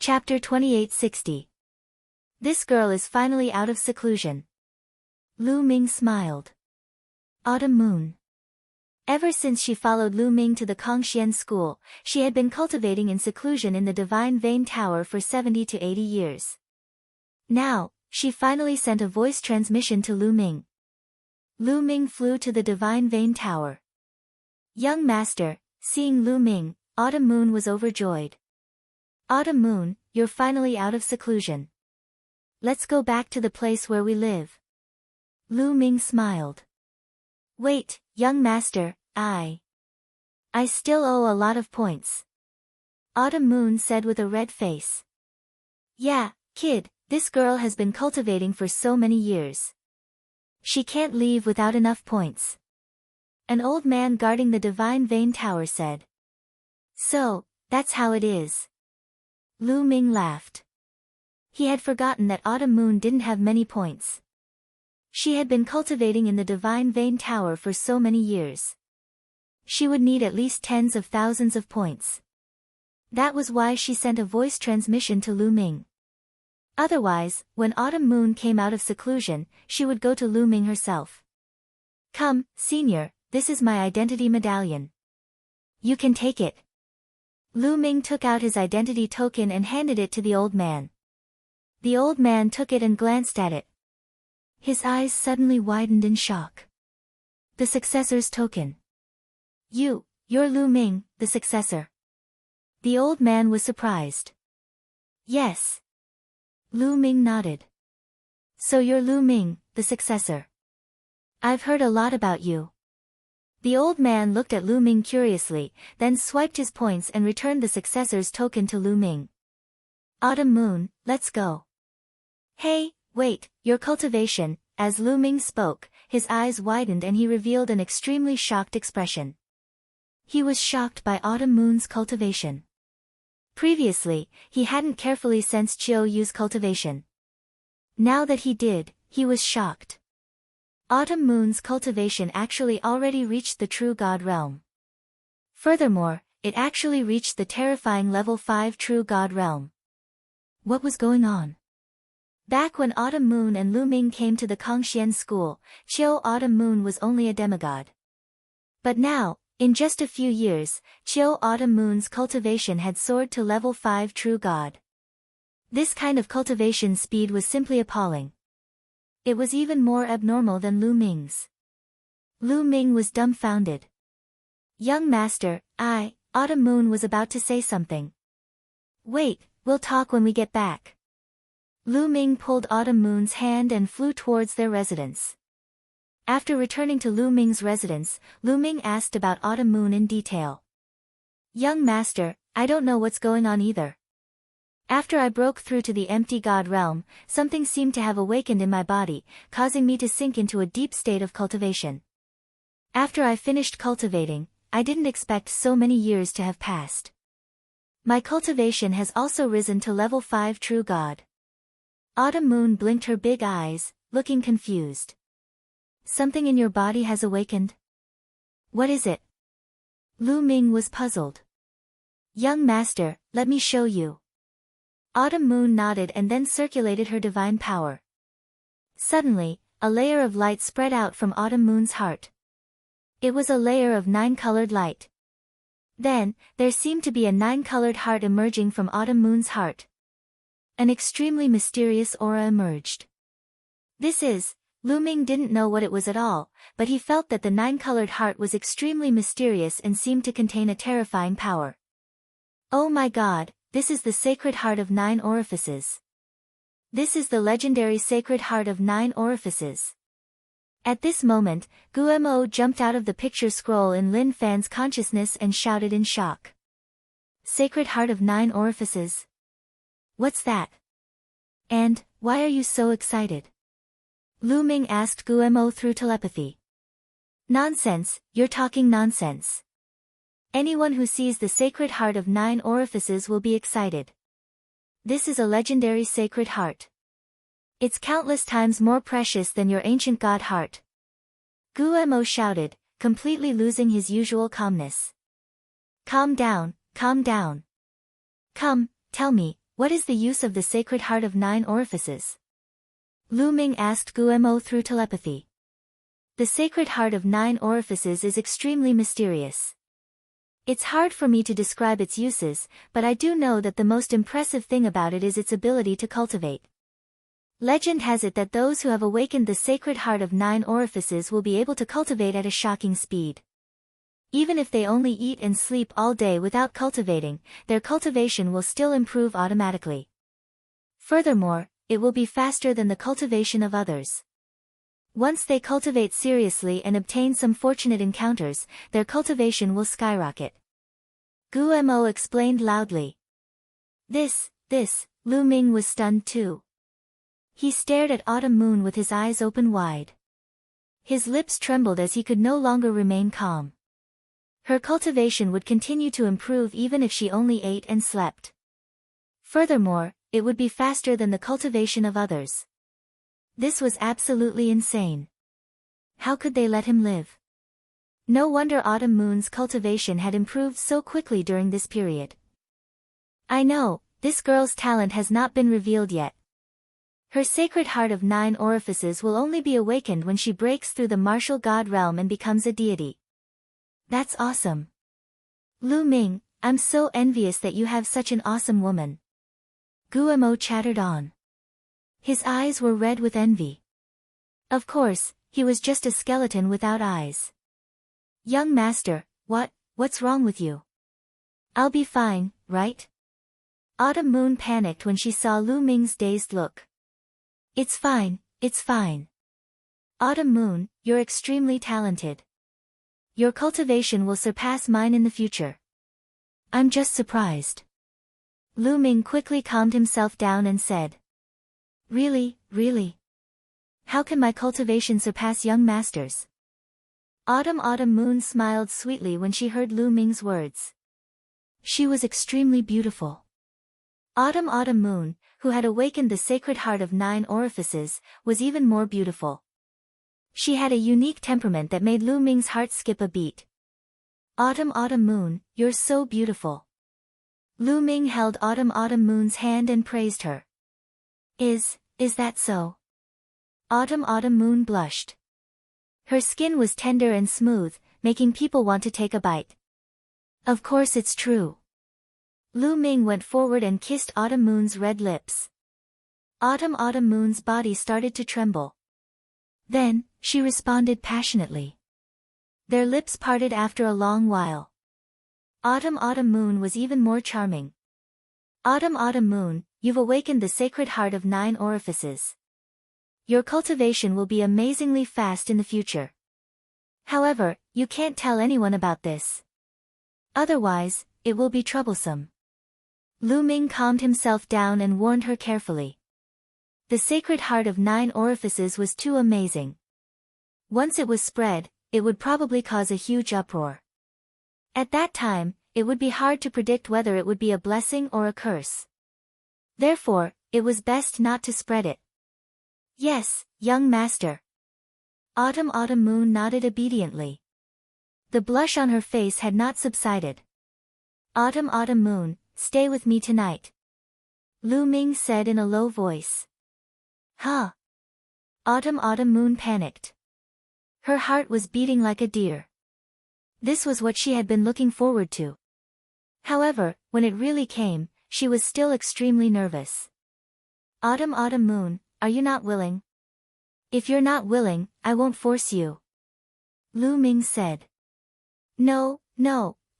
Chapter 2860. This girl is finally out of seclusion. Lu Ming smiled. Autumn Moon. Ever since she followed Lu Ming to the Kongxian school, she had been cultivating in seclusion in the Divine Vein Tower for 70 to 80 years. Now, she finally sent a voice transmission to Lu Ming. Lu Ming flew to the Divine Vein Tower. Young master, seeing Lu Ming, Autumn Moon was overjoyed. Autumn Moon, you're finally out of seclusion. Let's go back to the place where we live. Lu Ming smiled. Wait, young master, I still owe a lot of points. Autumn Moon said with a red face. Yeah, kid, this girl has been cultivating for so many years. She can't leave without enough points. An old man guarding the Divine Vein Tower said. So, that's how it is. Lu Ming laughed. He had forgotten that Autumn Moon didn't have many points. She had been cultivating in the Divine Vein Tower for so many years. She would need at least tens of thousands of points. That was why she sent a voice transmission to Lu Ming. Otherwise, when Autumn Moon came out of seclusion, she would go to Lu Ming herself. Come, senior, this is my identity medallion. You can take it. Lu Ming took out his identity token and handed it to the old man. The old man took it and glanced at it. His eyes suddenly widened in shock. The successor's token. You're Lu Ming, the successor. The old man was surprised. Yes. Lu Ming nodded. So you're Lu Ming, the successor. I've heard a lot about you. The old man looked at Lu Ming curiously, then swiped his points and returned the successor's token to Lu Ming. Autumn Moon, let's go. Hey, wait, your cultivation. As Lu Ming spoke, his eyes widened and he revealed an extremely shocked expression. He was shocked by Autumn Moon's cultivation. Previously, he hadn't carefully sensed Chiu Yu's cultivation. Now that he did, he was shocked. Autumn Moon's cultivation actually already reached the True God realm. Furthermore, it actually reached the terrifying level 5 True God realm. What was going on? Back when Autumn Moon and Lu Ming came to the Kongxian school, Chiu Autumn Moon was only a demigod. But now, in just a few years, Chiu Autumn Moon's cultivation had soared to level 5 True God. This kind of cultivation speed was simply appalling. It was even more abnormal than Lu Ming's. Lu Ming was dumbfounded. Young master, Autumn Moon was about to say something. Wait, we'll talk when we get back. Lu Ming pulled Autumn Moon's hand and flew towards their residence. After returning to Lu Ming's residence, Lu Ming asked about Autumn Moon in detail. Young master, I don't know what's going on either. After I broke through to the empty god realm, something seemed to have awakened in my body, causing me to sink into a deep state of cultivation. After I finished cultivating, I didn't expect so many years to have passed. My cultivation has also risen to level 5 True God. Autumn Moon blinked her big eyes, looking confused. Something in your body has awakened? What is it? Lu Ming was puzzled. Young master, let me show you. Autumn Moon nodded and then circulated her divine power. Suddenly, a layer of light spread out from Autumn Moon's heart. It was a layer of 9-colored light. Then, there seemed to be a 9-colored heart emerging from Autumn Moon's heart. An extremely mysterious aura emerged. Lu Ming didn't know what it was at all, but he felt that the 9-colored heart was extremely mysterious and seemed to contain a terrifying power. Oh my god, this is the sacred heart of 9 orifices. This is the legendary sacred heart of 9 orifices. At this moment, Guemo jumped out of the picture scroll in Lin Fan's consciousness and shouted in shock. Sacred heart of 9 orifices? What's that? And, why are you so excited? Lu Ming asked Guemo through telepathy. Nonsense, you're talking nonsense. Anyone who sees the sacred heart of 9 orifices will be excited. This is a legendary sacred heart. It's countless times more precious than your ancient god heart. Guemo shouted, completely losing his usual calmness. Calm down, calm down. Come, tell me, what is the use of the Sacred Heart of 9 Orifices? Lu Ming asked Guemo through telepathy. The Sacred Heart of 9 Orifices is extremely mysterious. It's hard for me to describe its uses, but I do know that the most impressive thing about it is its ability to cultivate. Legend has it that those who have awakened the Sacred Heart of 9 Orifices will be able to cultivate at a shocking speed. Even if they only eat and sleep all day without cultivating, their cultivation will still improve automatically. Furthermore, it will be faster than the cultivation of others. Once they cultivate seriously and obtain some fortunate encounters, their cultivation will skyrocket. Guemo explained loudly. This, Lu Ming was stunned too. He stared at Autumn Moon with his eyes open wide. His lips trembled as he could no longer remain calm. Her cultivation would continue to improve even if she only ate and slept. Furthermore, it would be faster than the cultivation of others. This was absolutely insane. How could they let him live? No wonder Autumn Moon's cultivation had improved so quickly during this period. I know, this girl's talent has not been revealed yet. Her Sacred Heart of 9 Orifices will only be awakened when she breaks through the martial god realm and becomes a deity. That's awesome. Lu Ming, I'm so envious that you have such an awesome woman. Guemo chattered on. His eyes were red with envy. Of course, he was just a skeleton without eyes. Young master, what's wrong with you? I'll be fine, right? Autumn Moon panicked when she saw Lu Ming's dazed look. It's fine. Autumn Moon, you're extremely talented. Your cultivation will surpass mine in the future. I'm just surprised. Lu Ming quickly calmed himself down and said. Really? How can my cultivation surpass young masters? Autumn Moon smiled sweetly when she heard Lu Ming's words. She was extremely beautiful. Autumn Moon, who had awakened the Sacred Heart of 9 Orifices, was even more beautiful. She had a unique temperament that made Lu Ming's heart skip a beat. Autumn Moon, you're so beautiful. Lu Ming held Autumn Moon's hand and praised her. Is that so? Autumn Moon blushed. Her skin was tender and smooth, making people want to take a bite. Of course it's true. Lu Ming went forward and kissed Autumn Moon's red lips. Autumn Moon's body started to tremble. Then, she responded passionately. Their lips parted after a long while. Autumn Moon was even more charming. Autumn Moon, you've awakened the Sacred Heart of 9 Orifices. Your cultivation will be amazingly fast in the future. However, you can't tell anyone about this. Otherwise, it will be troublesome. Lu Ming calmed himself down and warned her carefully. The Sacred Heart of 9 Orifices was too amazing. Once it was spread, it would probably cause a huge uproar. At that time, it would be hard to predict whether it would be a blessing or a curse. Therefore, it was best not to spread it. Yes, young master. Autumn Moon nodded obediently. The blush on her face had not subsided. Autumn Moon, stay with me tonight. Lu Ming said in a low voice. Huh? Autumn Moon panicked. Her heart was beating like a deer. This was what she had been looking forward to. However, when it really came, she was still extremely nervous. Autumn Moon, are you not willing? If you're not willing, I won't force you. Lu Ming said. No,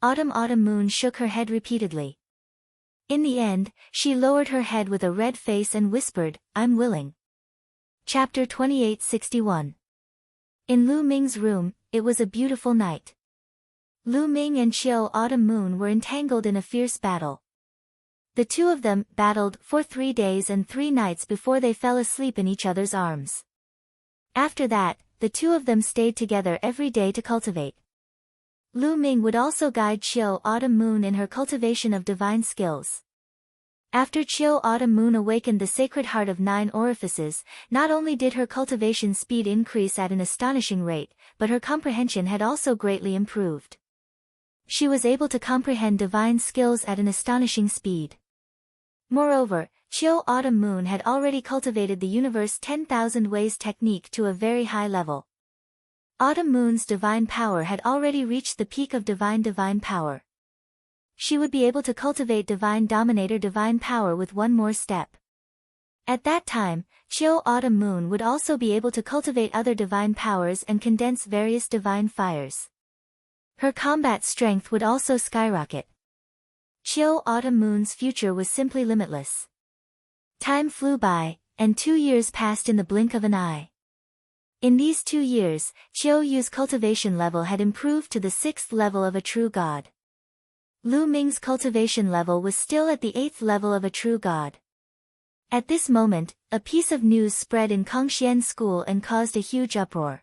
Autumn Moon shook her head repeatedly. In the end, she lowered her head with a red face and whispered, I'm willing. Chapter 2861. In Lu Ming's room, it was a beautiful night. Lu Ming and Qiu Autumn Moon were entangled in a fierce battle. The two of them battled for 3 days and 3 nights before they fell asleep in each other's arms. After that, the two of them stayed together every day to cultivate. Lu Ming would also guide Qiu Autumn Moon in her cultivation of divine skills. After Qiu Autumn Moon awakened the Sacred Heart of 9 Orifices, not only did her cultivation speed increase at an astonishing rate, but her comprehension had also greatly improved. She was able to comprehend divine skills at an astonishing speed. Moreover, Chiu Autumn Moon had already cultivated the universe 10,000 ways technique to a very high level. Autumn Moon's divine power had already reached the peak of divine power. She would be able to cultivate divine dominator divine power with one more step. At that time, Chiu Autumn Moon would also be able to cultivate other divine powers and condense various divine fires. Her combat strength would also skyrocket. Chiu Autumn Moon's future was simply limitless. Time flew by, and 2 years passed in the blink of an eye. In these 2 years, Chiu Yu's cultivation level had improved to the 6th level of a true god. Lu Ming's cultivation level was still at the 8th level of a true god. At this moment, a piece of news spread in Kongxian School and caused a huge uproar.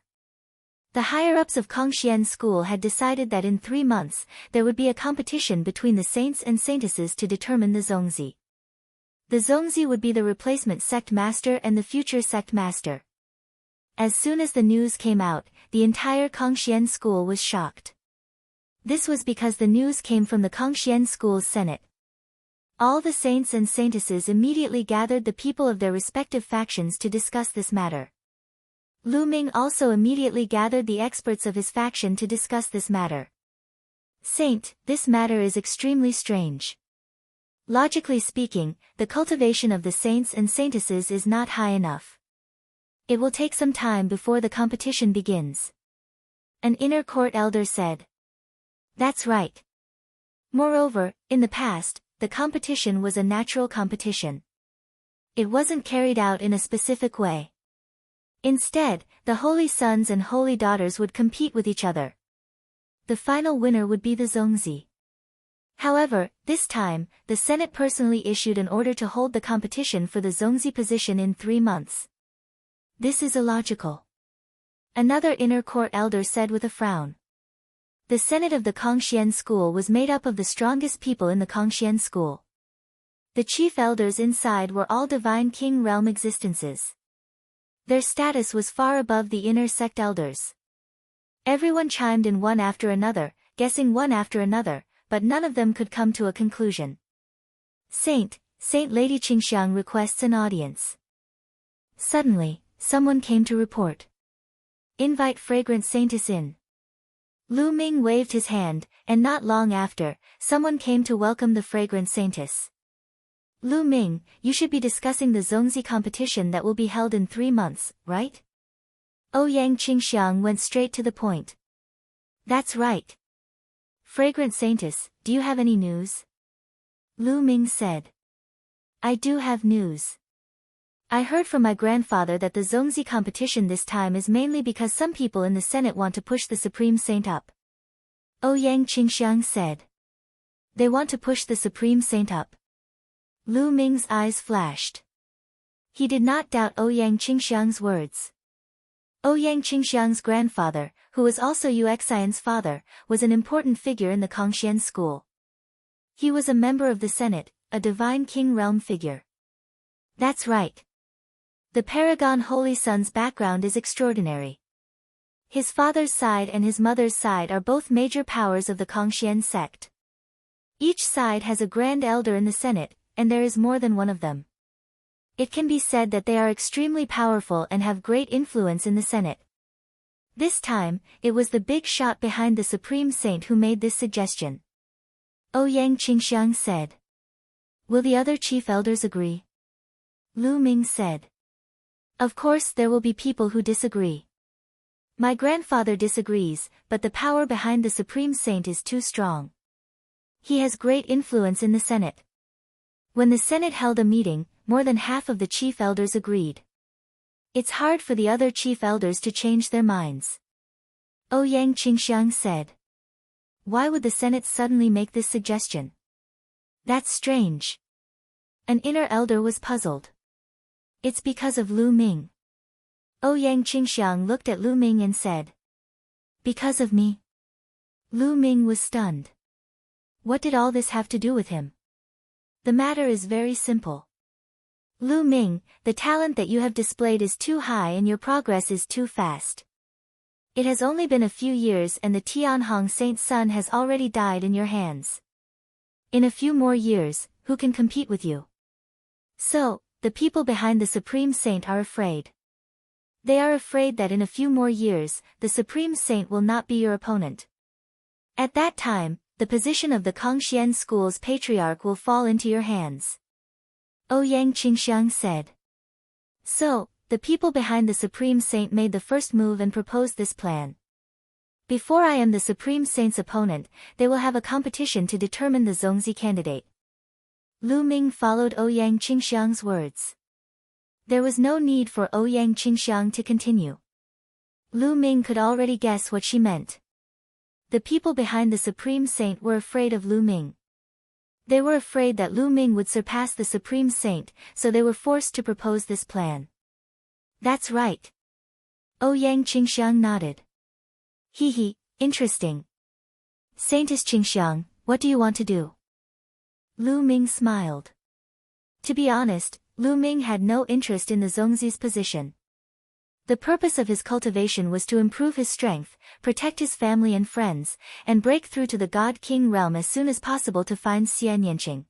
The higher-ups of Kongxian School had decided that in 3 months, there would be a competition between the saints and saintesses to determine the Zongzi. The Zongzi would be the replacement sect master and the future sect master. As soon as the news came out, the entire Kongxian School was shocked. This was because the news came from the Kongxian School's senate. All the saints and saintesses immediately gathered the people of their respective factions to discuss this matter. Lu Ming also immediately gathered the experts of his faction to discuss this matter. Saint, this matter is extremely strange. Logically speaking, the cultivation of the saints and saintesses is not high enough. It will take some time before the competition begins. An inner court elder said. That's right. Moreover, in the past, the competition was a natural competition. It wasn't carried out in a specific way. Instead, the holy sons and holy daughters would compete with each other. The final winner would be the Zongzi. However, this time, the Senate personally issued an order to hold the competition for the Zongzi position in 3 months. This is illogical. Another inner court elder said with a frown. The Senate of the Kongxian School was made up of the strongest people in the Kongxian School. The chief elders inside were all divine king realm existences. Their status was far above the inner sect elders. Everyone chimed in one after another, guessing one after another, but none of them could come to a conclusion. Saint Lady Qingxiang requests an audience. Suddenly, someone came to report. Invite Fragrant Saintess in. Lu Ming waved his hand, and not long after, someone came to welcome the Fragrant Saintess. Lu Ming, you should be discussing the Zongzi competition that will be held in 3 months, right? Ouyang Qingxiang went straight to the point. That's right. Fragrant Saintess, do you have any news? Lu Ming said. I do have news. I heard from my grandfather that the Zongzi competition this time is mainly because some people in the Senate want to push the Supreme Saint up. Ouyang Qingxiang said. They want to push the Supreme Saint up. Lu Ming's eyes flashed. He did not doubt Ouyang Qingxiang's words. Ouyang Qingxiang's grandfather, who was also Yuexian's father, was an important figure in the Kongxian School. He was a member of the Senate, a divine king realm figure. That's right. The Paragon Holy Son's background is extraordinary. His father's side and his mother's side are both major powers of the Kongxian sect. Each side has a grand elder in the Senate, and there is more than one of them. It can be said that they are extremely powerful and have great influence in the Senate. This time, it was the big shot behind the Supreme Saint who made this suggestion. Ouyang Qingxiang said. Will the other chief elders agree? Lu Ming said. Of course there will be people who disagree. My grandfather disagrees, but the power behind the Supreme Saint is too strong. He has great influence in the Senate. When the Senate held a meeting, more than half of the chief elders agreed. It's hard for the other chief elders to change their minds. Ouyang Qingxiang said. Why would the Senate suddenly make this suggestion? That's strange. An inner elder was puzzled. It's because of Lu Ming. Ouyang Qingxiang looked at Lu Ming and said. Because of me? Lu Ming was stunned. What did all this have to do with him? The matter is very simple. Lu Ming, the talent that you have displayed is too high and your progress is too fast. It has only been a few years and the Tianhong Saint's son has already died in your hands. In a few more years, who can compete with you? So, the people behind the Supreme Saint are afraid. They are afraid that in a few more years, the Supreme Saint will not be your opponent. At that time, the position of the Kangxian school's patriarch will fall into your hands. Ouyang Qingxiang said. So, the people behind the Supreme Saint made the first move and proposed this plan. Before I am the Supreme Saint's opponent, they will have a competition to determine the Zongzi candidate. Lu Ming followed Ouyang Qingxiang's words. There was no need for Ouyang Qingxiang to continue. Lu Ming could already guess what she meant. The people behind the Supreme Saint were afraid of Lu Ming. They were afraid that Lu Ming would surpass the Supreme Saint, so they were forced to propose this plan. That's right. Ouyang Qingxiang nodded. Hee, interesting. Saintess Qingxiang, what do you want to do? Lu Ming smiled. To be honest, Lu Ming had no interest in the Zongzi's position. The purpose of his cultivation was to improve his strength, protect his family and friends, and break through to the God King realm as soon as possible to find Xian Yanqing.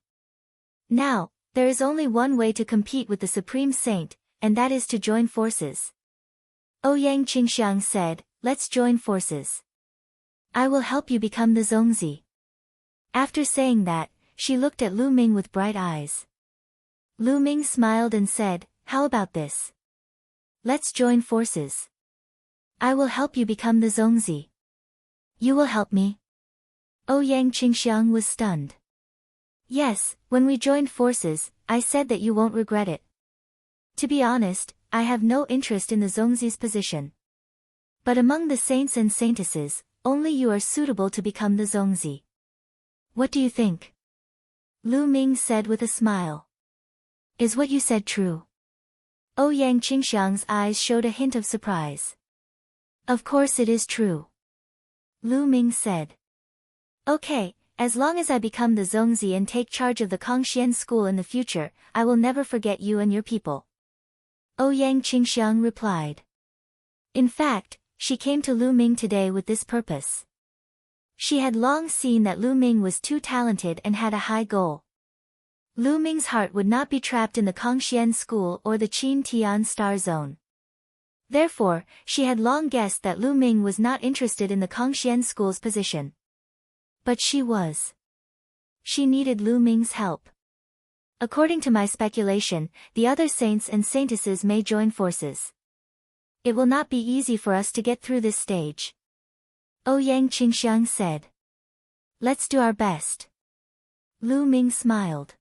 Now, there is only one way to compete with the Supreme Saint, and that is to join forces. Ouyang Qingxiang said, let's join forces. I will help you become the Zongzi. After saying that, she looked at Lu Ming with bright eyes. Lu Ming smiled and said, how about this? Let's join forces. I will help you become the Zongzi. You will help me? Ouyang Qingxiang was stunned. Yes, when we joined forces, I said that you won't regret it. To be honest, I have no interest in the Zongzi's position. But among the saints and saintesses, only you are suitable to become the Zongzi. What do you think? Lu Ming said with a smile. Is what you said true? Ouyang Qingxiang's eyes showed a hint of surprise. Of course it is true. Lu Ming said. Okay, as long as I become the Zongzi and take charge of the Kangxian school in the future, I will never forget you and your people. Ouyang Qingxiang replied. In fact, she came to Lu Ming today with this purpose. She had long seen that Lu Ming was too talented and had a high goal. Lu Ming's heart would not be trapped in the Kangxian school or the Qin Tian Star Zone. Therefore, she had long guessed that Lu Ming was not interested in the Kangxian school's position. But she was. She needed Lu Ming's help. According to my speculation, the other saints and saintesses may join forces. It will not be easy for us to get through this stage. Ouyang Qingxiang said. Let's do our best. Lu Ming smiled.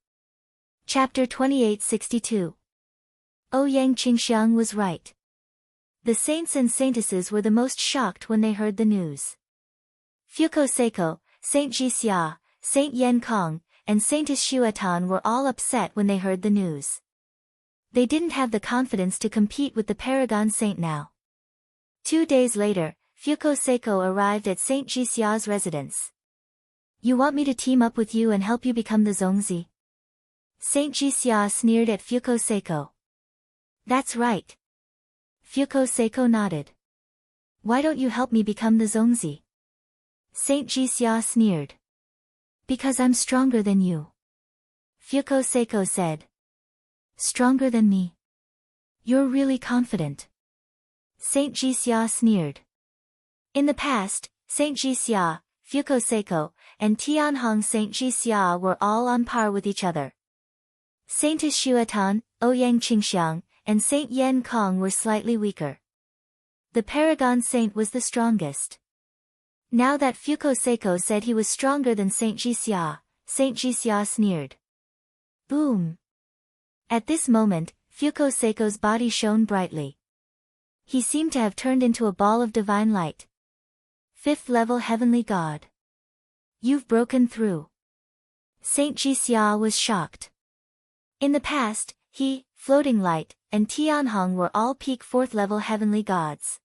Chapter 2862. Ouyang Qingxiang was right. The saints and saintesses were the most shocked when they heard the news. Fuko Seiko, Saint Jixia, Saint Yan Kong, and Saintess Xuetan were all upset when they heard the news. They didn't have the confidence to compete with the Paragon Saint now. 2 days later, Fuko Seiko arrived at Saint Jixia's residence. You want me to team up with you and help you become the Zongzi? Saint Jixia sneered at Fuko Seiko. That's right. Fuko Seiko nodded. Why don't you help me become the Zongzi? Saint Jixia sneered. Because I'm stronger than you. Fuko Seiko said. Stronger than me? You're really confident. Saint Jixia sneered. In the past, Saint Jixia, Fuko Seiko, and Tianhong Saint Jixia were all on par with each other. Saintess Xuetan, Ouyang Qingxiang, and Saint Yan Kong were slightly weaker. The Paragon Saint was the strongest. Now that Fuko Seiko said he was stronger than Saint Jixia sneered. Boom! At this moment, Fuko Seiko's body shone brightly. He seemed to have turned into a ball of divine light. 5th level Heavenly God. You've broken through. Saint Jixia was shocked. In the past, he, Floating Light, and Tianhong were all peak 4th level Heavenly Gods.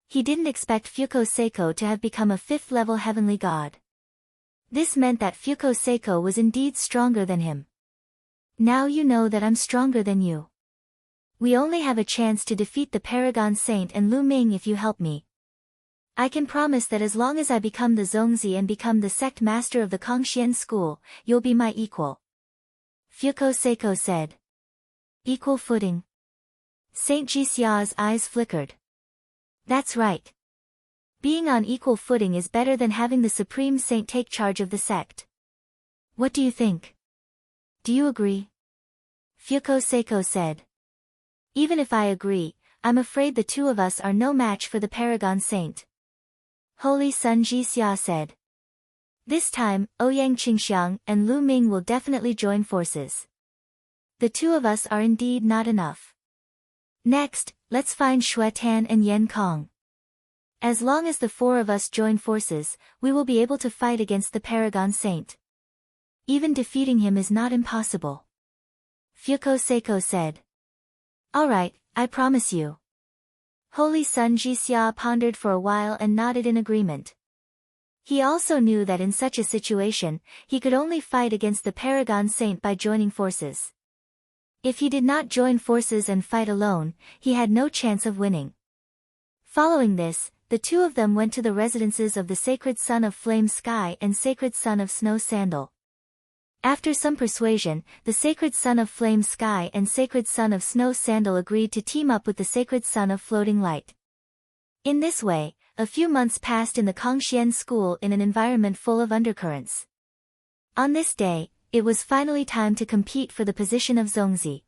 He didn't expect Fuko Seiko to have become a 5th level Heavenly God. This meant that Fuko Seiko was indeed stronger than him. Now you know that I'm stronger than you. We only have a chance to defeat the Paragon Saint and Lu Ming if you help me. I can promise that as long as I become the Zongzi and become the sect master of the Kangxian school, you'll be my equal. Fuko Seiko said. Equal footing. Saint Jixia's eyes flickered. That's right. Being on equal footing is better than having the Supreme Saint take charge of the sect. What do you think? Do you agree? Fuko Seiko said. Even if I agree, I'm afraid the two of us are no match for the Paragon Saint. Holy Sun Jixia said. This time, Ouyang Qingxiang and Lu Ming will definitely join forces. The two of us are indeed not enough. Next, let's find Xue Tan and Yan Kong. As long as the four of us join forces, we will be able to fight against the Paragon Saint. Even defeating him is not impossible. Fuko Seiko said. Alright, I promise you. Holy Sun Jixia pondered for a while and nodded in agreement. He also knew that in such a situation, he could only fight against the Paragon Saint by joining forces. If he did not join forces and fight alone, he had no chance of winning. Following this, the two of them went to the residences of the Sacred Son of Flame Sky and Sacred Son of Snow Sandal. After some persuasion, the Sacred Son of Flame Sky and Sacred Son of Snow Sandal agreed to team up with the Sacred Son of Floating Light. In this way, a few months passed in the Kongxian school in an environment full of undercurrents. On this day, it was finally time to compete for the position of Zongzi.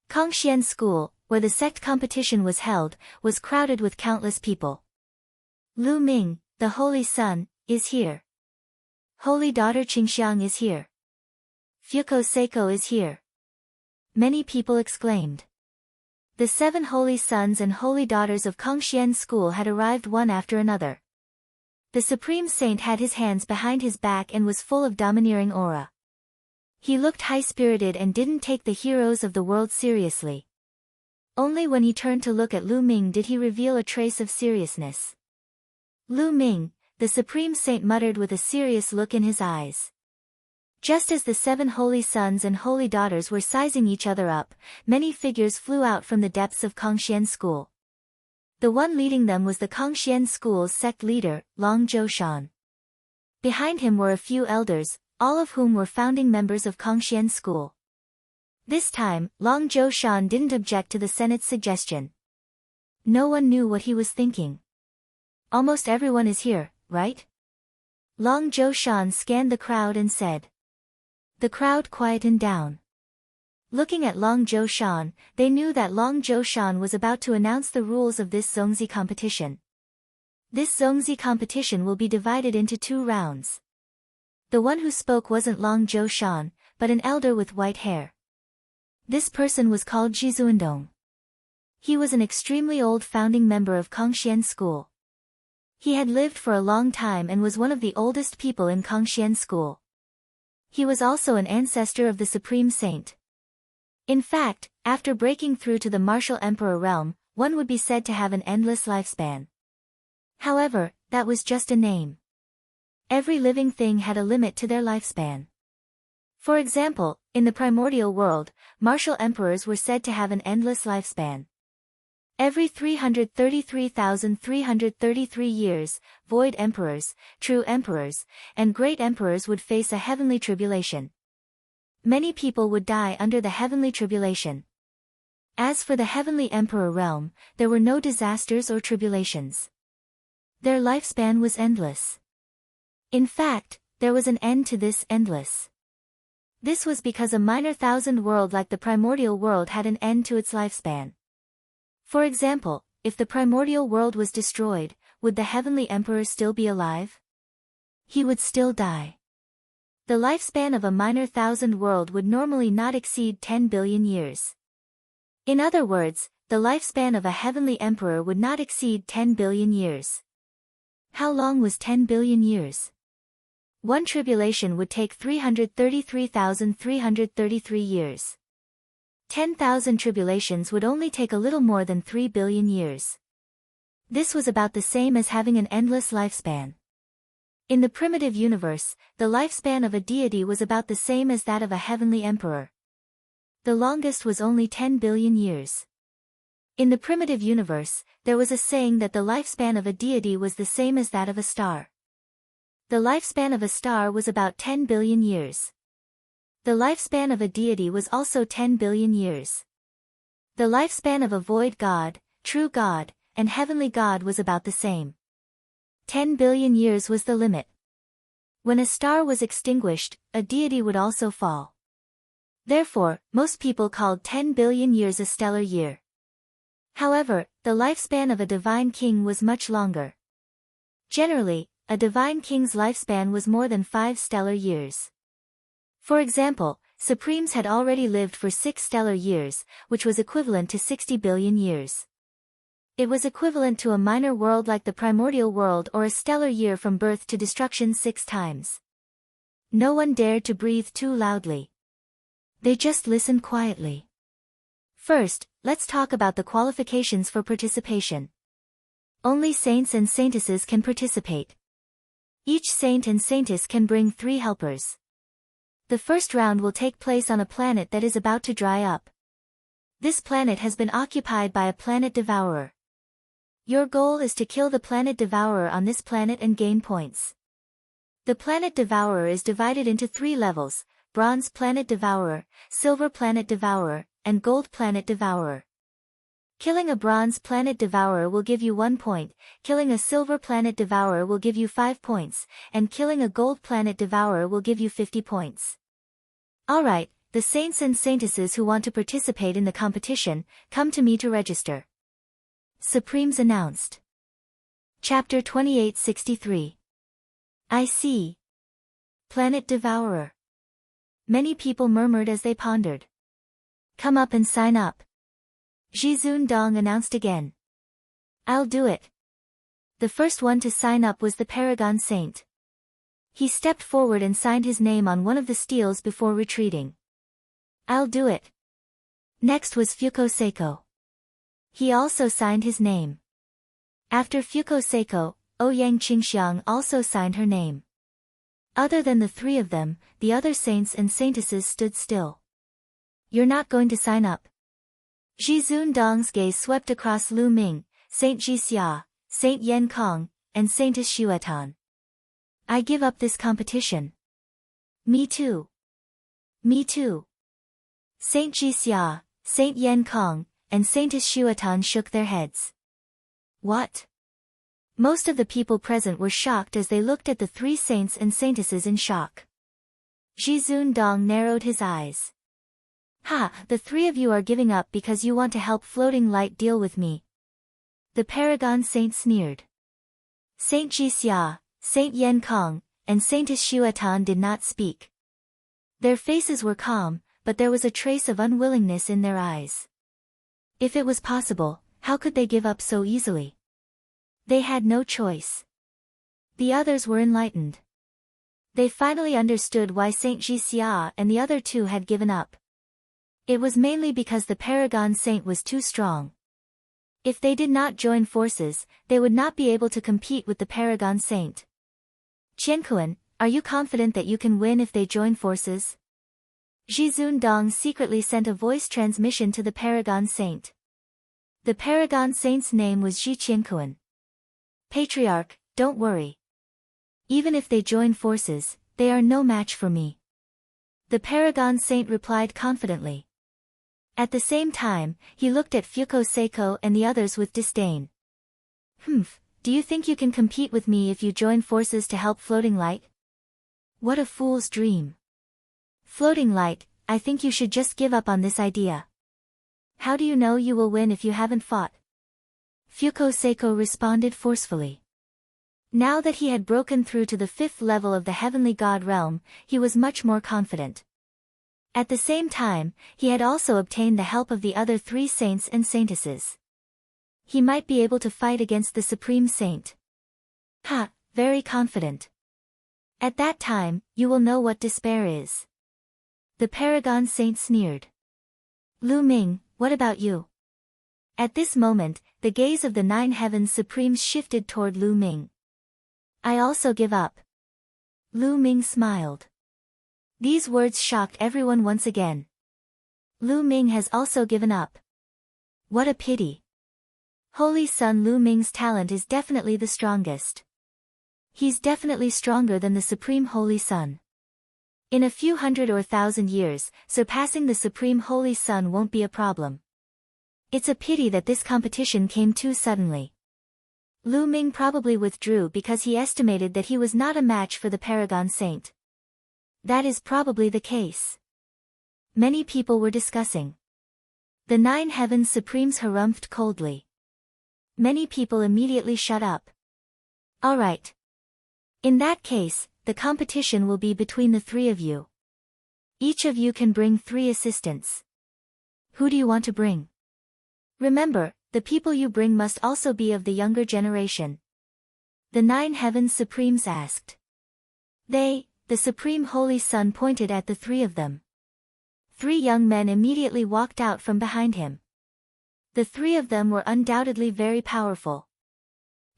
Kongxian school, where the sect competition was held, was crowded with countless people. Lu Ming, the Holy Son, is here. Holy Daughter Qingxiang is here. Fuko Seiko is here. Many people exclaimed. The 7 holy sons and holy daughters of Kongxian school had arrived one after another. The Supreme Saint had his hands behind his back and was full of domineering aura. He looked high-spirited and didn't take the heroes of the world seriously. Only when he turned to look at Lu Ming did he reveal a trace of seriousness. Lu Ming, the Supreme Saint muttered with a serious look in his eyes. Just as the 7 holy sons and holy daughters were sizing each other up, many figures flew out from the depths of Kongxian school. The one leading them was the Kongxian school's sect leader, Long Zhoushan. Behind him were a few elders, all of whom were founding members of Kongxian school. This time, Long Zhoushan didn't object to the Senate's suggestion. No one knew what he was thinking. Almost everyone is here, right? Long Zhoushan scanned the crowd and said. The crowd quietened down. Looking at Long Zhoushan, they knew that Long Zhoushan was about to announce the rules of this Zongzi competition. This Zongzi competition will be divided into 2 rounds. The one who spoke wasn't Long Zhoushan, but an elder with white hair. This person was called Jizuandong. He was an extremely old founding member of Kongxian school. He had lived for a long time and was one of the oldest people in Kongxian school. He was also an ancestor of the Supreme Saint. In fact, after breaking through to the martial emperor realm, one would be said to have an endless lifespan. However, that was just a name. Every living thing had a limit to their lifespan. For example, in the primordial world, martial emperors were said to have an endless lifespan. Every 333,333 years, void emperors, true emperors, and great emperors would face a heavenly tribulation. Many people would die under the heavenly tribulation. As for the heavenly emperor realm, there were no disasters or tribulations. Their lifespan was endless. In fact, there was an end to this endless. This was because a minor thousand world like the primordial world had an end to its lifespan. For example, if the primordial world was destroyed, would the heavenly emperor still be alive? He would still die. The lifespan of a minor thousand world would normally not exceed 10 billion years. In other words, the lifespan of a heavenly emperor would not exceed 10 billion years. How long was 10 billion years? One tribulation would take 333,333 years. 10,000 tribulations would only take a little more than 3 billion years. This was about the same as having an endless lifespan. In the primitive universe, the lifespan of a deity was about the same as that of a heavenly emperor. The longest was only 10 billion years. In the primitive universe, there was a saying that the lifespan of a deity was the same as that of a star. The lifespan of a star was about 10 billion years. The lifespan of a deity was also 10 billion years. The lifespan of a void god, true god, and heavenly god was about the same. 10 billion years was the limit. When a star was extinguished, a deity would also fall. Therefore, most people called 10 billion years a stellar year. However, the lifespan of a divine king was much longer. Generally, a divine king's lifespan was more than 5 stellar years. For example, Supremes had already lived for 6 stellar years, which was equivalent to 60 billion years. It was equivalent to a minor world like the primordial world or a stellar year from birth to destruction 6 times. No one dared to breathe too loudly. They just listened quietly. First, let's talk about the qualifications for participation. Only saints and saintesses can participate. Each saint and saintess can bring 3 helpers. The first round will take place on a planet that is about to dry up. This planet has been occupied by a planet devourer. Your goal is to kill the planet devourer on this planet and gain points. The planet devourer is divided into 3 levels: Bronze Planet Devourer, Silver Planet Devourer, and Gold Planet Devourer. Killing a Bronze Planet Devourer will give you 1 point, killing a Silver Planet Devourer will give you 5 points, and killing a Gold Planet Devourer will give you 50 points. Alright, the saints and saintesses who want to participate in the competition, come to me to register. Supremes announced. Chapter 2863. I see. Planet Devourer. Many people murmured as they pondered. Come up and sign up. Jizun Dong announced again. I'll do it. The first one to sign up was the Paragon Saint. He stepped forward and signed his name on one of the steels before retreating. I'll do it. Next was Fuko Seiko. He also signed his name. After Fuko Seiko, Ouyang Qingxiang also signed her name. Other than the 3 of them, the other saints and saintesses stood still. You're not going to sign up? Jizun Dong's gaze swept across Lu Ming, Saint Jixia, Saint Yan Kong, and Saintess Xuetan. I give up this competition. Me too. Me too. Saint Jixia, Saint Yan Kong, and Saintess Xuetan shook their heads. What? Most of the people present were shocked as they looked at the 3 saints and saintesses in shock. Jizun Dong narrowed his eyes. Ha, the 3 of you are giving up because you want to help Floating Light deal with me. The Paragon Saint sneered. Saint Jixia, Saint Yan Kong, and Saintess Xuetan did not speak. Their faces were calm, but there was a trace of unwillingness in their eyes. If it was possible, how could they give up so easily? They had no choice. The others were enlightened. They finally understood why Saint Jixia and the other 2 had given up. It was mainly because the Paragon Saint was too strong. If they did not join forces, they would not be able to compete with the Paragon Saint. Qiankuan, are you confident that you can win if they join forces? Jizun Dong secretly sent a voice transmission to the Paragon Saint. The Paragon Saint's name was Ji Qiankuan. Patriarch, don't worry. Even if they join forces, they are no match for me. The Paragon Saint replied confidently. At the same time, he looked at Fuko Seiko and the others with disdain. Do you think you can compete with me if you join forces to help Floating Light? What a fool's dream. Floating Light, I think you should just give up on this idea. How do you know you will win if you haven't fought? Fuko Seiko responded forcefully. Now that he had broken through to the 5th level of the Heavenly God realm, he was much more confident. At the same time, he had also obtained the help of the other 3 saints and saintesses. He might be able to fight against the Supreme Saint. Ha, very confident. At that time, you will know what despair is. The Paragon Saint sneered. Lu Ming, what about you? At this moment, the gaze of the 9 Heavens Supremes shifted toward Lu Ming. I also give up. Lu Ming smiled. These words shocked everyone once again. Lu Ming has also given up. What a pity. Holy Son Lu Ming's talent is definitely the strongest. He's definitely stronger than the Supreme Holy Son. In a few hundred or thousand years, surpassing the Supreme Holy Sun won't be a problem. It's a pity that this competition came too suddenly. Lu Ming probably withdrew because he estimated that he was not a match for the Paragon Saint. That is probably the case. Many people were discussing. The 9 Heavens Supremes harumphed coldly. Many people immediately shut up. Alright. In that case, the competition will be between the 3 of you. Each of you can bring 3 assistants. Who do you want to bring? Remember, the people you bring must also be of the younger generation. The 9 Heavens Supremes asked. The Supreme Holy Sun pointed at the 3 of them. 3 young men immediately walked out from behind him. The 3 of them were undoubtedly very powerful.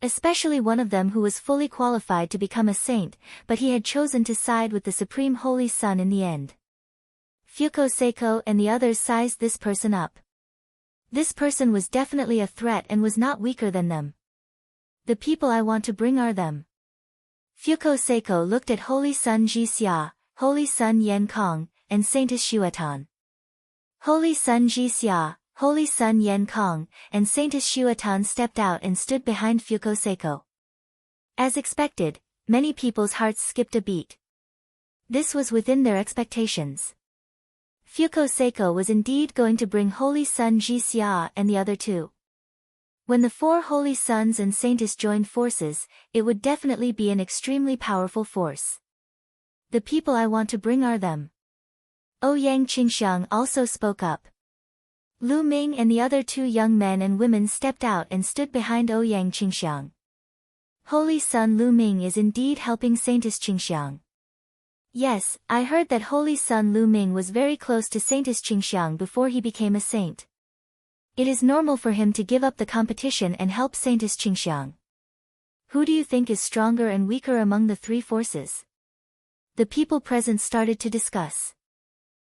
Especially one of them who was fully qualified to become a saint, but he had chosen to side with the Supreme Holy Sun in the end. Fuko Seiko and the others sized this person up. This person was definitely a threat and was not weaker than them. The people I want to bring are them. Fuko Seiko looked at Holy Sun Jixia, Holy Sun Yan Kong, and Saintess Xuetan. Holy Sun Jixia, Holy Sun Yan Kong, and Saintess Xuetan stepped out and stood behind Fuko Seiko. As expected, many people's hearts skipped a beat. This was within their expectations. Fuko Seiko was indeed going to bring Holy Sun Jixia and the other 2. When the 4 Holy Suns and Saintess joined forces, it would definitely be an extremely powerful force. The people I want to bring are them. Ouyang Qingxiang also spoke up. Lu Ming and the other 2 young men and women stepped out and stood behind Ouyang Qingxiang. Holy Sun Lu Ming is indeed helping Saintess Qingxiang. Yes, I heard that Holy Sun Lu Ming was very close to Saintess Qingxiang before he became a saint. It is normal for him to give up the competition and help Saintess Qingxiang. Who do you think is stronger and weaker among the 3 forces? The people present started to discuss.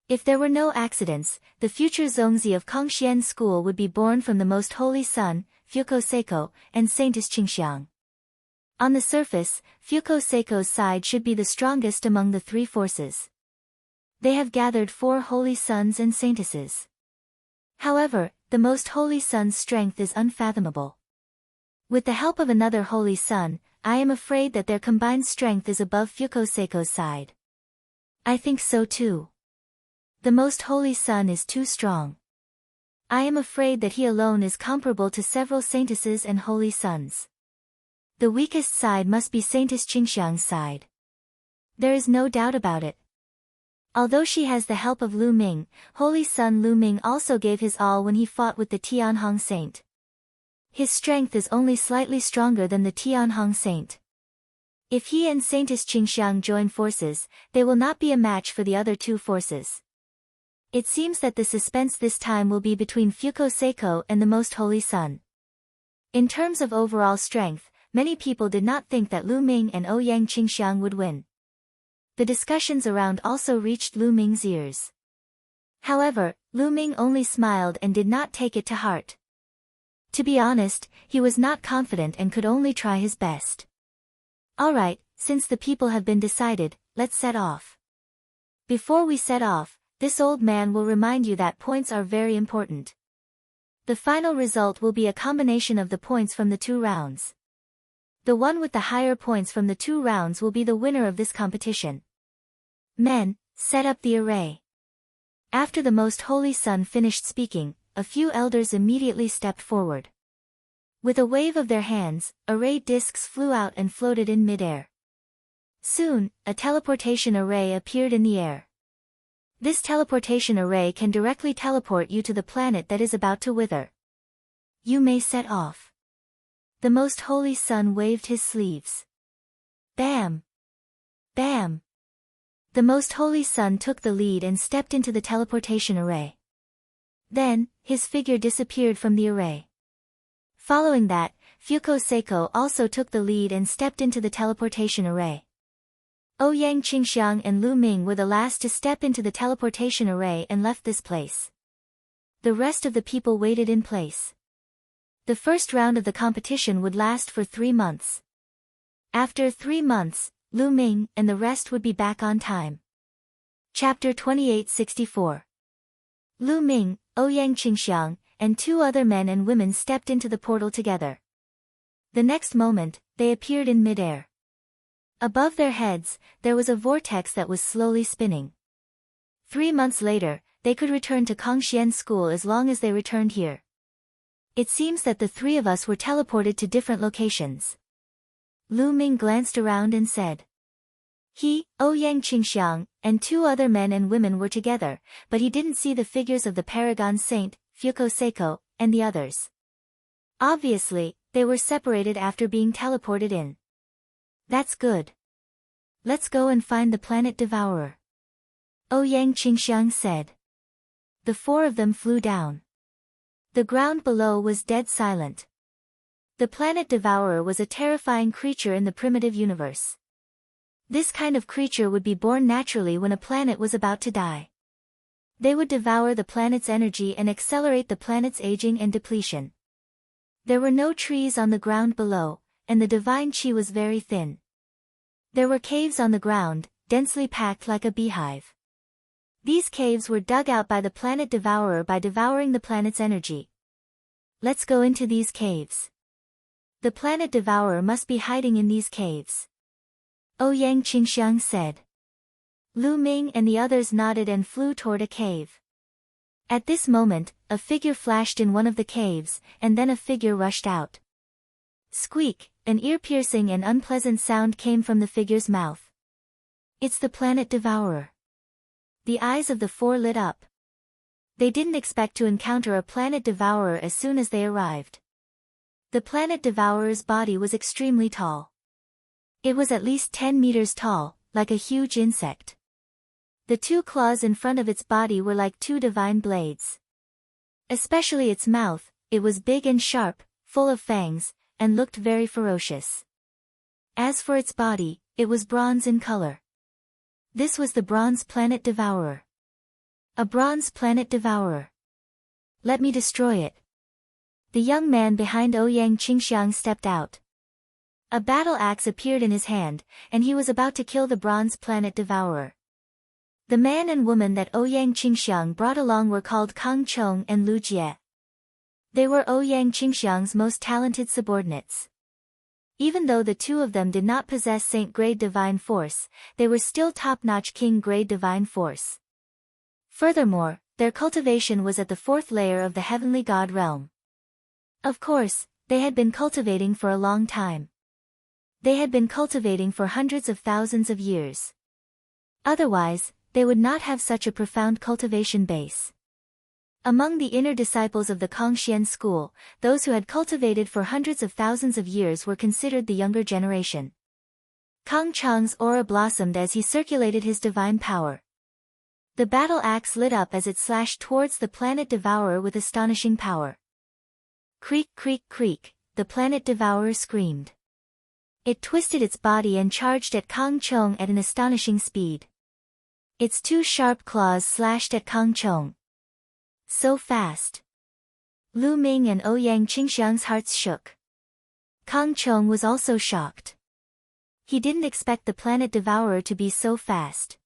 If there were no accidents, the future Zongzi of Kongxian School would be born from the Most Holy Sun, Fuko Seiko, and Saintess Qingxiang. On the surface, Fuko Seiko's side should be the strongest among the 3 forces. They have gathered 4 Holy Suns and Saintesses. However, the Most Holy Sun's strength is unfathomable. With the help of another Holy Sun, I am afraid that their combined strength is above Fuko Seiko's side. I think so too. The Most Holy Sun is too strong. I am afraid that he alone is comparable to several Saintesses and Holy Suns. The weakest side must be Saintess Qingxiang's side. There is no doubt about it. Although she has the help of Lu Ming, Holy Sun Lu Ming also gave his all when he fought with the Tianhong Saint. His strength is only slightly stronger than the Tianhong Saint. If he and Saintess Qingxiang join forces, they will not be a match for the other 2 forces. It seems that the suspense this time will be between Fuko Seiko and the Most Holy Sun. In terms of overall strength, many people did not think that Lu Ming and Ouyang Qingxiang would win. The discussions around also reached Lu Ming's ears. However, Lu Ming only smiled and did not take it to heart. To be honest, he was not confident and could only try his best. Alright, since the people have been decided, let's set off. Before we set off, this old man will remind you that points are very important. The final result will be a combination of the points from the 2 rounds. The one with the higher points from the 2 rounds will be the winner of this competition. Men, set up the array. After the Most Holy Sun finished speaking, a few elders immediately stepped forward. With a wave of their hands, array discs flew out and floated in midair. Soon, a teleportation array appeared in the air. This teleportation array can directly teleport you to the planet that is about to wither. You may set off. The Most Holy Sun waved his sleeves. Bam! Bam! The Most Holy Sun took the lead and stepped into the teleportation array. Then, his figure disappeared from the array. Following that, Fuko Seiko also took the lead and stepped into the teleportation array. Ouyang Qingxiang and Lu Ming were the last to step into the teleportation array and left this place. The rest of the people waited in place. The first round of the competition would last for 3 months. After 3 months, Lu Ming and the rest would be back on time. Chapter 2864. Lu Ming, Ouyang Qingxiang, and two other men and women stepped into the portal together. The next moment, they appeared in midair. Above their heads, there was a vortex that was slowly spinning. 3 months later, they could return to Kongxian School as long as they returned here. It seems that the three of us were teleported to different locations. Lu Ming glanced around and said. He, Ouyang Qingxiang, and two other men and women were together, but he didn't see the figures of the Paragon Saint, Fuko Seiko, and the others. Obviously, they were separated after being teleported in. That's good. Let's go and find the planet devourer. Ouyang Qingxiang said. The four of them flew down. The ground below was dead silent. The planet devourer was a terrifying creature in the primitive universe. This kind of creature would be born naturally when a planet was about to die. They would devour the planet's energy and accelerate the planet's aging and depletion. There were no trees on the ground below, and the divine qi was very thin. There were caves on the ground, densely packed like a beehive. These caves were dug out by the planet devourer by devouring the planet's energy. Let's go into these caves. The planet devourer must be hiding in these caves. Ouyang Qingxiang said. Lu Ming and the others nodded and flew toward a cave. At this moment, a figure flashed in one of the caves, and then a figure rushed out. Squeak, an ear-piercing and unpleasant sound came from the figure's mouth. It's the planet devourer. The eyes of the four lit up. They didn't expect to encounter a planet devourer as soon as they arrived. The planet devourer's body was extremely tall. It was at least 10 meters tall, like a huge insect. The two claws in front of its body were like two divine blades. Especially its mouth, it was big and sharp, full of fangs, and looked very ferocious. As for its body, it was bronze in color. This was the bronze planet devourer. A bronze planet devourer. Let me destroy it. The young man behind Ouyang Qingxiang stepped out. A battle axe appeared in his hand, and he was about to kill the bronze planet devourer. The man and woman that Ouyang Qingxiang brought along were called Kang Chong and Lu Jie. They were Ouyang Qingxiang's most talented subordinates. Even though the two of them did not possess saint-grade divine force, they were still top-notch king-grade divine force. Furthermore, their cultivation was at the 4th layer of the heavenly god realm. Of course, they had been cultivating for a long time. They had been cultivating for hundreds of thousands of years. Otherwise, they would not have such a profound cultivation base. Among the inner disciples of the Kongxian school, those who had cultivated for hundreds of thousands of years were considered the younger generation. Kang Chang's aura blossomed as he circulated his divine power. The battle axe lit up as it slashed towards the planet devourer with astonishing power. Creak, creak, creak, the planet devourer screamed. It twisted its body and charged at Kang Chong at an astonishing speed. Its two sharp claws slashed at Kang Chong. So fast. Lu Ming and Ouyang Qingxiang's hearts shook. Kang Chong was also shocked. He didn't expect the planet devourer to be so fast.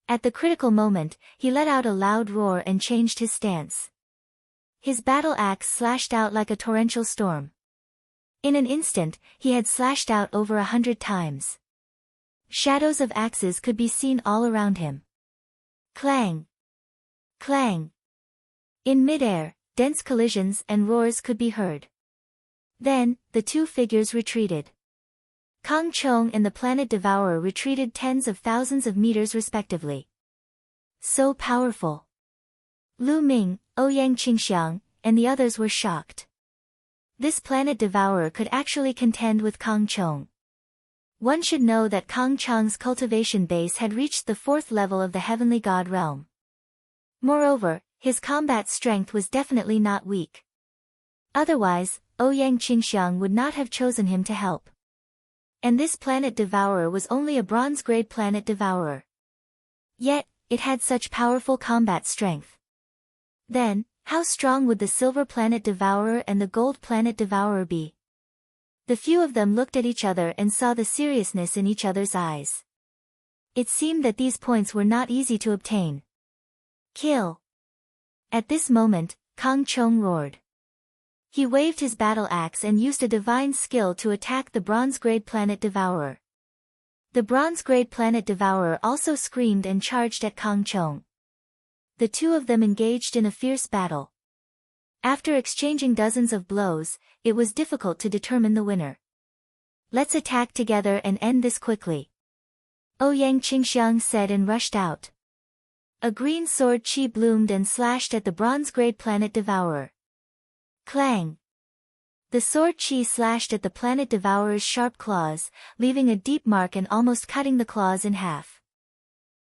At the critical moment, he let out a loud roar and changed his stance. His battle axe slashed out like a torrential storm. In an instant, he had slashed out over 100 times. Shadows of axes could be seen all around him. Clang! Clang! In midair, dense collisions and roars could be heard. Then, the two figures retreated. Kang Chong and the planet devourer retreated tens of thousands of meters respectively. So powerful. Lu Ming, Ouyang Qingxiang, and the others were shocked. This planet devourer could actually contend with Kang Chong. One should know that Kang Chong's cultivation base had reached the 4th level of the heavenly god realm. Moreover, his combat strength was definitely not weak. Otherwise, Ouyang Qingxiang would not have chosen him to help. And this planet devourer was only a bronze-grade planet devourer. Yet, it had such powerful combat strength. Then, how strong would the silver planet devourer and the gold planet devourer be? The few of them looked at each other and saw the seriousness in each other's eyes. It seemed that these points were not easy to obtain. Kill! At this moment, Kang Chong roared. He waved his battle axe and used a divine skill to attack the bronze-grade planet devourer. The bronze-grade planet devourer also screamed and charged at Kang Chong. The two of them engaged in a fierce battle. After exchanging dozens of blows, it was difficult to determine the winner. Let's attack together and end this quickly, Ouyang Qingxiang said and rushed out. A green sword chi bloomed and slashed at the bronze-grade planet devourer. Clang! The sword chi slashed at the planet devourer's sharp claws, leaving a deep mark and almost cutting the claws in half.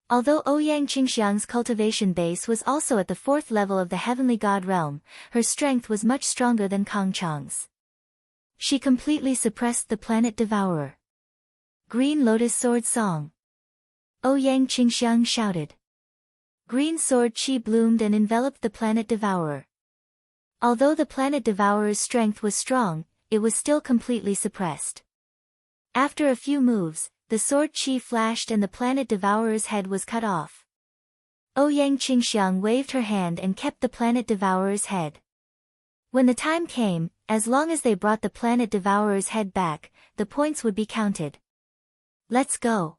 Although Ouyang Qingxiang's cultivation base was also at the 4th level of the heavenly god realm, her strength was much stronger than Kang Chong's. She completely suppressed the planet devourer. Green Lotus Sword Song! Ouyang Qingxiang shouted. Green sword chi bloomed and enveloped the planet devourer. Although the planet devourer's strength was strong, it was still completely suppressed. After a few moves, the sword chi flashed and the planet devourer's head was cut off. Ouyang Qingxiang waved her hand and kept the planet devourer's head. When the time came, as long as they brought the planet devourer's head back, the points would be counted. Let's go.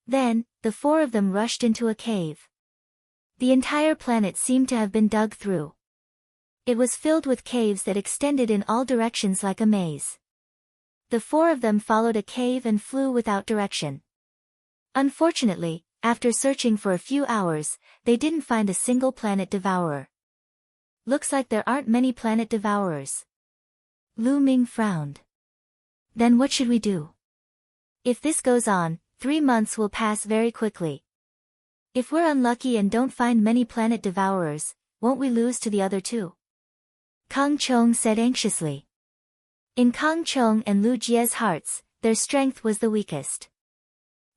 Then, the four of them rushed into a cave. The entire planet seemed to have been dug through. It was filled with caves that extended in all directions like a maze. The four of them followed a cave and flew without direction. Unfortunately, after searching for a few hours, they didn't find a single planet devourer. Looks like there aren't many planet devourers. Lu Ming frowned. Then what should we do? If this goes on, 3 months will pass very quickly. If we're unlucky and don't find many planet devourers, won't we lose to the other two? Kang Chong said anxiously. In Kang Chong and Lu Jie's hearts, their strength was the weakest.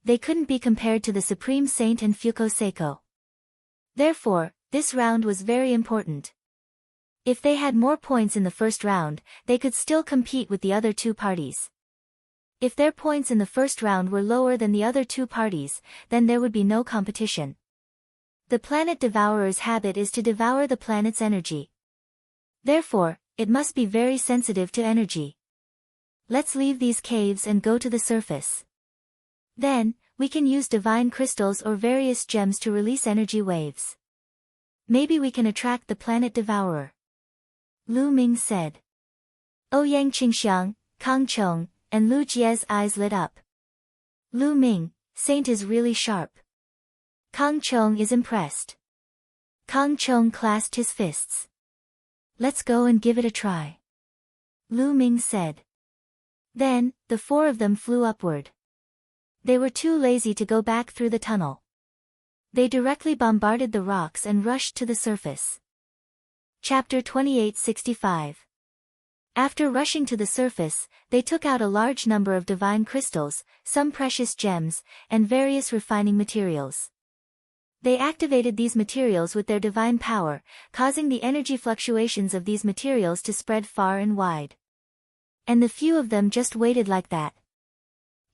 They couldn't be compared to the Supreme Saint and Fuko Seiko. Therefore, this round was very important. If they had more points in the first round, they could still compete with the other two parties. If their points in the first round were lower than the other two parties, then there would be no competition. The planet devourer's habit is to devour the planet's energy. Therefore, it must be very sensitive to energy. Let's leave these caves and go to the surface. Then, we can use divine crystals or various gems to release energy waves. Maybe we can attract the planet devourer. Lu Ming said. Ouyang Qingxiang, Kang Chong, and Lu Jie's eyes lit up. Lu Ming, Saint is really sharp. Kang Chong is impressed. Kang Chong clasped his fists. Let's go and give it a try. Lu Ming said. Then, the four of them flew upward. They were too lazy to go back through the tunnel. They directly bombarded the rocks and rushed to the surface. Chapter 2865. After rushing to the surface, they took out a large number of divine crystals, some precious gems, and various refining materials. They activated these materials with their divine power, causing the energy fluctuations of these materials to spread far and wide. And the few of them just waited like that.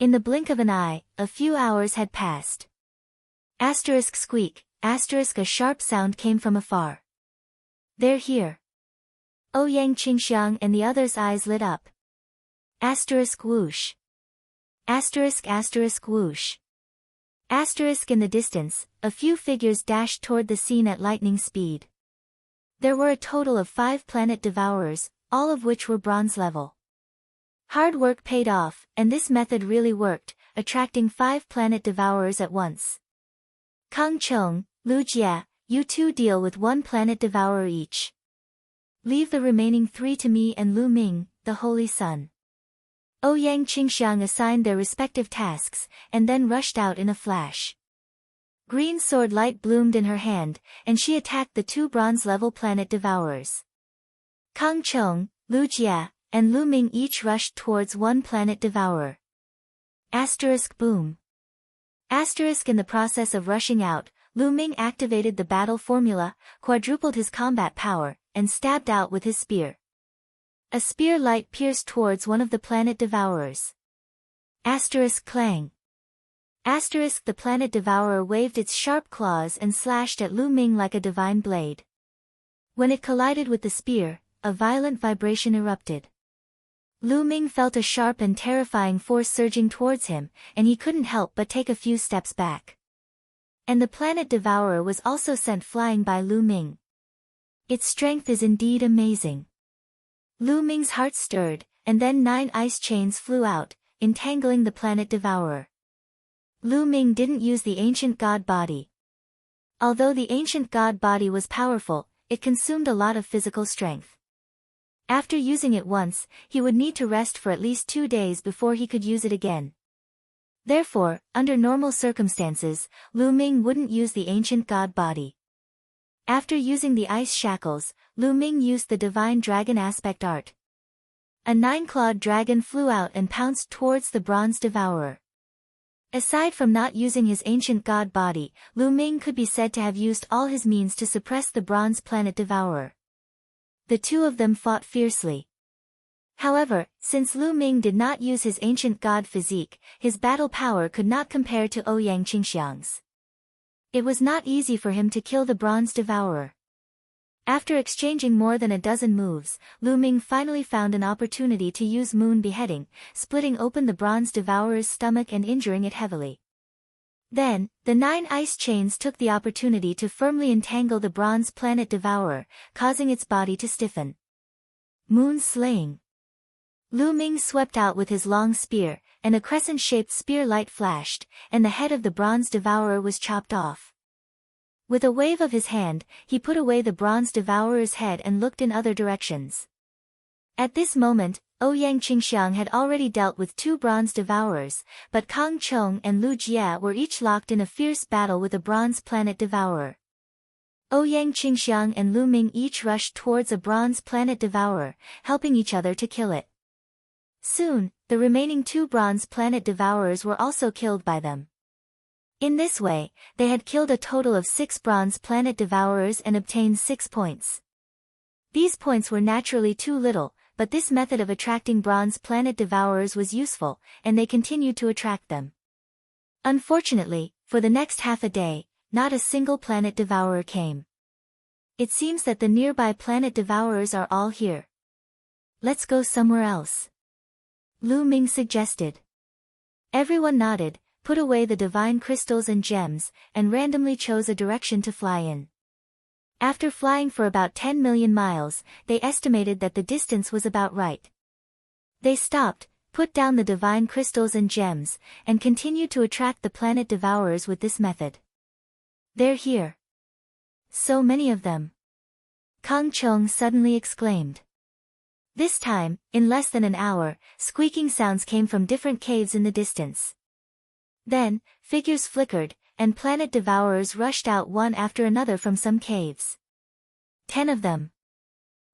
In the blink of an eye, a few hours had passed. Asterisk squeak, asterisk a sharp sound came from afar. They're here. Ouyang Qingxiang and the others' eyes lit up. Asterisk whoosh. Asterisk whoosh. Asterisk in the distance, a few figures dashed toward the scene at lightning speed. There were a total of 5 planet devourers, all of which were bronze level. Hard work paid off, and this method really worked, attracting 5 planet devourers at once. Kang Chong, Lu Jie, you two deal with 1 planet devourer each. Leave the remaining 3 to me and Lu Ming, the Holy Sun. Ouyang Qingxiang assigned their respective tasks, and then rushed out in a flash. Green sword light bloomed in her hand, and she attacked the 2 bronze-level planet devourers. Kang Chong, Lu Jie, and Lu Ming each rushed towards 1 planet devourer. Asterisk boom. Asterisk in the process of rushing out, Lu Ming activated the battle formula, quadrupled his combat power, and stabbed out with his spear. A spear light pierced towards one of the planet devourers. Asterisk clang. Asterisk the planet devourer waved its sharp claws and slashed at Lu Ming like a divine blade. When it collided with the spear, a violent vibration erupted. Lu Ming felt a sharp and terrifying force surging towards him, and he couldn't help but take a few steps back. And the planet devourer was also sent flying by Lu Ming. Its strength is indeed amazing. Lu Ming's heart stirred, and then 9 ice chains flew out, entangling the planet devourer. Lu Ming didn't use the ancient god body. Although the ancient god body was powerful, it consumed a lot of physical strength. After using it once, he would need to rest for at least 2 days before he could use it again. Therefore, under normal circumstances, Lu Ming wouldn't use the ancient god body. After using the ice shackles, Lu Ming used the divine dragon aspect art. A 9-clawed dragon flew out and pounced towards the bronze devourer. Aside from not using his ancient god body, Lu Ming could be said to have used all his means to suppress the bronze planet devourer. The two of them fought fiercely. However, since Lu Ming did not use his ancient god physique, his battle power could not compare to Ouyang Qingxiang's. It was not easy for him to kill the bronze devourer. After exchanging more than a dozen moves, Lu Ming finally found an opportunity to use moon beheading, splitting open the bronze devourer's stomach and injuring it heavily. Then, the 9 ice chains took the opportunity to firmly entangle the bronze planet devourer, causing its body to stiffen. Moon slaying. Lu Ming swept out with his long spear, and a crescent-shaped spear light flashed, and the head of the bronze devourer was chopped off. With a wave of his hand, he put away the bronze devourer's head and looked in other directions. At this moment, Ouyang Qingxiang had already dealt with 2 bronze devourers, but Kang Chong and Lu Jie were each locked in a fierce battle with a bronze planet devourer. Ouyang Qingxiang and Lu Ming each rushed towards a bronze planet devourer, helping each other to kill it. Soon, the remaining 2 bronze planet devourers were also killed by them. In this way, they had killed a total of 6 bronze planet devourers and obtained 6 points. These points were naturally too little, but this method of attracting bronze planet devourers was useful, and they continued to attract them. Unfortunately, for the next half a day, not a single planet devourer came. It seems that the nearby planet devourers are all here. Let's go somewhere else. Lu Ming suggested. Everyone nodded, put away the divine crystals and gems, and randomly chose a direction to fly in. After flying for about 10 million miles, they estimated that the distance was about right. They stopped, put down the divine crystals and gems, and continued to attract the planet devourers with this method. They're here. So many of them. Kang Chong suddenly exclaimed. This time, in less than an hour, squeaking sounds came from different caves in the distance. Then, figures flickered, and planet devourers rushed out one after another from some caves. 10 of them.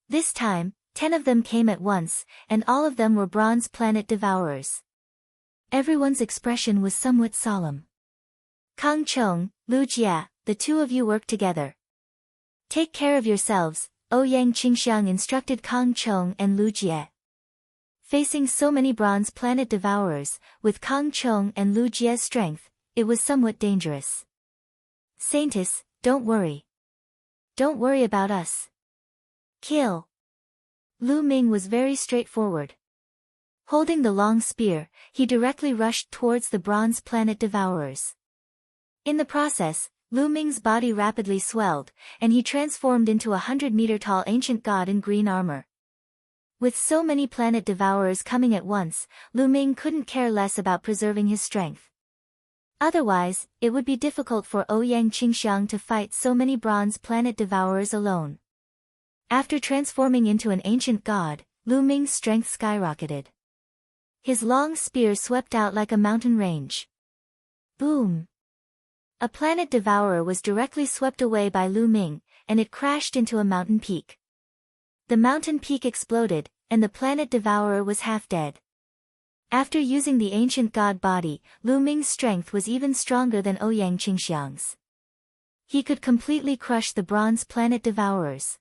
This time, 10 of them came at once, and all of them were bronze planet devourers. Everyone's expression was somewhat solemn. Kang Chong, Lu Jie, the 2 of you work together. Take care of yourselves, Ouyang Qingxiang instructed Kang Chong and Lu Jie. Facing so many bronze planet devourers, with Kang Chong and Lu Jie's strength, it was somewhat dangerous. Saintess, don't worry. Don't worry about us. Kill. Lu Ming was very straightforward. Holding the long spear, he directly rushed towards the bronze planet devourers. In the process, Lu Ming's body rapidly swelled, and he transformed into a 100-meter-tall ancient god in green armor. With so many planet devourers coming at once, Lu Ming couldn't care less about preserving his strength. Otherwise, it would be difficult for Ouyang Qingxiang to fight so many bronze planet devourers alone. After transforming into an ancient god, Lu Ming's strength skyrocketed. His long spear swept out like a mountain range. Boom! A planet devourer was directly swept away by Lu Ming, and it crashed into a mountain peak. The mountain peak exploded, and the planet devourer was half dead. After using the ancient god body, Lu Ming's strength was even stronger than Ouyang Qingxiang's. He could completely crush the bronze planet devourers.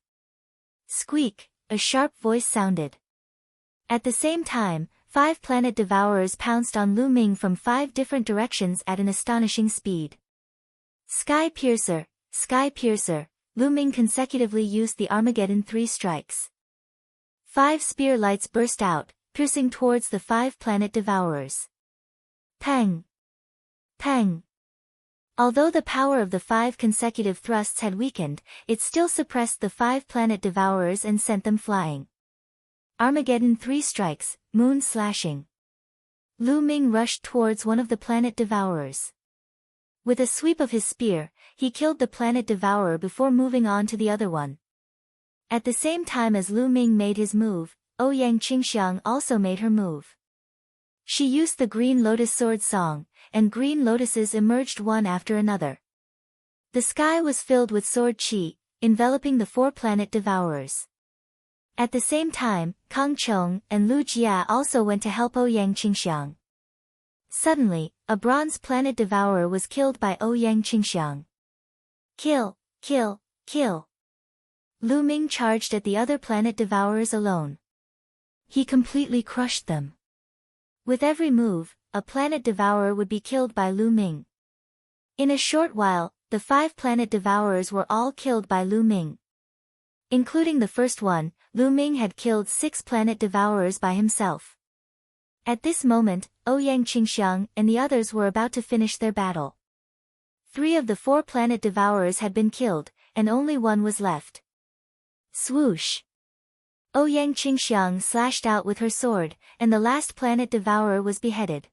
Squeak, a sharp voice sounded. At the same time, 5 planet devourers pounced on Lu Ming from 5 different directions at an astonishing speed. Sky Piercer, Sky Piercer, Lu Ming consecutively used the Armageddon 3 strikes. 5 spear lights burst out, piercing towards the 5 planet devourers. Pang! Pang! Although the power of the 5 consecutive thrusts had weakened, it still suppressed the 5 planet devourers and sent them flying. Armageddon 3 strikes, moon slashing. Lu Ming rushed towards one of the planet devourers. With a sweep of his spear, he killed the planet devourer before moving on to the other one. At the same time as Lu Ming made his move, Ouyang Qingxiang also made her move. She used the Green Lotus Sword Song, and green lotuses emerged one after another. The sky was filled with sword chi, enveloping the 4 planet devourers. At the same time, Kang Chong and Lu Jia also went to help Ouyang Qingxiang. Suddenly, a bronze planet devourer was killed by Ouyang Qingxiang. Kill, kill, kill. Lu Ming charged at the other planet devourers alone. He completely crushed them. With every move, a planet devourer would be killed by Lu Ming. In a short while, the 5 planet devourers were all killed by Lu Ming. Including the first one, Lu Ming had killed 6 planet devourers by himself. At this moment, Ouyang Qingxiang and the others were about to finish their battle. 3 of the 4 planet devourers had been killed, and only one was left. Swoosh! Ouyang Qingxiang slashed out with her sword, and the last planet devourer was beheaded.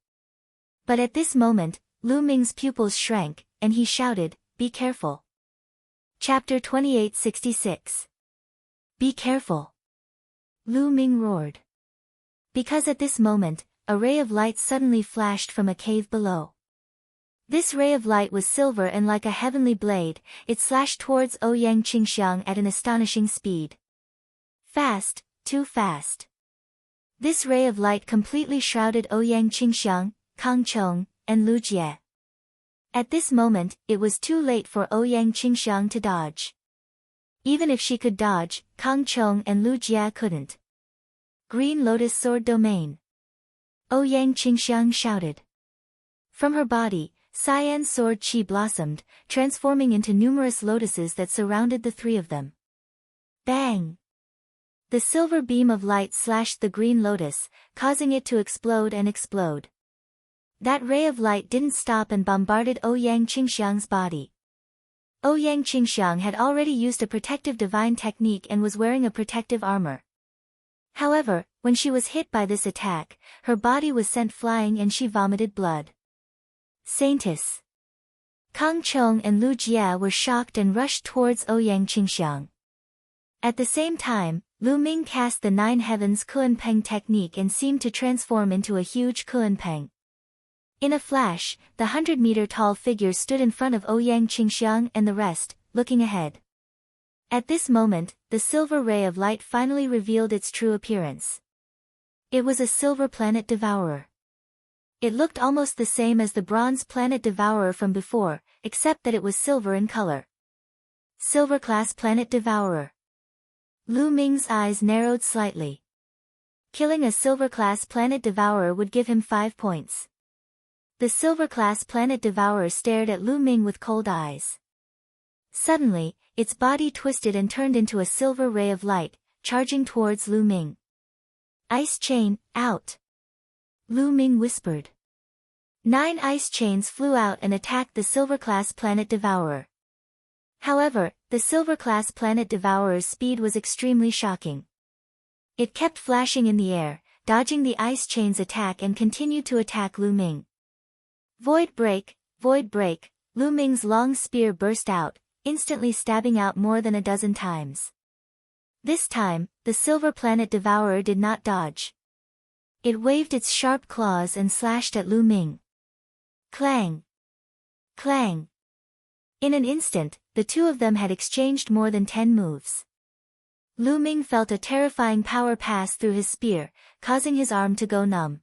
But at this moment, Lu Ming's pupils shrank, and he shouted, "Be careful." Chapter 2866. Be careful! Lu Ming roared. Because at this moment, a ray of light suddenly flashed from a cave below. This ray of light was silver and like a heavenly blade, it slashed towards Ouyang Qingxiang at an astonishing speed. Fast, too fast. This ray of light completely shrouded Ouyang Qingxiang, Kang Chong, and Lu Jie. At this moment, it was too late for Ouyang Qingxiang to dodge. Even if she could dodge, Kang Chong and Lu Jie couldn't. Green Lotus Sword Domain. Ouyang Qingxiang shouted. From her body, cyan sword chi blossomed, transforming into numerous lotuses that surrounded the 3 of them. Bang! The silver beam of light slashed the green lotus, causing it to explode and explode. That ray of light didn't stop and bombarded Ouyang Qingxiang's body. Ouyang Qingxiang had already used a protective divine technique and was wearing a protective armor. However, when she was hit by this attack, her body was sent flying and she vomited blood. Saintess! Kang Chong and Lu Jia were shocked and rushed towards Ouyang Qingxiang. At the same time, Lu Ming cast the 9 heavens Kuanpeng technique and seemed to transform into a huge Kuanpeng. In a flash, the 100-meter-tall figure stood in front of Ouyang Qingxiang and the rest, looking ahead. At this moment, the silver ray of light finally revealed its true appearance. It was a silver planet devourer. It looked almost the same as the bronze planet devourer from before, except that it was silver in color. Silver-class planet devourer. Lu Ming's eyes narrowed slightly. Killing a silver-class planet devourer would give him 5 points. The silver-class planet devourer stared at Lu Ming with cold eyes. Suddenly, its body twisted and turned into a silver ray of light, charging towards Lu Ming. Ice chain, out! Lu Ming whispered. 9 ice chains flew out and attacked the silver-class planet devourer. However, the silver-class planet devourer's speed was extremely shocking. It kept flashing in the air, dodging the ice chain's attack and continued to attack Lu Ming. Void break, Lu Ming's long spear burst out, instantly stabbing out more than a dozen times. This time, the silver planet devourer did not dodge. It waved its sharp claws and slashed at Lu Ming. Clang! Clang! In an instant, the 2 of them had exchanged more than 10 moves. Lu Ming felt a terrifying power pass through his spear, causing his arm to go numb.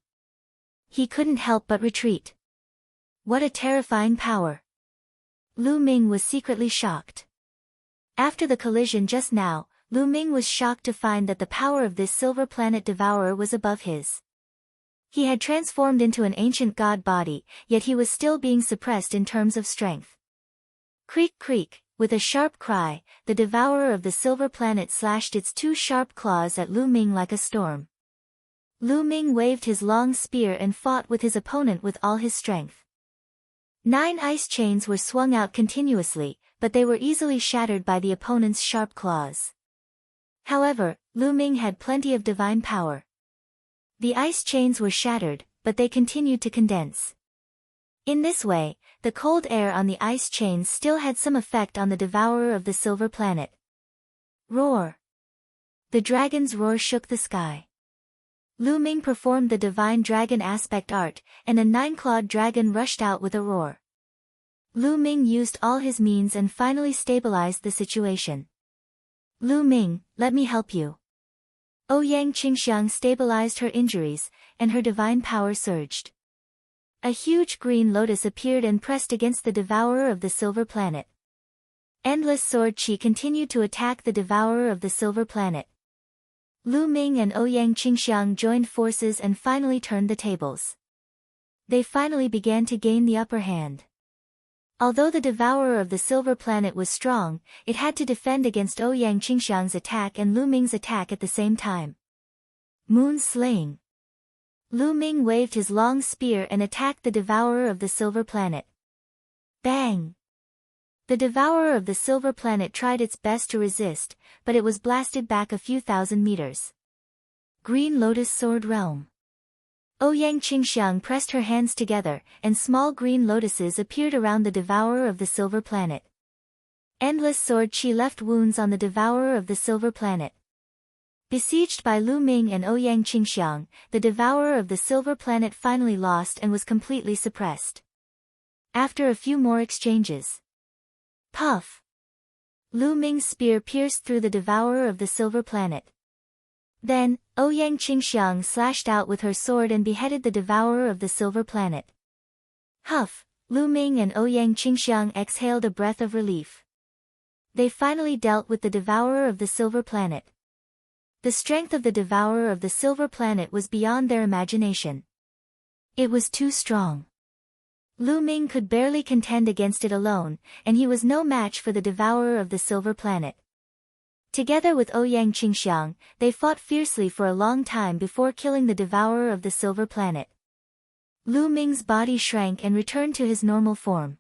He couldn't help but retreat. What a terrifying power! Lu Ming was secretly shocked. After the collision just now, Lu Ming was shocked to find that the power of this silver planet devourer was above his. He had transformed into an ancient god body, yet he was still being suppressed in terms of strength. Creak creak, with a sharp cry, the devourer of the silver planet slashed its two sharp claws at Lu Ming like a storm. Lu Ming waved his long spear and fought with his opponent with all his strength. 9 ice chains were swung out continuously, but they were easily shattered by the opponent's sharp claws. However, Lu Ming had plenty of divine power. The ice chains were shattered, but they continued to condense. In this way, the cold air on the ice chains still had some effect on the devourer of the silver planet. Roar! The dragon's roar shook the sky. Lu Ming performed the divine dragon aspect art, and a 9-clawed dragon rushed out with a roar. Lu Ming used all his means and finally stabilized the situation. Lu Ming, let me help you. Ouyang Qingxiang stabilized her injuries, and her divine power surged. A huge green lotus appeared and pressed against the devourer of the silver planet. Endless sword chi continued to attack the devourer of the silver planet. Lu Ming and Ouyang Qingxiang joined forces and finally turned the tables. They finally began to gain the upper hand. Although the devourer of the silver planet was strong, it had to defend against Ouyang Qingxiang's attack and Lu Ming's attack at the same time. Moon slaying. Lu Ming waved his long spear and attacked the devourer of the silver planet. Bang! The devourer of the silver planet tried its best to resist, but it was blasted back a few thousand meters. Green Lotus Sword Realm. Ouyang Qingxiang pressed her hands together, and small green lotuses appeared around the devourer of the silver planet. Endless sword chi left wounds on the devourer of the silver planet. Besieged by Lu Ming and Ouyang Qingxiang, the devourer of the silver planet finally lost and was completely suppressed. After a few more exchanges. Puff! Lu Ming's spear pierced through the devourer of the silver planet. Then, Ouyang Qingxiang slashed out with her sword and beheaded the devourer of the silver planet. Huff! Lu Ming and Ouyang Qingxiang exhaled a breath of relief. They finally dealt with the devourer of the silver planet. The strength of the devourer of the silver planet was beyond their imagination. It was too strong. Lu Ming could barely contend against it alone, and he was no match for the devourer of the silver planet. Together with Ouyang Qingxiang, they fought fiercely for a long time before killing the devourer of the silver planet. Lu Ming's body shrank and returned to his normal form.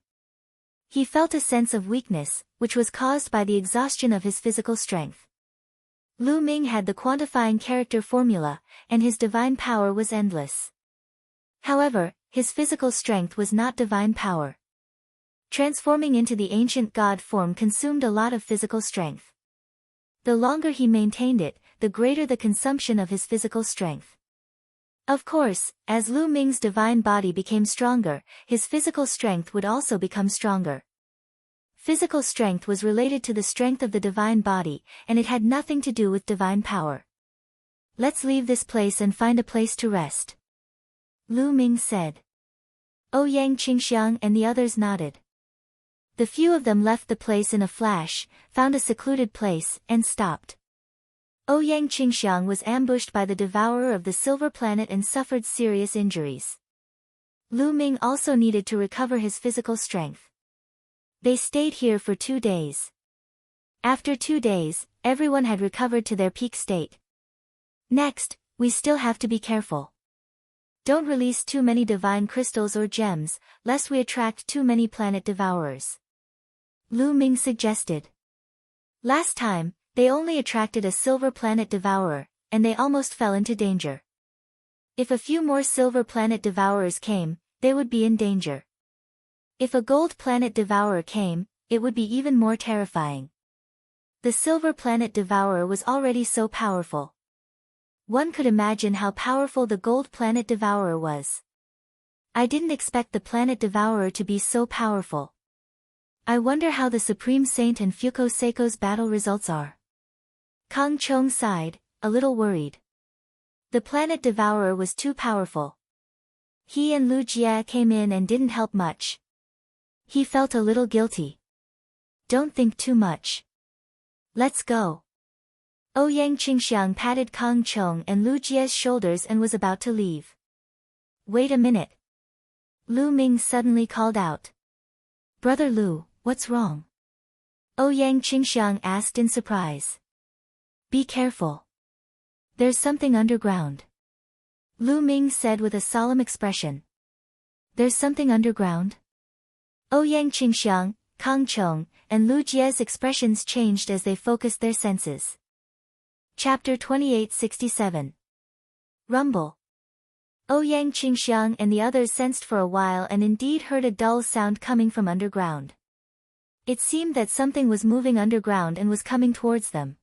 He felt a sense of weakness, which was caused by the exhaustion of his physical strength. Lu Ming had the quantifying character formula, and his divine power was endless. However, his physical strength was not divine power. Transforming into the ancient god form consumed a lot of physical strength. The longer he maintained it, the greater the consumption of his physical strength. Of course, as Lu Ming's divine body became stronger, his physical strength would also become stronger. Physical strength was related to the strength of the divine body, and it had nothing to do with divine power. Let's leave this place and find a place to rest. Lu Ming said. Ouyang Qingxiang and the others nodded. The few of them left the place in a flash, found a secluded place, and stopped. Ouyang Qingxiang was ambushed by the devourer of the silver planet and suffered serious injuries. Lu Ming also needed to recover his physical strength. They stayed here for 2 days. After 2 days, everyone had recovered to their peak state. Next, we still have to be careful. Don't release too many divine crystals or gems, lest we attract too many planet devourers. Lu Ming suggested. Last time, they only attracted a silver planet devourer, and they almost fell into danger. If a few more silver planet devourers came, they would be in danger. If a gold planet devourer came, it would be even more terrifying. The silver planet devourer was already so powerful. One could imagine how powerful the gold planet devourer was. I didn't expect the planet devourer to be so powerful. I wonder how the Supreme Saint and Fuko Seiko's battle results are. Kang Chong sighed, a little worried. The planet devourer was too powerful. He and Lu Jie came in and didn't help much. He felt a little guilty. Don't think too much. Let's go. Ouyang Qingxiang patted Kang Chong and Lu Jie's shoulders and was about to leave. wait a minute. Lu Ming suddenly called out. Brother Lu, what's wrong? Ouyang Qingxiang asked in surprise. Be careful. There's something underground. Lu Ming said with a solemn expression. There's something underground? Ouyang Qingxiang, Kang Chong, and Lu Jie's expressions changed as they focused their senses. Chapter 2867. Rumble. Ouyang Qingxiang and the others sensed for a while and indeed heard a dull sound coming from underground. It seemed that something was moving underground and was coming towards them.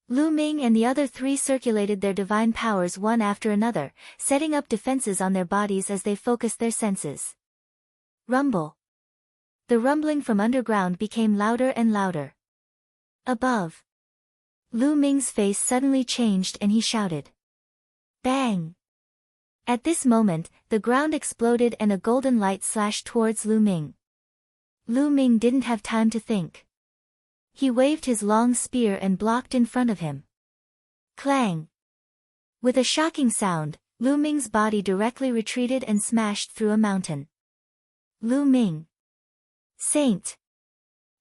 Lu Ming and the other three circulated their divine powers one after another, setting up defenses on their bodies as they focused their senses. Rumble. The rumbling from underground became louder and louder. Above. Lu Ming's face suddenly changed and he shouted. Bang! At this moment, the ground exploded and a golden light slashed towards Lu Ming. Lu Ming didn't have time to think. He waved his long spear and blocked in front of him. Clang! With a shocking sound, Lu Ming's body directly retreated and smashed through a mountain. Lu Ming. Saint!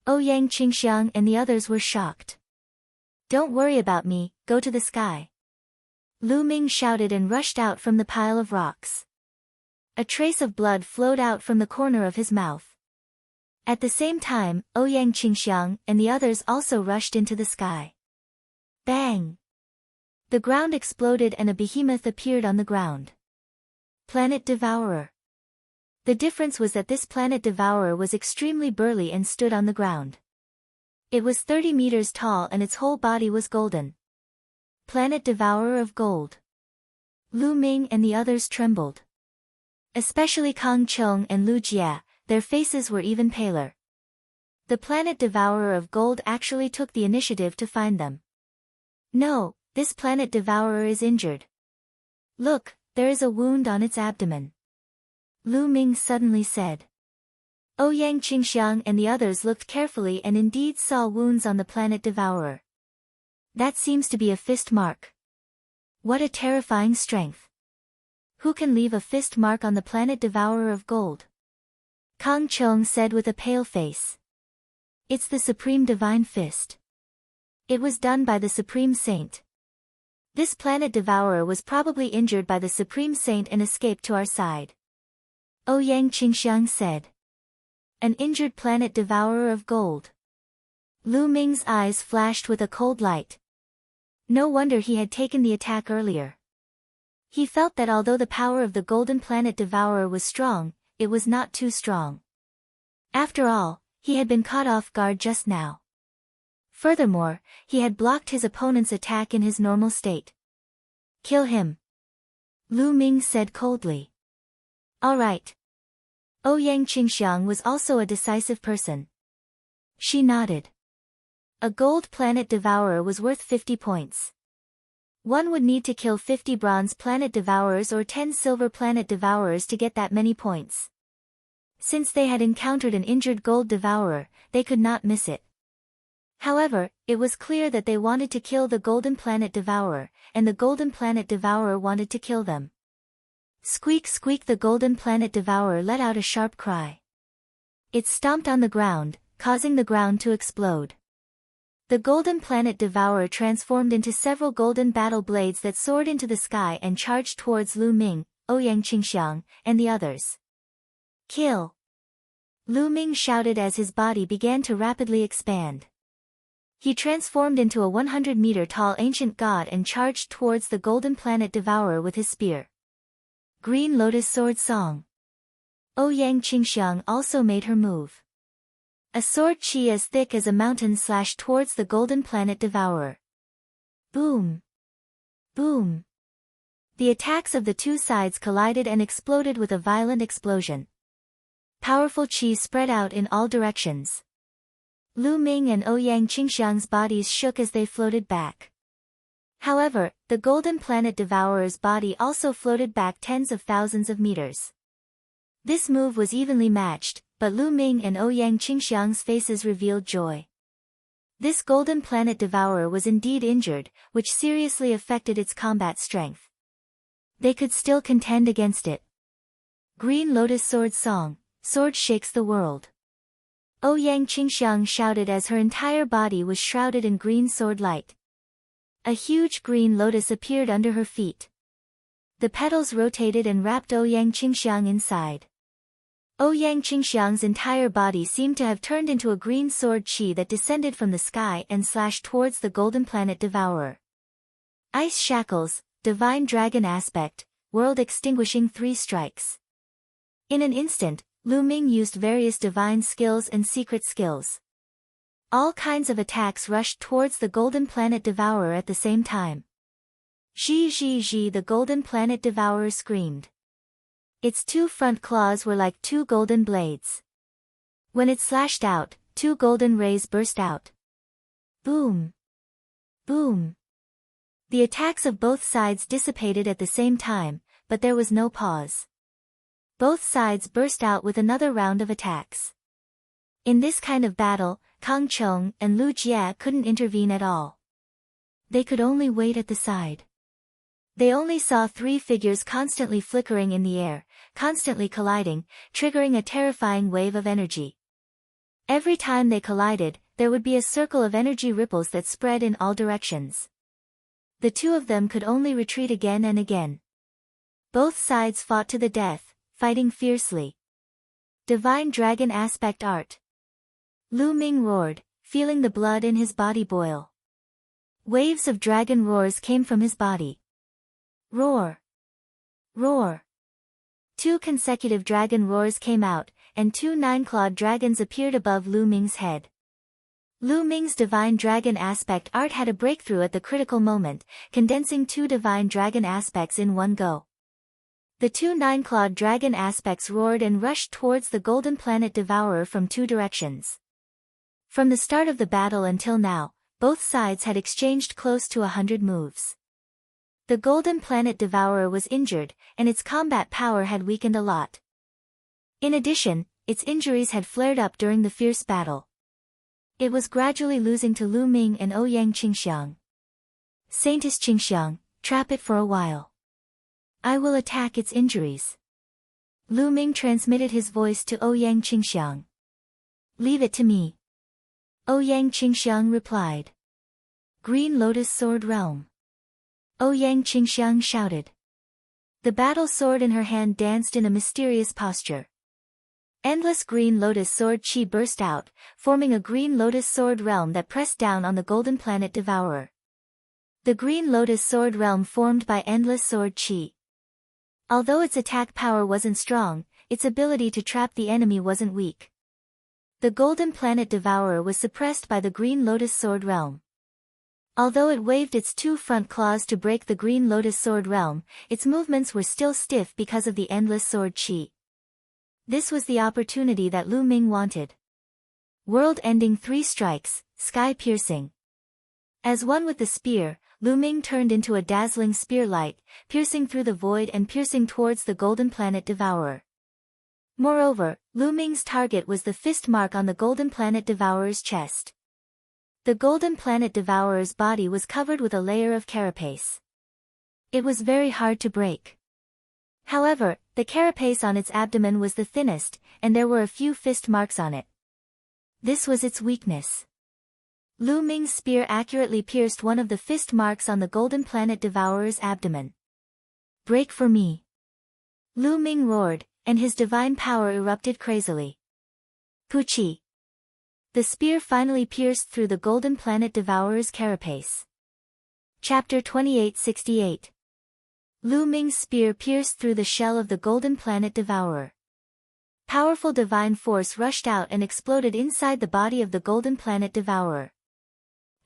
Ouyang Qingxiang and the others were shocked. Don't worry about me, go to the sky. Lu Ming shouted and rushed out from the pile of rocks. A trace of blood flowed out from the corner of his mouth. At the same time, Ouyang Qingxiang and the others also rushed into the sky. Bang! The ground exploded and a behemoth appeared on the ground. Planet Devourer. The difference was that this planet devourer was extremely burly and stood on the ground. It was 30 meters tall and its whole body was golden. Planet devourer of gold. Lu Ming and the others trembled. Especially Kang Chong and Lu Jie, their faces were even paler. The planet devourer of gold actually took the initiative to find them. No, this planet devourer is injured. Look, there is a wound on its abdomen. Lu Ming suddenly said. Ouyang Qingxiang and the others looked carefully and indeed saw wounds on the planet devourer. That seems to be a fist mark. What a terrifying strength. Who can leave a fist mark on the planet devourer of gold? Kang Chong said with a pale face. It's the Supreme Divine Fist. It was done by the Supreme Saint. This planet devourer was probably injured by the Supreme Saint and escaped to our side. Ouyang Qingxiang said. An injured planet devourer of gold. Lu Ming's eyes flashed with a cold light. No wonder he had taken the attack earlier. He felt that although the power of the golden planet devourer was strong, it was not too strong. After all, he had been caught off guard just now. Furthermore, he had blocked his opponent's attack in his normal state. Kill him. Lu Ming said coldly. All right. Ouyang Qingxiang was also a decisive person. She nodded. A gold planet devourer was worth 50 points. One would need to kill 50 bronze planet devourers or 10 silver planet devourers to get that many points. Since they had encountered an injured gold devourer, they could not miss it. However, it was clear that they wanted to kill the golden planet devourer, and the golden planet devourer wanted to kill them. Squeak squeak, the golden planet devourer let out a sharp cry. It stomped on the ground, causing the ground to explode. The golden planet devourer transformed into several golden battle blades that soared into the sky and charged towards Lu Ming, Ouyang Qingxiang, and the others. Kill! Lu Ming shouted as his body began to rapidly expand. He transformed into a 100-meter-tall ancient god and charged towards the golden planet devourer with his spear. Green Lotus Sword Song. Ouyang Qingxiang also made her move. A sword chi as thick as a mountain slashed towards the golden planet devourer. Boom! Boom! The attacks of the two sides collided and exploded with a violent explosion. Powerful chi spread out in all directions. Lu Ming and Ouyang Qingxiang's bodies shook as they floated back. However, the golden planet devourer's body also floated back tens of thousands of meters. This move was evenly matched, but Lu Ming and Ouyang Qingxiang's faces revealed joy. This golden planet devourer was indeed injured, which seriously affected its combat strength. They could still contend against it. Green Lotus Sword Song, Sword Shakes the World. Ouyang Qingxiang shouted as her entire body was shrouded in green sword light. A huge green lotus appeared under her feet. The petals rotated and wrapped Ouyang Qingxiang inside. Ouyang Qingxiang's entire body seemed to have turned into a green sword chi that descended from the sky and slashed towards the golden planet devourer. Ice shackles, divine dragon aspect, world extinguishing 3 strikes. In an instant, Lu Ming used various divine skills and secret skills. All kinds of attacks rushed towards the golden planet devourer at the same time. Zhi zhi zhi, the golden planet devourer screamed. Its 2 front claws were like 2 golden blades. When it slashed out, 2 golden rays burst out. Boom! Boom! The attacks of both sides dissipated at the same time, but there was no pause. Both sides burst out with another round of attacks. In this kind of battle, Kang Chong and Lu Jie couldn't intervene at all. They could only wait at the side. They only saw 3 figures constantly flickering in the air, constantly colliding, triggering a terrifying wave of energy. Every time they collided, there would be a circle of energy ripples that spread in all directions. The 2 of them could only retreat again and again. Both sides fought to the death, fighting fiercely. Divine Dragon Aspect Art. Lu Ming roared, feeling the blood in his body boil. Waves of dragon roars came from his body. Roar! Roar! 2 consecutive dragon roars came out, and 2 9-clawed dragons appeared above Lu Ming's head. Lu Ming's Divine Dragon Aspect Art had a breakthrough at the critical moment, condensing 2 Divine Dragon Aspects in one go. The 2 9-clawed dragon aspects roared and rushed towards the golden planet devourer from 2 directions. From the start of the battle until now, both sides had exchanged close to 100 moves. The golden planet devourer was injured, and its combat power had weakened a lot. In addition, its injuries had flared up during the fierce battle. It was gradually losing to Lu Ming and Ouyang Qingxiang. Saintess Qingxiang, trap it for a while. I will attack its injuries. Lu Ming transmitted his voice to Ouyang Qingxiang. Leave it to me. Ouyang Qingxiang replied. Green Lotus Sword Realm. Ouyang Qingxiang shouted. The battle sword in her hand danced in a mysterious posture. Endless green lotus sword chi burst out, forming a green lotus sword realm that pressed down on the golden planet devourer. The green lotus sword realm formed by endless sword chi. Although its attack power wasn't strong, its ability to trap the enemy wasn't weak. The golden planet devourer was suppressed by the green lotus sword realm. Although it waved its 2 front claws to break the green lotus sword realm, its movements were still stiff because of the endless sword chi. This was the opportunity that Lu Ming wanted. World-ending 3 strikes, sky-piercing. As one with the spear, Lu Ming turned into a dazzling spear light, piercing through the void and piercing towards the golden planet devourer. Moreover, Lu Ming's target was the fist mark on the golden planet devourer's chest. The golden planet devourer's body was covered with a layer of carapace. It was very hard to break. However, the carapace on its abdomen was the thinnest, and there were a few fist marks on it. This was its weakness. Lu Ming's spear accurately pierced one of the fist marks on the golden planet devourer's abdomen. Break for me. Lu Ming roared, and his divine power erupted crazily. Puchi. The spear finally pierced through the golden planet devourer's carapace. Chapter 2868. Lu Ming's spear pierced through the shell of the golden planet devourer. Powerful divine force rushed out and exploded inside the body of the golden planet devourer.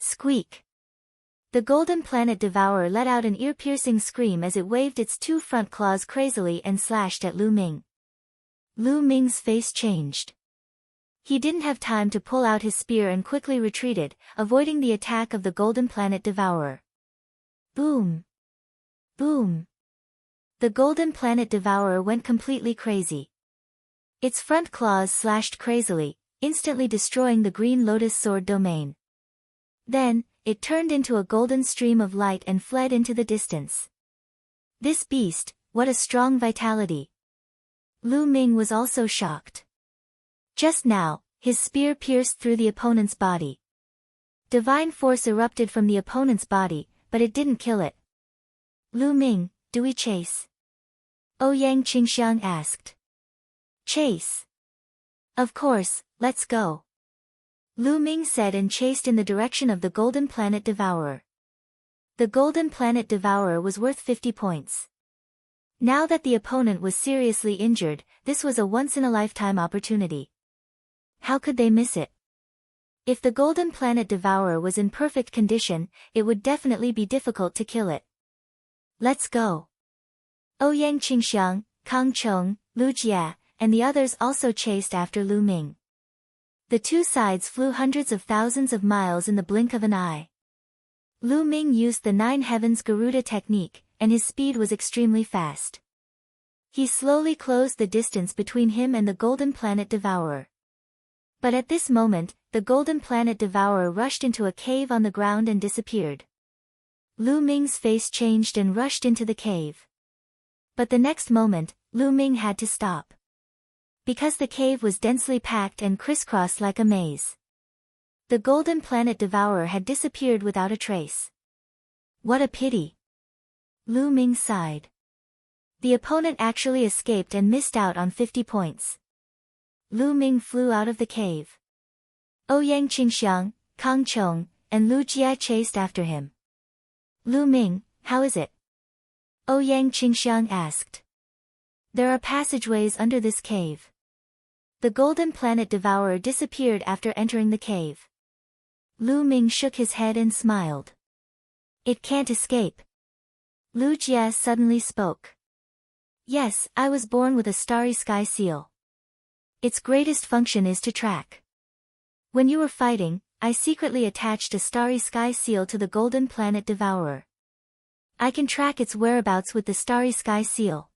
Squeak. The golden planet devourer let out an ear-piercing scream as it waved its 2 front claws crazily and slashed at Lu Ming. Lu Ming's face changed. He didn't have time to pull out his spear and quickly retreated, avoiding the attack of the golden planet devourer. Boom! Boom! The golden planet devourer went completely crazy. Its front claws slashed crazily, instantly destroying the green lotus sword domain. Then, it turned into a golden stream of light and fled into the distance. This beast, what a strong vitality! Lu Ming was also shocked. Just now, his spear pierced through the opponent's body. Divine force erupted from the opponent's body, but it didn't kill it. Lu Ming, do we chase? Ouyang Qingxiang asked. Chase? Of course, let's go. Lu Ming said and chased in the direction of the Golden Planet Devourer. The Golden Planet Devourer was worth 50 points. Now that the opponent was seriously injured, this was a once-in-a-lifetime opportunity. How could they miss it? If the Golden Planet Devourer was in perfect condition, it would definitely be difficult to kill it. Let's go. Ouyang Qingxiang, Kang Chong, Lu Jia, and the others also chased after Lu Ming. The two sides flew hundreds of thousands of miles in the blink of an eye. Lu Ming used the Nine Heavens Garuda technique, and his speed was extremely fast. He slowly closed the distance between him and the Golden Planet Devourer. But at this moment, the Golden Planet Devourer rushed into a cave on the ground and disappeared. Lu Ming's face changed and rushed into the cave. But the next moment, Lu Ming had to stop. Because the cave was densely packed and crisscrossed like a maze. The Golden Planet Devourer had disappeared without a trace. What a pity. Lu Ming sighed. The opponent actually escaped and missed out on 50 points. Lu Ming flew out of the cave. Ouyang Qingxiang, Kang Chong, and Lu Jia chased after him. Lu Ming, how is it? Ouyang Qingxiang asked. There are passageways under this cave. The Golden Planet Devourer disappeared after entering the cave. Lu Ming shook his head and smiled. It can't escape. Lu Jia suddenly spoke. Yes, I was born with a starry sky seal. Its greatest function is to track. When you were fighting, I secretly attached a starry sky seal to the Golden Planet Devourer. I can track its whereabouts with the starry sky seal.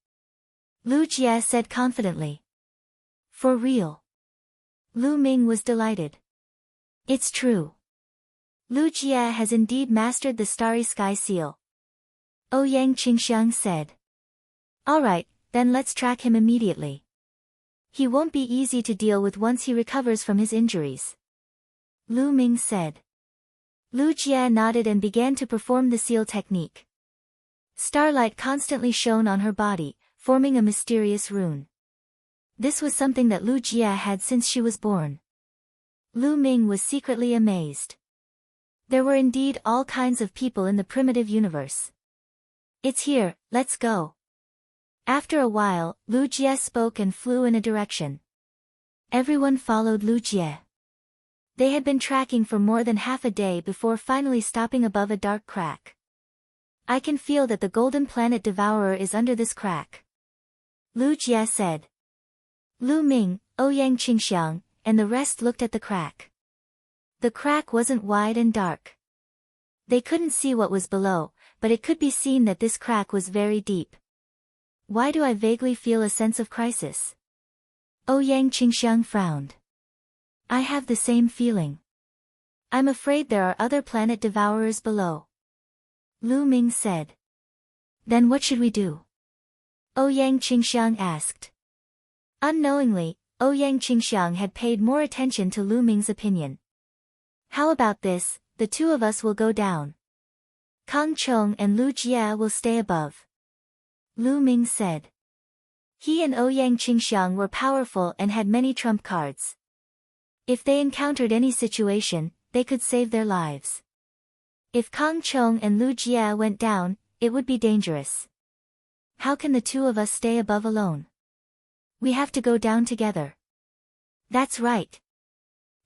Lu Jia said confidently. For real. Lu Ming was delighted. It's true. Lu Jia has indeed mastered the starry sky seal. Ouyang Qingxiang said. Alright, then let's track him immediately. He won't be easy to deal with once he recovers from his injuries. Lu Ming said. Lu Jia nodded and began to perform the seal technique. Starlight constantly shone on her body, forming a mysterious rune. This was something that Lu Jia had since she was born. Lu Ming was secretly amazed. There were indeed all kinds of people in the primitive universe. It's here, let's go. After a while, Lu Jia spoke and flew in a direction. Everyone followed Lu Jia. They had been tracking for more than half a day before finally stopping above a dark crack. I can feel that the Golden Planet Devourer is under this crack. Lu Jia said. Lu Ming, Ouyang Qingxiang, and the rest looked at the crack. The crack wasn't wide and dark. They couldn't see what was below, but it could be seen that this crack was very deep. Why do I vaguely feel a sense of crisis? Ouyang Qingxiang frowned. I have the same feeling. I'm afraid there are other planet devourers below. Lu Ming said. Then what should we do? Ouyang Qingxiang asked. Unknowingly, Ouyang Qingxiang had paid more attention to Lu Ming's opinion. How about this, the two of us will go down. Kang Chong and Lu Jia will stay above. Lu Ming said. He and Ouyang Qingxiang were powerful and had many trump cards. If they encountered any situation, they could save their lives. If Kang Chong and Lu Jia went down, it would be dangerous. How can the two of us stay above alone? We have to go down together. That's right.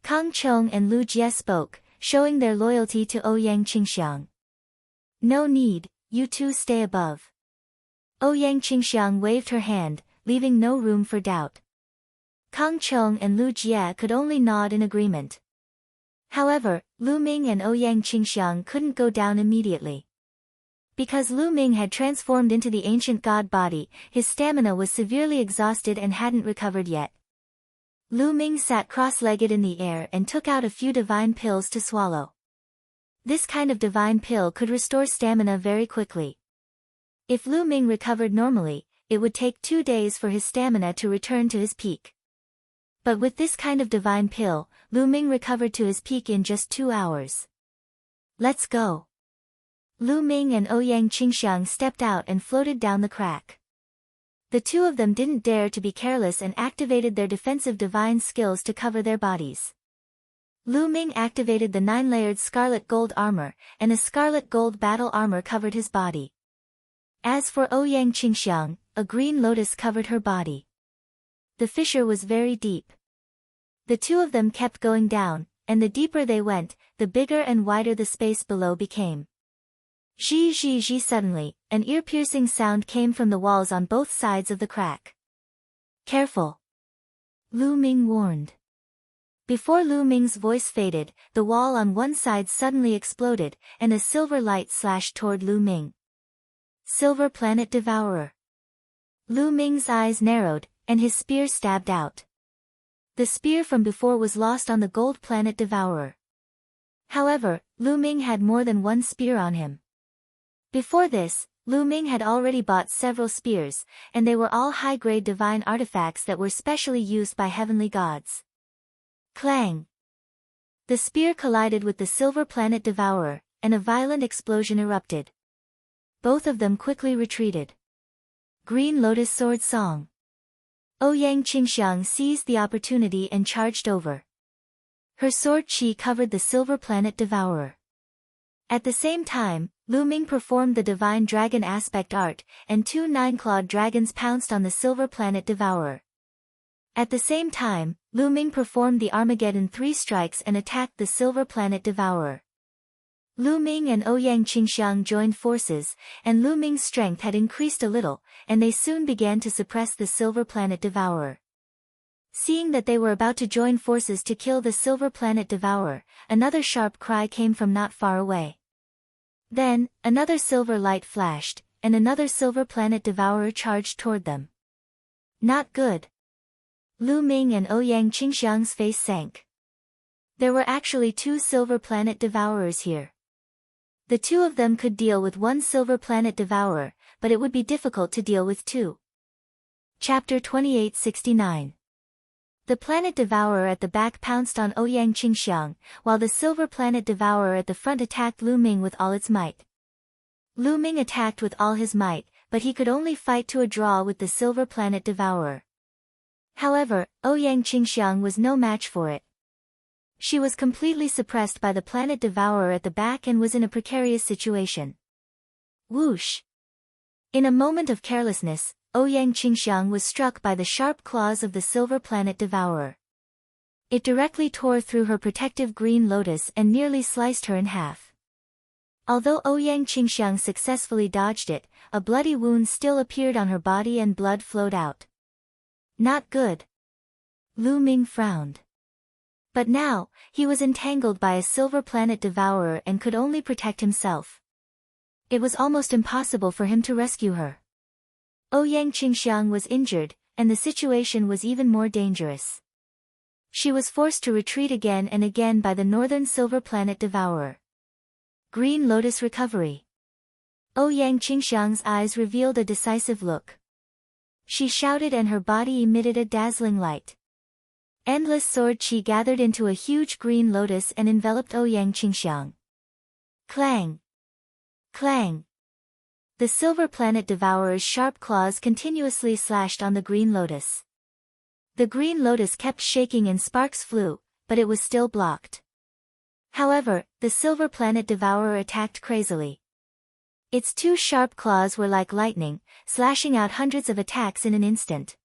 Kang Chong and Lu Jia spoke, showing their loyalty to Ouyang Qingxiang. No need, you two stay above. Ouyang Qingxiang waved her hand, leaving no room for doubt. Kang Chong and Lu Jia could only nod in agreement. However, Lu Ming and Ouyang Qingxiang couldn't go down immediately. Because Lu Ming had transformed into the ancient god body, his stamina was severely exhausted and hadn't recovered yet. Lu Ming sat cross-legged in the air and took out a few divine pills to swallow. This kind of divine pill could restore stamina very quickly. If Lu Ming recovered normally, it would take 2 days for his stamina to return to his peak. But with this kind of divine pill, Lu Ming recovered to his peak in just 2 hours. Let's go. Lu Ming and Ouyang Qingxiang stepped out and floated down the crack. The two of them didn't dare to be careless and activated their defensive divine skills to cover their bodies. Lu Ming activated the 9-layered scarlet gold armor, and a scarlet gold battle armor covered his body. As for Ouyang Qingxiang, a green lotus covered her body. The fissure was very deep. The two of them kept going down, and the deeper they went, the bigger and wider the space below became. Zhi zhi zhi. Suddenly, an ear-piercing sound came from the walls on both sides of the crack. Careful! Lu Ming warned. Before Lu Ming's voice faded, the wall on one side suddenly exploded, and a silver light slashed toward Lu Ming. Silver Planet Devourer. Lu Ming's eyes narrowed, and his spear stabbed out. The spear from before was lost on the Gold Planet Devourer. However, Lu Ming had more than one spear on him. Before this, Lu Ming had already bought several spears, and they were all high-grade divine artifacts that were specially used by heavenly gods. Clang! The spear collided with the Silver Planet Devourer, and a violent explosion erupted. Both of them quickly retreated. Green Lotus Sword Song. Ouyang Qingxiang seized the opportunity and charged over. Her sword chi covered the Silver Planet Devourer. At the same time, Lu Ming performed the Divine Dragon Aspect Art, and 2 9-clawed dragons pounced on the Silver Planet Devourer. At the same time, Lu Ming performed the Armageddon 3 strikes and attacked the Silver Planet Devourer. Lu Ming and Ouyang Qingxiang joined forces, and Lu Ming's strength had increased a little, and they soon began to suppress the Silver Planet Devourer. Seeing that they were about to join forces to kill the Silver Planet Devourer, another sharp cry came from not far away. Then, another silver light flashed, and another Silver Planet Devourer charged toward them. Not good. Lu Ming and Ouyang Qingxiang's face sank. There were actually 2 Silver Planet Devourers here. The two of them could deal with 1 Silver Planet Devourer, but it would be difficult to deal with 2. Chapter 2869. The Planet Devourer at the back pounced on Ouyang Qingxiang, while the Silver Planet Devourer at the front attacked Lu Ming with all its might. Lu Ming attacked with all his might, but he could only fight to a draw with the Silver Planet Devourer. However, Ouyang Qingxiang was no match for it. She was completely suppressed by the Planet Devourer at the back and was in a precarious situation. Whoosh! In a moment of carelessness, Ouyang Qingxiang was struck by the sharp claws of the Silver Planet Devourer. It directly tore through her protective green lotus and nearly sliced her in half. Although Ouyang Qingxiang successfully dodged it, a bloody wound still appeared on her body and blood flowed out. Not good. Lu Ming frowned. But now, he was entangled by a Silver Planet Devourer and could only protect himself. It was almost impossible for him to rescue her. Ouyang Qingxiang was injured, and the situation was even more dangerous. She was forced to retreat again and again by the Northern Silver Planet Devourer. Green Lotus Recovery. Ouyang Qingxiang's eyes revealed a decisive look. She shouted and her body emitted a dazzling light. Endless sword chi gathered into a huge green lotus and enveloped Ouyang Qingxiang. Clang! Clang! The Silver Planet Devourer's sharp claws continuously slashed on the green lotus. The green lotus kept shaking and sparks flew, but it was still blocked. However, the Silver Planet Devourer attacked crazily. Its 2 sharp claws were like lightning, slashing out hundreds of attacks in an instant.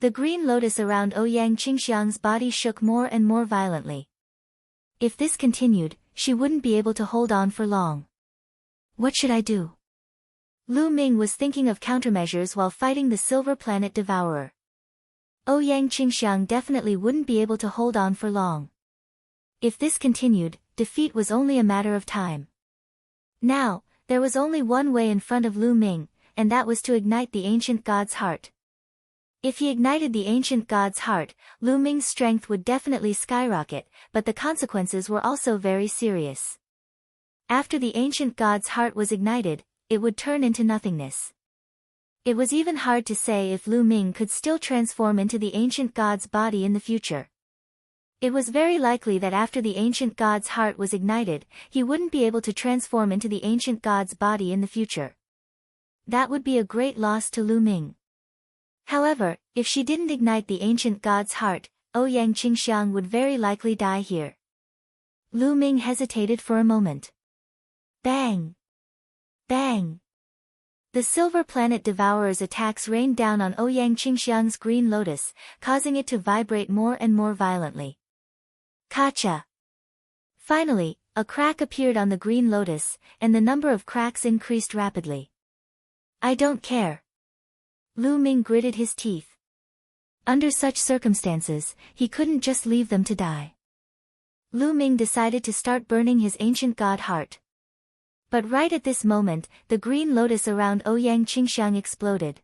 The green lotus around Ouyang Qingxiang's body shook more and more violently. If this continued, she wouldn't be able to hold on for long. What should I do? Lu Ming was thinking of countermeasures while fighting the Silver Planet Devourer. Ouyang Qingxiang definitely wouldn't be able to hold on for long. If this continued, defeat was only a matter of time. Now, there was only one way in front of Lu Ming, and that was to ignite the ancient god's heart. If he ignited the ancient god's heart, Lu Ming's strength would definitely skyrocket, but the consequences were also very serious. After the ancient god's heart was ignited, it would turn into nothingness. It was even hard to say if Lu Ming could still transform into the ancient god's body in the future. It was very likely that after the ancient god's heart was ignited, he wouldn't be able to transform into the ancient god's body in the future. That would be a great loss to Lu Ming. However, if she didn't ignite the ancient god's heart, Ouyang Qingxiang would very likely die here. Lu Ming hesitated for a moment. Bang! Bang! The Silver Planet Devourer's attacks rained down on Ouyang Qingxiang's green lotus, causing it to vibrate more and more violently. Kacha! Finally, a crack appeared on the green lotus, and the number of cracks increased rapidly. I don't care. Lu Ming gritted his teeth. Under such circumstances, he couldn't just leave them to die. Lu Ming decided to start burning his ancient god heart. But right at this moment, the green lotus around Ouyang Qingxiang exploded.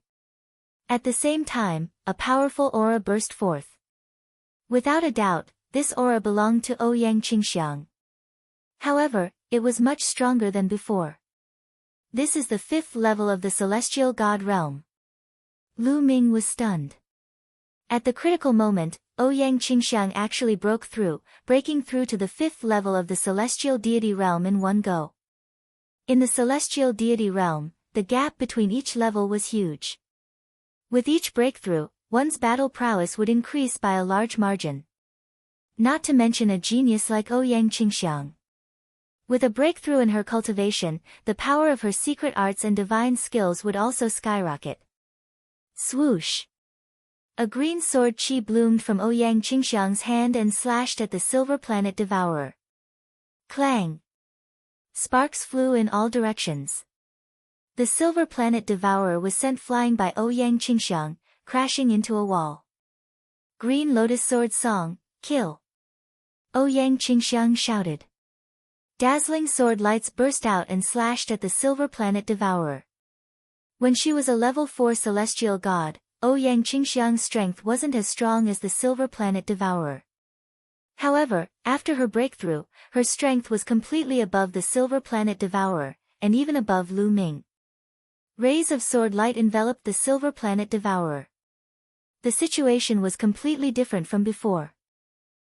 At the same time, a powerful aura burst forth. Without a doubt, this aura belonged to Ouyang Qingxiang. However, it was much stronger than before. This is the 5th level of the celestial god realm. Lu Ming was stunned. At the critical moment, Ouyang Qingxiang actually broke through, breaking through to the 5th level of the celestial deity realm in one go. In the celestial deity realm, the gap between each level was huge. With each breakthrough, one's battle prowess would increase by a large margin. Not to mention a genius like Ouyang Qingxiang. With a breakthrough in her cultivation, the power of her secret arts and divine skills would also skyrocket. Swoosh! A green sword chi bloomed from Ouyang Qingxiang's hand and slashed at the Silver Planet Devourer. Clang! Sparks flew in all directions. The Silver Planet Devourer was sent flying by Ouyang Qingxiang, crashing into a wall. Green Lotus Sword Song, kill! Ouyang Qingxiang shouted. Dazzling sword lights burst out and slashed at the Silver Planet Devourer. When she was a level 4 celestial god, Ouyang Qingxiang's strength wasn't as strong as the Silver Planet Devourer. However, after her breakthrough, her strength was completely above the Silver Planet Devourer, and even above Lu Ming. Rays of sword light enveloped the Silver Planet Devourer. The situation was completely different from before.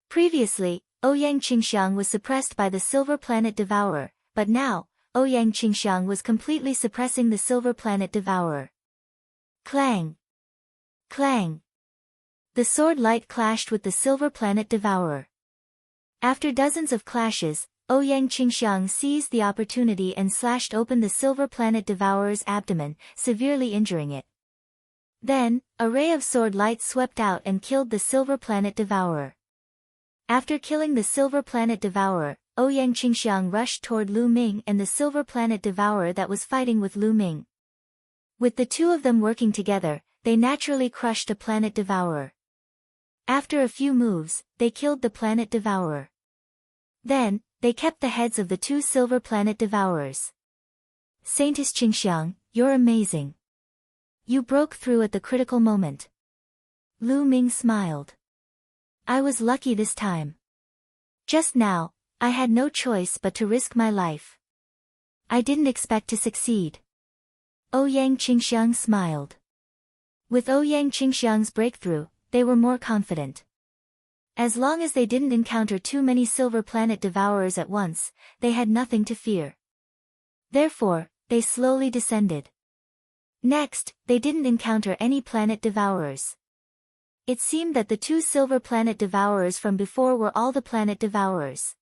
Previously, Ouyang Qingxiang was suppressed by the Silver Planet Devourer, but now, Ouyang Qingxiang was completely suppressing the Silver Planet Devourer. Clang! Clang! The sword light clashed with the Silver Planet Devourer. After dozens of clashes, Ouyang Qingxiang seized the opportunity and slashed open the Silver Planet Devourer's abdomen, severely injuring it. Then, a ray of sword light swept out and killed the Silver Planet Devourer. After killing the Silver Planet Devourer, Ouyang Qingxiang rushed toward Lu Ming and the Silver Planet Devourer that was fighting with Lu Ming. With the two of them working together, they naturally crushed a Planet Devourer. After a few moves, they killed the Planet Devourer. Then, they kept the heads of the two Silver Planet Devourers. Saintess Qingxiang, you're amazing. You broke through at the critical moment. Lu Ming smiled. I was lucky this time. Just now, I had no choice but to risk my life. I didn't expect to succeed. Ouyang Qingxiang smiled. With Ouyang Qingxiang's breakthrough, they were more confident. As long as they didn't encounter too many Silver Planet Devourers at once, they had nothing to fear. Therefore, they slowly descended. Next, they didn't encounter any Planet Devourers. It seemed that the two Silver Planet Devourers from before were all the Planet Devourers.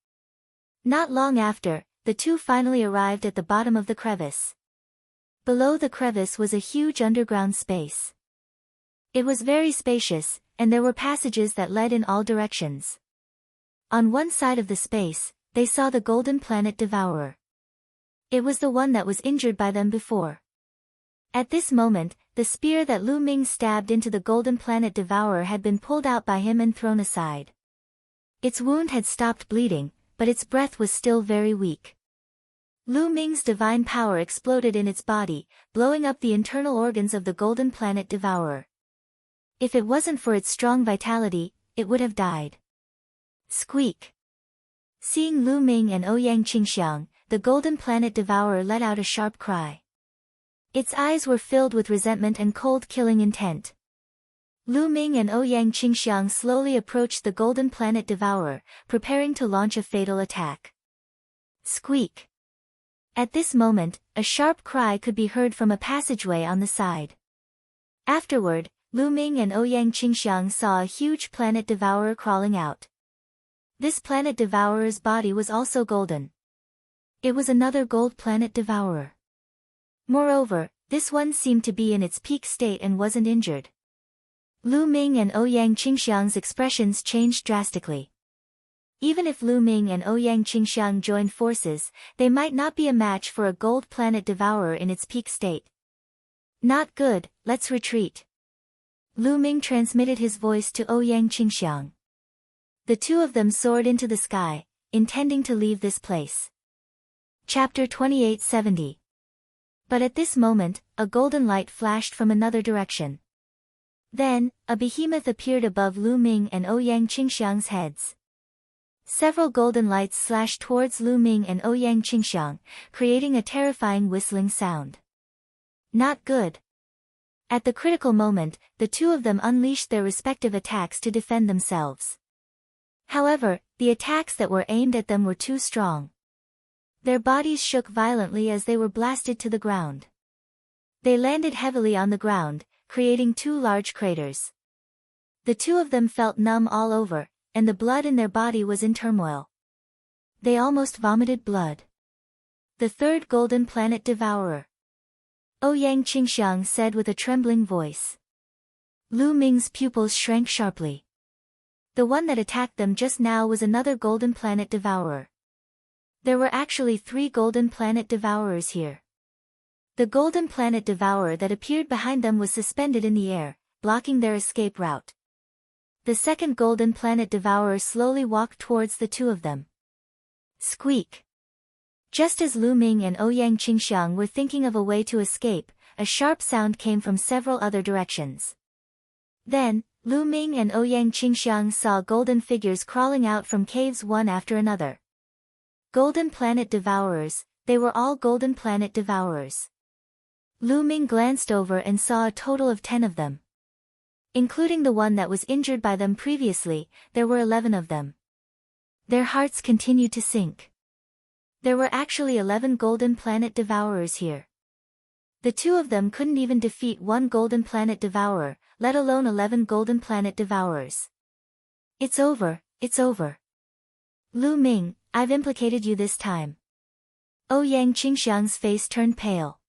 Not long after, the two finally arrived at the bottom of the crevice. Below the crevice was a huge underground space. It was very spacious, and there were passages that led in all directions. On one side of the space, they saw the Golden Planet Devourer. It was the one that was injured by them before. At this moment, the spear that Lu Ming stabbed into the Golden Planet Devourer had been pulled out by him and thrown aside. Its wound had stopped bleeding, but its breath was still very weak. Lu Ming's divine power exploded in its body, blowing up the internal organs of the Golden Planet Devourer. If it wasn't for its strong vitality, it would have died. Squeak! Seeing Lu Ming and Ouyang Qingxiang, the Golden Planet Devourer let out a sharp cry. Its eyes were filled with resentment and cold killing intent. Lu Ming and Ouyang Qingxiang slowly approached the Golden Planet Devourer, preparing to launch a fatal attack. Squeak! At this moment, a sharp cry could be heard from a passageway on the side. Afterward, Lu Ming and Ouyang Qingxiang saw a huge planet devourer crawling out. This planet devourer's body was also golden. It was another gold planet devourer. Moreover, this one seemed to be in its peak state and wasn't injured. Lu Ming and Ouyang Qingxiang's expressions changed drastically. Even if Lu Ming and Ouyang Qingxiang joined forces, they might not be a match for a gold planet devourer in its peak state. Not good, let's retreat. Lu Ming transmitted his voice to Ouyang Qingxiang. The two of them soared into the sky, intending to leave this place. Chapter 2870. But at this moment, a golden light flashed from another direction. Then, a behemoth appeared above Lu Ming and Ouyang Qingxiang's heads. Several golden lights slashed towards Lu Ming and Ouyang Qingxiang, creating a terrifying whistling sound. Not good. At the critical moment, the two of them unleashed their respective attacks to defend themselves. However, the attacks that were aimed at them were too strong. Their bodies shook violently as they were blasted to the ground. They landed heavily on the ground, creating two large craters. The two of them felt numb all over, and the blood in their body was in turmoil. They almost vomited blood. The third Golden Planet Devourer. Ouyang Qingxiang said with a trembling voice. Lu Ming's pupils shrank sharply. The one that attacked them just now was another Golden Planet Devourer. There were actually 3 Golden Planet Devourers here. The Golden Planet Devourer that appeared behind them was suspended in the air, blocking their escape route. The second Golden Planet Devourer slowly walked towards the two of them. Squeak! Just as Lu Ming and Ouyang Qingxiang were thinking of a way to escape, a sharp sound came from several other directions. Then, Lu Ming and Ouyang Qingxiang saw golden figures crawling out from caves one after another. Golden Planet Devourers, they were all Golden Planet Devourers. Lu Ming glanced over and saw a total of 10 of them. Including the one that was injured by them previously, there were 11 of them. Their hearts continued to sink. There were actually 11 Golden Planet Devourers here. The two of them couldn't even defeat one Golden Planet Devourer, let alone 11 Golden Planet Devourers. It's over, it's over. Lu Ming, I've implicated you this time. Ouyang Qingxiang's face turned pale.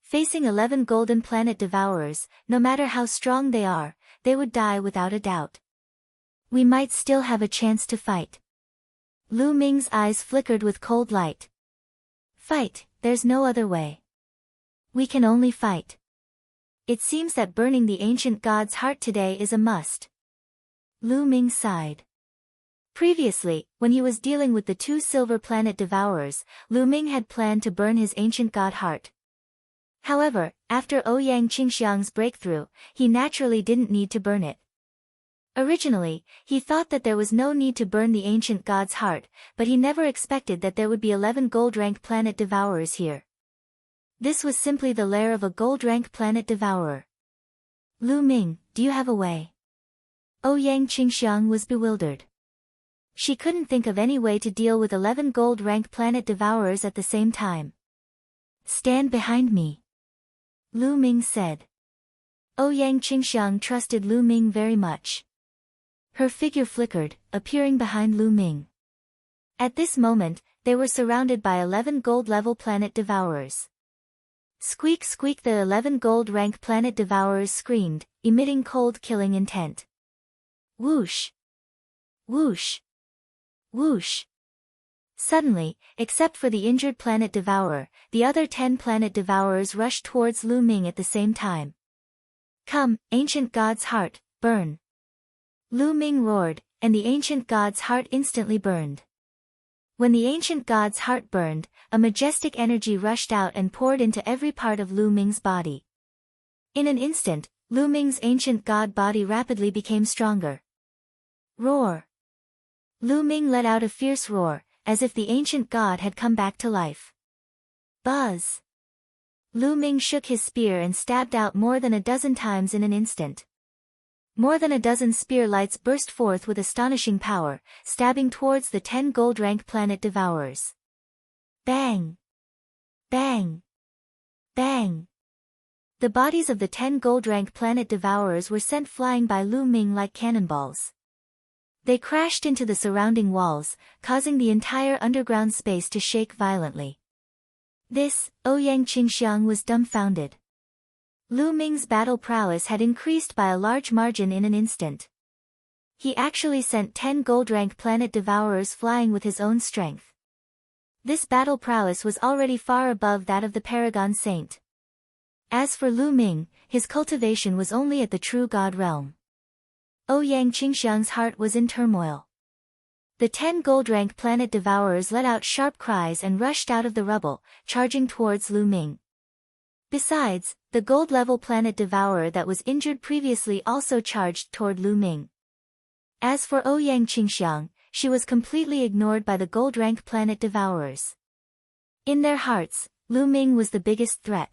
Facing 11 Golden Planet Devourers, no matter how strong they are, they would die without a doubt. We might still have a chance to fight. Lu Ming's eyes flickered with cold light. Fight, there's no other way. We can only fight. It seems that burning the ancient god's heart today is a must. Lu Ming sighed. Previously, when he was dealing with the 2 Silver Planet Devourers, Lu Ming had planned to burn his ancient god heart. However, after Ouyang Qingxiang's breakthrough, he naturally didn't need to burn it. Originally, he thought that there was no need to burn the ancient god's heart, but he never expected that there would be 11 gold-rank planet devourers here. This was simply the lair of a gold-rank planet devourer. Lu Ming, do you have a way? Ouyang Qingxiang was bewildered. She couldn't think of any way to deal with 11 gold-rank planet devourers at the same time. Stand behind me. Lu Ming said. Ouyang Qingxiang trusted Lu Ming very much. Her figure flickered, appearing behind Lu Ming. At this moment, they were surrounded by 11 gold-level planet devourers. Squeak squeak, the 11 gold-rank planet devourers screamed, emitting cold killing intent. Whoosh! Whoosh! Whoosh! Suddenly, except for the injured planet devourer, the other 10 planet devourers rushed towards Lu Ming at the same time. Come, ancient god's heart, burn! Lu Ming roared, and the ancient god's heart instantly burned. When the ancient god's heart burned, a majestic energy rushed out and poured into every part of Lu Ming's body. In an instant, Lu Ming's ancient god body rapidly became stronger. Roar! Lu Ming let out a fierce roar, as if the ancient god had come back to life. Buzz! Lu Ming shook his spear and stabbed out more than a dozen times in an instant. More than a dozen spear lights burst forth with astonishing power, stabbing towards the 10 gold-rank planet devourers. Bang! Bang! Bang! The bodies of the 10 gold-rank planet devourers were sent flying by Lu Ming like cannonballs. They crashed into the surrounding walls, causing the entire underground space to shake violently. This, Ouyang Qingxiang was dumbfounded. Lu Ming's battle prowess had increased by a large margin in an instant. He actually sent 10 gold-rank planet devourers flying with his own strength. This battle prowess was already far above that of the Paragon Saint. As for Lu Ming, his cultivation was only at the true god realm. Ouyang Qingxiang's heart was in turmoil. The 10 gold-rank planet devourers let out sharp cries and rushed out of the rubble, charging towards Lu Ming. Besides, the gold-level planet devourer that was injured previously also charged toward Lu Ming. As for Ouyang Qingxiang, she was completely ignored by the gold-rank planet devourers. In their hearts, Lu Ming was the biggest threat.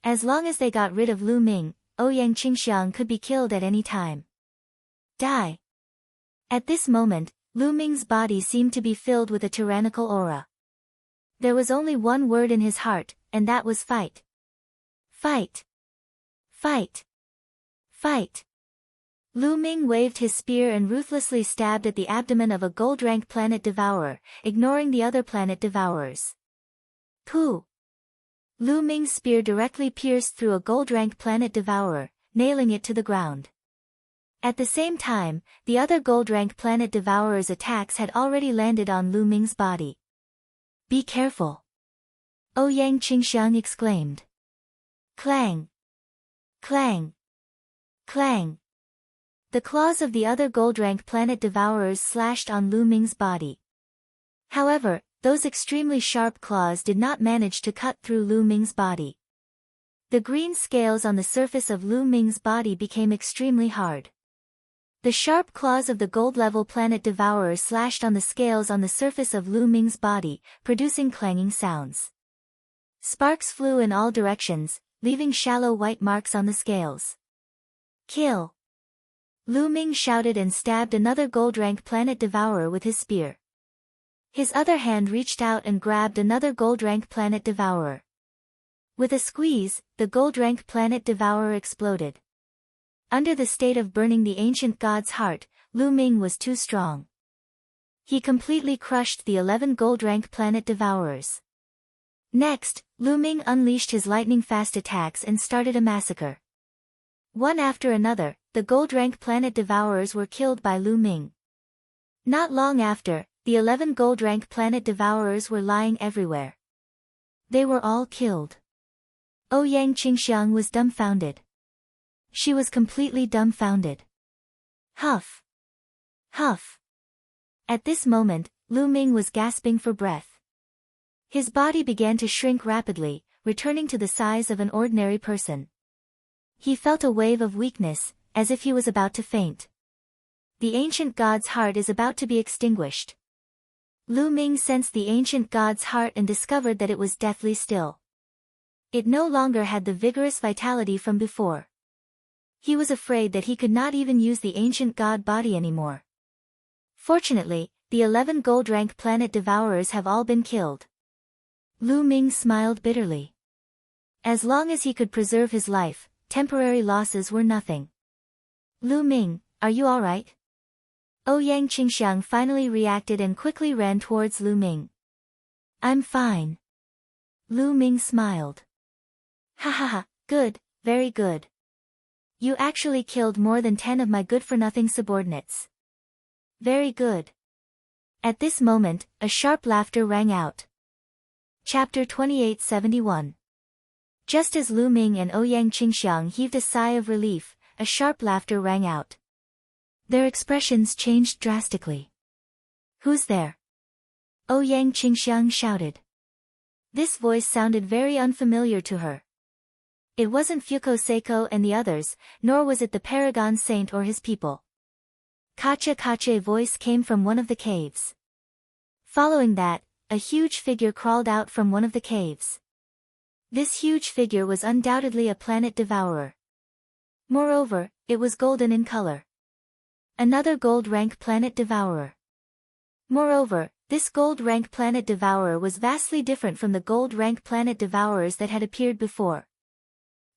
As long as they got rid of Lu Ming, Ouyang Qingxiang could be killed at any time. Die! At this moment, Lu Ming's body seemed to be filled with a tyrannical aura. There was only one word in his heart, and that was fight. Fight! Fight! Fight! Lu Ming waved his spear and ruthlessly stabbed at the abdomen of a gold-rank planet devourer, ignoring the other planet devourers. Pooh! Lu Ming's spear directly pierced through a gold-rank planet devourer, nailing it to the ground. At the same time, the other gold-rank planet devourer's attacks had already landed on Lu Ming's body. Be careful! Ouyang Qingxiang exclaimed. Clang! Clang! Clang! The claws of the other gold-rank planet devourers slashed on Lu Ming's body. However, those extremely sharp claws did not manage to cut through Lu Ming's body. The green scales on the surface of Lu Ming's body became extremely hard. The sharp claws of the gold-level planet devourer slashed on the scales on the surface of Lu Ming's body, producing clanging sounds. Sparks flew in all directions, leaving shallow white marks on the scales. Kill! Lu Ming shouted and stabbed another gold-rank planet devourer with his spear. His other hand reached out and grabbed another gold-rank planet devourer. With a squeeze, the gold-rank planet devourer exploded. Under the state of burning the ancient god's heart, Lu Ming was too strong. He completely crushed the 11 gold-rank planet devourers. Next, Lu Ming unleashed his lightning-fast attacks and started a massacre. One after another, the gold-rank planet devourers were killed by Lu Ming. Not long after, the 11 gold-rank planet devourers were lying everywhere. They were all killed. Ouyang Qingxiang was dumbfounded. She was completely dumbfounded. Huff! Huff! At this moment, Lu Ming was gasping for breath. His body began to shrink rapidly, returning to the size of an ordinary person. He felt a wave of weakness, as if he was about to faint. The ancient god's heart is about to be extinguished. Lu Ming sensed the ancient god's heart and discovered that it was deathly still. It no longer had the vigorous vitality from before. He was afraid that he could not even use the ancient god body anymore. Fortunately, the 11 gold-rank planet devourers have all been killed. Lu Ming smiled bitterly. As long as he could preserve his life, temporary losses were nothing. Lu Ming, are you alright? Ouyang Qingxiang finally reacted and quickly ran towards Lu Ming. I'm fine. Lu Ming smiled. Ha ha ha, good, very good. You actually killed more than 10 of my good-for-nothing subordinates. Very good. At this moment, a sharp laughter rang out. Chapter 2871. Just as Lu Ming and Ouyang Qingxiang heaved a sigh of relief, a sharp laughter rang out. Their expressions changed drastically. Who's there? Ouyang Qingxiang shouted. This voice sounded very unfamiliar to her. It wasn't Fuko Seiko and the others, nor was it the Paragon Saint or his people. Kache voice came from one of the caves. Following that, a huge figure crawled out from one of the caves. This huge figure was undoubtedly a planet devourer. Moreover, it was golden in color. Another gold-rank planet devourer. Moreover, this gold-rank planet devourer was vastly different from the gold-rank planet devourers that had appeared before.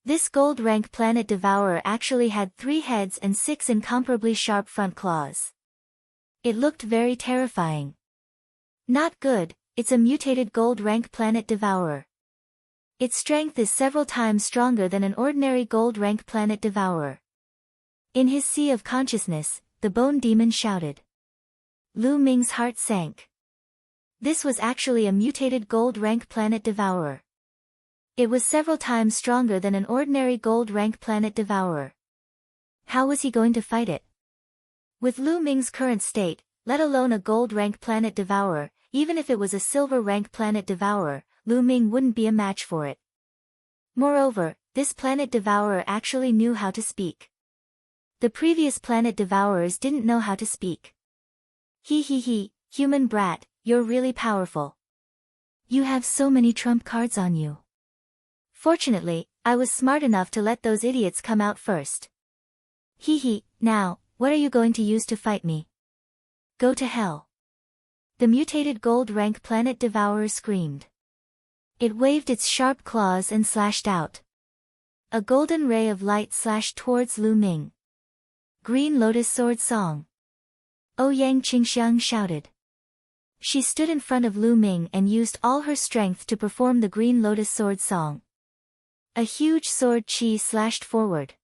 This gold-rank planet devourer actually had 3 heads and 6 incomparably sharp front claws. It looked very terrifying. Not good, it's a mutated gold-rank planet devourer. Its strength is several times stronger than an ordinary gold-rank planet devourer. In his sea of consciousness, the bone demon shouted. Lu Ming's heart sank. This was actually a mutated gold-rank planet devourer. It was several times stronger than an ordinary gold-rank planet devourer. How was he going to fight it? With Lu Ming's current state, let alone a gold-rank planet devourer, even if it was a silver-rank planet devourer, Lu Ming wouldn't be a match for it. Moreover, this planet devourer actually knew how to speak. The previous planet devourers didn't know how to speak. He, human brat, you're really powerful. You have so many trump cards on you. Fortunately, I was smart enough to let those idiots come out first. Now, what are you going to use to fight me? Go to hell. The mutated gold-rank planet devourer screamed. It waved its sharp claws and slashed out. A golden ray of light slashed towards Lu Ming. Green Lotus Sword Song. Ouyang Qingxiang shouted. She stood in front of Lu Ming and used all her strength to perform the Green Lotus Sword Song. A huge sword chi slashed forward.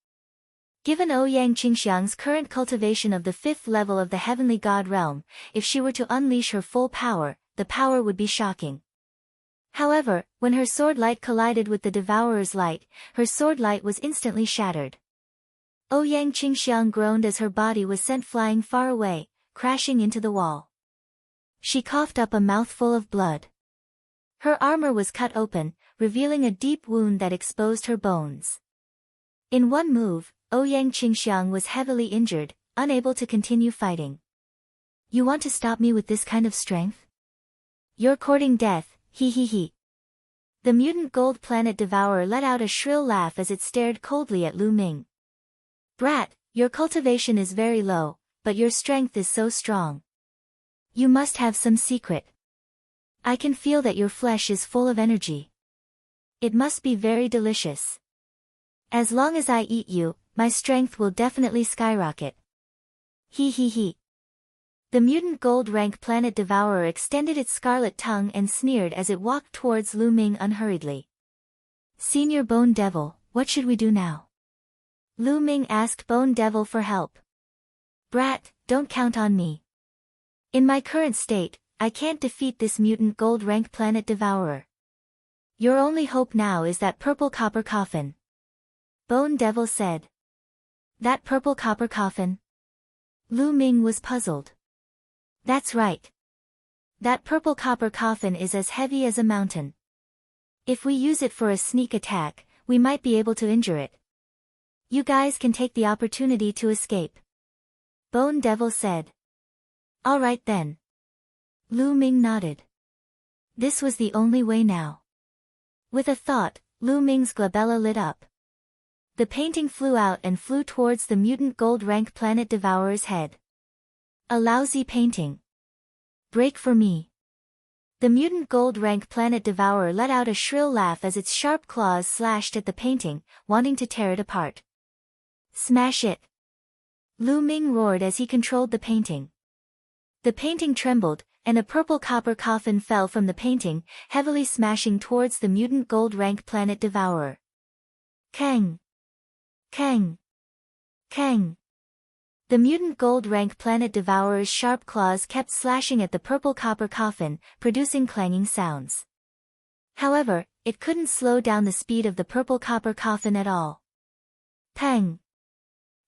Given Ouyang Qingxiang's current cultivation of the 5th level of the Heavenly God realm, if she were to unleash her full power, the power would be shocking. However, when her sword light collided with the Devourer's light, her sword light was instantly shattered. Ouyang Qingxiang groaned as her body was sent flying far away, crashing into the wall. She coughed up a mouthful of blood. Her armor was cut open, revealing a deep wound that exposed her bones. In one move, Ouyang Qingxiang was heavily injured, unable to continue fighting. You want to stop me with this kind of strength? You're courting death, he. The mutant gold planet devourer let out a shrill laugh as it stared coldly at Lu Ming. Brat, your cultivation is very low, but your strength is so strong. You must have some secret. I can feel that your flesh is full of energy. It must be very delicious. As long as I eat you, my strength will definitely skyrocket. He. The mutant gold-rank planet devourer extended its scarlet tongue and sneered as it walked towards Lu Ming unhurriedly. Senior Bone Devil, what should we do now? Lu Ming asked Bone Devil for help. Brat, don't count on me. In my current state, I can't defeat this mutant gold-rank planet devourer. Your only hope now is that purple copper coffin. Bone Devil said. That purple copper coffin? Lu Ming was puzzled. That's right. That purple copper coffin is as heavy as a mountain. If we use it for a sneak attack, we might be able to injure it. You guys can take the opportunity to escape. Bone Devil said. All right then. Lu Ming nodded. This was the only way now. With a thought, Lu Ming's glabella lit up. The painting flew out and flew towards the mutant gold-rank planet devourer's head. A lousy painting. Break for me. The mutant gold-rank planet devourer let out a shrill laugh as its sharp claws slashed at the painting, wanting to tear it apart. Smash it. Lu Ming roared as he controlled the painting. The painting trembled, and a purple copper coffin fell from the painting, heavily smashing towards the mutant gold-rank planet devourer. Kang! Kang! Kang! The mutant gold-rank planet devourer's sharp claws kept slashing at the purple copper coffin, producing clanging sounds. However, it couldn't slow down the speed of the purple copper coffin at all. Pang!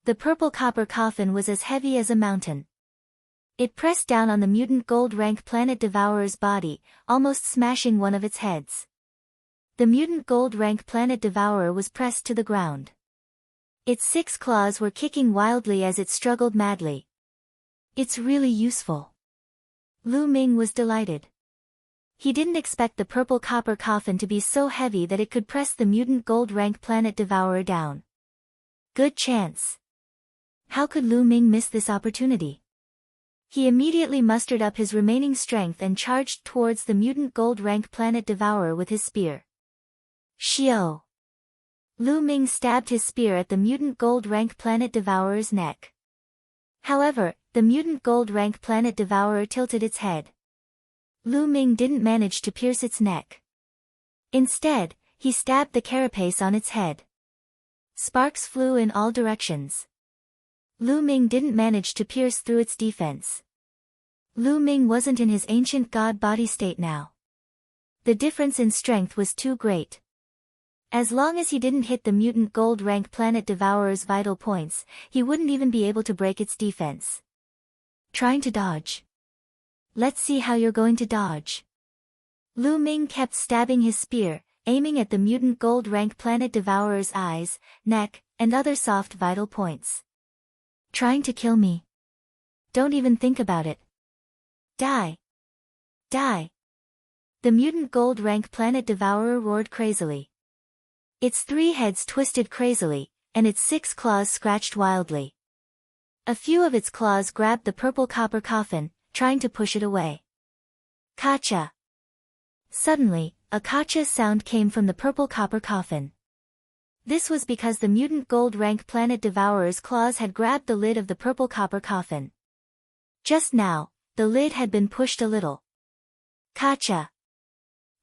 The purple copper coffin was as heavy as a mountain. It pressed down on the mutant gold-rank planet devourer's body, almost smashing one of its heads. The mutant gold-rank planet devourer was pressed to the ground. Its 6 claws were kicking wildly as it struggled madly. It's really useful. Lu Ming was delighted. He didn't expect the purple copper coffin to be so heavy that it could press the mutant gold rank planet devourer down. Good chance. How could Lu Ming miss this opportunity? He immediately mustered up his remaining strength and charged towards the mutant gold rank planet devourer with his spear. Xiao! Lu Ming stabbed his spear at the mutant gold rank planet devourer's neck. However, the mutant gold rank planet devourer tilted its head. Lu Ming didn't manage to pierce its neck. Instead, he stabbed the carapace on its head. Sparks flew in all directions. Lu Ming didn't manage to pierce through its defense. Lu Ming wasn't in his ancient god body state now. The difference in strength was too great. As long as he didn't hit the mutant gold rank planet devourer's vital points, he wouldn't even be able to break its defense. Trying to dodge. Let's see how you're going to dodge. Lu Ming kept stabbing his spear, aiming at the mutant gold rank planet devourer's eyes, neck, and other soft vital points. Trying to kill me? Don't even think about it. Die! Die! The mutant gold rank planet devourer roared crazily. Its 3 heads twisted crazily, and its 6 claws scratched wildly. A few of its claws grabbed the purple copper coffin, trying to push it away. Kacha! Suddenly, a kacha sound came from the purple copper coffin. This was because the mutant gold rank planet devourer's claws had grabbed the lid of the purple copper coffin. Just now, the lid had been pushed a little. Kacha!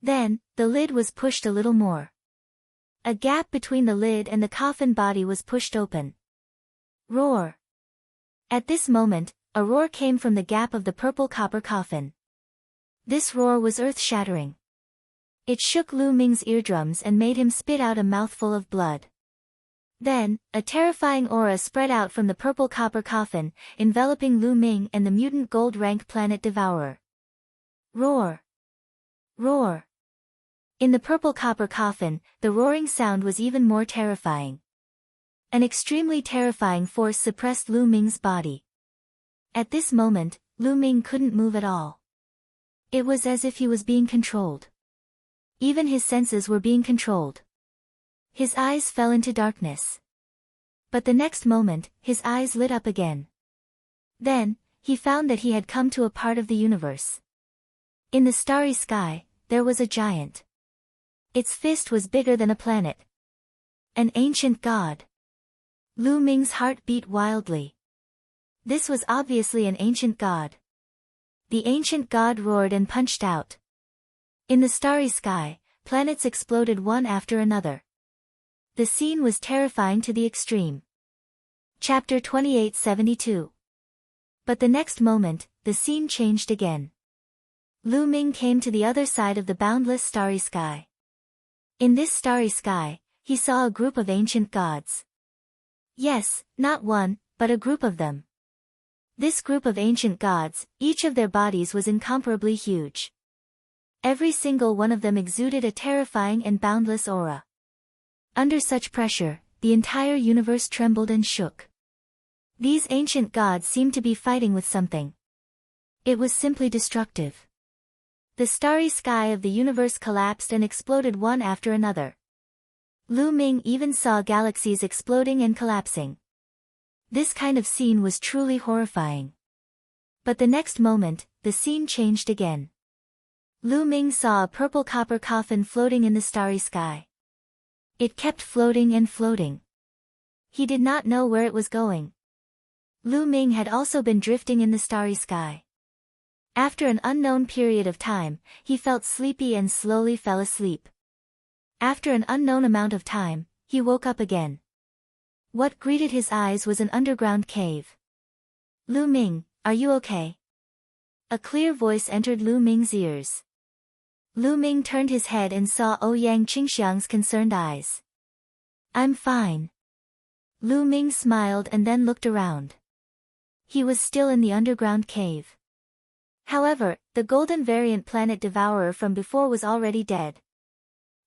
Then, the lid was pushed a little more. A gap between the lid and the coffin body was pushed open. Roar! At this moment, a roar came from the gap of the purple copper coffin. This roar was earth-shattering. It shook Lu Ming's eardrums and made him spit out a mouthful of blood. Then, a terrifying aura spread out from the purple copper coffin, enveloping Lu Ming and the mutant gold rank planet devourer. Roar! Roar! In the purple copper coffin, the roaring sound was even more terrifying. An extremely terrifying force suppressed Lu Ming's body. At this moment, Lu Ming couldn't move at all. It was as if he was being controlled. Even his senses were being controlled. His eyes fell into darkness. But the next moment, his eyes lit up again. Then, he found that he had come to a part of the universe. In the starry sky, there was a giant. Its fist was bigger than a planet. An ancient god. Lu Ming's heart beat wildly. This was obviously an ancient god. The ancient god roared and punched out. In the starry sky, planets exploded one after another. The scene was terrifying to the extreme. Chapter 2872. But the next moment, the scene changed again. Lu Ming came to the other side of the boundless starry sky. In this starry sky, he saw a group of ancient gods. Yes, not one, but a group of them. This group of ancient gods, each of their bodies was incomparably huge. Every single one of them exuded a terrifying and boundless aura. Under such pressure, the entire universe trembled and shook. These ancient gods seemed to be fighting with something. It was simply destructive. The starry sky of the universe collapsed and exploded one after another. Lu Ming even saw galaxies exploding and collapsing. This kind of scene was truly horrifying. But the next moment, the scene changed again. Lu Ming saw a purple copper coffin floating in the starry sky. It kept floating and floating. He did not know where it was going. Lu Ming had also been drifting in the starry sky. After an unknown period of time, he felt sleepy and slowly fell asleep. After an unknown amount of time, he woke up again. What greeted his eyes was an underground cave. Lu Ming, are you okay? A clear voice entered Lu Ming's ears. Lu Ming turned his head and saw Ouyang Qingxiang's concerned eyes. I'm fine. Lu Ming smiled and then looked around. He was still in the underground cave. However, the golden variant planet devourer from before was already dead.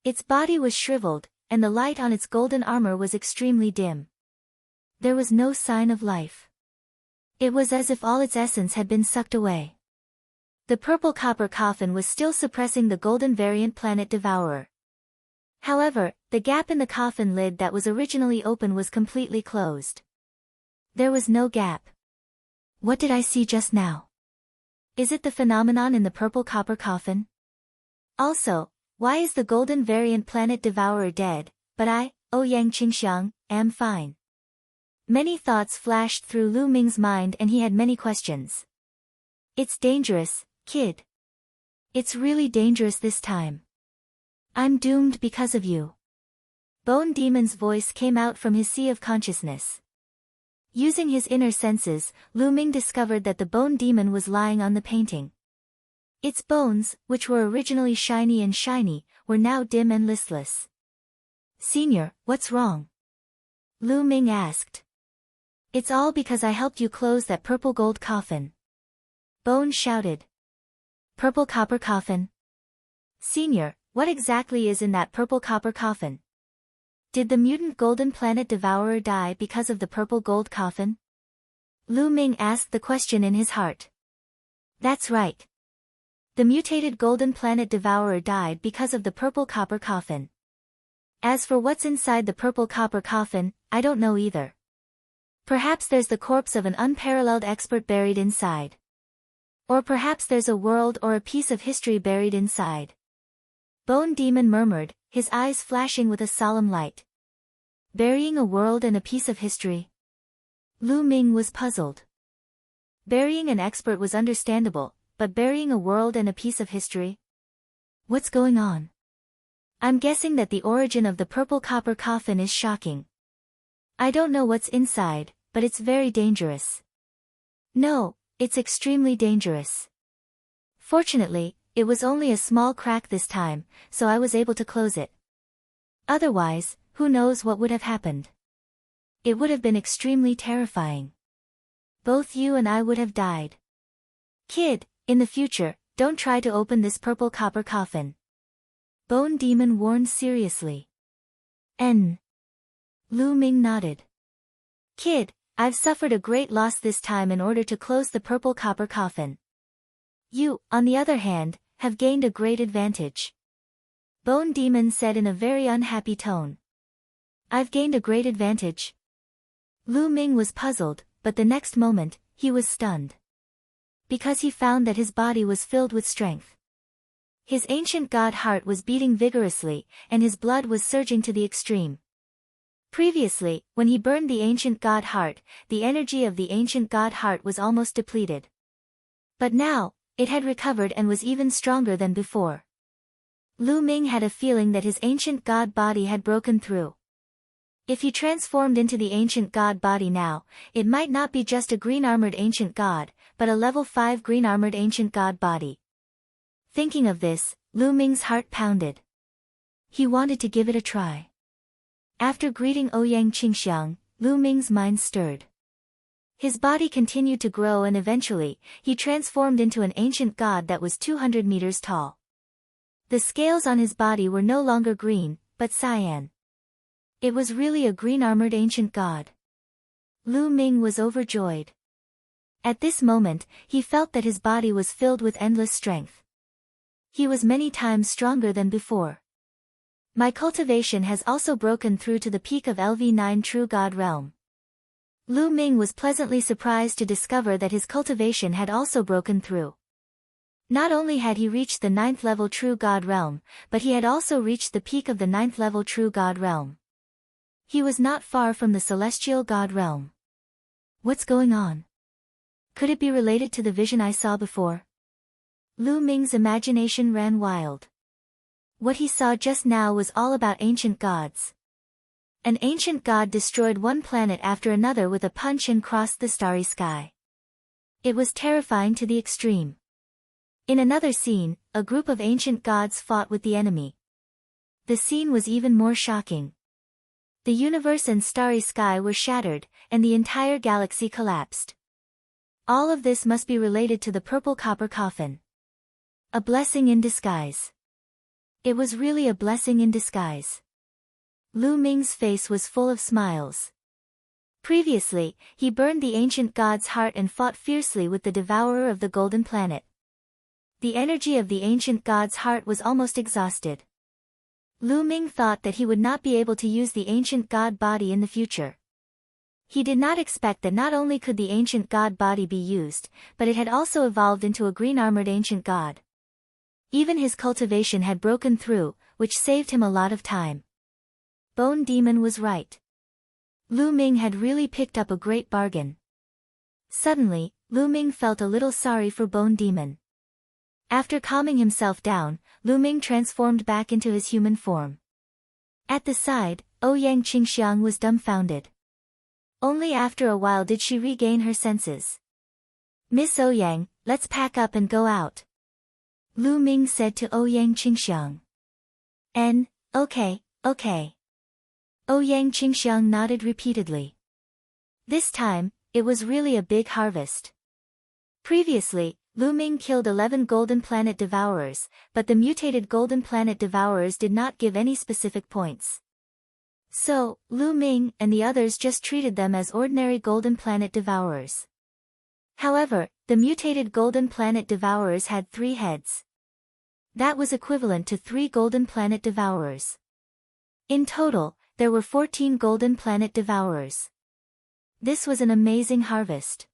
Its body was shriveled, and the light on its golden armor was extremely dim. There was no sign of life. It was as if all its essence had been sucked away. The purple copper coffin was still suppressing the golden variant planet devourer. However, the gap in the coffin lid that was originally open was completely closed. There was no gap. What did I see just now? Is it the phenomenon in the purple copper coffin? Also, why is the golden variant planet devourer dead, but I, Yang Qingxiang, am fine? Many thoughts flashed through Lu Ming's mind and he had many questions. It's dangerous, kid. It's really dangerous this time. I'm doomed because of you. Bone Demon's voice came out from his sea of consciousness. Using his inner senses, Lu Ming discovered that the Bone Demon was lying on the painting. Its bones, which were originally shiny, were now dim and listless. Senior, what's wrong? Lu Ming asked. It's all because I helped you close that purple gold coffin. Bone shouted. Purple copper coffin? Senior, what exactly is in that purple copper coffin? Did the mutant golden planet devourer die because of the purple gold coffin? Lu Ming asked the question in his heart. That's right. The mutated golden planet devourer died because of the purple copper coffin. As for what's inside the purple copper coffin, I don't know either. Perhaps there's the corpse of an unparalleled expert buried inside. Or perhaps there's a world or a piece of history buried inside. Bone Demon murmured, his eyes flashing with a solemn light. Burying a world and a piece of history? Lu Ming was puzzled. Burying an expert was understandable, but burying a world and a piece of history? What's going on? I'm guessing that the origin of the purple copper coffin is shocking. I don't know what's inside, but it's very dangerous. No, it's extremely dangerous. Fortunately, it was only a small crack this time, so I was able to close it. Otherwise, who knows what would have happened? It would have been extremely terrifying. Both you and I would have died. Kid, in the future, don't try to open this purple copper coffin. Bone Demon warned seriously. Lu Ming nodded. Kid, I've suffered a great loss this time in order to close the purple copper coffin. You, on the other hand, have gained a great advantage. Bone Demon said in a very unhappy tone. I've gained a great advantage. Lu Ming was puzzled, but the next moment, he was stunned. Because he found that his body was filled with strength. His ancient god heart was beating vigorously, and his blood was surging to the extreme. Previously, when he burned the ancient god heart, the energy of the ancient god heart was almost depleted. But now, it had recovered and was even stronger than before. Lu Ming had a feeling that his ancient god body had broken through. If he transformed into the ancient god body now, it might not be just a green-armored ancient god, but a level 5 green-armored ancient god body. Thinking of this, Lu Ming's heart pounded. He wanted to give it a try. After greeting Yang Qingxiang, Lu Ming's mind stirred. His body continued to grow and eventually, he transformed into an ancient god that was 200 meters tall. The scales on his body were no longer green, but cyan. It was really a green-armored ancient god. Lu Ming was overjoyed. At this moment, he felt that his body was filled with endless strength. He was many times stronger than before. My cultivation has also broken through to the peak of LV9 True God Realm. Lu Ming was pleasantly surprised to discover that his cultivation had also broken through. Not only had he reached the 9th level True God Realm, but he had also reached the peak of the 9th level True God Realm. He was not far from the Celestial God Realm. What's going on? Could it be related to the vision I saw before? Lu Ming's imagination ran wild. What he saw just now was all about ancient gods. An ancient god destroyed one planet after another with a punch and crossed the starry sky. It was terrifying to the extreme. In another scene, a group of ancient gods fought with the enemy. The scene was even more shocking. The universe and starry sky were shattered, and the entire galaxy collapsed. All of this must be related to the purple copper coffin. A blessing in disguise. It was really a blessing in disguise. Lu Ming's face was full of smiles. Previously, he burned the ancient god's heart and fought fiercely with the devourer of the golden planet. The energy of the ancient god's heart was almost exhausted. Lu Ming thought that he would not be able to use the ancient god body in the future. He did not expect that not only could the ancient god body be used, but it had also evolved into a green-armored ancient god. Even his cultivation had broken through, which saved him a lot of time. Bone Demon was right. Lu Ming had really picked up a great bargain. Suddenly, Lu Ming felt a little sorry for Bone Demon. After calming himself down, Lu Ming transformed back into his human form. At the side, Ouyang Qingxiang was dumbfounded. Only after a while did she regain her senses. "Miss Ouyang, let's pack up and go out," Lu Ming said to Ouyang Qingxiang. Okay. Ouyang Qingxiang nodded repeatedly. This time, it was really a big harvest. Previously, Lu Ming killed 11 Golden Planet Devourers, but the mutated Golden Planet Devourers did not give any specific points. So, Lu Ming and the others just treated them as ordinary Golden Planet Devourers. However, the mutated Golden Planet Devourers had 3 heads. That was equivalent to 3 Golden Planet Devourers. In total, there were 14 Golden Planet Devourers. This was an amazing harvest.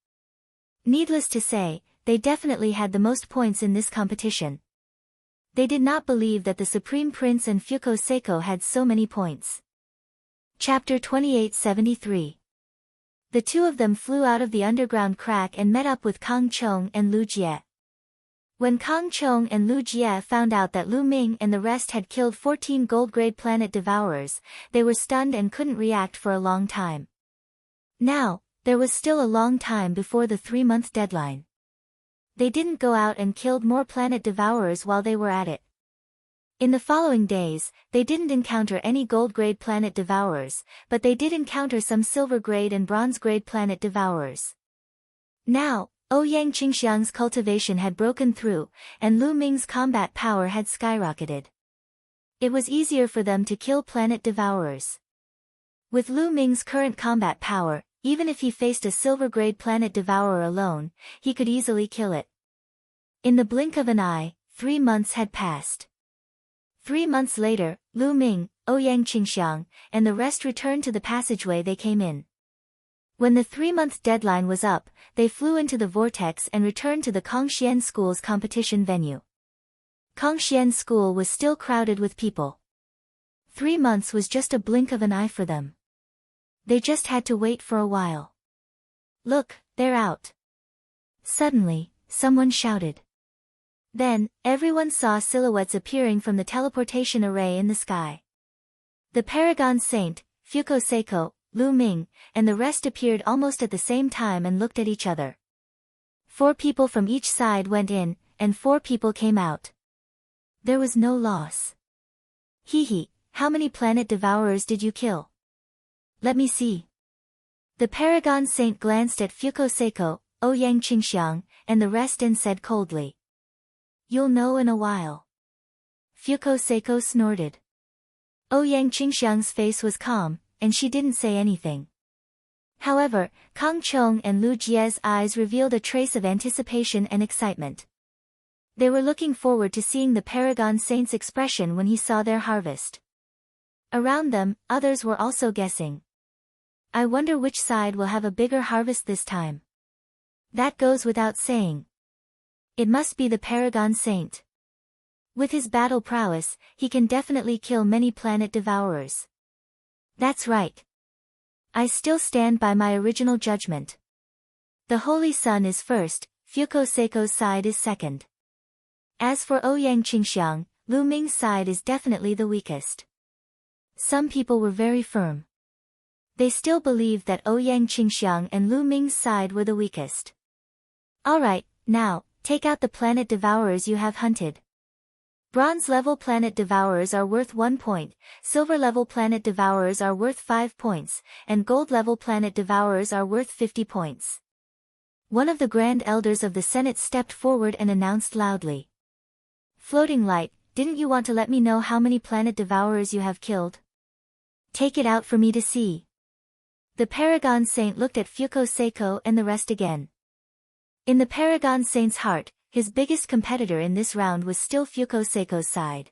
Needless to say, they definitely had the most points in this competition. They did not believe that the Supreme Prince and Fuko Seiko had so many points. Chapter 2873. The two of them flew out of the underground crack and met up with Kang Chong and Lu Jie. When Kang Chong and Lu Jie found out that Lu Ming and the rest had killed 14 gold-grade planet devourers, they were stunned and couldn't react for a long time. Now, there was still a long time before the 3-month deadline. They didn't go out and killed more planet devourers while they were at it. In the following days, they didn't encounter any gold-grade planet devourers, but they did encounter some silver-grade and bronze-grade planet devourers. Now, Ouyang Qingxiang's cultivation had broken through, and Lu Ming's combat power had skyrocketed. It was easier for them to kill planet devourers. With Lu Ming's current combat power, even if he faced a silver-grade planet devourer alone, he could easily kill it. In the blink of an eye, 3 months had passed. 3 months later, Lu Ming, Ouyang Qingxiang, and the rest returned to the passageway they came in. When the 3-month deadline was up, they flew into the vortex and returned to the Kongxian School's competition venue. Kongxian School was still crowded with people. 3 months was just a blink of an eye for them. They just had to wait for a while. "Look, they're out." Suddenly, someone shouted. Then, everyone saw silhouettes appearing from the teleportation array in the sky. The Paragon Saint, Fuko Seiko, Lu Ming, and the rest appeared almost at the same time and looked at each other. 4 people from each side went in, and 4 people came out. There was no loss. "Hee, how many planet devourers did you kill? Let me see." The Paragon Saint glanced at Fuko Seiko, Ouyang Qingxiang, and the rest and said coldly. "You'll know in a while." Fuko Seiko snorted. Ouyang Qingxiang's face was calm, and she didn't say anything. However, Kang Chong and Lu Jie's eyes revealed a trace of anticipation and excitement. They were looking forward to seeing the Paragon Saint's expression when he saw their harvest. Around them, others were also guessing. "I wonder which side will have a bigger harvest this time." That goes without saying. It must be the Paragon Saint. With his battle prowess, he can definitely kill many planet devourers. That's right. I still stand by my original judgment. The Holy Sun is first, Fuko Seiko's side is second. As for Ouyang Qingxiang, Lu Ming's side is definitely the weakest. Some people were very firm. They still believed that Ouyang Qingxiang and Lu Ming's side were the weakest. "Alright, now, take out the planet devourers you have hunted." Bronze-level planet devourers are worth 1 point, silver-level planet devourers are worth 5 points, and gold-level planet devourers are worth 50 points. One of the Grand Elders of the Senate stepped forward and announced loudly. "Floating Light, didn't you want to let me know how many planet devourers you have killed? Take it out for me to see." The Paragon Saint looked at Fuko Seiko and the rest again. In the Paragon Saint's heart, his biggest competitor in this round was still Fukoseiko's side.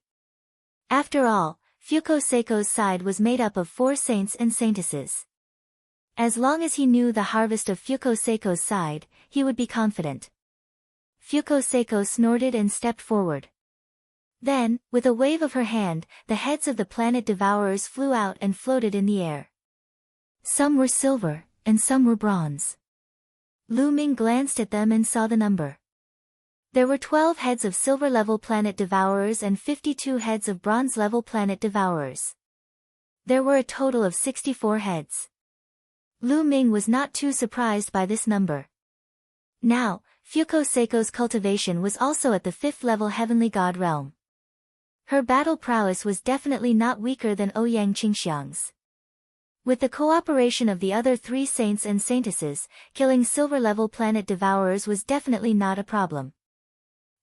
After all, Fukoseiko's side was made up of 4 saints and saintesses. As long as he knew the harvest of Fukoseiko's side, he would be confident. Fukoseiko snorted and stepped forward. Then, with a wave of her hand, the heads of the planet devourers flew out and floated in the air. Some were silver, and some were bronze. Lu Ming glanced at them and saw the number. There were 12 heads of silver-level planet devourers and 52 heads of bronze-level planet devourers. There were a total of 64 heads. Lu Ming was not too surprised by this number. Now, Fukoseiko's cultivation was also at the 5th level heavenly god realm. Her battle prowess was definitely not weaker than Ouyang Qingxiang's. With the cooperation of the other 3 saints and saintesses, killing silver-level planet devourers was definitely not a problem.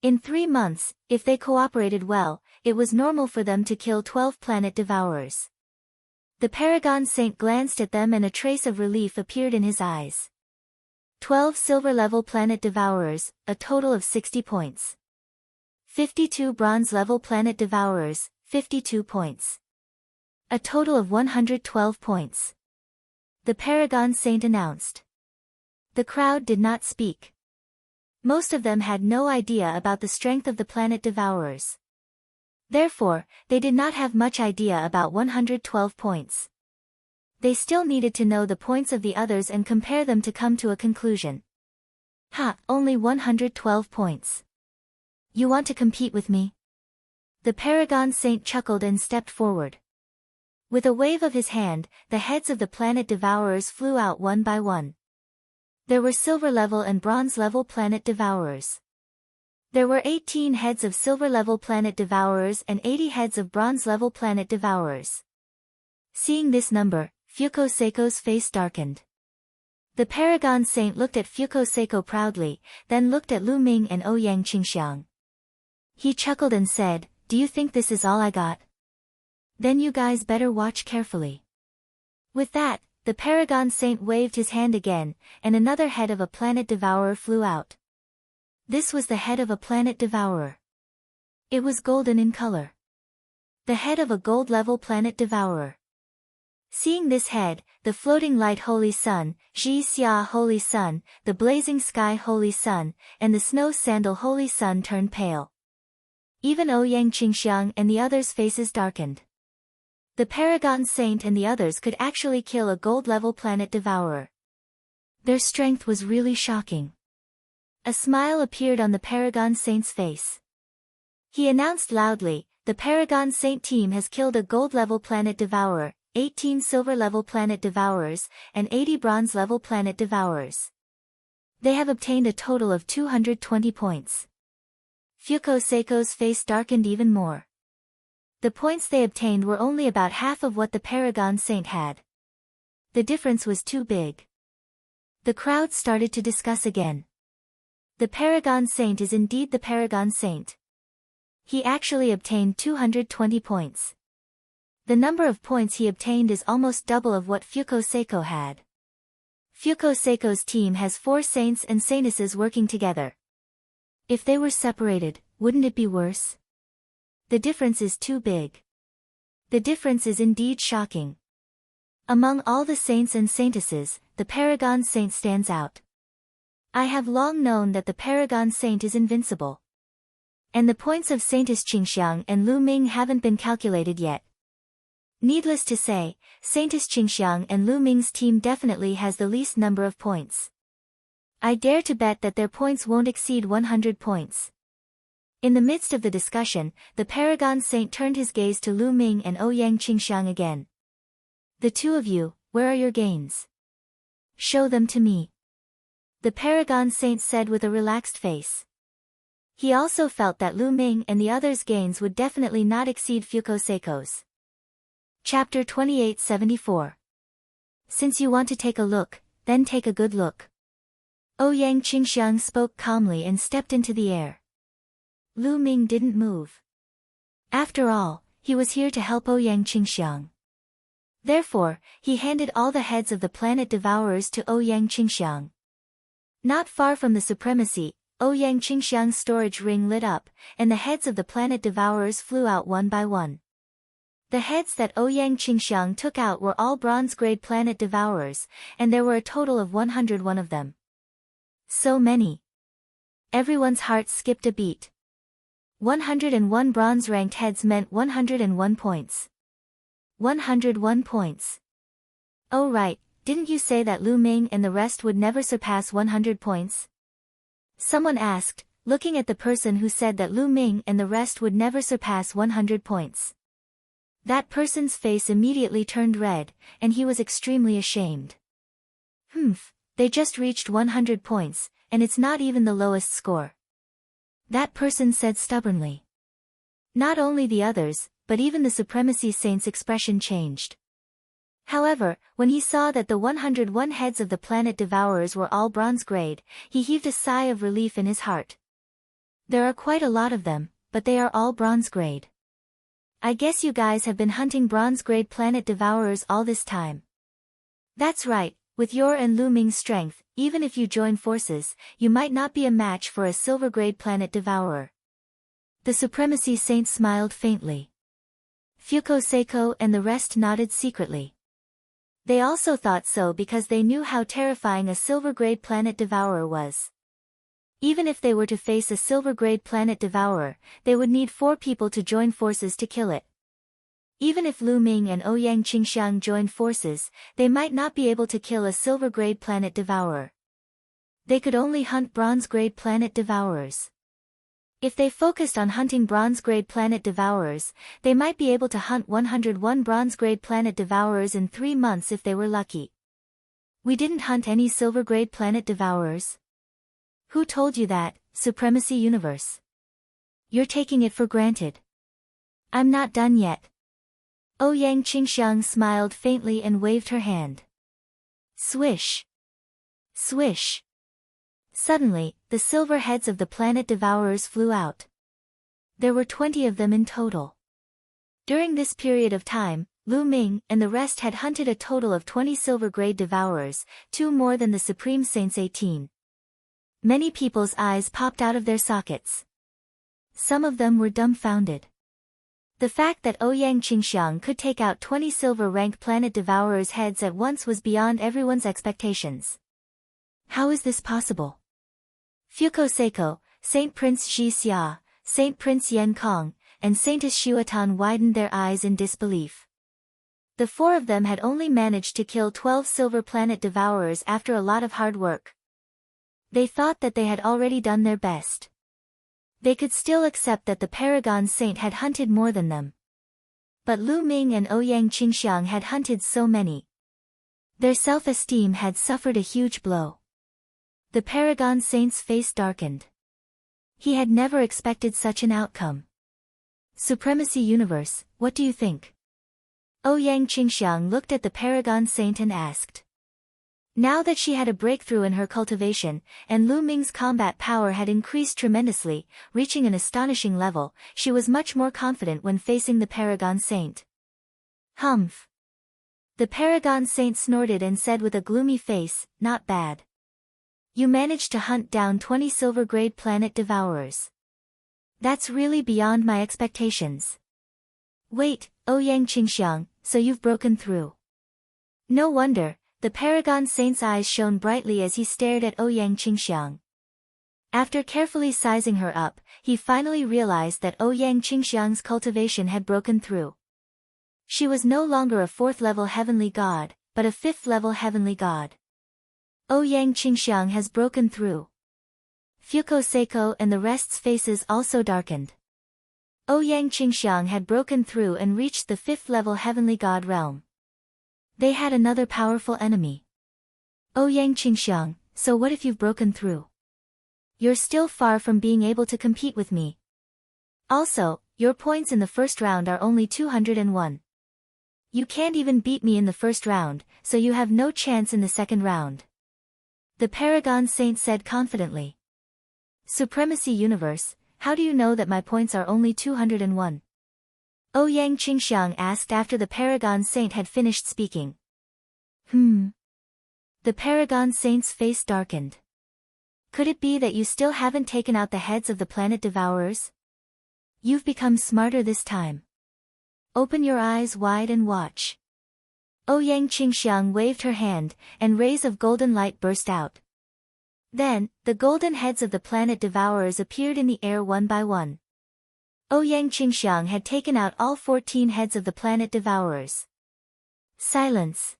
In 3 months, if they cooperated well, it was normal for them to kill 12 planet devourers. The Paragon Saint glanced at them and a trace of relief appeared in his eyes. 12 silver-level planet devourers, a total of 60 points. 52 bronze-level planet devourers, 52 points. A total of 112 points. The Paragon Saint announced. The crowd did not speak. Most of them had no idea about the strength of the planet devourers. Therefore, they did not have much idea about 112 points. They still needed to know the points of the others and compare them to come to a conclusion. Ha, only 112 points. You want to compete with me? The Paragon Saint chuckled and stepped forward. With a wave of his hand, the heads of the planet devourers flew out one by one. There were silver-level and bronze-level planet devourers. There were 18 heads of silver-level planet devourers and 80 heads of bronze-level planet devourers. Seeing this number, Fukoseiko's face darkened. The Paragon Saint looked at Fukoseiko proudly, then looked at Lu Ming and Ouyang Qingxiang. He chuckled and said, "Do you think this is all I got? Then you guys better watch carefully." With that, the Paragon Saint waved his hand again, and another head of a planet devourer flew out. This was the head of a planet devourer. It was golden in color. The head of a gold-level planet devourer. Seeing this head, the floating light Holy Sun, Ji Xia Holy Sun, the blazing sky Holy Sun, and the snow sandal Holy Sun turned pale. Even Ouyang Qingxiang and the others' faces darkened. The Paragon Saint and the others could actually kill a gold-level planet devourer. Their strength was really shocking. A smile appeared on the Paragon Saint's face. He announced loudly, "The Paragon Saint team has killed a gold-level planet devourer, 18 silver-level planet devourers, and 80 bronze-level planet devourers. They have obtained a total of 220 points." Fukoseiko's face darkened even more. The points they obtained were only about half of what the Paragon Saint had. The difference was too big. The crowd started to discuss again. The Paragon Saint is indeed the Paragon Saint. He actually obtained 220 points. The number of points he obtained is almost double of what Fukoseiko had. Fukoseiko's team has 4 saints and saintesses working together. If they were separated, wouldn't it be worse? The difference is too big. The difference is indeed shocking. Among all the saints and saintesses, the Paragon Saint stands out. I have long known that the Paragon Saint is invincible. And the points of Saintess Qingxiang and Lu Ming haven't been calculated yet. Needless to say, Saintess Qingxiang and Lu Ming's team definitely has the least number of points. I dare to bet that their points won't exceed 100 points. In the midst of the discussion, the Paragon Saint turned his gaze to Lu Ming and Ouyang Qingxiang again. "The two of you, where are your gains? Show them to me." The Paragon Saint said with a relaxed face. He also felt that Lu Ming and the others' gains would definitely not exceed Fukoseiko's. Chapter 2874. Since you want to take a look, then take a good look. Ouyang Qingxiang spoke calmly and stepped into the air. Lu Ming didn't move. After all, he was here to help Ouyang Qingxiang. Therefore, he handed all the heads of the planet devourers to Ouyang Qingxiang. Not far from the supremacy, Ouyang Qingxiang's storage ring lit up, and the heads of the planet devourers flew out one by one. The heads that Ouyang Qingxiang took out were all bronze-grade planet devourers, and there were a total of 101 of them. So many. Everyone's heart skipped a beat. 101 bronze-ranked heads meant 101 points. 101 points. Oh right, didn't you say that Lu Ming and the rest would never surpass 100 points? Someone asked, looking at the person who said that Lu Ming and the rest would never surpass 100 points. That person's face immediately turned red, and he was extremely ashamed. They just reached 100 points, and it's not even the lowest score. That person said stubbornly. Not only the others, but even the Supremacy Saint's expression changed. However, when he saw that the 101 heads of the planet devourers were all bronze grade, he heaved a sigh of relief in his heart. There are quite a lot of them, but they are all bronze grade. I guess you guys have been hunting bronze grade planet devourers all this time. That's right, with your and Lu Ming's strength, even if you join forces, you might not be a match for a silver grade planet devourer. The Supremacy Saint smiled faintly. Fuko Seiko and the rest nodded secretly. They also thought so because they knew how terrifying a silver-grade planet devourer was. Even if they were to face a silver-grade planet devourer, they would need 4 people to join forces to kill it. Even if Lu Ming and Ouyang Qingxiang joined forces, they might not be able to kill a silver-grade planet devourer. They could only hunt bronze-grade planet devourers. If they focused on hunting bronze-grade planet devourers, they might be able to hunt 101 bronze-grade planet devourers in 3 months if they were lucky. We didn't hunt any silver-grade planet devourers. Who told you that, Supremacy Universe? You're taking it for granted. I'm not done yet. Ouyang Qingxiang smiled faintly and waved her hand. Swish. Swish. Suddenly, the silver heads of the planet devourers flew out. There were 20 of them in total. During this period of time, Lu Ming and the rest had hunted a total of 20 silver-grade devourers, 2 more than the Supreme Saint's 18. Many people's eyes popped out of their sockets. Some of them were dumbfounded. The fact that Ouyang Qingxiang could take out 20 silver-ranked planet devourers' heads at once was beyond everyone's expectations. How is this possible? Fuko Seiko, Saint Prince Ji Xia, Saint Prince Yan Kong, and Saintess Xuatan widened their eyes in disbelief. The 4 of them had only managed to kill 12 silver planet devourers after a lot of hard work. They thought that they had already done their best. They could still accept that the Paragon Saint had hunted more than them. But Lu Ming and Ouyang Qingxiang had hunted so many. Their self-esteem had suffered a huge blow. The Paragon Saint's face darkened. He had never expected such an outcome. Supremacy Universe, what do you think? Ouyang Qingxiang looked at the Paragon Saint and asked. Now that she had a breakthrough in her cultivation, and Lu Ming's combat power had increased tremendously, reaching an astonishing level, she was much more confident when facing the Paragon Saint. Humph. The Paragon Saint snorted and said with a gloomy face, not bad. You managed to hunt down 20 silver-grade planet devourers. That's really beyond my expectations. Wait, Ouyang Qingxiang, so you've broken through. No wonder, the Paragon Saint's eyes shone brightly as he stared at Ouyang Qingxiang. After carefully sizing her up, he finally realized that Ouyang Qingxiang's cultivation had broken through. She was no longer a 4th-level heavenly god, but a 5th-level heavenly god. Ouyang Qingxiang has broken through. Fuko Seiko and the rest's faces also darkened. Ouyang Qingxiang had broken through and reached the 5th-level heavenly god realm. They had another powerful enemy. Ouyang Qingxiang, so what if you've broken through? You're still far from being able to compete with me. Also, your points in the first round are only 201. You can't even beat me in the first round, so you have no chance in the second round. The Paragon Saint said confidently. Supremacy Universe, how do you know that my points are only 201? Ouyang Qingxiang asked after the Paragon Saint had finished speaking. The Paragon Saint's face darkened. Could it be that you still haven't taken out the heads of the planet devourers? You've become smarter this time. Open your eyes wide and watch. Ouyang Qingxiang waved her hand, and rays of golden light burst out. Then, the golden heads of the planet devourers appeared in the air one by one. Ouyang Qingxiang had taken out all 14 heads of the planet devourers. Silence.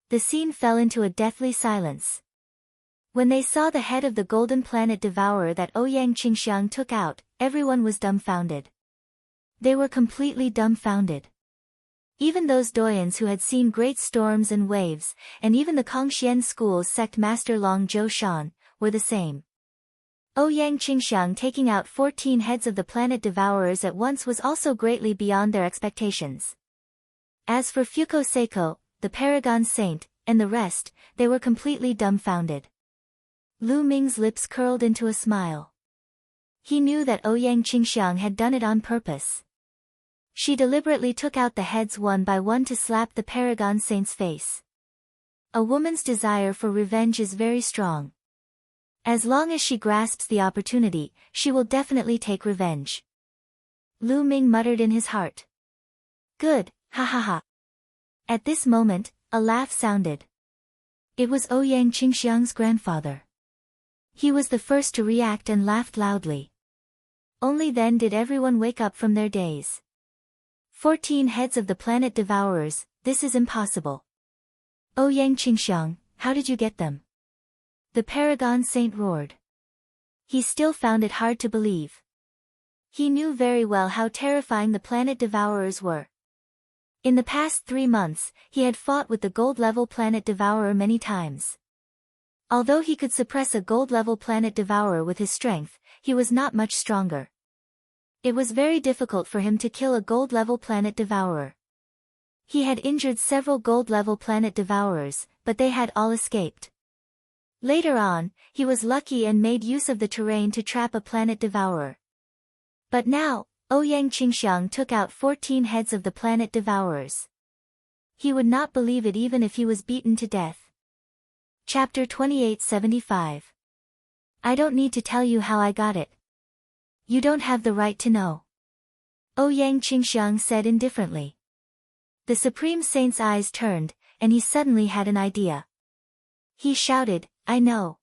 The scene fell into a deathly silence. When they saw the head of the golden planet devourer that Ouyang Qingxiang took out, everyone was dumbfounded. They were completely dumbfounded. Even those doyens who had seen great storms and waves, and even the Kongxian school's sect master Long Zhou Shan, were the same. Ouyang Qingxiang taking out 14 heads of the planet devourers at once was also greatly beyond their expectations. As for Fuko Seiko, the paragon saint, and the rest, they were completely dumbfounded. Lu Ming's lips curled into a smile. He knew that Ouyang Qingxiang had done it on purpose. She deliberately took out the heads one by one to slap the paragon saint's face. A woman's desire for revenge is very strong. As long as she grasps the opportunity, she will definitely take revenge. Lu Ming muttered in his heart. Good, ha ha ha. At this moment, a laugh sounded. It was Ouyang Qingxiang's grandfather. He was the first to react and laughed loudly. Only then did everyone wake up from their daze. 14 heads of the planet devourers, this is impossible. Ouyang Qingxiang, how did you get them? The paragon saint roared. He still found it hard to believe. He knew very well how terrifying the planet devourers were. In the past 3 months, he had fought with the gold-level planet devourer many times. Although he could suppress a gold-level planet devourer with his strength, he was not much stronger. It was very difficult for him to kill a gold-level planet devourer. He had injured several gold-level planet devourers, but they had all escaped. Later on, he was lucky and made use of the terrain to trap a planet devourer. But now, Ouyang Qingxiang took out 14 heads of the planet devourers. He would not believe it even if he was beaten to death. Chapter 2875. I don't need to tell you how I got it. You don't have the right to know. Ouyang Qingxiang said indifferently. The Supreme Saint's eyes turned, and he suddenly had an idea. He shouted, I know.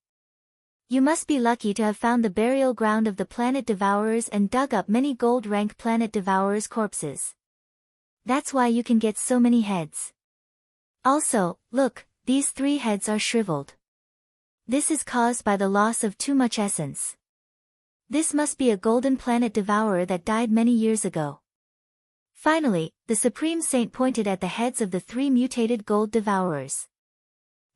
You must be lucky to have found the burial ground of the planet devourers and dug up many gold-rank planet devourers' corpses. That's why you can get so many heads. Also, look, these 3 heads are shriveled. This is caused by the loss of too much essence. This must be a golden planet devourer that died many years ago. Finally, the Supreme Saint pointed at the heads of the 3 mutated gold devourers.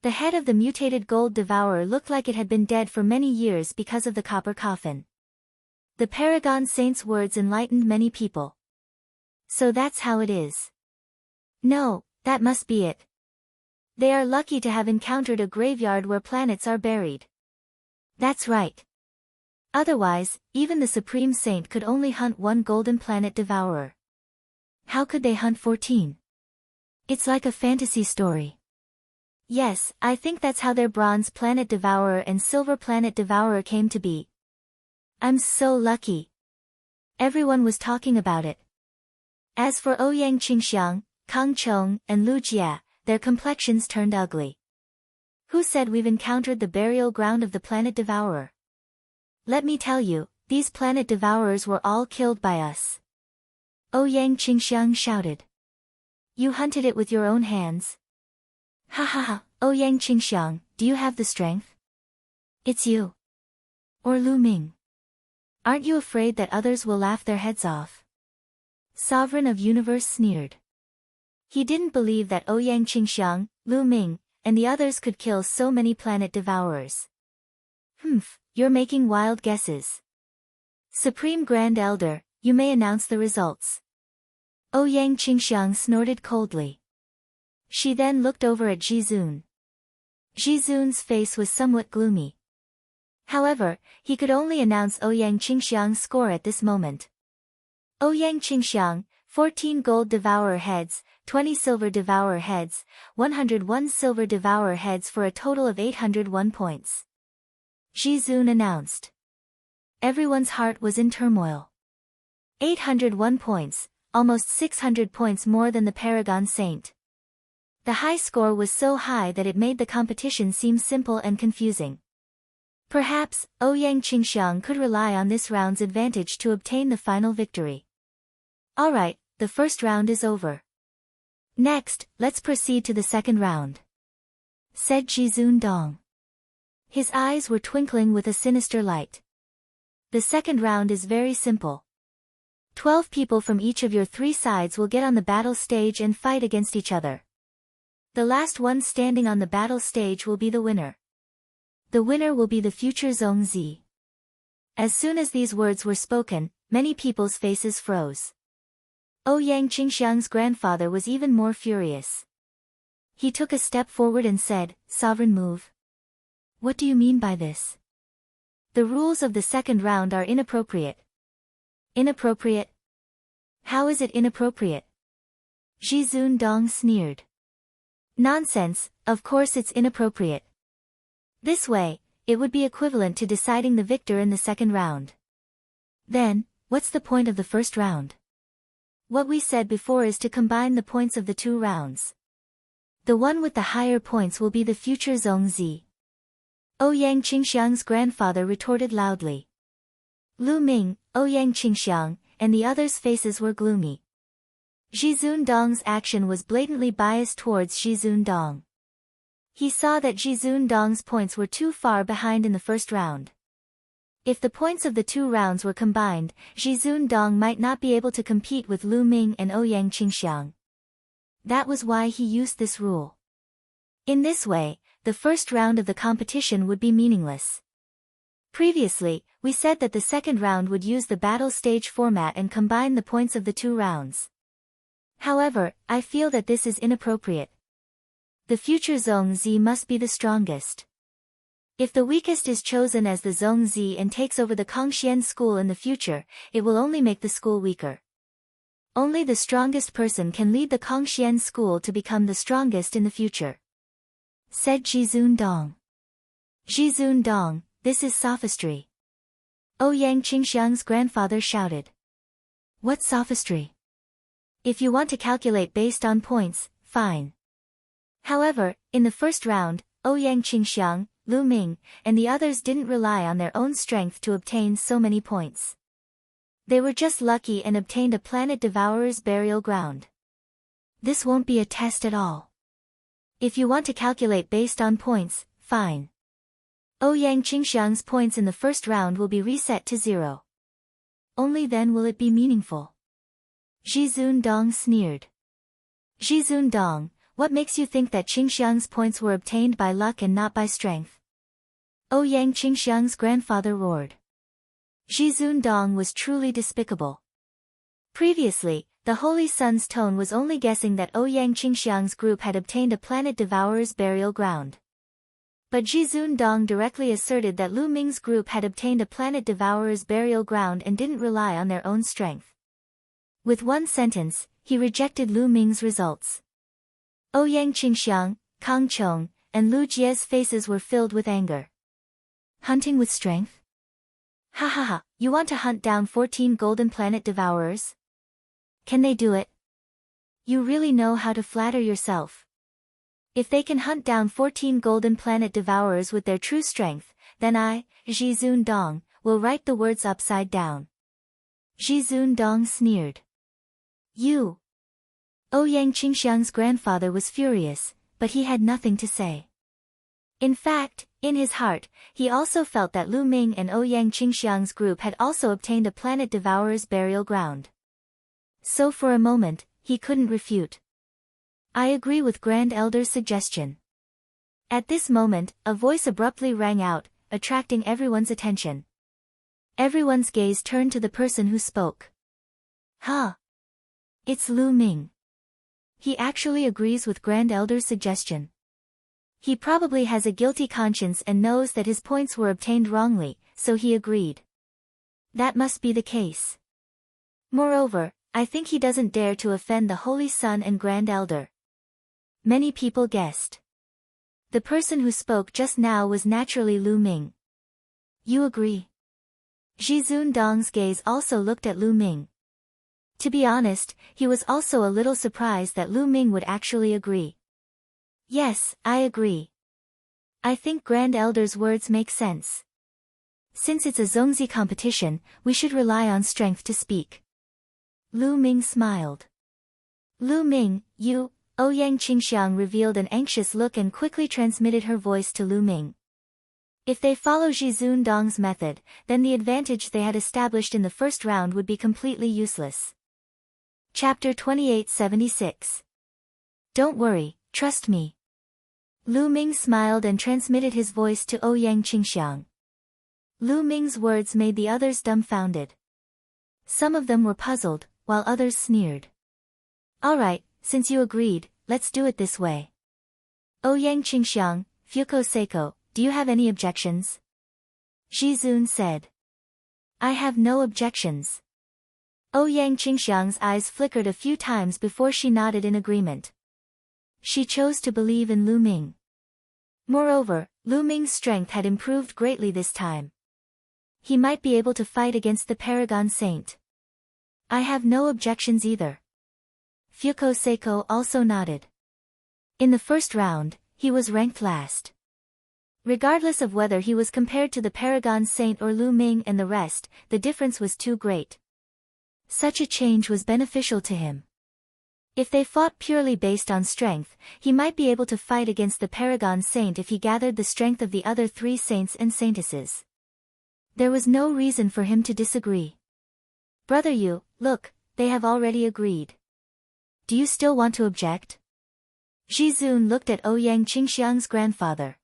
The head of the mutated gold devourer looked like it had been dead for many years because of the copper coffin. The Paragon Saint's words enlightened many people. So that's how it is. No, that must be it. They are lucky to have encountered a graveyard where planets are buried. That's right. Otherwise, even the Supreme Saint could only hunt 1 golden planet devourer. How could they hunt 14? It's like a fantasy story. Yes, I think that's how their bronze planet devourer and silver planet devourer came to be. I'm so lucky. Everyone was talking about it. As for Ouyang Qingxiang, Kang Chong, and Lu Jia, their complexions turned ugly. Who said we've encountered the burial ground of the planet devourer? Let me tell you, these planet devourers were all killed by us. Ouyang Qingxiang shouted. You hunted it with your own hands? Ha ha ha, Ouyang Qingxiang, do you have the strength? It's you. Or Lu Ming. Aren't you afraid that others will laugh their heads off? Sovereign of Universe sneered. He didn't believe that Ouyang Qingxiang, Lu Ming, and the others could kill so many planet devourers. You're making wild guesses. Supreme Grand Elder, you may announce the results. Ouyang Qingxiang snorted coldly. She then looked over at Jizun. Jizun's face was somewhat gloomy. However, he could only announce Ouyang Qingxiang's score at this moment. Ouyang Qingxiang, 14 gold devourer heads, 20 silver devourer heads, 101 silver devourer heads for a total of 801 points. Jizun announced. Everyone's heart was in turmoil. 801 points, almost 600 points more than the Paragon Saint. The high score was so high that it made the competition seem simple and confusing. Perhaps, Ouyang Qingxiang could rely on this round's advantage to obtain the final victory. Alright, the first round is over. Next, let's proceed to the second round, said Jizun Dong. His eyes were twinkling with a sinister light. The second round is very simple. 12 people from each of your 3 sides will get on the battle stage and fight against each other. The last one standing on the battle stage will be the winner. The winner will be the future Zhongzi. As soon as these words were spoken, many people's faces froze. Ouyang Qingxiang's grandfather was even more furious. He took a step forward and said, "Sovereign move. What do you mean by this? The rules of the second round are inappropriate." Inappropriate? How is it inappropriate? Jizun Dong sneered. Nonsense, of course it's inappropriate. This way, it would be equivalent to deciding the victor in the second round. Then, what's the point of the first round? What we said before is to combine the points of the 2 rounds. The one with the higher points will be the future Zhongzi. Ouyang Qingxiang's grandfather retorted loudly. Lu Ming, Ouyang Qingxiang, and the others' faces were gloomy. Jizun Dong's action was blatantly biased towards Jizun Dong. He saw that Jizun Dong's points were too far behind in the first round. If the points of the 2 rounds were combined, Jizun Dong might not be able to compete with Lu Ming and Ouyang Qingxiang. That was why he used this rule. In this way, the first round of the competition would be meaningless. Previously, we said that the second round would use the battle stage format and combine the points of the 2 rounds. However, I feel that this is inappropriate. The future Zhongzi must be the strongest. If the weakest is chosen as the Zhongzi and takes over the Kongxian school in the future, it will only make the school weaker. Only the strongest person can lead the Kongxian school to become the strongest in the future, said Jizun Dong. Jizun Dong, this is sophistry. Ouyang Qingxiang's grandfather shouted. What sophistry? If you want to calculate based on points, fine. However, in the first round, Ouyang Qingxiang, Lu Ming, and the others didn't rely on their own strength to obtain so many points. They were just lucky and obtained a planet devourer's burial ground. This won't be a test at all. If you want to calculate based on points, fine. Ouyang Qingxiang's points in the first round will be reset to 0. Only then will it be meaningful. Jizun Dong sneered. Jizun Dong, what makes you think that Qingxiang's points were obtained by luck and not by strength? Ouyang Qingxiang's grandfather roared. Jizun Dong was truly despicable. Previously, the Holy Sun's tone was only guessing that Ouyang Qingxiang's group had obtained a planet devourer's burial ground. But Jizun Dong directly asserted that Lu Ming's group had obtained a planet devourer's burial ground and didn't rely on their own strength. With one sentence, he rejected Lu Ming's results. Ouyang Qingxiang, Kang Chong, and Lu Jie's faces were filled with anger. Hunting with strength? Ha ha ha, you want to hunt down 14 golden planet devourers? Can they do it? You really know how to flatter yourself. If they can hunt down 14 golden planet devourers with their true strength, then I, Jizun Dong, will write the words upside down. Jizun Dong sneered. You. Ouyang Qingxiang's grandfather was furious, but he had nothing to say. In fact, in his heart, he also felt that Lu Ming and Ouyang Qingxiang's group had also obtained a planet devourer's burial ground. So for a moment, he couldn't refute. I agree with Grand Elder's suggestion. At this moment, a voice abruptly rang out, attracting everyone's attention. Everyone's gaze turned to the person who spoke. Huh? It's Lu Ming. He actually agrees with Grand Elder's suggestion. He probably has a guilty conscience and knows that his points were obtained wrongly, so he agreed. That must be the case. Moreover, I think he doesn't dare to offend the Holy Sun and Grand Elder. Many people guessed. The person who spoke just now was naturally Lu Ming. You agree? Zhizun Dong's gaze also looked at Lu Ming. To be honest, he was also a little surprised that Lu Ming would actually agree. Yes, I agree. I think Grand Elder's words make sense. Since it's a Zongzi competition, we should rely on strength to speak. Lu Ming smiled. Lu Ming, you, Ouyang Qingxiang revealed an anxious look and quickly transmitted her voice to Lu Ming. If they follow Zhizun Dong's method, then the advantage they had established in the first round would be completely useless. Chapter 2876. Don't worry, trust me. Lu Ming smiled and transmitted his voice to Ouyang Qingxiang. Lu Ming's words made the others dumbfounded. Some of them were puzzled, while others sneered. All right, since you agreed, let's do it this way. Ouyang Qingxiang, Fuko Seiko, do you have any objections? Zhizun said. I have no objections. Ouyang Qingxiang's eyes flickered a few times before she nodded in agreement. She chose to believe in Lu Ming. Moreover, Lu Ming's strength had improved greatly this time. He might be able to fight against the Paragon Saint. I have no objections either. Fuko Seiko also nodded. In the first round, he was ranked last. Regardless of whether he was compared to the Paragon Saint or Lu Ming and the rest, the difference was too great. Such a change was beneficial to him. If they fought purely based on strength, he might be able to fight against the Paragon Saint if he gathered the strength of the other three saints and saintesses. There was no reason for him to disagree. Brother Yu, look, they have already agreed. Do you still want to object? Zhizun looked at Ouyang Qingxiang's grandfather.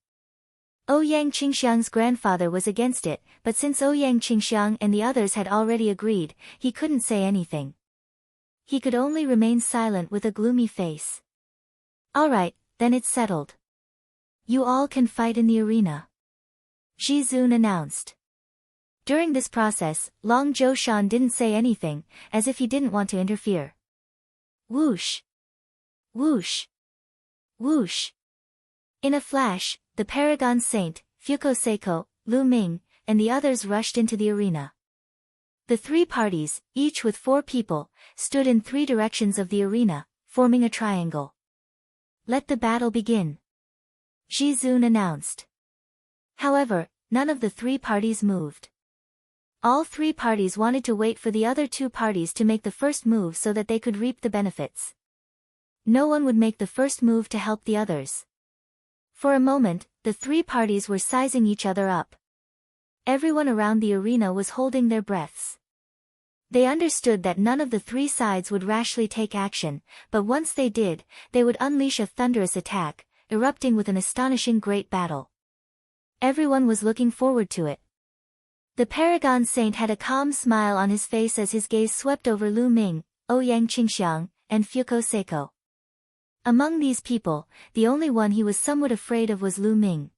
Ouyang Qingxiang's grandfather was against it, but since Ouyang Qingxiang and the others had already agreed, he couldn't say anything. He could only remain silent with a gloomy face. All right, then it's settled. You all can fight in the arena. Zhizun announced. During this process, Long Zhoushan didn't say anything, as if he didn't want to interfere. Whoosh! Whoosh! Whoosh! In a flash, the Paragon Saint, Fuko Seiko, Lu Ming, and the others rushed into the arena. The three parties, each with 4 people, stood in 3 directions of the arena, forming a triangle. Let the battle begin. Zhizun announced. However, none of the 3 parties moved. All 3 parties wanted to wait for the other 2 parties to make the first move so that they could reap the benefits. No one would make the first move to help the others. For a moment, the 3 parties were sizing each other up. Everyone around the arena was holding their breaths. They understood that none of the 3 sides would rashly take action, but once they did, they would unleash a thunderous attack, erupting with an astonishing great battle. Everyone was looking forward to it. The Paragon Saint had a calm smile on his face as his gaze swept over Lu Ming, Ouyang Qingxiang, and Fuko Seiko. Among these people, the only one he was somewhat afraid of was Lu Ming.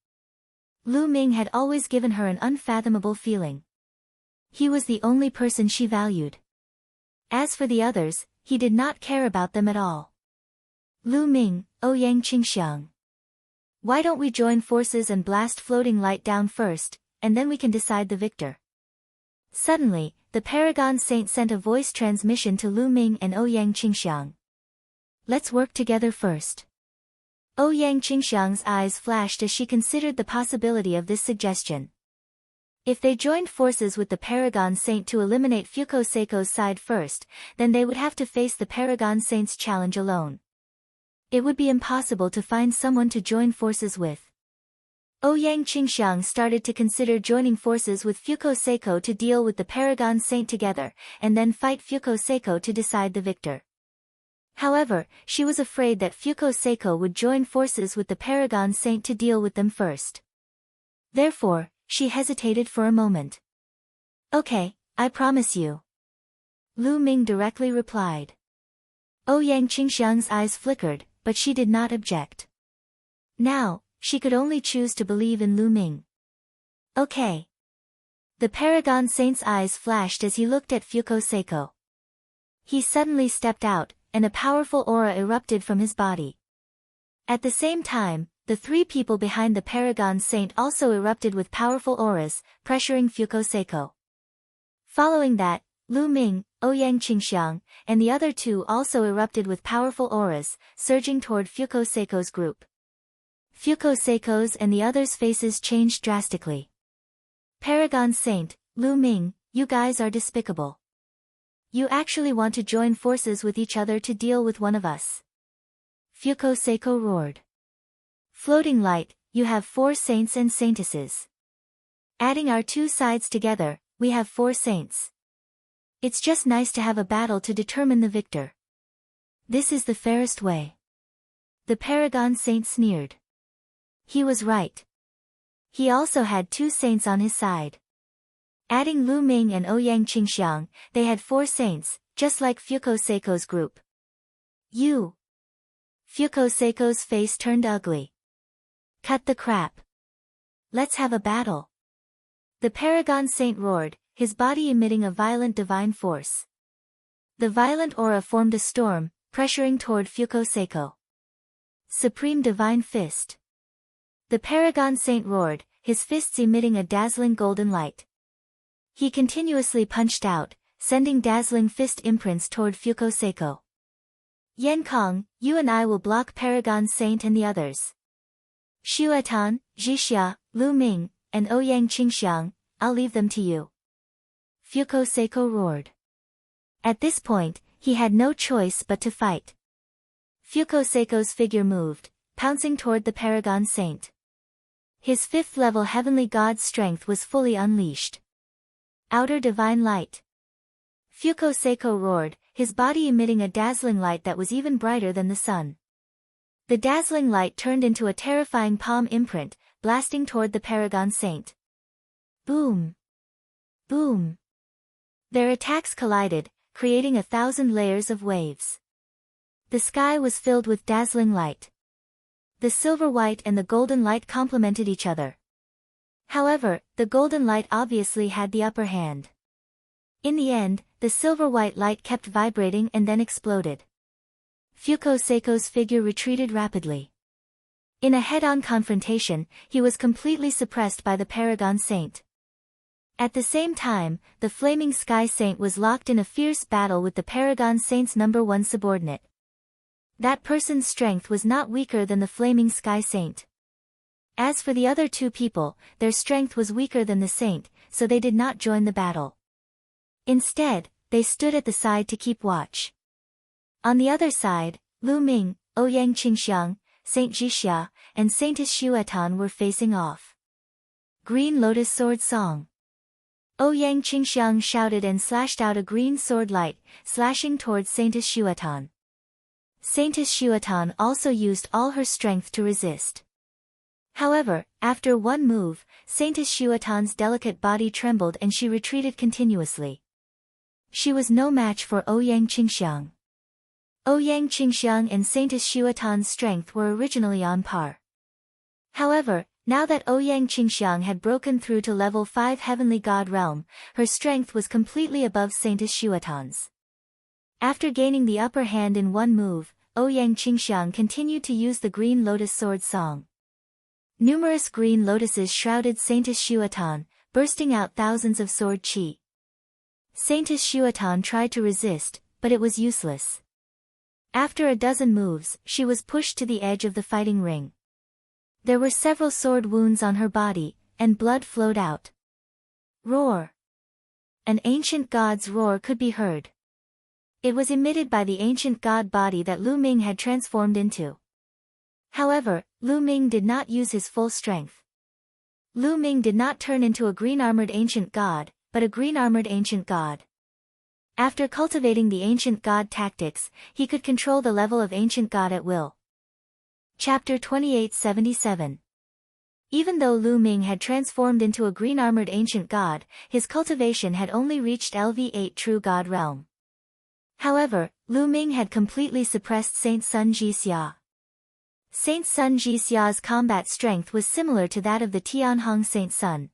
Lu Ming had always given her an unfathomable feeling. He was the only person she valued. As for the others, he did not care about them at all. Lu Ming, Ouyang Qingxiang. Why don't we join forces and blast floating light down first, and then we can decide the victor. Suddenly, the Paragon Saint sent a voice transmission to Lu Ming and Ouyang Qingxiang. Let's work together first. Ouyang Qingxiang's eyes flashed as she considered the possibility of this suggestion. If they joined forces with the Paragon Saint to eliminate Fuko Seiko's side first, then they would have to face the Paragon Saint's challenge alone. It would be impossible to find someone to join forces with. Ouyang Qingxiang started to consider joining forces with Fuko Seiko to deal with the Paragon Saint together, and then fight Fuko Seiko to decide the victor. However, she was afraid that Fuko Seiko would join forces with the Paragon Saint to deal with them first. Therefore, she hesitated for a moment. Okay, I promise you. Lu Ming directly replied. Ouyang Qingxiang's eyes flickered, but she did not object. Now, she could only choose to believe in Lu Ming. Okay. The Paragon Saint's eyes flashed as he looked at Fuko Seiko. He suddenly stepped out, and a powerful aura erupted from his body. At the same time, the three people behind the Paragon Saint also erupted with powerful auras, pressuring Fuko Seiko. Following that, Lu Ming, Ouyang Qingxiang, and the other two also erupted with powerful auras, surging toward Fuko Seiko's group. Fuko Seiko's and the others' faces changed drastically. Paragon Saint, Lu Ming, you guys are despicable. You actually want to join forces with each other to deal with one of us. Fuko Seiko roared. Floating light, you have 4 saints and saintesses. Adding our 2 sides together, we have 4 saints. It's just nice to have a battle to determine the victor. This is the fairest way. The Paragon Saint sneered. He was right. He also had 2 saints on his side. Adding Lu Ming and Ouyang Qingxiang, they had 4 saints, just like Fuko Seiko's group. You. Fuko Seiko's face turned ugly. Cut the crap. Let's have a battle. The Paragon Saint roared, his body emitting a violent divine force. The violent aura formed a storm, pressuring toward Fuko Seiko. Supreme Divine Fist. The Paragon Saint roared, his fists emitting a dazzling golden light. He continuously punched out, sending dazzling fist imprints toward Fuko Seiko. Yan Kong, you and I will block Paragon Saint and the others. Xuetan, Zhixia, Lu Ming, and Ouyang Qingxiang, I'll leave them to you. Fuko Seiko roared. At this point, he had no choice but to fight. Fuko Seiko's figure moved, pouncing toward the Paragon Saint. His 5th-level heavenly god's strength was fully unleashed. Outer divine light. Fuko Seiko roared, his body emitting a dazzling light that was even brighter than the sun. The dazzling light turned into a terrifying palm imprint, blasting toward the Paragon Saint. Boom! Boom! Their attacks collided, creating 1,000 layers of waves. The sky was filled with dazzling light. The silver white and the golden light complemented each other. However, the golden light obviously had the upper hand. In the end, the silver white light kept vibrating and then exploded. Fuko Seiko's figure retreated rapidly. In a head-on confrontation, he was completely suppressed by the Paragon Saint. At the same time, the Flaming Sky Saint was locked in a fierce battle with the Paragon Saint's #1 subordinate. That person's strength was not weaker than the Flaming Sky Saint. As for the other 2 people, their strength was weaker than the saint, so they did not join the battle. Instead, they stood at the side to keep watch. On the other side, Lu Ming, Ouyang Qingxiang, Saint Zhixia, and Saintess Xuetan were facing off. Green Lotus Sword Song. Ouyang Qingxiang shouted and slashed out a green sword light, slashing towards Saintess Xuetan. Saintess Xuetan also used all her strength to resist. However, after one move, Saintess Xuetan's delicate body trembled and she retreated continuously. She was no match for Ouyang Qingxiang. Ouyang Qingxiang and Saintess Xuetan's strength were originally on par. However, now that Ouyang Qingxiang had broken through to level 5 Heavenly God Realm, her strength was completely above Saintess Xuetan's. After gaining the upper hand in one move, Ouyang Qingxiang continued to use the Green Lotus Sword Song. Numerous green lotuses shrouded Saintess Xuetan, bursting out thousands of sword qi. Saintess Xuetan tried to resist, but it was useless. After a dozen moves, she was pushed to the edge of the fighting ring. There were several sword wounds on her body, and blood flowed out. Roar! An ancient god's roar could be heard. It was emitted by the ancient god body that Lu Ming had transformed into. However, Lu Ming did not use his full strength. Lu Ming did not turn into a green-armored ancient god, but a green-armored ancient god. After cultivating the ancient god tactics, he could control the level of ancient god at will. Chapter 2877. Even though Lu Ming had transformed into a green-armored ancient god, his cultivation had only reached LV8 True God Realm. However, Lu Ming had completely suppressed Saint Sun Jixia. Saint Sun Jixia's combat strength was similar to that of the Tianhong Saint Sun.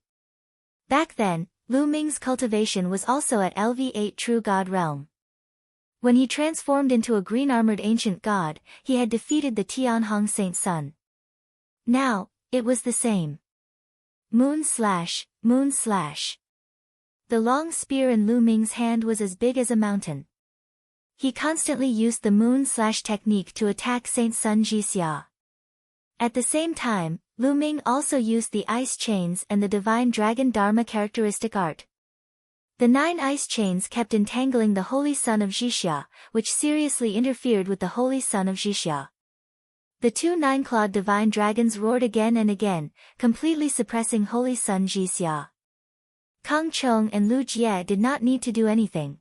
Back then, Lu Ming's cultivation was also at LV8 True God Realm. When he transformed into a green-armored ancient god, he had defeated the Tianhong Saint Sun. Now, it was the same. Moon slash, moon slash. The long spear in Lu Ming's hand was as big as a mountain. He constantly used the moon slash technique to attack Saint Sun Jixia. At the same time, Lu Ming also used the ice chains and the divine dragon dharma characteristic art. The 9 ice chains kept entangling the holy sun of Jixia, which seriously interfered with the holy sun of Jixia. The 2 9-clawed divine dragons roared again and again, completely suppressing holy sun Jixia. Kang Chong and Lu Jie did not need to do anything.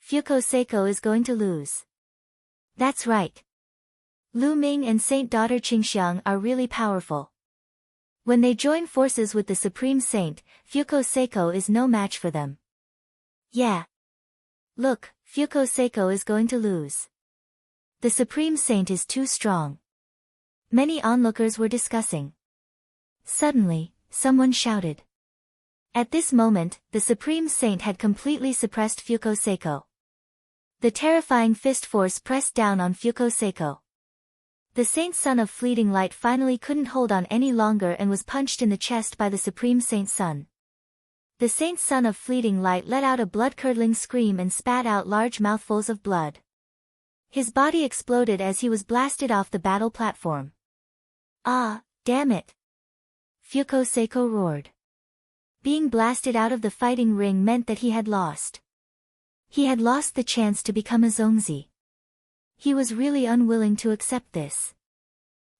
Fuko Seiko is going to lose. That's right. Lu Ming and Saint Daughter Qingxiang are really powerful. When they join forces with the Supreme Saint, Fuko Seiko is no match for them. Yeah. Look, Fuko Seiko is going to lose. The Supreme Saint is too strong. Many onlookers were discussing. Suddenly, someone shouted. At this moment, the Supreme Saint had completely suppressed Fuko Seiko. The terrifying fist force pressed down on Fuko Seiko. The Saint Sun of Fleeting Light finally couldn't hold on any longer and was punched in the chest by the Supreme Saint Sun. The Saint Sun of Fleeting Light let out a blood-curdling scream and spat out large mouthfuls of blood. His body exploded as he was blasted off the battle platform. Ah, damn it! Fuko Seiko roared. Being blasted out of the fighting ring meant that he had lost. He had lost the chance to become a Zongzi. He was really unwilling to accept this.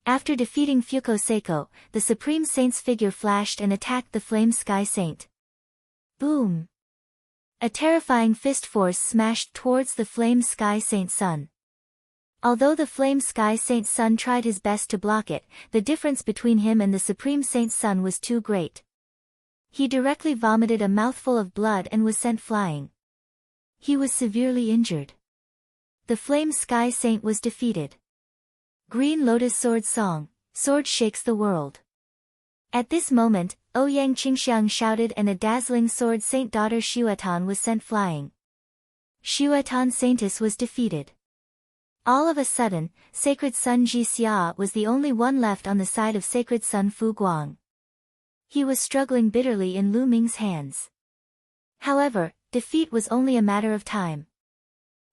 After defeating Fuko Seiko, the Supreme Saint's figure flashed and attacked the Flame Sky Saint. Boom! A terrifying fist force smashed towards the Flame Sky Saint Sun. Although the Flame Sky Saint Sun tried his best to block it, the difference between him and the Supreme Saint Sun was too great. He directly vomited a mouthful of blood and was sent flying. He was severely injured. The Flame Sky Saint was defeated. Green Lotus Sword Song, Sword Shakes the World. At this moment, Ouyang Qingxiang shouted and a dazzling sword Saint Daughter Xuetan was sent flying. Xuetan Saintess was defeated. All of a sudden, Sacred Sun Jixia was the only one left on the side of Sacred Sun Fu Guang. He was struggling bitterly in Lu Ming's hands. However, defeat was only a matter of time.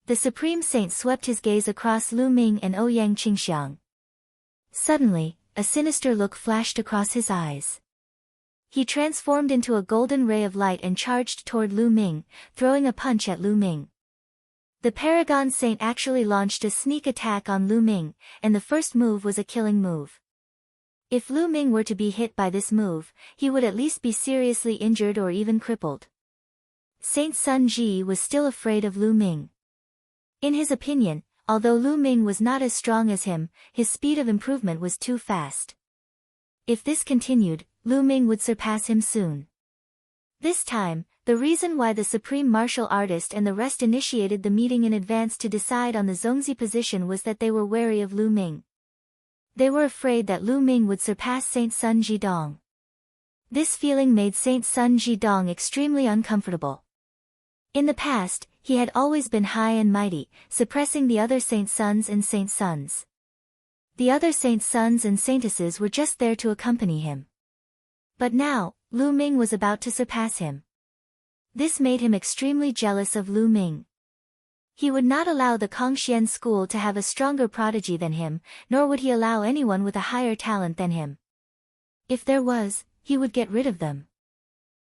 The Supreme Saint swept his gaze across Lu Ming and Ouyang Qingxiang. Suddenly, a sinister look flashed across his eyes. He transformed into a golden ray of light and charged toward Lu Ming, throwing a punch at Lu Ming. The Paragon Saint actually launched a sneak attack on Lu Ming, and the first move was a killing move. If Lu Ming were to be hit by this move, he would at least be seriously injured or even crippled. Saint Sun Ji was still afraid of Lu Ming. In his opinion, although Lu Ming was not as strong as him, his speed of improvement was too fast. If this continued, Lu Ming would surpass him soon. This time, the reason why the Supreme Martial Artist and the rest initiated the meeting in advance to decide on the Zongzi position was that they were wary of Lu Ming. They were afraid that Lu Ming would surpass Saint Sun Jidong. This feeling made Saint Sun Jidong extremely uncomfortable. In the past, he had always been high and mighty, suppressing the other Saint Suns and Saint Suns. The other Saint Suns and Saintesses were just there to accompany him. But now, Lu Ming was about to surpass him. This made him extremely jealous of Lu Ming. He would not allow the Kongxian school to have a stronger prodigy than him, nor would he allow anyone with a higher talent than him. If there was, he would get rid of them.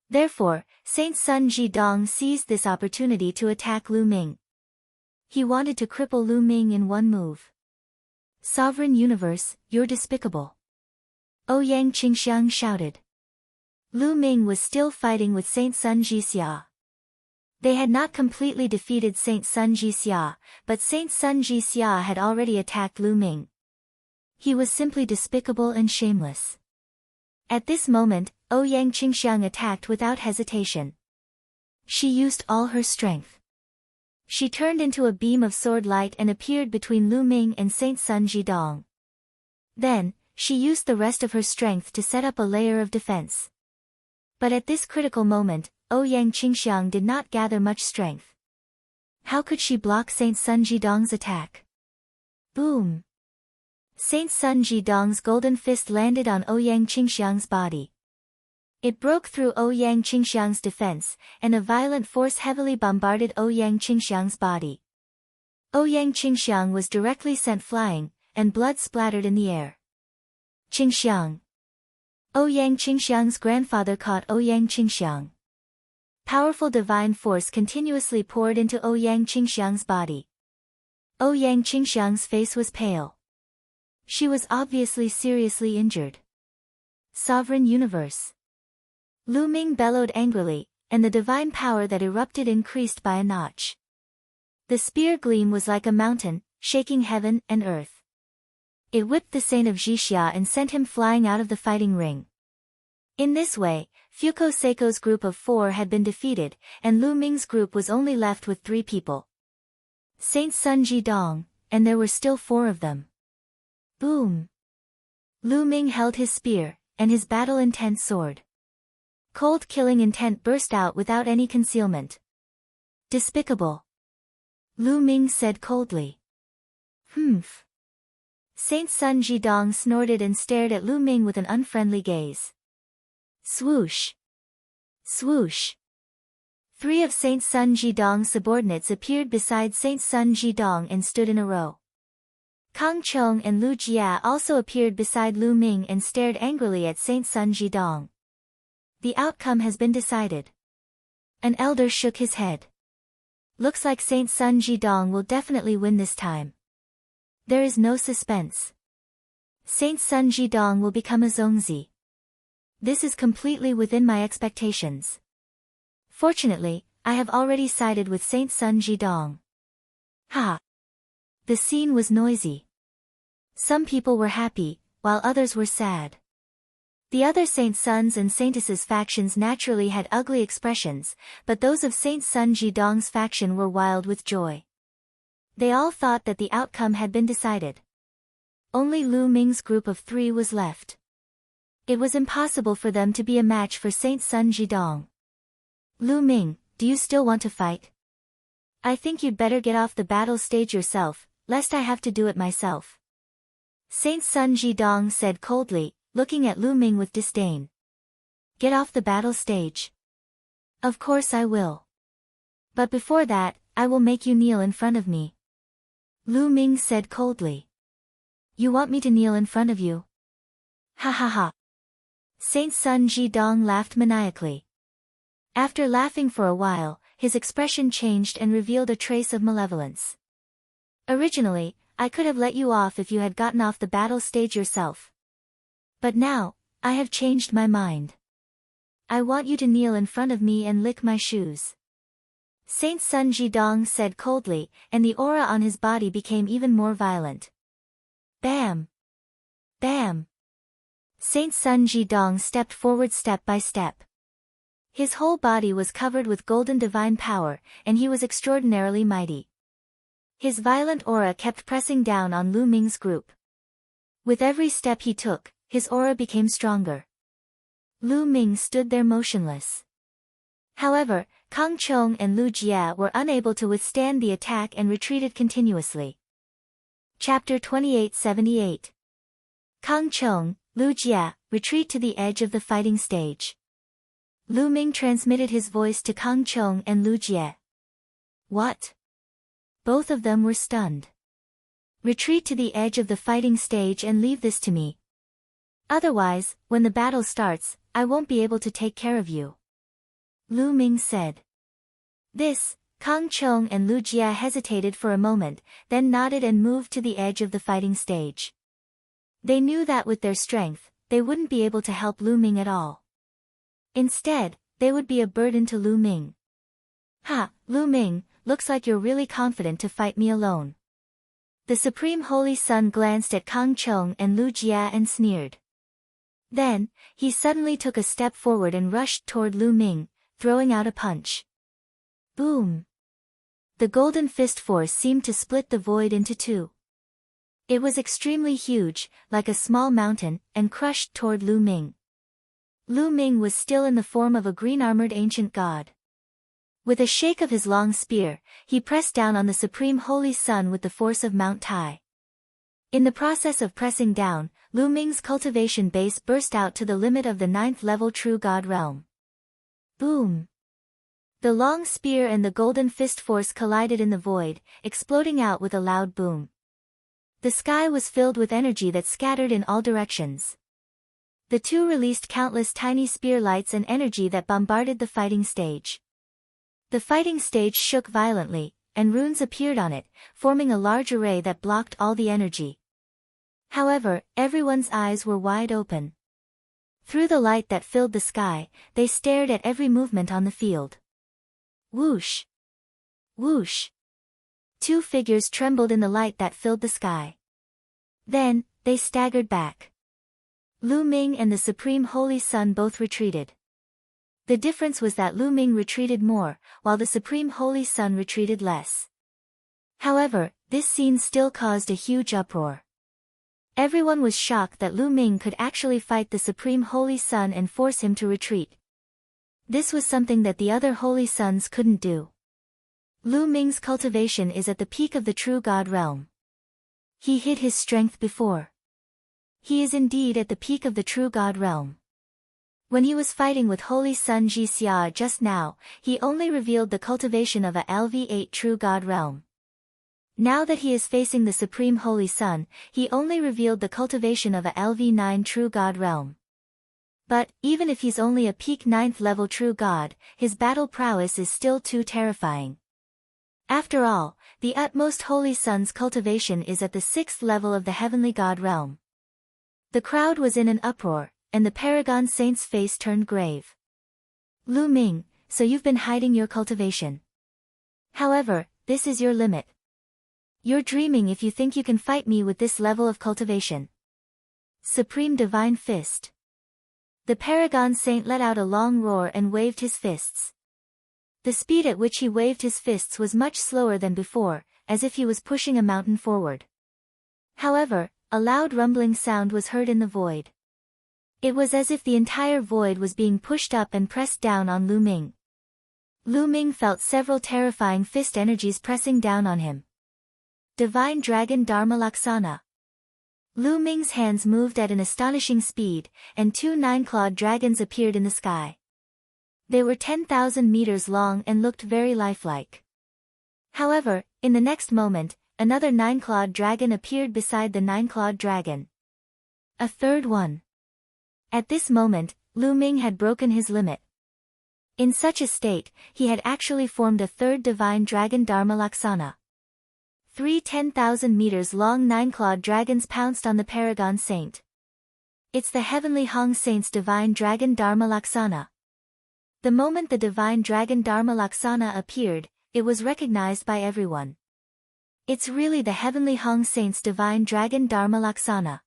Therefore, Saint Sun Jidong seized this opportunity to attack Lu Ming. He wanted to cripple Lu Ming in one move. Sovereign Universe, you're despicable. Ouyang Qingxiang shouted. Lu Ming was still fighting with Saint Sun Jixia. They had not completely defeated Saint Sun Jixia, but Saint Sun Jixia had already attacked Lu Ming. He was simply despicable and shameless. At this moment, Ouyang Qingxiang attacked without hesitation. She used all her strength. She turned into a beam of sword light and appeared between Lu Ming and Saint Sun Jidong. Then, she used the rest of her strength to set up a layer of defense. But at this critical moment, Ouyang Qingxiang did not gather much strength. How could she block Saint Sun Jidong's attack? Boom! Saint Sun Jidong's golden fist landed on Ouyang Qingxiang's body. It broke through Ouyang Qingxiang's defense, and a violent force heavily bombarded Ouyang Qingxiang's body. Ouyang Qingxiang was directly sent flying, and blood splattered in the air. Qingxiang. Ouyang Qingxiang's grandfather caught Ouyang Qingxiang. Powerful divine force continuously poured into Ouyang Qingxiang's body. Ouyang Qingxiang's face was pale. She was obviously seriously injured. Sovereign Universe. Lu Ming bellowed angrily, and the divine power that erupted increased by a notch. The spear gleam was like a mountain, shaking heaven and earth. It whipped the saint of Jixia and sent him flying out of the fighting ring. In this way, Fuko Seiko's group of 4 had been defeated, and Lu Ming's group was only left with 3 people. Saint Sun Jidong, and there were still 4 of them. Boom! Lu Ming held his spear, and his battle-intent sword. Cold killing intent burst out without any concealment. Despicable. Lu Ming said coldly. Humph. Saint Sun Jidong snorted and stared at Lu Ming with an unfriendly gaze. Swoosh. Swoosh. 3 of Saint Sun Jidong's subordinates appeared beside Saint Sun Jidong and stood in a row. Kang Chong and Lu Jia also appeared beside Lu Ming and stared angrily at Saint Sun Jidong. The outcome has been decided. An elder shook his head. Looks like Saint Sun Jidong will definitely win this time. There is no suspense. Saint Sun Jidong will become a Zongzi. This is completely within my expectations. Fortunately, I have already sided with Saint Sun Jidong. Ha! The scene was noisy. Some people were happy, while others were sad. The other Saint Sun's and Saintesses factions naturally had ugly expressions, but those of Saint Sun Jidong's faction were wild with joy. They all thought that the outcome had been decided. Only Lu Ming's group of 3 was left. It was impossible for them to be a match for Saint Sun Jidong. Lu Ming, do you still want to fight? I think you'd better get off the battle stage yourself, lest I have to do it myself. Saint Sun Jidong said coldly, looking at Lu Ming with disdain. Get off the battle stage. Of course I will. But before that, I will make you kneel in front of me. Lu Ming said coldly. You want me to kneel in front of you? Ha ha ha. Saint Sun Jidong laughed maniacally. After laughing for a while, his expression changed and revealed a trace of malevolence. Originally, I could have let you off if you had gotten off the battle stage yourself. But now, I have changed my mind. I want you to kneel in front of me and lick my shoes. Saint Sun Jidong said coldly, and the aura on his body became even more violent. Bam! Bam! Saint Sun Jidong stepped forward step by step. His whole body was covered with golden divine power, and he was extraordinarily mighty. His violent aura kept pressing down on Lu Ming's group. With every step he took, his aura became stronger. Lu Ming stood there motionless. However, Kang Chong and Lu Jia were unable to withstand the attack and retreated continuously. Chapter 2878. Kang Chong, Lu Jia, retreat to the edge of the fighting stage. Lu Ming transmitted his voice to Kang Chong and Lu Jia. What? Both of them were stunned. Retreat to the edge of the fighting stage and leave this to me. Otherwise, when the battle starts, I won't be able to take care of you. Lu Ming said. This, Kang Chong and Lu Jia hesitated for a moment, then nodded and moved to the edge of the fighting stage. They knew that with their strength, they wouldn't be able to help Lu Ming at all. Instead, they would be a burden to Lu Ming. Ha, Lu Ming, looks like you're really confident to fight me alone. The Supreme Holy Sun glanced at Kang Chong and Lu Jia and sneered. Then, he suddenly took a step forward and rushed toward Lu Ming, throwing out a punch. Boom! The golden fist force seemed to split the void into 2. It was extremely huge, like a small mountain, and crushed toward Lu Ming. Lu Ming was still in the form of a green-armored ancient god. With a shake of his long spear, he pressed down on the Supreme Holy Sun with the force of Mount Tai. In the process of pressing down, Lu Ming's cultivation base burst out to the limit of the 9th level True God realm. Boom! The long spear and the golden fist force collided in the void, exploding out with a loud boom. The sky was filled with energy that scattered in all directions. The two released countless tiny spear lights and energy that bombarded the fighting stage. The fighting stage shook violently, and runes appeared on it, forming a large array that blocked all the energy. However, everyone's eyes were wide open. Through the light that filled the sky, they stared at every movement on the field. Whoosh! Whoosh! Two figures trembled in the light that filled the sky. Then, they staggered back. Lu Ming and the Supreme Holy Sun both retreated. The difference was that Lu Ming retreated more, while the Supreme Holy Sun retreated less. However, this scene still caused a huge uproar. Everyone was shocked that Lu Ming could actually fight the Supreme Holy Sun and force him to retreat. This was something that the other Holy Suns couldn't do. Lu Ming's cultivation is at the peak of the True God realm. He hid his strength before. He is indeed at the peak of the True God realm. When he was fighting with Holy Sun Jixia just now, he only revealed the cultivation of a LV8 True God realm. Now that he is facing the Supreme Holy Sun, he only revealed the cultivation of a LV9 True God realm. But, even if he's only a peak 9th level True God, his battle prowess is still too terrifying. After all, the utmost Holy Sun's cultivation is at the 6th level of the Heavenly God realm. The crowd was in an uproar, and the Paragon Saint's face turned grave. Lu Ming, so you've been hiding your cultivation. However, this is your limit. You're dreaming if you think you can fight me with this level of cultivation. Supreme Divine Fist. The Paragon Saint let out a long roar and waved his fists. The speed at which he waved his fists was much slower than before, as if he was pushing a mountain forward. However, a loud rumbling sound was heard in the void. It was as if the entire void was being pushed up and pressed down on Lu Ming. Lu Ming felt several terrifying fist energies pressing down on him. Divine Dragon Dharma Laksana. Lu Ming's hands moved at an astonishing speed, and two 9-clawed dragons appeared in the sky. They were 10,000 meters long and looked very lifelike. However, in the next moment, another 9-clawed dragon appeared beside the 9-clawed dragon. A third one. At this moment, Lu Ming had broken his limit. In such a state, he had actually formed a third divine dragon Dharma Laksana. Three 10,000 meters long 9-clawed dragons pounced on the Paragon Saint. It's the Heavenly Hong Saint's divine dragon Dharma Laksana. The moment the divine dragon Dharma Laksana appeared, it was recognized by everyone. It's really the Heavenly Hong Saint's divine dragon Dharma Laksana.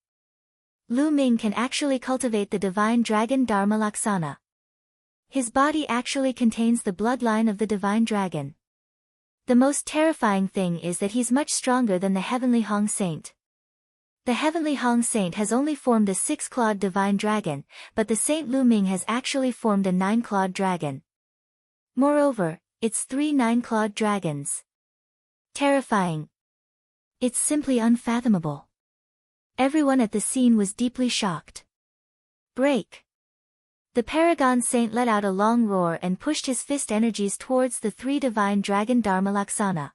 Lu Ming can actually cultivate the divine dragon Dharma Laksana. His body actually contains the bloodline of the divine dragon. The most terrifying thing is that he's much stronger than the Heavenly Hong Saint. The Heavenly Hong Saint has only formed a 6-clawed divine dragon, but the Saint Lu Ming has actually formed a 9-clawed dragon. Moreover, it's 3 9-clawed dragons. Terrifying. It's simply unfathomable. Everyone at the scene was deeply shocked. Break! The Paragon Saint let out a long roar and pushed his fist energies towards the 3 divine dragon Dharma Laksana.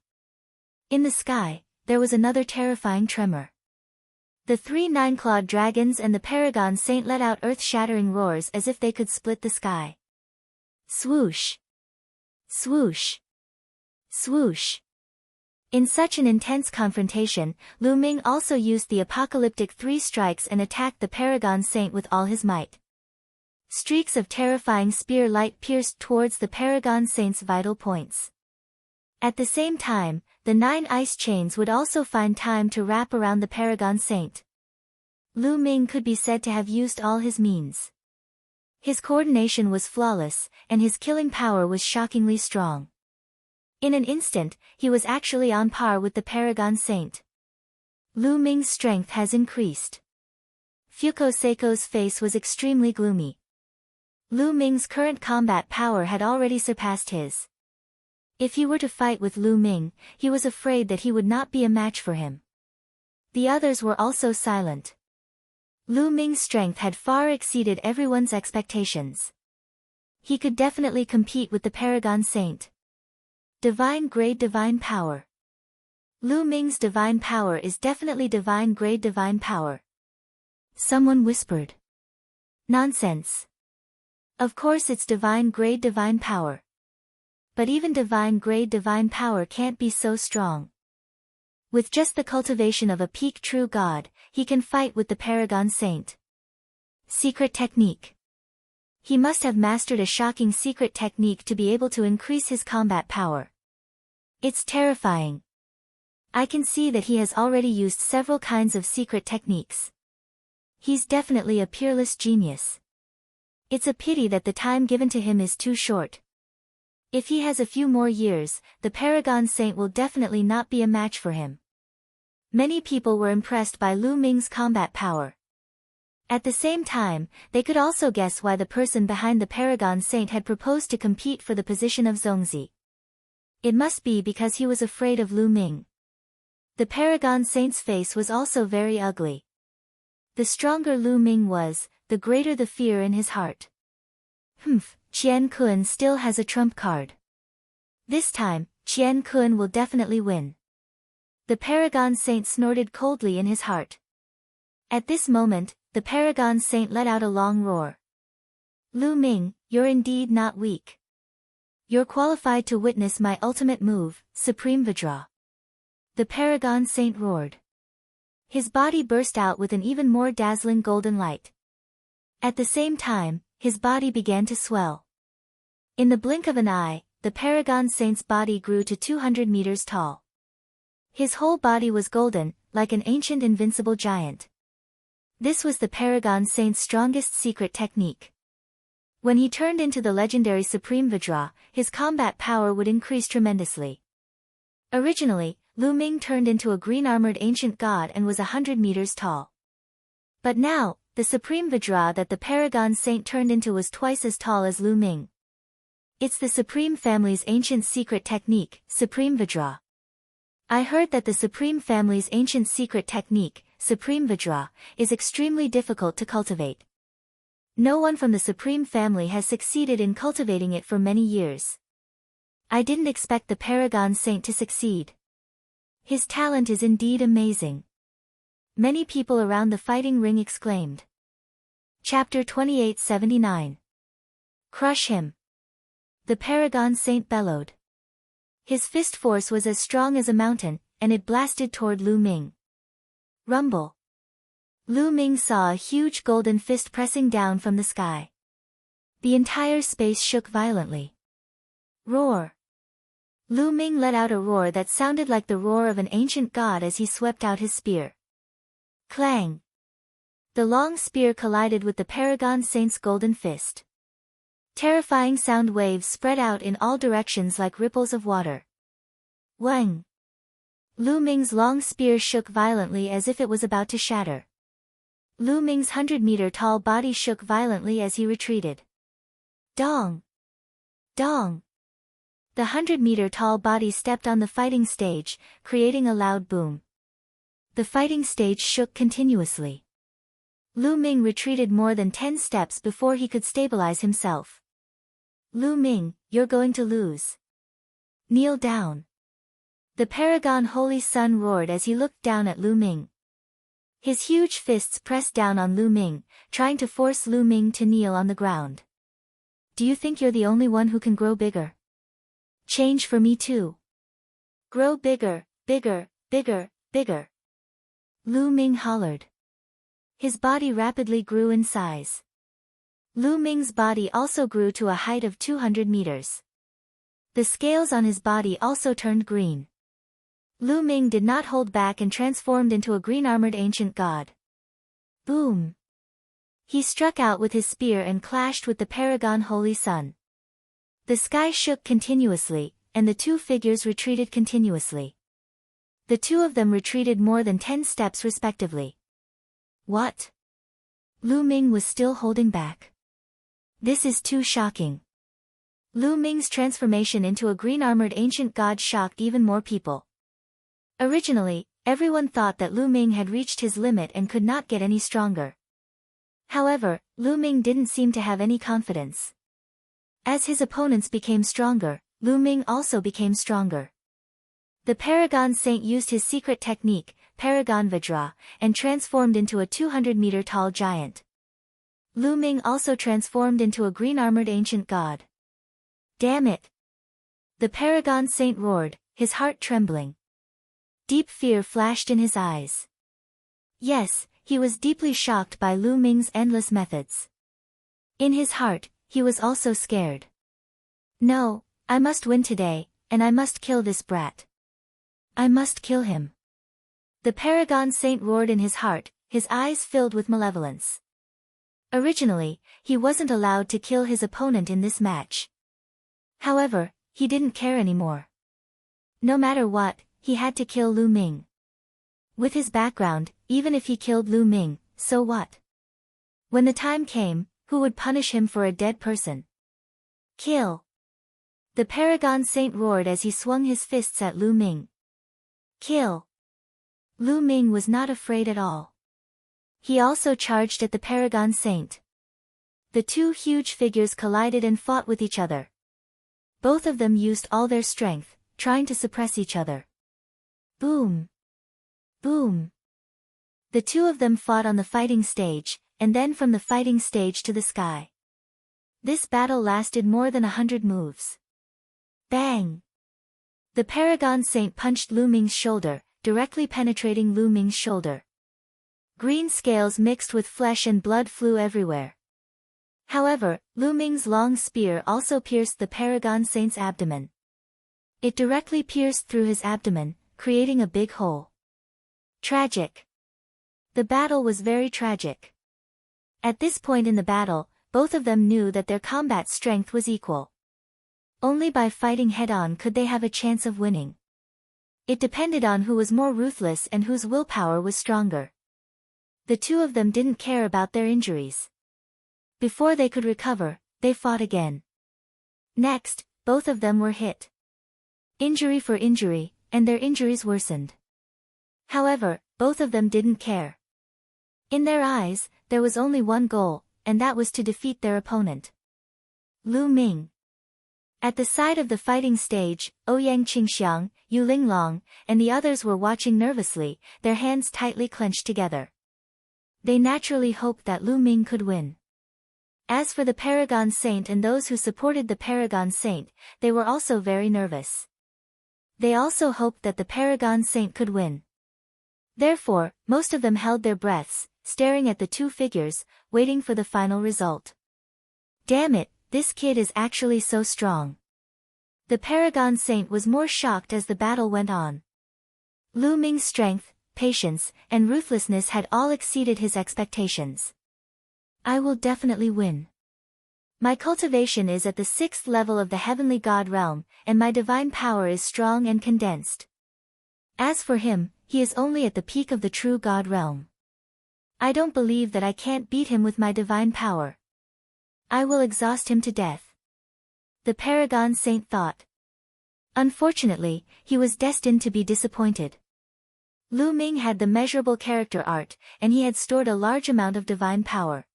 In the sky, there was another terrifying tremor. The 3 9-clawed dragons and the Paragon Saint let out earth-shattering roars as if they could split the sky. Swoosh! Swoosh! Swoosh! In such an intense confrontation, Lu Ming also used the apocalyptic 3 strikes and attacked the Paragon Saint with all his might. Streaks of terrifying spear light pierced towards the Paragon Saint's vital points. At the same time, the 9 ice chains would also find time to wrap around the Paragon Saint. Lu Ming could be said to have used all his means. His coordination was flawless, and his killing power was shockingly strong. In an instant, he was actually on par with the Paragon Saint. Lu Ming's strength has increased. Fuko Seiko's face was extremely gloomy. Lu Ming's current combat power had already surpassed his. If he were to fight with Lu Ming, he was afraid that he would not be a match for him. The others were also silent. Lu Ming's strength had far exceeded everyone's expectations. He could definitely compete with the Paragon Saint. Divine grade divine power. Lu Ming's divine power is definitely divine grade divine power. Someone whispered. Nonsense. Of course it's divine grade divine power. But even divine grade divine power can't be so strong. With just the cultivation of a peak true god, he can fight with the Paragon Saint. Secret technique. He must have mastered a shocking secret technique to be able to increase his combat power. It's terrifying. I can see that he has already used several kinds of secret techniques. He's definitely a peerless genius. It's a pity that the time given to him is too short. If he has a few more years, the Paragon Saint will definitely not be a match for him. Many people were impressed by Lu Ming's combat power. At the same time, they could also guess why the person behind the Paragon Saint had proposed to compete for the position of Zongzi. It must be because he was afraid of Lu Ming. The Paragon Saint's face was also very ugly. The stronger Lu Ming was, the greater the fear in his heart. Qian Kun still has a trump card. This time, Qian Kun will definitely win. The Paragon Saint snorted coldly in his heart. At this moment, the Paragon Saint let out a long roar. Lu Ming, you're indeed not weak. You're qualified to witness my ultimate move, Supreme Vajra. The Paragon Saint roared. His body burst out with an even more dazzling golden light. At the same time, his body began to swell. In the blink of an eye, the Paragon Saint's body grew to 200 meters tall. His whole body was golden, like an ancient invincible giant. This was the Paragon Saint's strongest secret technique. When he turned into the legendary Supreme Vajra, his combat power would increase tremendously. Originally, Lu Ming turned into a green-armored ancient god and was 100 meters tall. But now, the Supreme Vajra that the Paragon Saint turned into was twice as tall as Lu Ming. It's the Supreme family's ancient secret technique, Supreme Vajra. I heard that the Supreme family's ancient secret technique, Supreme Vajra, is extremely difficult to cultivate. No one from the Supreme family has succeeded in cultivating it for many years. I didn't expect the Paragon Saint to succeed. His talent is indeed amazing. Many people around the fighting ring exclaimed. Chapter 2879. Crush him. The Paragon Saint bellowed. His fist force was as strong as a mountain, and it blasted toward Lu Ming. Rumble. Lu Ming saw a huge golden fist pressing down from the sky. The entire space shook violently. Roar. Lu Ming let out a roar that sounded like the roar of an ancient god as he swept out his spear. Clang. The long spear collided with the Paragon Saint's golden fist. Terrifying sound waves spread out in all directions like ripples of water. Wang. Lu Ming's long spear shook violently as if it was about to shatter. Lu Ming's 100-meter-tall body shook violently as he retreated. Dong. Dong. The 100-meter-tall body stepped on the fighting stage, creating a loud boom. The fighting stage shook continuously. Lu Ming retreated more than 10 steps before he could stabilize himself. Lu Ming, you're going to lose. Kneel down. The Paragon Holy Sun roared as he looked down at Lu Ming. His huge fists pressed down on Lu Ming, trying to force Lu Ming to kneel on the ground. Do you think you're the only one who can grow bigger? Change for me too. Grow bigger, bigger, bigger, bigger. Lu Ming hollered. His body rapidly grew in size. Lu Ming's body also grew to a height of 200 meters. The scales on his body also turned green. Lu Ming did not hold back and transformed into a green-armored ancient god. Boom! He struck out with his spear and clashed with the Paragon Holy Sun. The sky shook continuously, and the two figures retreated continuously. The two of them retreated more than 10 steps respectively. What? Lu Ming was still holding back. This is too shocking. Lu Ming's transformation into a green-armored ancient god shocked even more people. Originally, Everyone thought that Lu Ming had reached his limit and could not get any stronger. However, Lu Ming didn't seem to have any confidence. As his opponents became stronger, Lu Ming also became stronger. The Paragon Saint used his secret technique, Paragon Vajra, and transformed into a 200-meter tall giant. Lu Ming also transformed into a green-armored ancient god. Damn it! The Paragon Saint roared, his heart trembling. Deep fear flashed in his eyes. Yes, he was deeply shocked by Lu Ming's endless methods. In his heart, he was also scared. No, I must win today, and I must kill this brat. I must kill him. The Paragon Saint roared in his heart, his eyes filled with malevolence. Originally, he wasn't allowed to kill his opponent in this match. However, he didn't care anymore. No matter what, he had to kill Lu Ming. With his background, even if he killed Lu Ming, so what? When the time came, who would punish him for a dead person? Kill! The Paragon Saint roared as he swung his fists at Lu Ming. Kill! Lu Ming was not afraid at all. He also charged at the Paragon Saint. The two huge figures collided and fought with each other. Both of them used all their strength, trying to suppress each other. Boom! Boom! The two of them fought on the fighting stage, and then from the fighting stage to the sky. This battle lasted more than 100 moves. Bang! The Paragon Saint punched Lu Ming's shoulder, directly penetrating Lu Ming's shoulder. Green scales mixed with flesh and blood flew everywhere. However, Lu Ming's long spear also pierced the Paragon Saint's abdomen. It directly pierced through his abdomen, creating a big hole. Tragic. The battle was very tragic. At this point in the battle, both of them knew that their combat strength was equal. Only by fighting head-on could they have a chance of winning. It depended on who was more ruthless and whose willpower was stronger. The two of them didn't care about their injuries. Before they could recover, they fought again. Next, both of them were hit. Injury for injury, and their injuries worsened. However, both of them didn't care. In their eyes, there was only one goal, and that was to defeat their opponent. Lu Ming. At the side of the fighting stage, Ouyang Qingxiang, Yu Linglong, and the others were watching nervously, their hands tightly clenched together. They naturally hoped that Lu Ming could win. As for the Paragon Saint and those who supported the Paragon Saint, they were also very nervous. They also hoped that the Paragon Saint could win. Therefore, most of them held their breaths, staring at the two figures, waiting for the final result. Damn it, this kid is actually so strong. The Paragon Saint was more shocked as the battle went on. Lu Ming's strength, patience, and ruthlessness had all exceeded his expectations. I will definitely win. My cultivation is at the 6th level of the heavenly god realm, and my divine power is strong and condensed. As for him, he is only at the peak of the true god realm. I don't believe that I can't beat him with my divine power. I will exhaust him to death. The Paragon Saint thought. Unfortunately, he was destined to be disappointed. Lu Ming had the measurable character art, and he had stored a large amount of divine power.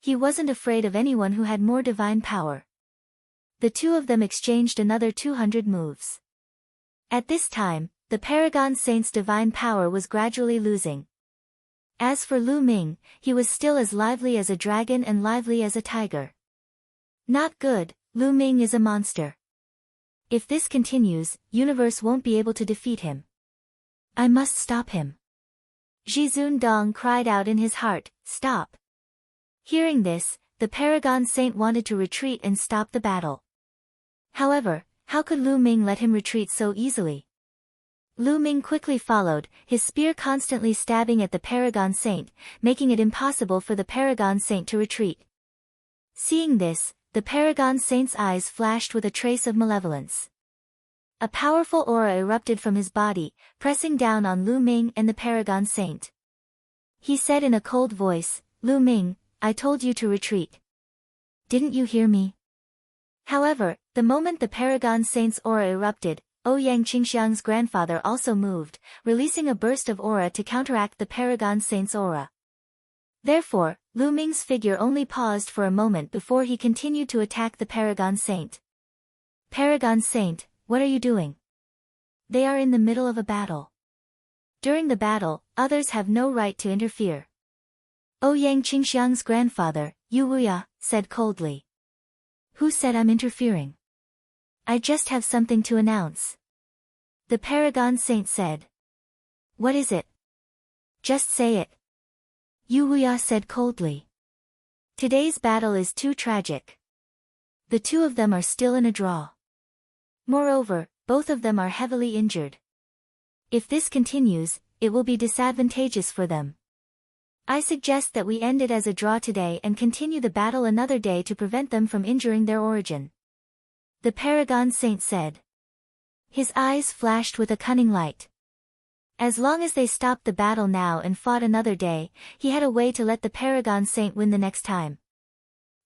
He wasn't afraid of anyone who had more divine power. The two of them exchanged another 200 moves. At this time, the Paragon Saint's divine power was gradually losing. As for Lu Ming, he was still as lively as a dragon and lively as a tiger. Not good, Lu Ming is a monster. If this continues, universe won't be able to defeat him. I must stop him. Zhizun Dong cried out in his heart, stop. Hearing this, the Paragon Saint wanted to retreat and stop the battle. However, how could Lu Ming let him retreat so easily? Lu Ming quickly followed, his spear constantly stabbing at the Paragon Saint, making it impossible for the Paragon Saint to retreat. Seeing this, the Paragon Saint's eyes flashed with a trace of malevolence. A powerful aura erupted from his body, pressing down on Lu Ming and the Paragon Saint. He said in a cold voice, Lu Ming, I told you to retreat. Didn't you hear me? However, the moment the Paragon Saint's aura erupted, Ouyang Qingxiang's grandfather also moved, releasing a burst of aura to counteract the Paragon Saint's aura. Therefore, Lu Ming's figure only paused for a moment before he continued to attack the Paragon Saint. Paragon Saint, what are you doing? They are in the middle of a battle. During the battle, others have no right to interfere. Ouyang Qingxiang's grandfather, Yu Wuya, said coldly. Who said I'm interfering? I just have something to announce. The Paragon Saint said. What is it? Just say it. Yu Wuya said coldly. Today's battle is too tragic. The two of them are still in a draw. Moreover, both of them are heavily injured. If this continues, it will be disadvantageous for them. I suggest that we end it as a draw today and continue the battle another day to prevent them from injuring their origin. The Paragon Saint said. His eyes flashed with a cunning light. As long as they stopped the battle now and fought another day, he had a way to let the Paragon Saint win the next time.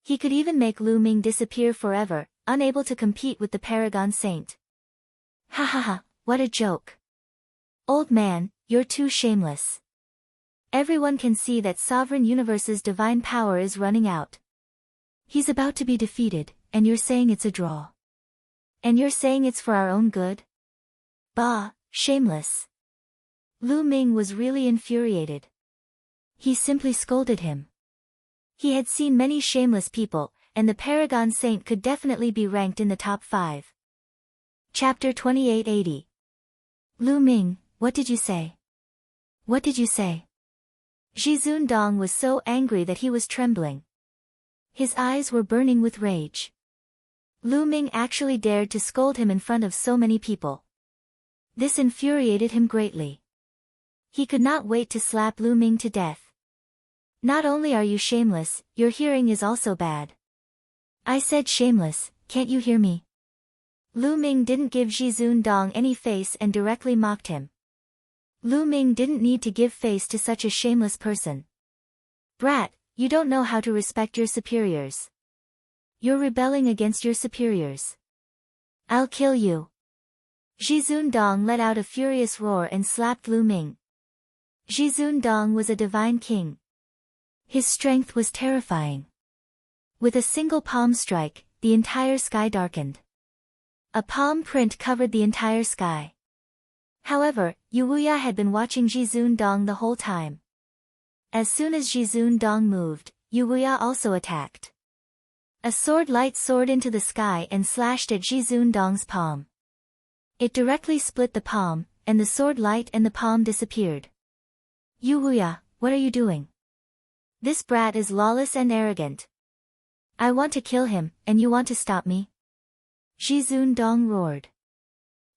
He could even make Lu Ming disappear forever, unable to compete with the Paragon Saint. Ha ha ha, what a joke. Old man, you're too shameless. Everyone can see that Sovereign Universe's divine power is running out. He's about to be defeated, and you're saying it's a draw. And you're saying it's for our own good? Bah, shameless. Lu Ming was really infuriated. He simply scolded him. He had seen many shameless people, and the Paragon Saint could definitely be ranked in the top 5. Chapter 2880. Lu Ming, what did you say? What did you say? Zhizun Dong was so angry that he was trembling. His eyes were burning with rage. Lu Ming actually dared to scold him in front of so many people. This infuriated him greatly. He could not wait to slap Lu Ming to death. Not only are you shameless, your hearing is also bad. I said shameless, can't you hear me? Lu Ming didn't give Zhizun Dong any face and directly mocked him. Lu Ming didn't need to give face to such a shameless person. Brat, you don't know how to respect your superiors. You're rebelling against your superiors. I'll kill you. Zhizun Dong let out a furious roar and slapped Lu Ming. Zhizun Dong was a divine king. His strength was terrifying. With a single palm strike, the entire sky darkened. A palm print covered the entire sky. However, Yu Wuya had been watching Zhizun Dong the whole time. As soon as Zhizun Dong moved, Yu Wuya also attacked. A sword light soared into the sky and slashed at Zhizun Dong's palm. It directly split the palm, and the sword light and the palm disappeared. Yu Wuya, what are you doing? This brat is lawless and arrogant. I want to kill him, and you want to stop me? Zhizun Dong roared.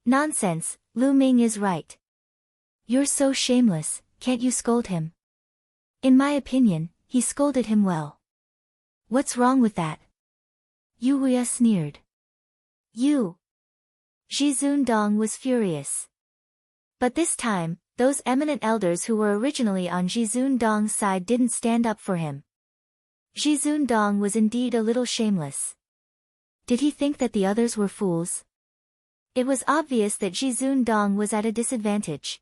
Nonsense, Lu Ming is right. You're so shameless, can't you scold him? In my opinion, he scolded him well. What's wrong with that? Yu Wuya sneered. You! Zhizun Dong was furious. But this time, those eminent elders who were originally on Zhizun Dong's side didn't stand up for him. Zhizun Dong was indeed a little shameless. Did he think that the others were fools? It was obvious that Zhizun Dong was at a disadvantage.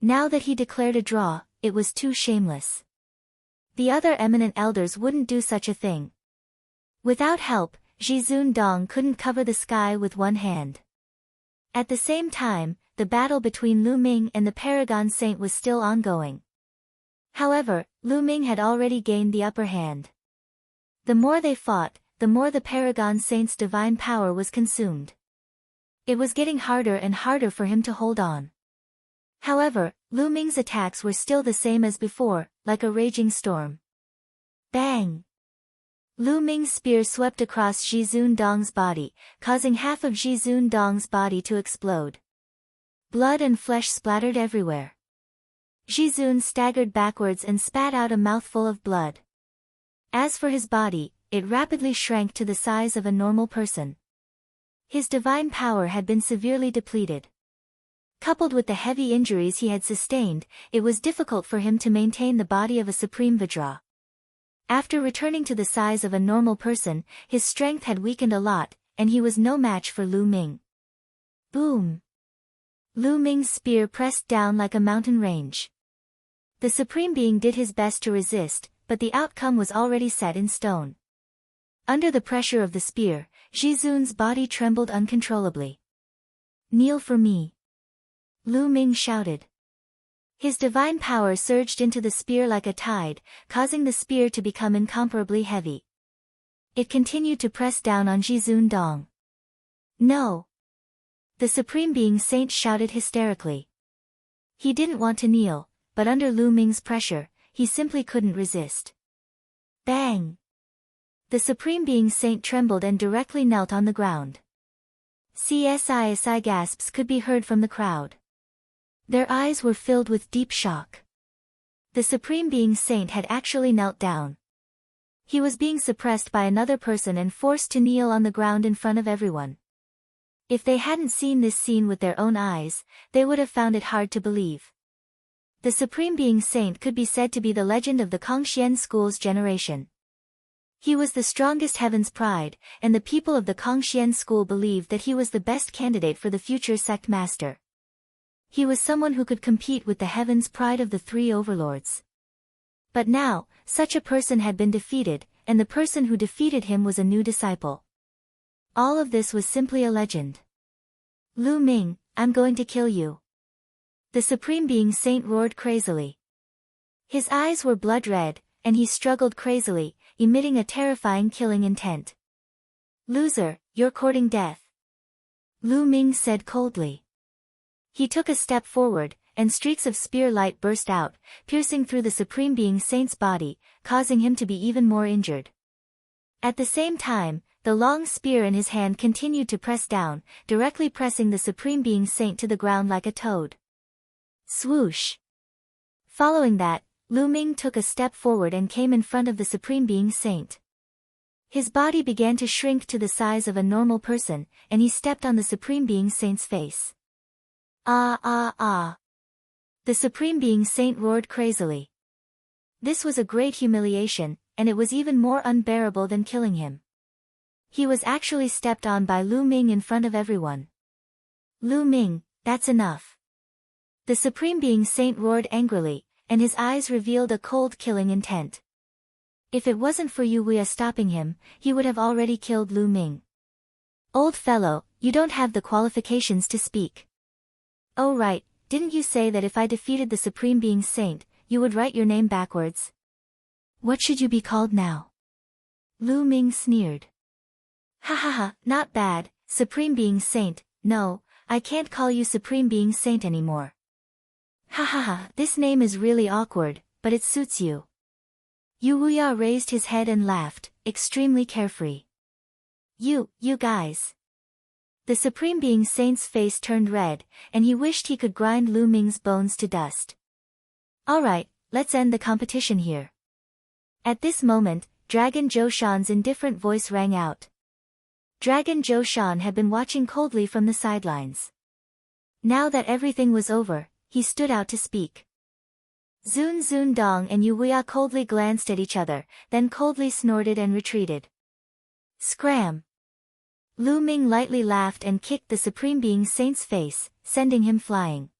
Now that he declared a draw, it was too shameless. The other eminent elders wouldn't do such a thing. Without help, Zhizun Dong couldn't cover the sky with one hand. At the same time, the battle between Lu Ming and the Paragon Saint was still ongoing. However, Lu Ming had already gained the upper hand. The more they fought, the more the Paragon Saint's divine power was consumed. It was getting harder and harder for him to hold on. However, Lu Ming's attacks were still the same as before, like a raging storm. Bang! Lu Ming's spear swept across Zhizun Dong's body, causing half of Zhizun Dong's body to explode. Blood and flesh splattered everywhere. Zhizun staggered backwards and spat out a mouthful of blood. As for his body, it rapidly shrank to the size of a normal person. His divine power had been severely depleted. Coupled with the heavy injuries he had sustained, it was difficult for him to maintain the body of a supreme Vajra. After returning to the size of a normal person, his strength had weakened a lot, and he was no match for Lu Ming. Boom! Lu Ming's spear pressed down like a mountain range. The Supreme Being did his best to resist, but the outcome was already set in stone. Under the pressure of the spear, Jizun's body trembled uncontrollably. "Kneel for me," Lu Ming shouted. His divine power surged into the spear like a tide, causing the spear to become incomparably heavy. It continued to press down on Jizun Dong. "No!" The Supreme Being Saint shouted hysterically. He didn't want to kneel, but under Lu Ming's pressure, he simply couldn't resist. Bang! The Supreme Being Saint trembled and directly knelt on the ground. CSISI gasps could be heard from the crowd. Their eyes were filled with deep shock. The Supreme Being Saint had actually knelt down. He was being suppressed by another person and forced to kneel on the ground in front of everyone. If they hadn't seen this scene with their own eyes, they would have found it hard to believe. The Supreme Being Saint could be said to be the legend of the Kangxian school's generation. He was the strongest heaven's pride, and the people of the Kangxian school believed that he was the best candidate for the future sect master. He was someone who could compete with the heaven's pride of the three overlords. But now, such a person had been defeated, and the person who defeated him was a new disciple. All of this was simply a legend. "Lu Ming, I'm going to kill you," the Supreme Being Saint roared crazily. His eyes were blood red, and he struggled crazily, emitting a terrifying killing intent. "Loser, you're courting death," Lu Ming said coldly. He took a step forward, and streaks of spear light burst out, piercing through the Supreme Being Saint's body, causing him to be even more injured. At the same time, the long spear in his hand continued to press down, directly pressing the Supreme Being Saint to the ground like a toad. Swoosh! Following that, Lu Ming took a step forward and came in front of the Supreme Being Saint. His body began to shrink to the size of a normal person, and he stepped on the Supreme Being Saint's face. "Ah ah ah!" The Supreme Being Saint roared crazily. This was a great humiliation, and it was even more unbearable than killing him. He was actually stepped on by Lu Ming in front of everyone. "Lu Ming, that's enough!" The Supreme Being Saint roared angrily, and his eyes revealed a cold killing intent. If it wasn't for Yu Wei stopping him, he would have already killed Lu Ming. "Old fellow, you don't have the qualifications to speak." "Oh right, didn't you say that if I defeated the Supreme Being Saint, you would write your name backwards? What should you be called now?" Lu Ming sneered. "Ha ha ha, not bad, Supreme Being Saint. No, I can't call you Supreme Being Saint anymore. Ha ha ha, this name is really awkward, but it suits you." Yu Wuya raised his head and laughed, extremely carefree. You guys." The Supreme Being Saint's face turned red, and he wished he could grind Lu Ming's bones to dust. "Alright, let's end the competition here." At this moment, Dragon Zhoushan's indifferent voice rang out. Dragon Zhoushan had been watching coldly from the sidelines. Now that everything was over, he stood out to speak. Zun Dong and Yu Wuya coldly glanced at each other, then coldly snorted and retreated. Scram! Lu Ming lightly laughed and kicked the Supreme Being Saint's face, sending him flying.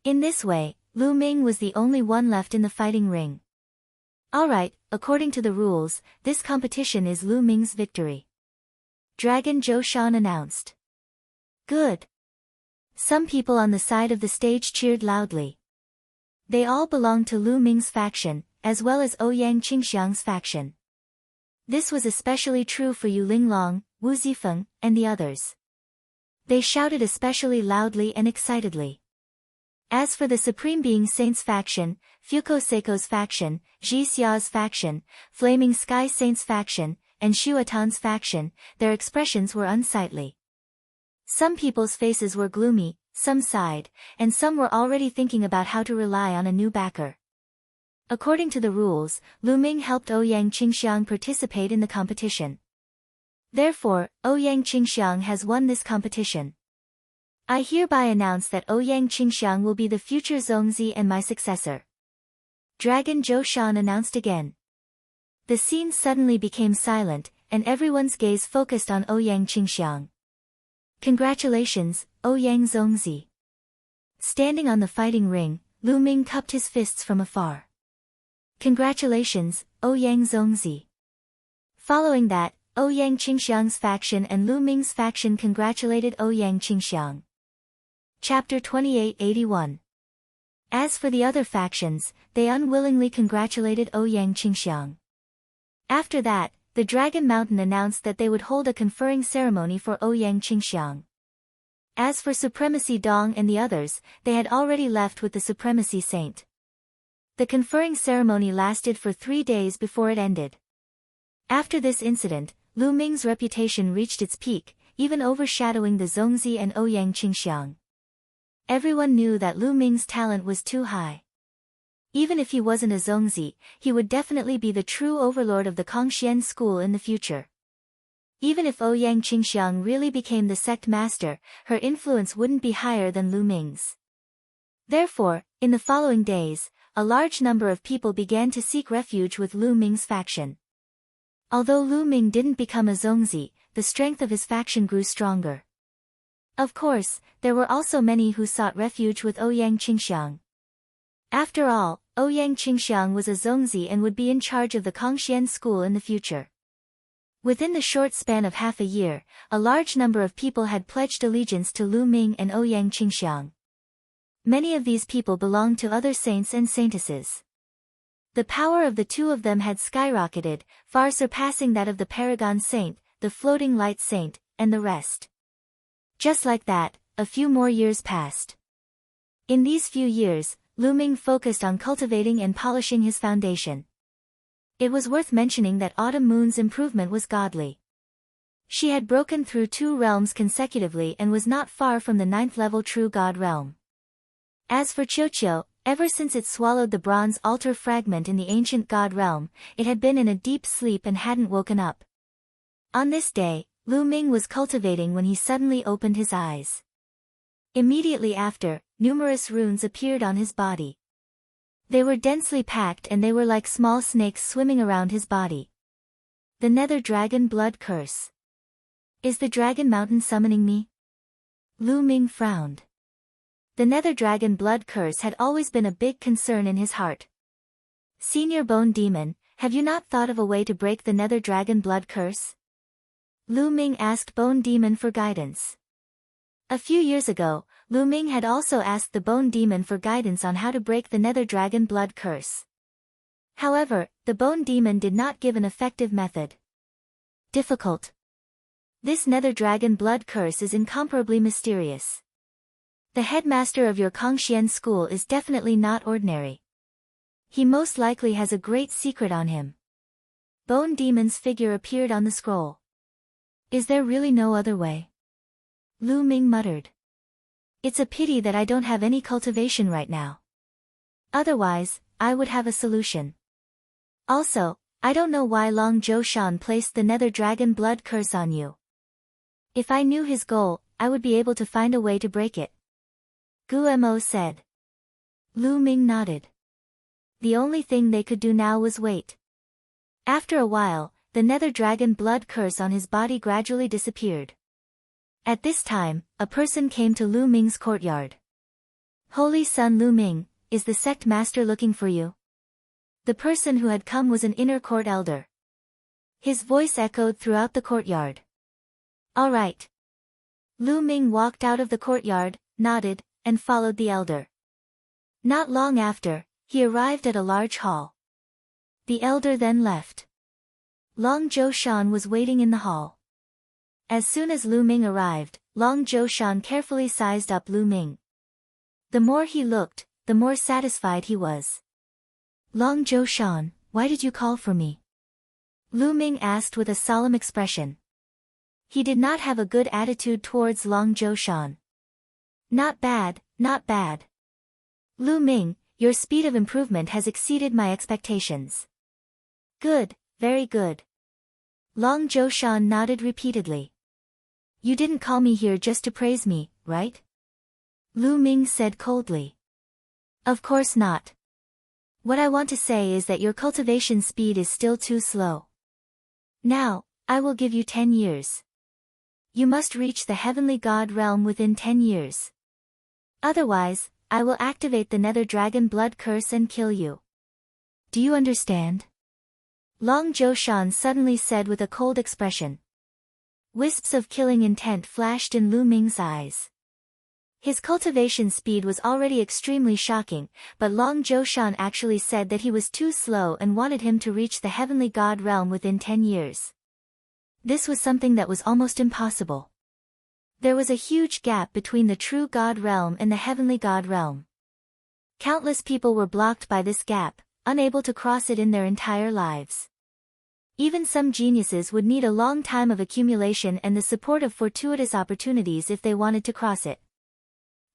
In this way, Lu Ming was the only one left in the fighting ring. Alright, according to the rules, this competition is Lu Ming's victory, Dragon Zhoushan announced. Good. Some people on the side of the stage cheered loudly. They all belonged to Lu Ming's faction, as well as Ouyang Qingxiang's faction. This was especially true for Yu Linglong, Wu Zifeng, and the others. They shouted especially loudly and excitedly. As for the Supreme Being Saint's faction, Fuko Seiko's faction, Ji Xia's faction, Flaming Sky Saint's faction, and Shuatan's faction, their expressions were unsightly. Some people's faces were gloomy, some sighed, and some were already thinking about how to rely on a new backer. According to the rules, Lu Ming helped Ouyang Qingxiang participate in the competition. Therefore, Ouyang Qingxiang has won this competition. I hereby announce that Ouyang Qingxiang will be the future Zongzi and my successor. Dragon Zhoushan announced again. The scene suddenly became silent, and everyone's gaze focused on Ouyang Qingxiang. Congratulations, Ouyang Zongzi. Standing on the fighting ring, Lu Ming cupped his fists from afar. Congratulations, Ouyang Zongzi. Following that, Ouyang Qingxiang's faction and Lu Ming's faction congratulated Ouyang Qingxiang. Chapter 2881. As for the other factions, they unwillingly congratulated Ouyang Qingxiang. After that, the Dragon Mountain announced that they would hold a conferring ceremony for Ouyang Qingxiang. As for Supremacy Dong and the others, they had already left with the Supremacy Saint. The conferring ceremony lasted for 3 days before it ended. After this incident, Lu Ming's reputation reached its peak, even overshadowing the Zongzi and Ouyang Qingxiang. Everyone knew that Lu Ming's talent was too high. Even if he wasn't a Zongzi, he would definitely be the true overlord of the Kongxian school in the future. Even if Ouyang Qingxiang really became the sect master, her influence wouldn't be higher than Lu Ming's. Therefore, in the following days, a large number of people began to seek refuge with Lu Ming's faction. Although Lu Ming didn't become a Zongzi, the strength of his faction grew stronger. Of course, there were also many who sought refuge with Ouyang Qingxiang. After all, Ouyang Qingxiang was a Zongzi and would be in charge of the Kongxian school in the future. Within the short span of half a year, a large number of people had pledged allegiance to Lu Ming and Ouyang Qingxiang. Many of these people belonged to other saints and saintesses. The power of the two of them had skyrocketed, far surpassing that of the Paragon Saint, the Floating Light Saint, and the rest. Just like that, a few more years passed. In these few years, Lu Ming focused on cultivating and polishing his foundation. It was worth mentioning that Autumn Moon's improvement was godly. She had broken through 2 realms consecutively and was not far from the 9th level True God realm. As for Qiuqiu, ever since it swallowed the bronze altar fragment in the ancient God realm, it had been in a deep sleep and hadn't woken up. On this day, Lu Ming was cultivating when he suddenly opened his eyes. Immediately after, numerous runes appeared on his body. They were densely packed and they were like small snakes swimming around his body. The Nether Dragon Blood Curse. Is the Dragon Mountain summoning me? Lu Ming frowned. The Nether Dragon Blood Curse had always been a big concern in his heart. Senior Bone Demon, have you not thought of a way to break the Nether Dragon Blood Curse? Lu Ming asked Bone Demon for guidance. A few years ago, Lu Ming had also asked the Bone Demon for guidance on how to break the Nether Dragon Blood Curse. However, the Bone Demon did not give an effective method. Difficult. This Nether Dragon Blood Curse is incomparably mysterious. The headmaster of your Kongxian school is definitely not ordinary. He most likely has a great secret on him. Bone Demon's figure appeared on the scroll. Is there really no other way? Lu Ming muttered. It's a pity that I don't have any cultivation right now. Otherwise, I would have a solution. Also, I don't know why Long Zhou Shan placed the Nether Dragon Blood Curse on you. If I knew his goal, I would be able to find a way to break it. Gu Mo said. Lu Ming nodded. The only thing they could do now was wait. After a while, the Nether Dragon Blood Curse on his body gradually disappeared. At this time, a person came to Lu Ming's courtyard. Holy Son Lu Ming, is the sect master looking for you? The person who had come was an inner court elder. His voice echoed throughout the courtyard. All right. Lu Ming walked out of the courtyard, nodded, and followed the elder. Not long after, he arrived at a large hall. The elder then left. Long Zhou Shan was waiting in the hall. As soon as Lu Ming arrived, Long Zhou Shan carefully sized up Lu Ming. The more he looked, the more satisfied he was. Long Zhou Shan, why did you call for me? Lu Ming asked with a solemn expression. He did not have a good attitude towards Long Zhou Shan. Not bad, not bad. Lu Ming, your speed of improvement has exceeded my expectations. Good, very good. Long Zhou Shan nodded repeatedly. You didn't call me here just to praise me, right? Lu Ming said coldly. Of course not. What I want to say is that your cultivation speed is still too slow. Now, I will give you 10 years. you must reach the heavenly god realm within 10 years. Otherwise, I will activate the nether dragon blood curse and kill you. Do you understand? Long Zhoushan suddenly said with a cold expression. Wisps of killing intent flashed in Lu Ming's eyes. His cultivation speed was already extremely shocking, but Long Zhoushan actually said that he was too slow and wanted him to reach the heavenly god realm within 10 years. This was something that was almost impossible. There was a huge gap between the true god realm and the heavenly god realm. Countless people were blocked by this gap, unable to cross it in their entire lives. Even some geniuses would need a long time of accumulation and the support of fortuitous opportunities if they wanted to cross it.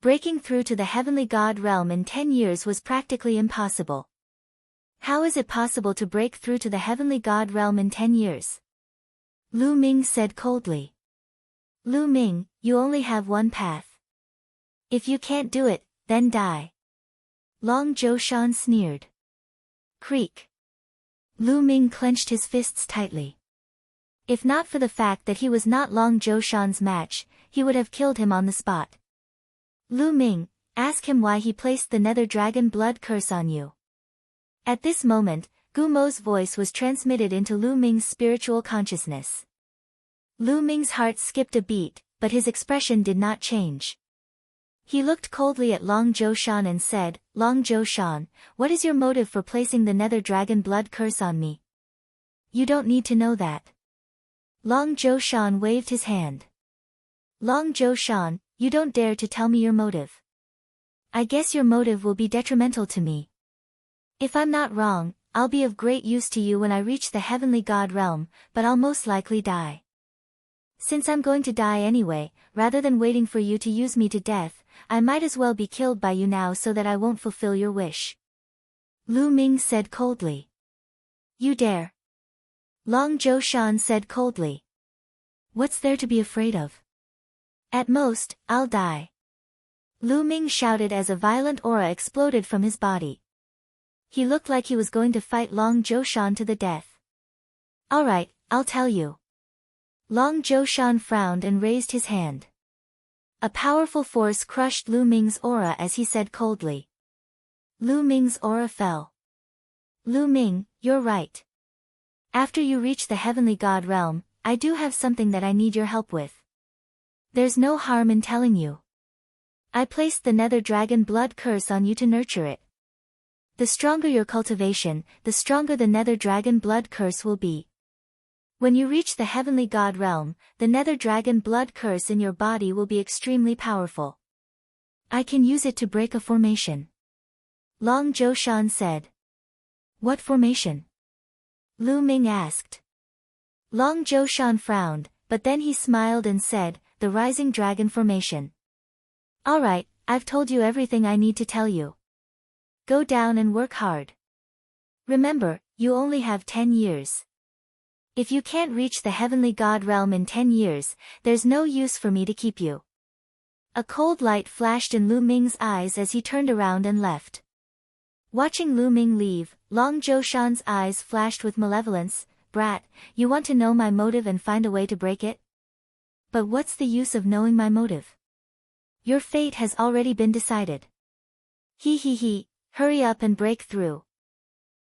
Breaking through to the heavenly god realm in 10 years was practically impossible. How is it possible to break through to the heavenly god realm in 10 years? Lu Ming said coldly. Lu Ming, you only have one path. If you can't do it, then die. Long Zhoushan sneered. Creak. Lu Ming clenched his fists tightly. If not for the fact that he was not Long Zhoushan's match, he would have killed him on the spot. Lu Ming, ask him why he placed the nether dragon blood curse on you. At this moment, Gu Mo's voice was transmitted into Lu Ming's spiritual consciousness. Lu Ming's heart skipped a beat, but his expression did not change. He looked coldly at Long Zhoushan and said, Long Zhoushan, what is your motive for placing the nether dragon blood curse on me? You don't need to know that. Long Zhoushan waved his hand. Long Zhoushan, you don't dare to tell me your motive. I guess your motive will be detrimental to me. If I'm not wrong, I'll be of great use to you when I reach the heavenly god realm, but I'll most likely die. Since I'm going to die anyway, rather than waiting for you to use me to death, I might as well be killed by you now so that I won't fulfill your wish. Lu Ming said coldly. You dare. Long Zhoushan said coldly. What's there to be afraid of? At most, I'll die. Lu Ming shouted as a violent aura exploded from his body. He looked like he was going to fight Long Zhoushan to the death. Alright, I'll tell you. Long Zhoushan frowned and raised his hand. A powerful force crushed Lu Ming's aura as he said coldly. Lu Ming's aura fell. Lu Ming, you're right. After you reach the heavenly god realm, I do have something that I need your help with. There's no harm in telling you. I placed the nether dragon blood curse on you to nurture it. The stronger your cultivation, the stronger the nether dragon blood curse will be. When you reach the heavenly god realm, the nether dragon blood curse in your body will be extremely powerful. I can use it to break a formation. Long Zhoushan said. What formation? Lu Ming asked. Long Zhoushan frowned, but then he smiled and said, the rising dragon formation. Alright, I've told you everything I need to tell you. Go down and work hard. Remember, you only have 10 years. If you can't reach the heavenly god realm in 10 years, there's no use for me to keep you. A cold light flashed in Lu Ming's eyes as he turned around and left. Watching Lu Ming leave, Long Zhoushan's eyes flashed with malevolence. Brat, you want to know my motive and find a way to break it? But what's the use of knowing my motive? Your fate has already been decided. He, hurry up and break through.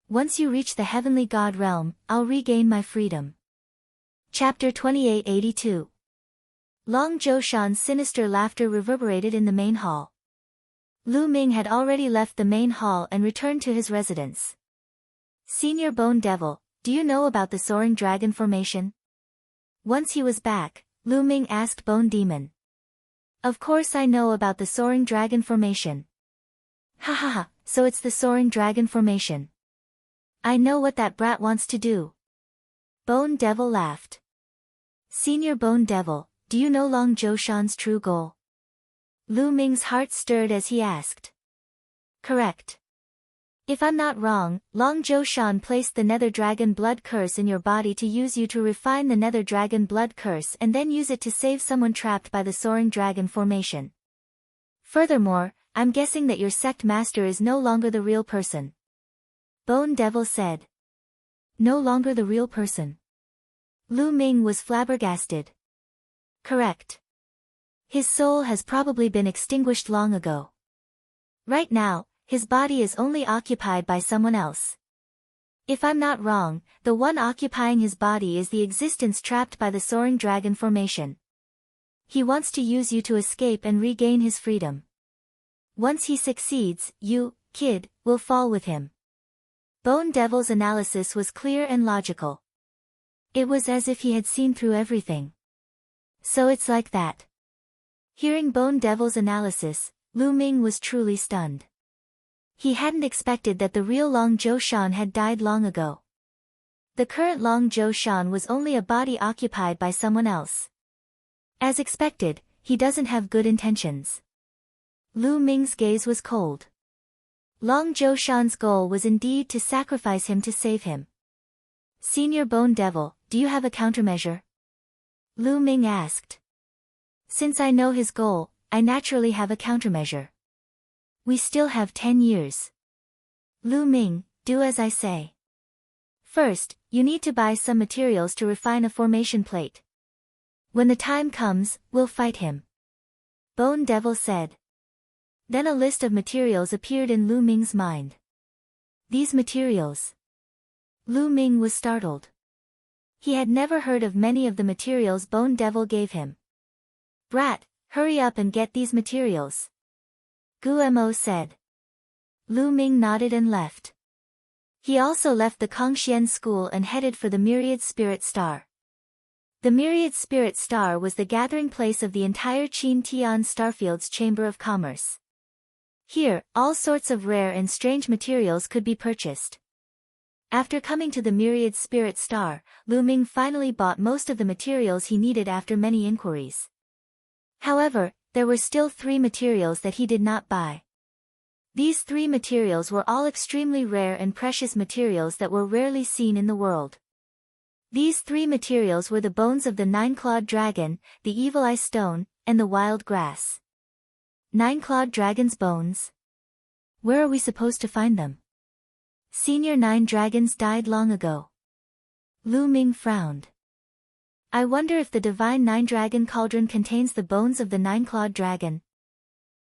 Once you reach the heavenly god realm, I'll regain my freedom. Chapter 2882. Long Zhoushan's sinister laughter reverberated in the main hall. Lu Ming had already left the main hall and returned to his residence. Senior Bone Devil, do you know about the soaring dragon formation? Once he was back, Lu Ming asked Bone Demon. Of course I know about the soaring dragon formation. Ha, so it's the soaring dragon formation. I know what that brat wants to do. Bone Devil laughed. Senior Bone Devil, do you know Long Zhoushan's true goal? Lu Ming's heart stirred as he asked. Correct. If I'm not wrong, Long Zhoushan placed the nether dragon blood curse in your body to use you to refine the nether dragon blood curse and then use it to save someone trapped by the soaring dragon formation. Furthermore, I'm guessing that your sect master is no longer the real person. Bone Devil said. No longer the real person. Lu Ming was flabbergasted. Correct. His soul has probably been extinguished long ago. Right now, his body is only occupied by someone else. If I'm not wrong, the one occupying his body is the existence trapped by the soaring dragon formation. He wants to use you to escape and regain his freedom. Once he succeeds, you, kid, will fall with him. Bone Devil's analysis was clear and logical. It was as if he had seen through everything. So it's like that. Hearing Bone Devil's analysis, Lu Ming was truly stunned. He hadn't expected that the real Long Zhou Shan had died long ago. The current Long Zhou Shan was only a body occupied by someone else. As expected, he doesn't have good intentions. Lu Ming's gaze was cold. Long Zhou Shan's goal was indeed to sacrifice him to save him. Senior Bone Devil, do you have a countermeasure? Lu Ming asked. Since I know his goal, I naturally have a countermeasure. We still have 10 years. Lu Ming, do as I say. First, you need to buy some materials to refine a formation plate. When the time comes, we'll fight him. Bone Devil said. Then a list of materials appeared in Lu Ming's mind. These materials. Lu Ming was startled. He had never heard of many of the materials Bone Devil gave him. Brat, hurry up and get these materials. Guemo said. Lu Ming nodded and left. He also left the Kongxian school and headed for the Myriad Spirit Star. The Myriad Spirit Star was the gathering place of the entire Qin Tian Starfield's Chamber of Commerce. Here, all sorts of rare and strange materials could be purchased. After coming to the Myriad Spirit Star, Lu Ming finally bought most of the materials he needed after many inquiries. However, there were still 3 materials that he did not buy. These 3 materials were all extremely rare and precious materials that were rarely seen in the world. These 3 materials were the bones of the 9-clawed dragon, the evil eye stone, and the wild grass. 9-clawed dragon's bones? Where are we supposed to find them? Senior 9 dragons died long ago. Lu Ming frowned. I wonder if the divine 9-dragon cauldron contains the bones of the 9-clawed dragon.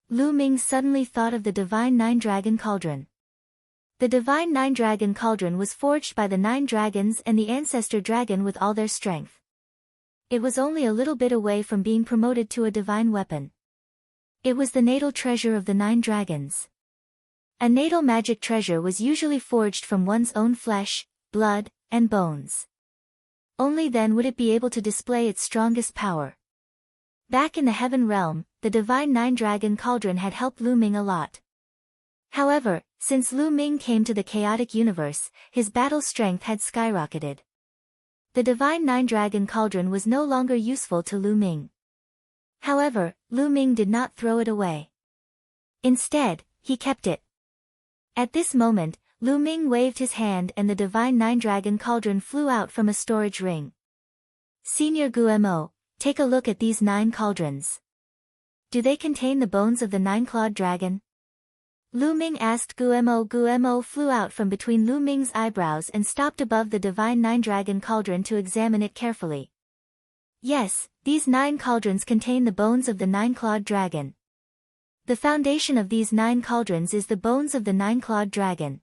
Lu Ming suddenly thought of the divine 9-dragon cauldron. The divine 9-dragon cauldron was forged by the 9 dragons and the ancestor dragon with all their strength. It was only a little bit away from being promoted to a divine weapon. It was the natal treasure of the 9 dragons. A natal magic treasure was usually forged from one's own flesh, blood, and bones. Only then would it be able to display its strongest power. Back in the Heaven Realm, the divine 9-dragon cauldron had helped Lu Ming a lot. However, since Lu Ming came to the chaotic universe, his battle strength had skyrocketed. The divine 9-dragon cauldron was no longer useful to Lu Ming. However, Lu Ming did not throw it away. Instead, he kept it. At this moment, Lu Ming waved his hand and the divine 9-dragon cauldron flew out from a storage ring. Senior Guemo, take a look at these 9 cauldrons. Do they contain the bones of the 9-clawed dragon? Lu Ming asked Guemo. Guemo flew out from between Lu Ming's eyebrows and stopped above the divine 9-dragon cauldron to examine it carefully. Yes, these 9 cauldrons contain the bones of the 9-clawed dragon. The foundation of these 9 cauldrons is the bones of the 9-clawed dragon.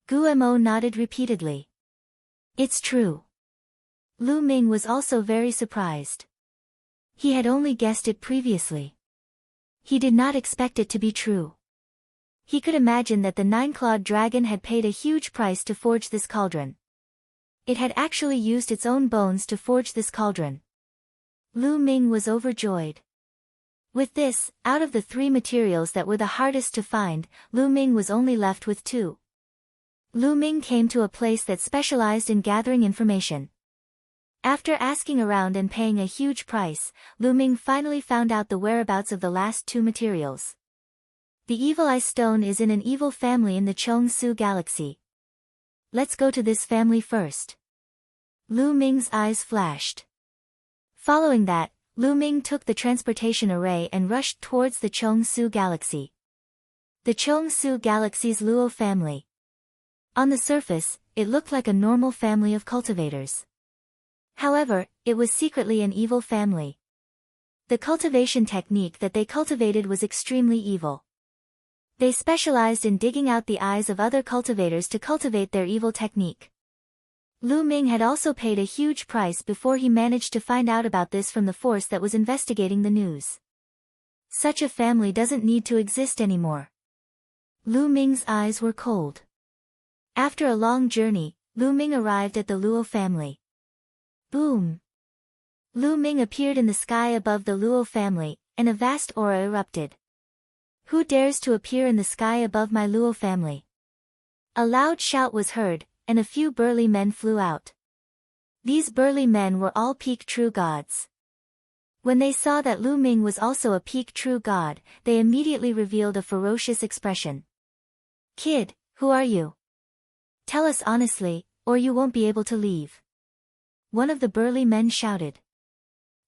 Guemo nodded repeatedly. It's true. Lu Ming was also very surprised. He had only guessed it previously. He did not expect it to be true. He could imagine that the 9-clawed dragon had paid a huge price to forge this cauldron. It had actually used its own bones to forge this cauldron. Lu Ming was overjoyed. With this, out of the 3 materials that were the hardest to find, Lu Ming was only left with 2. Lu Ming came to a place that specialized in gathering information. After asking around and paying a huge price, Lu Ming finally found out the whereabouts of the last 2 materials. The Evil Eye Stone is in an evil family in the Chongsu Galaxy. Let's go to this family first. Lu Ming's eyes flashed. Following that, Lu Ming took the transportation array and rushed towards the Chongsu Galaxy. The Chongsu Galaxy's Luo family. On the surface, it looked like a normal family of cultivators. However, it was secretly an evil family. The cultivation technique that they cultivated was extremely evil. They specialized in digging out the eyes of other cultivators to cultivate their evil technique. Lu Ming had also paid a huge price before he managed to find out about this from the force that was investigating the news. Such a family doesn't need to exist anymore. Lu Ming's eyes were cold. After a long journey, Lu Ming arrived at the Luo family. Boom! Lu Ming appeared in the sky above the Luo family, and a vast aura erupted. Who dares to appear in the sky above my Luo family? A loud shout was heard, and a few burly men flew out. These burly men were all peak true gods. When they saw that Lu Ming was also a peak true god, they immediately revealed a ferocious expression. Kid, who are you? Tell us honestly, or you won't be able to leave. One of the burly men shouted.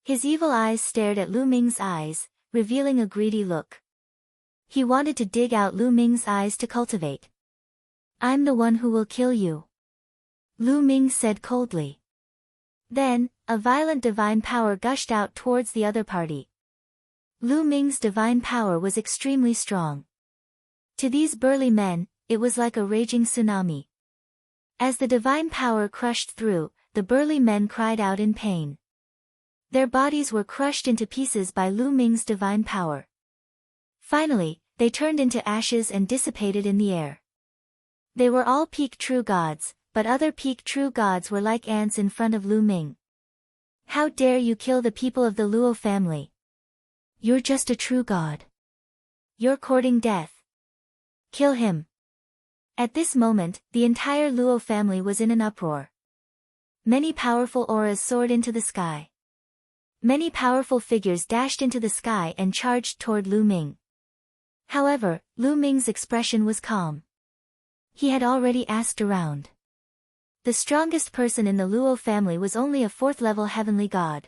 His evil eyes stared at Lu Ming's eyes, revealing a greedy look. He wanted to dig out Lu Ming's eyes to cultivate. I'm the one who will kill you. Lu Ming said coldly. Then, a violent divine power gushed out towards the other party. Lu Ming's divine power was extremely strong. To these burly men, it was like a raging tsunami. As the divine power crushed through, the burly men cried out in pain. Their bodies were crushed into pieces by Lu Ming's divine power. Finally, they turned into ashes and dissipated in the air. They were all peak true gods, but other peak true gods were like ants in front of Lu Ming. How dare you kill the people of the Luo family? You're just a true god. You're courting death. Kill him. At this moment, the entire Luo family was in an uproar. Many powerful auras soared into the sky. Many powerful figures dashed into the sky and charged toward Lu Ming. However, Lu Ming's expression was calm. He had already asked around. The strongest person in the Luo family was only a 4th-level heavenly god.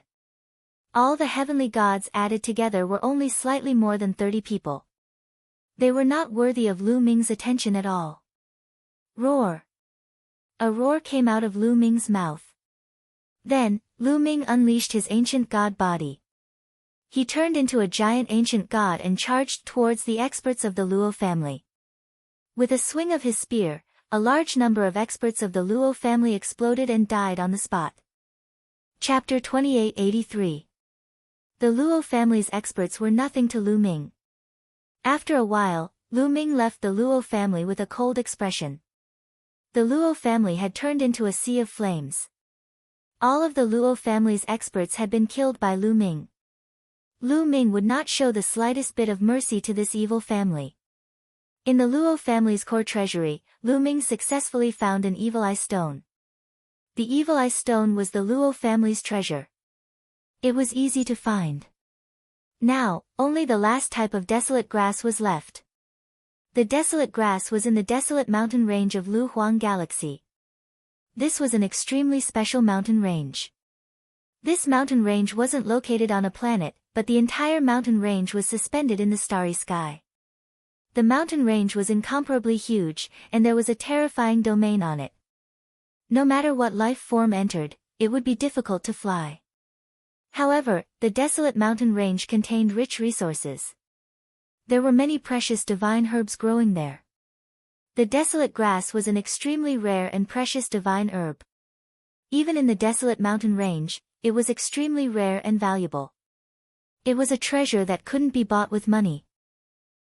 All the heavenly gods added together were only slightly more than 30 people. They were not worthy of Lu Ming's attention at all. Roar! A roar came out of Lu Ming's mouth. Then, Lu Ming unleashed his ancient god body. He turned into a giant ancient god and charged towards the experts of the Luo family. With a swing of his spear, a large number of experts of the Luo family exploded and died on the spot. Chapter 2883. The Luo family's experts were nothing to Lu Ming. After a while, Lu Ming left the Luo family with a cold expression. The Luo family had turned into a sea of flames. All of the Luo family's experts had been killed by Lu Ming. Lu Ming would not show the slightest bit of mercy to this evil family. In the Luo family's core treasury, Lu Ming successfully found an evil eye stone. The evil eye stone was the Luo family's treasure. It was easy to find. Now, only the last type of desolate grass was left. The desolate grass was in the desolate mountain range of Lu Huang Galaxy. This was an extremely special mountain range. This mountain range wasn't located on a planet, but the entire mountain range was suspended in the starry sky. The mountain range was incomparably huge, and there was a terrifying domain on it. No matter what life form entered, it would be difficult to fly. However, the desolate mountain range contained rich resources. There were many precious divine herbs growing there. The desolate grass was an extremely rare and precious divine herb. Even in the desolate mountain range, it was extremely rare and valuable. It was a treasure that couldn't be bought with money.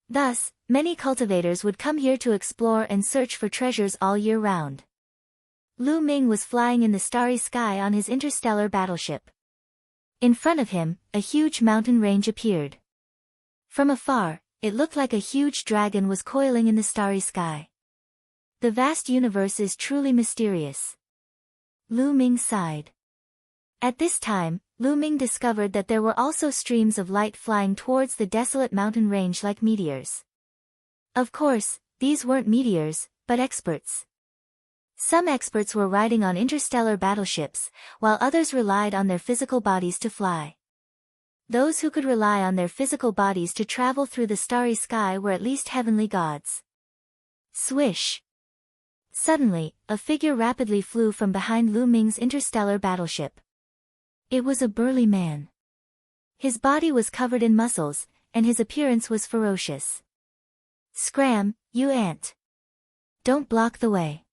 Thus, many cultivators would come here to explore and search for treasures all year round. Lu Ming was flying in the starry sky on his interstellar battleship. In front of him, a huge mountain range appeared. From afar, it looked like a huge dragon was coiling in the starry sky. The vast universe is truly mysterious. Lu Ming sighed. At this time, Lu Ming discovered that there were also streams of light flying towards the desolate mountain range like meteors. Of course, these weren't meteors, but experts. Some experts were riding on interstellar battleships, while others relied on their physical bodies to fly. Those who could rely on their physical bodies to travel through the starry sky were at least heavenly gods. Swish! Suddenly, a figure rapidly flew from behind Lu Ming's interstellar battleship. It was a burly man. His body was covered in muscles, and his appearance was ferocious. "Scram, you ant! Don't block the way."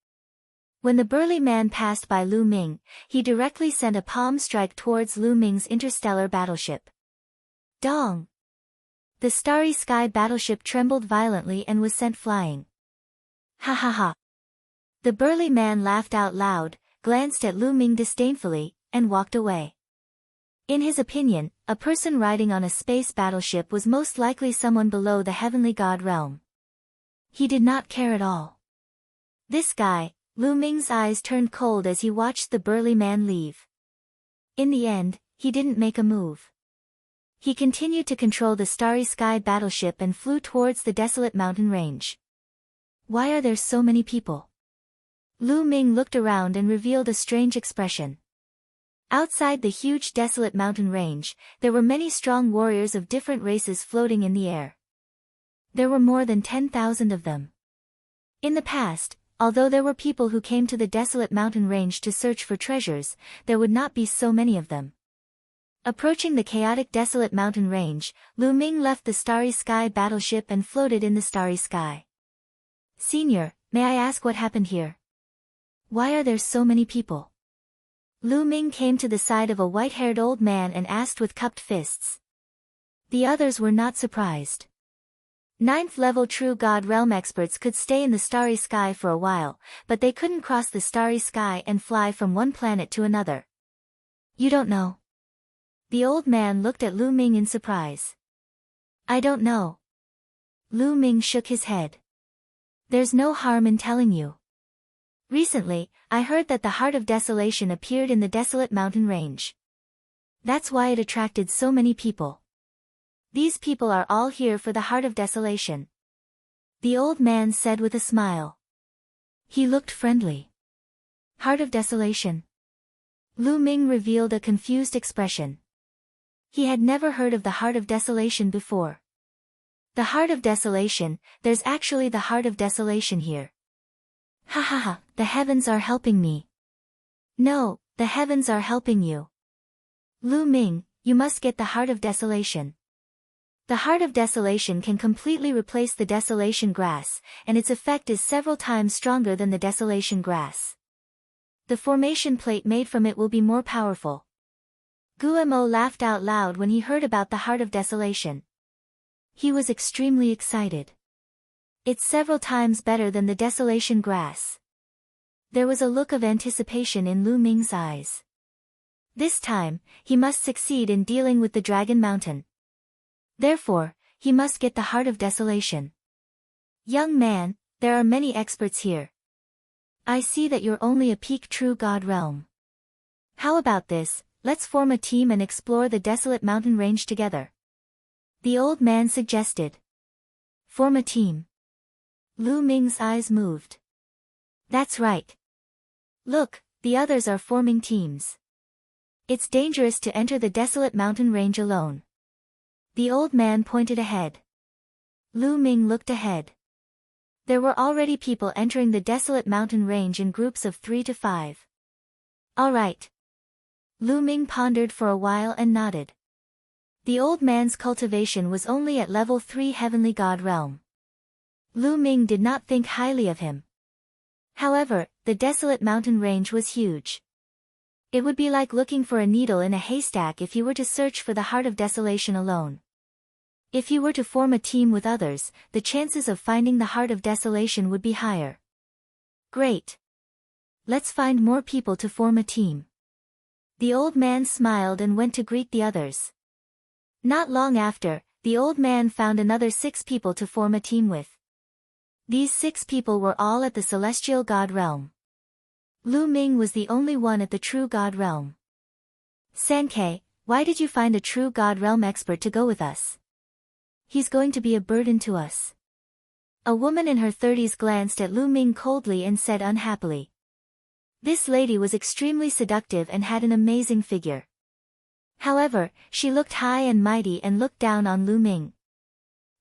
When the burly man passed by Lu Ming, he directly sent a palm strike towards Lu Ming's interstellar battleship. Dong! The Starry Sky battleship trembled violently and was sent flying. Ha ha ha! The burly man laughed out loud, glanced at Lu Ming disdainfully, and walked away. In his opinion, a person riding on a space battleship was most likely someone below the heavenly god realm. He did not care at all. This guy, Lu Ming's eyes turned cold as he watched the burly man leave. In the end, he didn't make a move. He continued to control the Starry Sky battleship and flew towards the desolate mountain range. Why are there so many people? Lu Ming looked around and revealed a strange expression. Outside the huge desolate mountain range, there were many strong warriors of different races floating in the air. There were more than 10,000 of them. In the past, although there were people who came to the desolate mountain range to search for treasures, there would not be so many of them. Approaching the chaotic desolate mountain range, Lu Ming left the Starry Sky battleship and floated in the starry sky. "Senior, may I ask what happened here? Why are there so many people?" Lu Ming came to the side of a white-haired old man and asked with cupped fists. The others were not surprised. 9th-level True God Realm experts could stay in the Starry Sky for a while, but they couldn't cross the Starry Sky and fly from one planet to another. "You don't know?" The old man looked at Lu Ming in surprise. "I don't know." Lu Ming shook his head. "There's no harm in telling you. Recently, I heard that the Heart of Desolation appeared in the desolate mountain range. That's why it attracted so many people. These people are all here for the Heart of Desolation," the old man said with a smile. He looked friendly. "Heart of Desolation?" Lu Ming revealed a confused expression. He had never heard of the Heart of Desolation before. The Heart of Desolation, there's actually the Heart of Desolation here. Ha ha ha, the heavens are helping me. No, the heavens are helping you. Lu Ming, you must get the Heart of Desolation. The Heart of Desolation can completely replace the Desolation Grass, and its effect is several times stronger than the Desolation Grass. The formation plate made from it will be more powerful. Guemo laughed out loud when he heard about the Heart of Desolation. He was extremely excited. It's several times better than the Desolation Grass. There was a look of anticipation in Lu Ming's eyes. This time, he must succeed in dealing with the Dragon Mountain. Therefore, he must get the Heart of Desolation. "Young man, there are many experts here. I see that you're only a peak True God Realm. How about this, let's form a team and explore the desolate mountain range together," the old man suggested. "Form a team?" Lu Ming's eyes moved. "That's right. Look, the others are forming teams. It's dangerous to enter the desolate mountain range alone." The old man pointed ahead. Lu Ming looked ahead. There were already people entering the desolate mountain range in groups of 3 to 5. "All right." Lu Ming pondered for a while and nodded. The old man's cultivation was only at level 3 Heavenly God Realm. Lu Ming did not think highly of him. However, the desolate mountain range was huge. It would be like looking for a needle in a haystack if you were to search for the Heart of Desolation alone. If you were to form a team with others, the chances of finding the Heart of Desolation would be higher. "Great. Let's find more people to form a team." The old man smiled and went to greet the others. Not long after, the old man found another 6 people to form a team with. These 6 people were all at the Celestial God Realm. Lu Ming was the only one at the True God Realm. "Sankei, why did you find a True God Realm expert to go with us? He's going to be a burden to us." A woman in her 30s glanced at Lu Ming coldly and said unhappily. This lady was extremely seductive and had an amazing figure. However, she looked high and mighty and looked down on Lu Ming.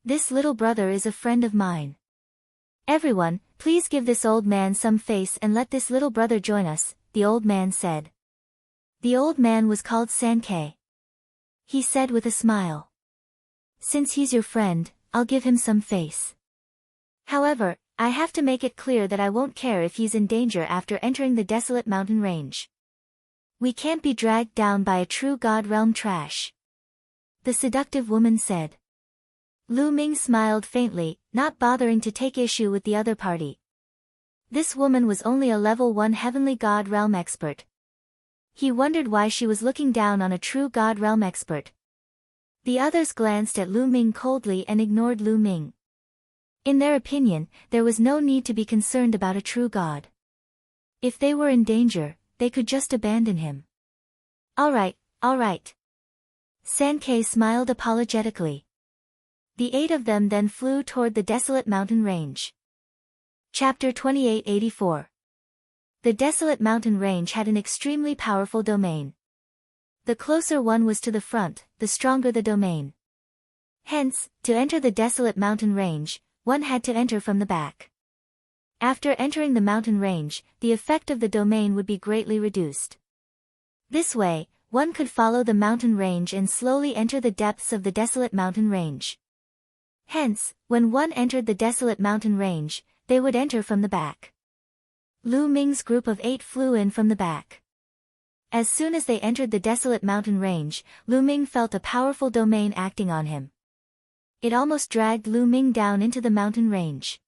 "This little brother is a friend of mine. Everyone, please give this old man some face and let this little brother join us," the old man said. The old man was called Sankei. he said with a smile. Since he's your friend, I'll give him some face. However, I have to make it clear that I won't care if he's in danger after entering the desolate mountain range. We can't be dragged down by a true god realm trash. The seductive woman said. Lu Ming smiled faintly, not bothering to take issue with the other party. This woman was only a level 1 heavenly god realm expert. He wondered why she was looking down on a true god realm expert. The others glanced at Lu Ming coldly and ignored Lu Ming. In their opinion, there was no need to be concerned about a true god. If they were in danger, they could just abandon him. All right. Sankei smiled apologetically. The 8 of them then flew toward the desolate mountain range. Chapter 2884. The desolate mountain range had an extremely powerful domain. The closer one was to the front, the stronger the domain. Hence, to enter the desolate mountain range, one had to enter from the back. After entering the mountain range, the effect of the domain would be greatly reduced. This way, one could follow the mountain range and slowly enter the depths of the desolate mountain range. Hence, when one entered the desolate mountain range, they would enter from the back. Lu Ming's group of 8 flew in from the back. As soon as they entered the desolate mountain range, Lu Ming felt a powerful domain acting on him. It almost dragged Lu Ming down into the mountain range.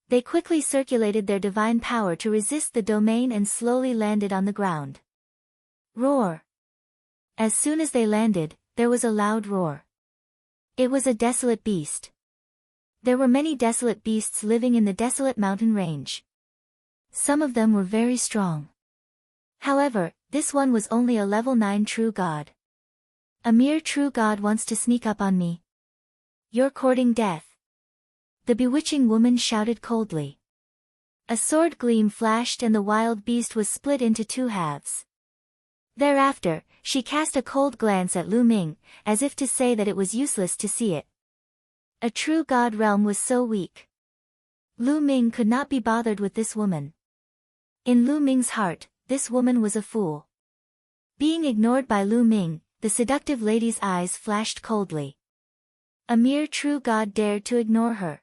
They quickly circulated their divine power to resist the domain and slowly landed on the ground. Roar! As soon as they landed, there was a loud roar. It was a desolate beast. There were many desolate beasts living in the desolate mountain range. Some of them were very strong. However, this one was only a level 9 true god. A mere true god wants to sneak up on me. You're courting death. The bewitching woman shouted coldly. A sword gleam flashed and the wild beast was split into 2 halves. Thereafter, she cast a cold glance at Lu Ming, as if to say that it was useless to see it. A true god realm was so weak. Lu Ming could not be bothered with this woman. In Lu Ming's heart, this woman was a fool. Being ignored by Lu Ming, the seductive lady's eyes flashed coldly. A mere true god dared to ignore her.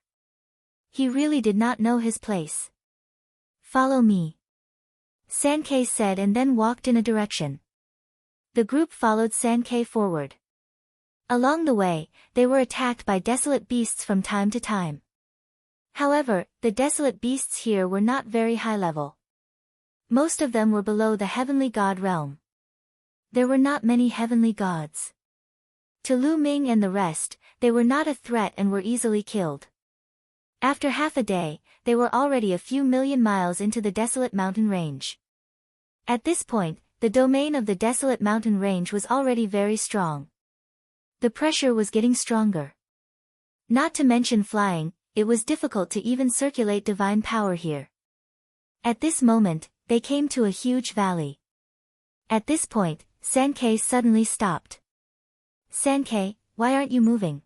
He really did not know his place. Follow me, Sankei said and then walked in a direction. The group followed Sankei forward. Along the way, they were attacked by desolate beasts from time to time. However, the desolate beasts here were not very high level. Most of them were below the heavenly god realm. There were not many heavenly gods. To Lu Ming and the rest, they were not a threat and were easily killed. After half a day, they were already a few million miles into the desolate mountain range. At this point, the domain of the desolate mountain range was already very strong. The pressure was getting stronger. Not to mention flying, it was difficult to even circulate divine power here. At this moment, they came to a huge valley. At this point, Sankei suddenly stopped. Sankei, why aren't you moving?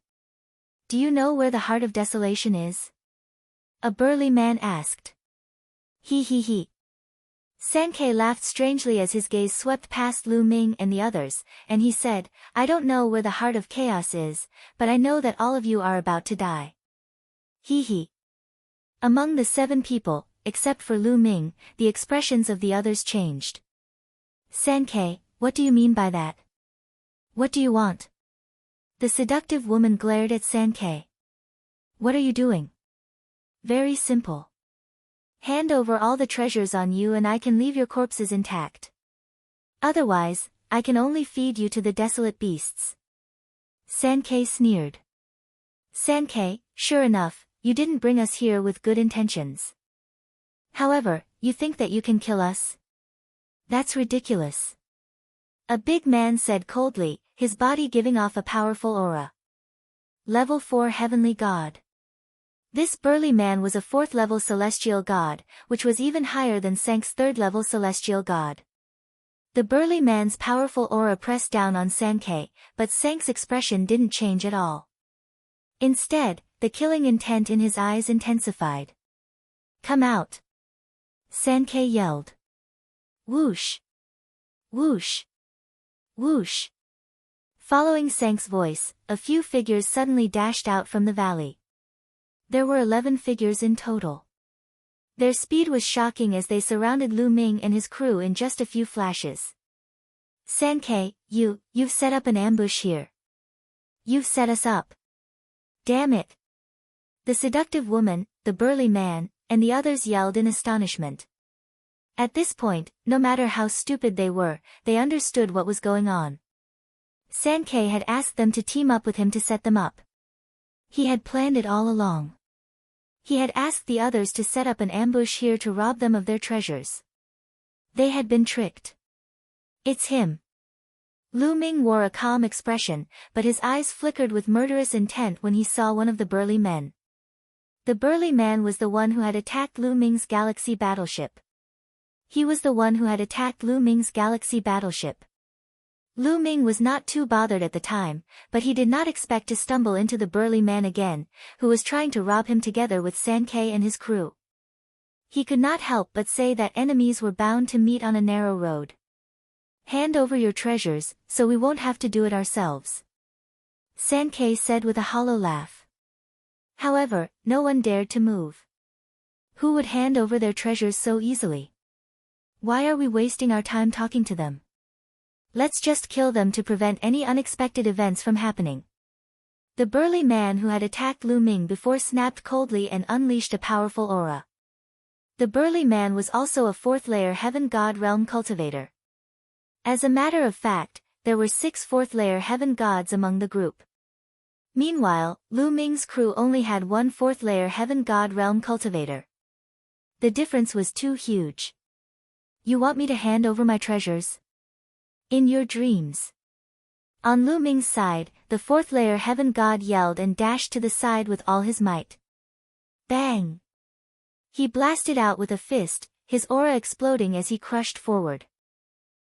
Do you know where the heart of desolation is? A burly man asked. He. Sankei laughed strangely as his gaze swept past Lu Ming and the others, and he said, I don't know where the heart of chaos is, but I know that all of you are about to die. He. Among the 7 people, except for Lu Ming, the expressions of the others changed. Sankei, what do you mean by that? What do you want? The seductive woman glared at Sankei. What are you doing? Very simple. Hand over all the treasures on you and I can leave your corpses intact. Otherwise, I can only feed you to the desolate beasts. Sankei sneered. Sankei, sure enough, you didn't bring us here with good intentions. However, you think that you can kill us? That's ridiculous. A big man said coldly, his body giving off a powerful aura. Level 4 Heavenly God. This burly man was a 4th level celestial god, which was even higher than Sank's 3rd level celestial god. The burly man's powerful aura pressed down on Sankei, but Sank's expression didn't change at all. Instead, the killing intent in his eyes intensified. Come out! Sankei yelled. Whoosh! Whoosh! Whoosh! Following Sank's voice, a few figures suddenly dashed out from the valley. There were 11 figures in total. Their speed was shocking as they surrounded Lu Ming and his crew in just a few flashes. Sankei, you've set up an ambush here. You've set us up. Damn it. The seductive woman, the burly man, and the others yelled in astonishment. At this point, no matter how stupid they were, they understood what was going on. Sankei had asked them to team up with him to set them up. He had planned it all along. He had asked the others to set up an ambush here to rob them of their treasures. They had been tricked. It's him. Lu Ming wore a calm expression, but his eyes flickered with murderous intent when he saw one of the burly men. The burly man was the one who had attacked Lu Ming's galaxy battleship. He was the one who had attacked Lu Ming's galaxy battleship. Lu Ming was not too bothered at the time, but he did not expect to stumble into the burly man again, who was trying to rob him together with Sankei and his crew. He could not help but say that enemies were bound to meet on a narrow road. Hand over your treasures, so we won't have to do it ourselves. Sankei said with a hollow laugh. However, no one dared to move. Who would hand over their treasures so easily? Why are we wasting our time talking to them? Let's just kill them to prevent any unexpected events from happening. The burly man who had attacked Lu Ming before snapped coldly and unleashed a powerful aura. The burly man was also a 4th-layer Heaven God Realm cultivator. As a matter of fact, there were 6 4th-layer Heaven Gods among the group. Meanwhile, Lu Ming's crew only had 1 4th-layer Heaven God Realm cultivator. The difference was too huge. You want me to hand over my treasures? In your dreams. On Lu Ming's side, the 4th-layer Heaven God yelled and dashed to the side with all his might. Bang! He blasted out with a fist, his aura exploding as he crushed forward.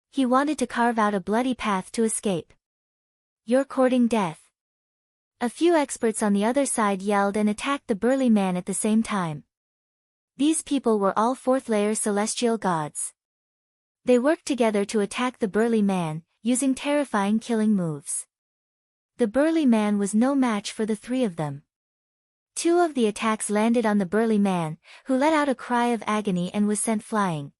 He wanted to carve out a bloody path to escape. You're courting death. A few experts on the other side yelled and attacked the burly man at the same time. These people were all 4th-layer celestial gods. They worked together to attack the burly man, using terrifying killing moves. The burly man was no match for the 3 of them. 2 of the attacks landed on the burly man, who let out a cry of agony and was sent flying.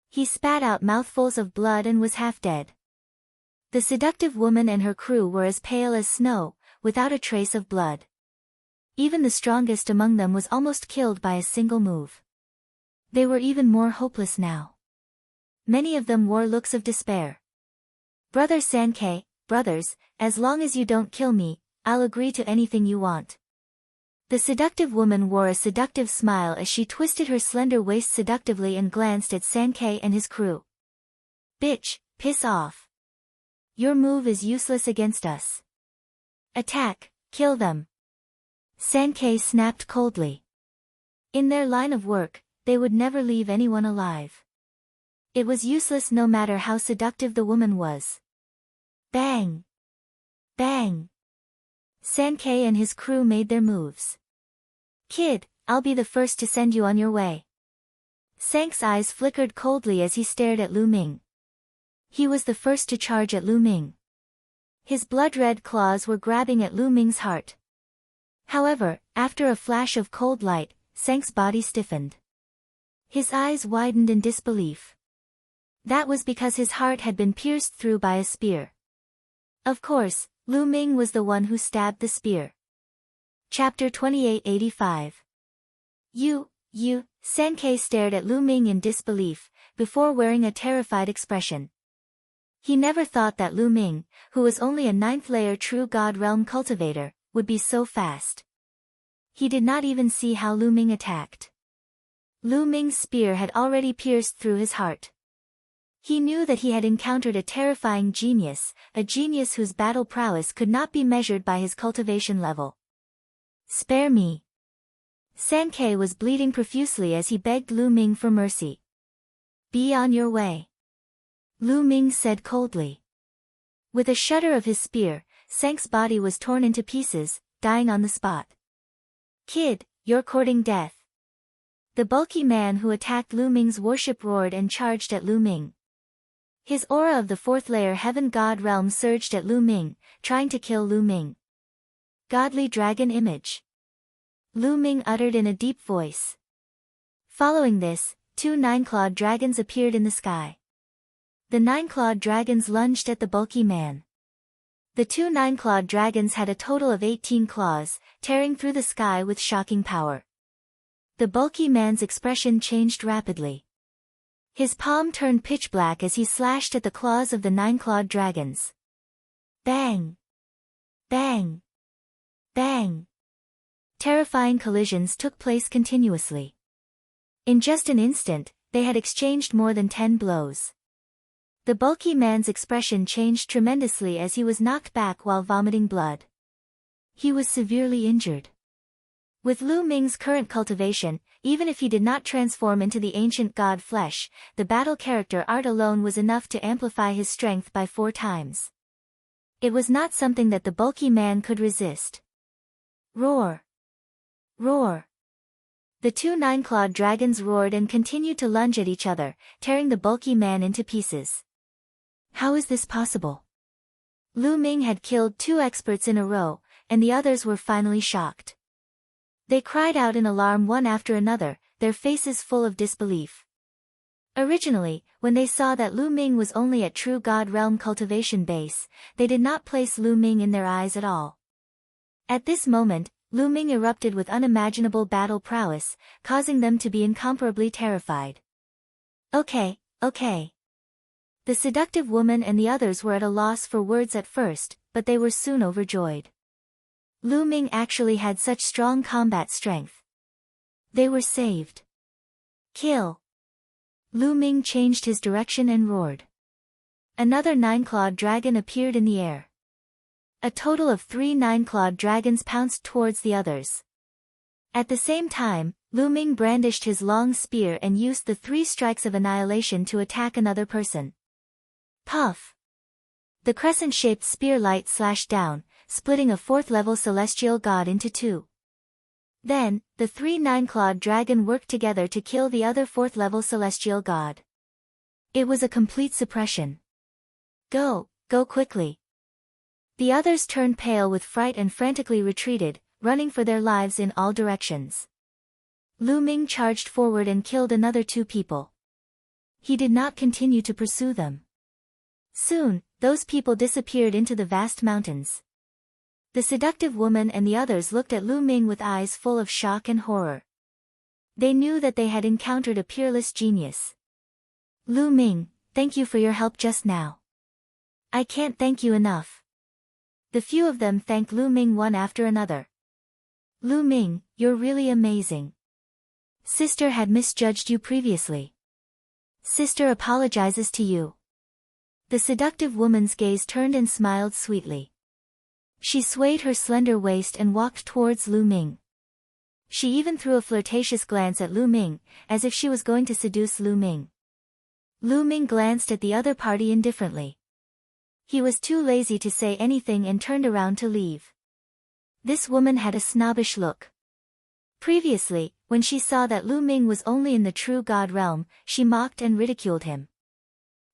He spat out mouthfuls of blood and was half dead. The seductive woman and her crew were as pale as snow, without a trace of blood. Even the strongest among them was almost killed by a single move. They were even more hopeless now. Many of them wore looks of despair. Brother Sankei, brothers, as long as you don't kill me, I'll agree to anything you want. The seductive woman wore a seductive smile as she twisted her slender waist seductively and glanced at Sankei and his crew. Bitch, piss off. Your move is useless against us. Attack, kill them. Sankei snapped coldly. In their line of work, they would never leave anyone alive. It was useless no matter how seductive the woman was. Bang! Bang! Sankei and his crew made their moves. Kid, I'll be the first to send you on your way. Sank's eyes flickered coldly as he stared at Lu Ming. He was the first to charge at Lu Ming. His blood-red claws were grabbing at Lu Ming's heart. However, after a flash of cold light, Sank's body stiffened. His eyes widened in disbelief. That was because his heart had been pierced through by a spear. Of course, Lu Ming was the one who stabbed the spear. Chapter 2885. Sankei stared at Lu Ming in disbelief, before wearing a terrified expression. He never thought that Lu Ming, who was only a 9th-layer True God Realm cultivator, would be so fast. He did not even see how Lu Ming attacked. Lu Ming's spear had already pierced through his heart. He knew that he had encountered a terrifying genius, a genius whose battle prowess could not be measured by his cultivation level. Spare me. Sankei was bleeding profusely as he begged Lu Ming for mercy. Be on your way. Lu Ming said coldly. With a shudder of his spear, Sank's body was torn into pieces, dying on the spot. Kid, you're courting death. The bulky man who attacked Lu Ming's warship roared and charged at Lu Ming. His aura of the fourth layer heaven god realm surged at Lu Ming, trying to kill Lu Ming. Godly dragon image. Lu Ming uttered in a deep voice. Following this, 2 nine-clawed dragons appeared in the sky. The 9-clawed dragons lunged at the bulky man. The 2 nine-clawed dragons had a total of 18 claws, tearing through the sky with shocking power. The bulky man's expression changed rapidly. His palm turned pitch black as he slashed at the claws of the 9-clawed dragons. Bang! Bang! Bang! Terrifying collisions took place continuously. In just an instant, they had exchanged more than 10 blows. The bulky man's expression changed tremendously as he was knocked back while vomiting blood. He was severely injured. With Lu Ming's current cultivation, even if he did not transform into the ancient god flesh, the battle character art alone was enough to amplify his strength by 4 times. It was not something that the bulky man could resist. Roar! Roar! The 2 nine-clawed dragons roared and continued to lunge at each other, tearing the bulky man into pieces. How is this possible? Lu Ming had killed 2 experts in a row, and the others were finally shocked. They cried out in alarm one after another, their faces full of disbelief. Originally, when they saw that Lu Ming was only at true god realm cultivation base, they did not place Lu Ming in their eyes at all. At this moment, Lu Ming erupted with unimaginable battle prowess, causing them to be incomparably terrified. Okay. The seductive woman and the others were at a loss for words at first, but they were soon overjoyed. Lu Ming actually had such strong combat strength. They were saved. Kill! Lu Ming changed his direction and roared. Another 9-clawed dragon appeared in the air. A total of 3 nine-clawed dragons pounced towards the others. At the same time, Lu Ming brandished his long spear and used the 3 strikes of annihilation to attack another person. Puff! The crescent-shaped spear light slashed down, splitting a 4th-level celestial god into 2. Then, the 3 nine-clawed dragon worked together to kill the other 4th-level celestial god. It was a complete suppression. Go quickly! The others turned pale with fright and frantically retreated, running for their lives in all directions. Lu Ming charged forward and killed another 2 people. He did not continue to pursue them. Soon, those people disappeared into the vast mountains. The seductive woman and the others looked at Lu Ming with eyes full of shock and horror. They knew that they had encountered a peerless genius. Lu Ming, thank you for your help just now. I can't thank you enough. The few of them thanked Lu Ming one after another. Lu Ming, you're really amazing. Sister had misjudged you previously. Sister apologizes to you. The seductive woman's gaze turned and smiled sweetly. She swayed her slender waist and walked towards Lu Ming. She even threw a flirtatious glance at Lu Ming, as if she was going to seduce Lu Ming. Lu Ming glanced at the other party indifferently. He was too lazy to say anything and turned around to leave. This woman had a snobbish look. Previously, when she saw that Lu Ming was only in the true god realm, she mocked and ridiculed him.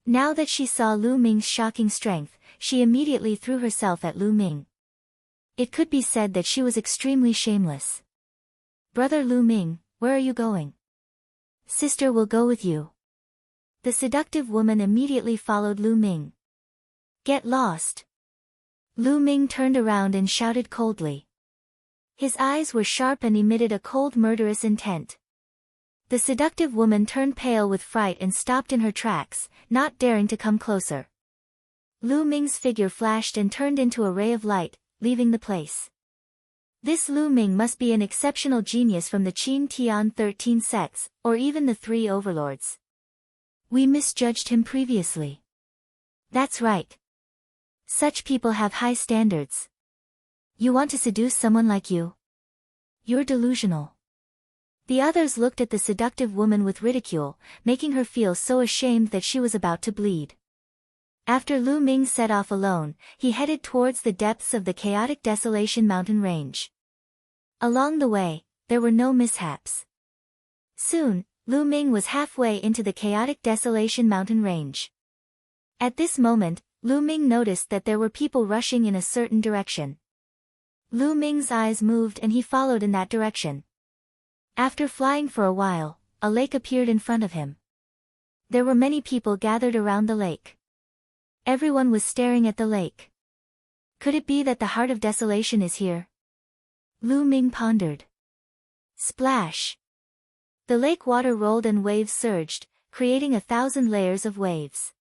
Now that she saw Lu Ming's shocking strength, she immediately threw herself at Lu Ming. It could be said that she was extremely shameless. Brother Lu Ming, where are you going? Sister will go with you. The seductive woman immediately followed Lu Ming. Get lost. Lu Ming turned around and shouted coldly. His eyes were sharp and emitted a cold murderous intent. The seductive woman turned pale with fright and stopped in her tracks, not daring to come closer. Lu Ming's figure flashed and turned into a ray of light, leaving the place. This Lu Ming must be an exceptional genius from the Qin Tian 13 sects, or even the 3 overlords. We misjudged him previously. That's right. Such people have high standards. You want to seduce someone like you? You're delusional. The others looked at the seductive woman with ridicule, making her feel so ashamed that she was about to bleed. After Lu Ming set off alone, he headed towards the depths of the chaotic Desolation mountain range. Along the way, there were no mishaps. Soon, Lu Ming was halfway into the chaotic Desolation mountain range. At this moment, Lu Ming noticed that there were people rushing in a certain direction. Lu Ming's eyes moved and he followed in that direction. After flying for a while, a lake appeared in front of him. There were many people gathered around the lake. Everyone was staring at the lake. Could it be that the heart of desolation is here? Lu Ming pondered. Splash! The lake water rolled and waves surged, creating 1,000 layers of waves.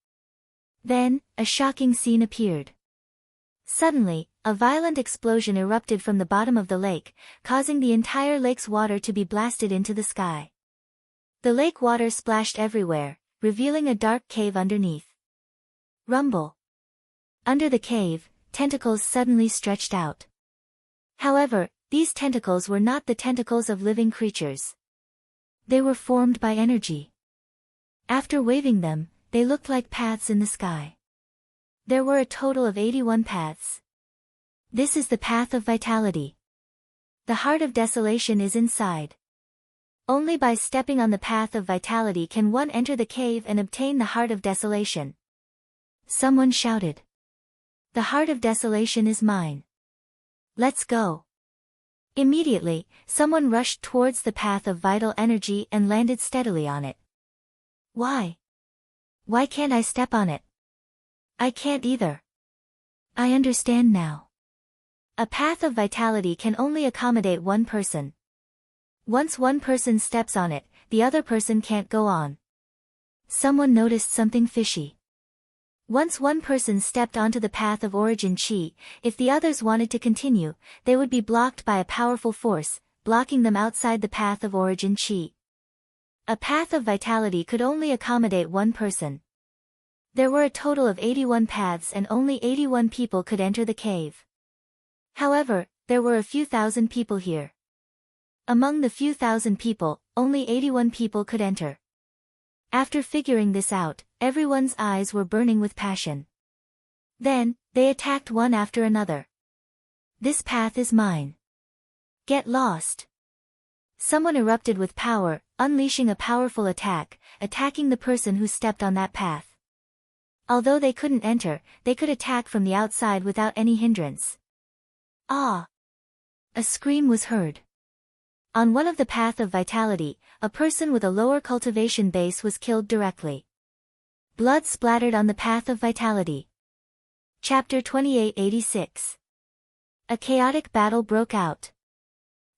Then, a shocking scene appeared. Suddenly, a violent explosion erupted from the bottom of the lake, causing the entire lake's water to be blasted into the sky. The lake water splashed everywhere, revealing a dark cave underneath. Rumble! Under the cave, tentacles suddenly stretched out. However, these tentacles were not the tentacles of living creatures. They were formed by energy. After waving them, they looked like paths in the sky. There were a total of 81 paths. This is the path of vitality. The heart of desolation is inside. Only by stepping on the path of vitality can one enter the cave and obtain the heart of desolation. Someone shouted. The heart of desolation is mine. Let's go. Immediately, someone rushed towards the path of vital energy and landed steadily on it. Why? Why can't I step on it? I can't either. I understand now. A path of vitality can only accommodate one person. Once one person steps on it, the other person can't go on. Someone noticed something fishy. Once one person stepped onto the path of origin chi, if the others wanted to continue, they would be blocked by a powerful force, blocking them outside the path of origin chi. A path of vitality could only accommodate one person. There were a total of 81 paths and only 81 people could enter the cave. However, there were a few thousand people here. Among the few thousand people, only 81 people could enter. After figuring this out, everyone's eyes were burning with passion. Then, they attacked one after another. This path is mine. Get lost. Someone erupted with power, unleashing a powerful attack, attacking the person who stepped on that path. Although they couldn't enter, they could attack from the outside without any hindrance. Ah! A scream was heard. On one of the path of vitality, a person with a lower cultivation base was killed directly. Blood splattered on the path of vitality. Chapter 2886. A chaotic battle broke out.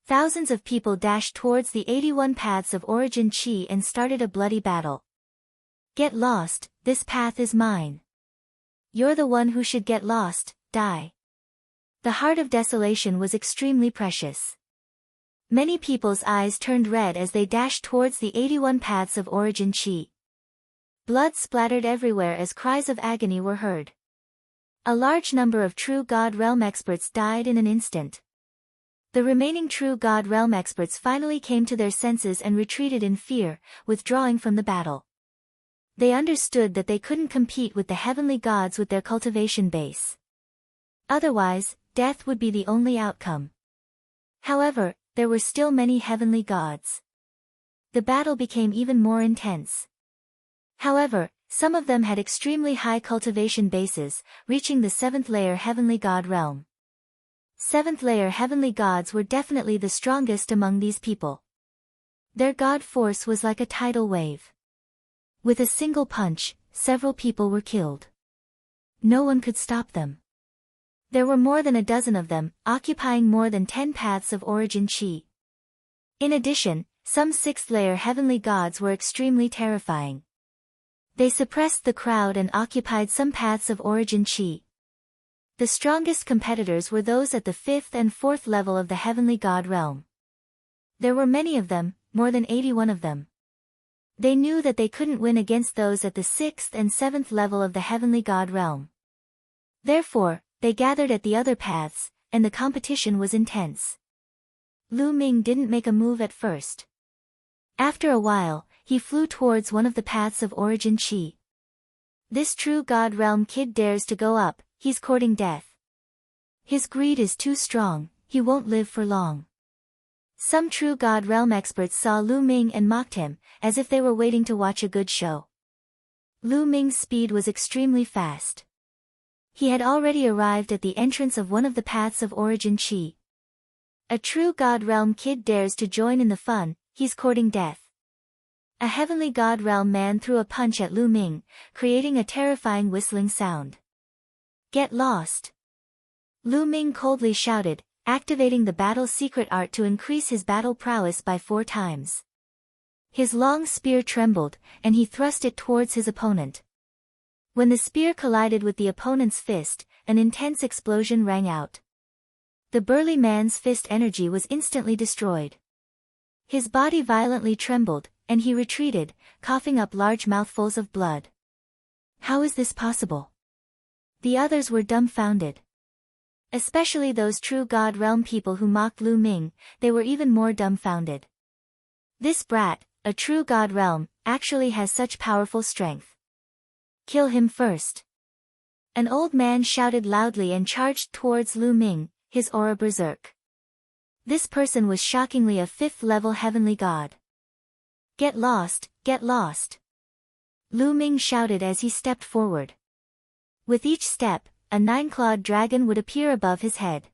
Thousands of people dashed towards the 81 paths of origin chi and started a bloody battle. Get lost, this path is mine. You're the one who should get lost, die. The heart of desolation was extremely precious. Many people's eyes turned red as they dashed towards the 81 paths of origin chi. Blood splattered everywhere as cries of agony were heard. A large number of true God Realm experts died in an instant. The remaining true God Realm experts finally came to their senses and retreated in fear, withdrawing from the battle. They understood that they couldn't compete with the heavenly gods with their cultivation base. Otherwise, death would be the only outcome. However, there were still many heavenly gods. The battle became even more intense. However, some of them had extremely high cultivation bases, reaching the 7th layer heavenly god realm. 7th layer heavenly gods were definitely the strongest among these people. Their god force was like a tidal wave. With a single punch, several people were killed. No one could stop them. There were more than a dozen of them, occupying more than 10 paths of origin chi. In addition, some 6th layer heavenly gods were extremely terrifying. They suppressed the crowd and occupied some paths of origin chi. The strongest competitors were those at the 5th and 4th level of the heavenly god realm. There were many of them, more than 81 of them. They knew that they couldn't win against those at the 6th and 7th level of the heavenly god realm. Therefore, they gathered at the other paths, and the competition was intense. Lu Ming didn't make a move at first. After a while, he flew towards one of the paths of origin chi. This true god realm kid dares to go up, he's courting death. His greed is too strong, he won't live for long. Some true god realm experts saw Lu Ming and mocked him, as if they were waiting to watch a good show. Lu Ming's speed was extremely fast. He had already arrived at the entrance of one of the paths of origin Qi. A true God Realm kid dares to join in the fun, he's courting death. A heavenly God Realm man threw a punch at Lu Ming, creating a terrifying whistling sound. Get lost! Lu Ming coldly shouted, activating the battle's secret art to increase his battle prowess by 4 times. His long spear trembled, and he thrust it towards his opponent. When the spear collided with the opponent's fist, an intense explosion rang out. The burly man's fist energy was instantly destroyed. His body violently trembled, and he retreated, coughing up large mouthfuls of blood. How is this possible? The others were dumbfounded. Especially those true God Realm people who mocked Lu Ming, they were even more dumbfounded. This brat, a true God Realm, actually has such powerful strength. Kill him first. An old man shouted loudly and charged towards Lu Ming, his aura berserk. This person was shockingly a 5th-level heavenly god. Get lost, get lost! Lu Ming shouted as he stepped forward. With each step, a 9-clawed dragon would appear above his head.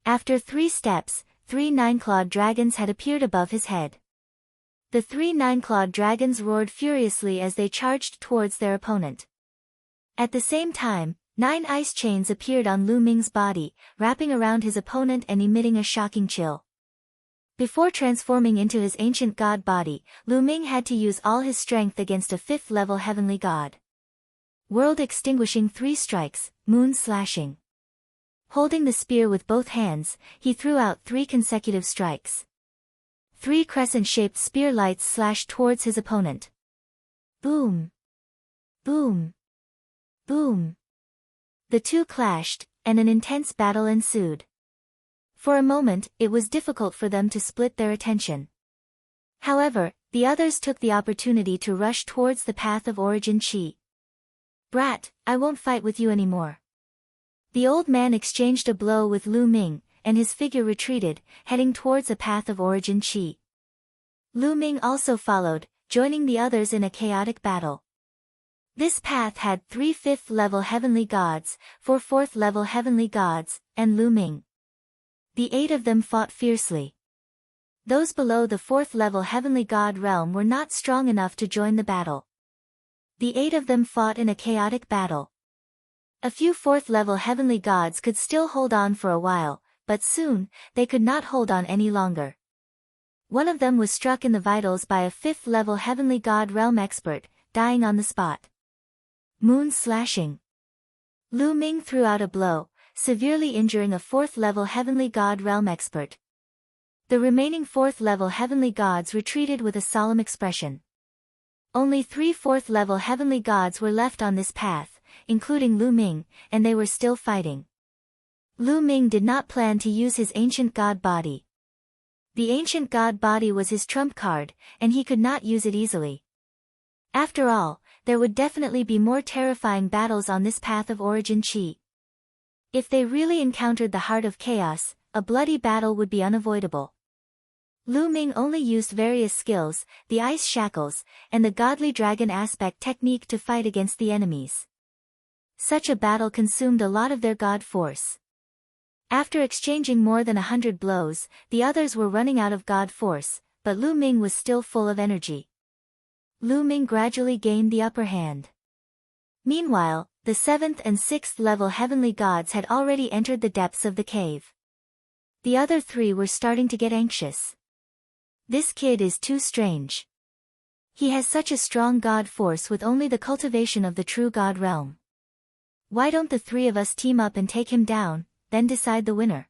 After 3 steps, 3 9-clawed dragons had appeared above his head. The 3 9-clawed dragons roared furiously as they charged towards their opponent. At the same time, 9 ice chains appeared on Lu Ming's body, wrapping around his opponent and emitting a shocking chill. Before transforming into his ancient god body, Lu Ming had to use all his strength against a 5th-level heavenly god. World extinguishing 3 strikes, moon slashing. Holding the spear with both hands, he threw out 3 consecutive strikes. 3 crescent-shaped spear lights slashed towards his opponent. Boom! Boom! Boom! The two clashed, and an intense battle ensued. For a moment, it was difficult for them to split their attention. However, the others took the opportunity to rush towards the path of origin Qi. Brat, I won't fight with you anymore. The old man exchanged a blow with Lu Ming, and his figure retreated, heading towards a path of origin Qi. Lu Ming also followed, joining the others in a chaotic battle. This path had 3 5th-level heavenly gods, 4 4th-level heavenly gods, and Lu Ming. The 8 of them fought fiercely. Those below the 4th-level heavenly god realm were not strong enough to join the battle. The 8 of them fought in a chaotic battle. A few 4th-level heavenly gods could still hold on for a while, but soon, they could not hold on any longer. One of them was struck in the vitals by a 5th-level heavenly god realm expert, dying on the spot. Moon slashing. Lu Ming threw out a blow, severely injuring a 4th-level heavenly god realm expert. The remaining 4th-level heavenly gods retreated with a solemn expression. Only 3 4th-level heavenly gods were left on this path, including Lu Ming, and they were still fighting. Lu Ming did not plan to use his ancient god body. The ancient god body was his trump card, and he could not use it easily. After all, there would definitely be more terrifying battles on this path of origin Qi. If they really encountered the heart of chaos, a bloody battle would be unavoidable. Lu Ming only used various skills, the ice shackles, and the godly dragon aspect technique to fight against the enemies. Such a battle consumed a lot of their god force. After exchanging more than 100 blows, the others were running out of god force, but Lu Ming was still full of energy. Lu Ming gradually gained the upper hand. Meanwhile, the 7th and 6th level heavenly gods had already entered the depths of the cave. The other 3 were starting to get anxious. This kid is too strange. He has such a strong god force with only the cultivation of the true god realm. Why don't the 3 of us team up and take him down, then decide the winner?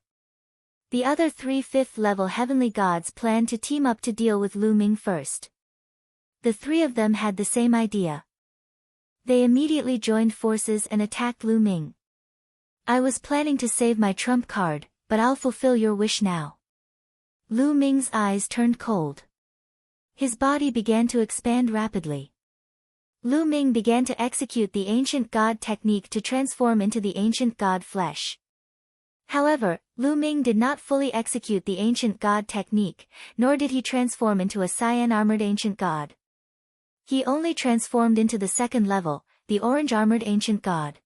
The other 3 5th-level heavenly gods planned to team up to deal with Lu Ming first. The 3 of them had the same idea. They immediately joined forces and attacked Lu Ming. I was planning to save my trump card, but I'll fulfill your wish now. Lu Ming's eyes turned cold. His body began to expand rapidly. Lu Ming began to execute the ancient god technique to transform into the ancient god flesh. However, Lu Ming did not fully execute the ancient god technique, nor did he transform into a cyan-armored ancient god. He only transformed into the second level, the orange-armored ancient god.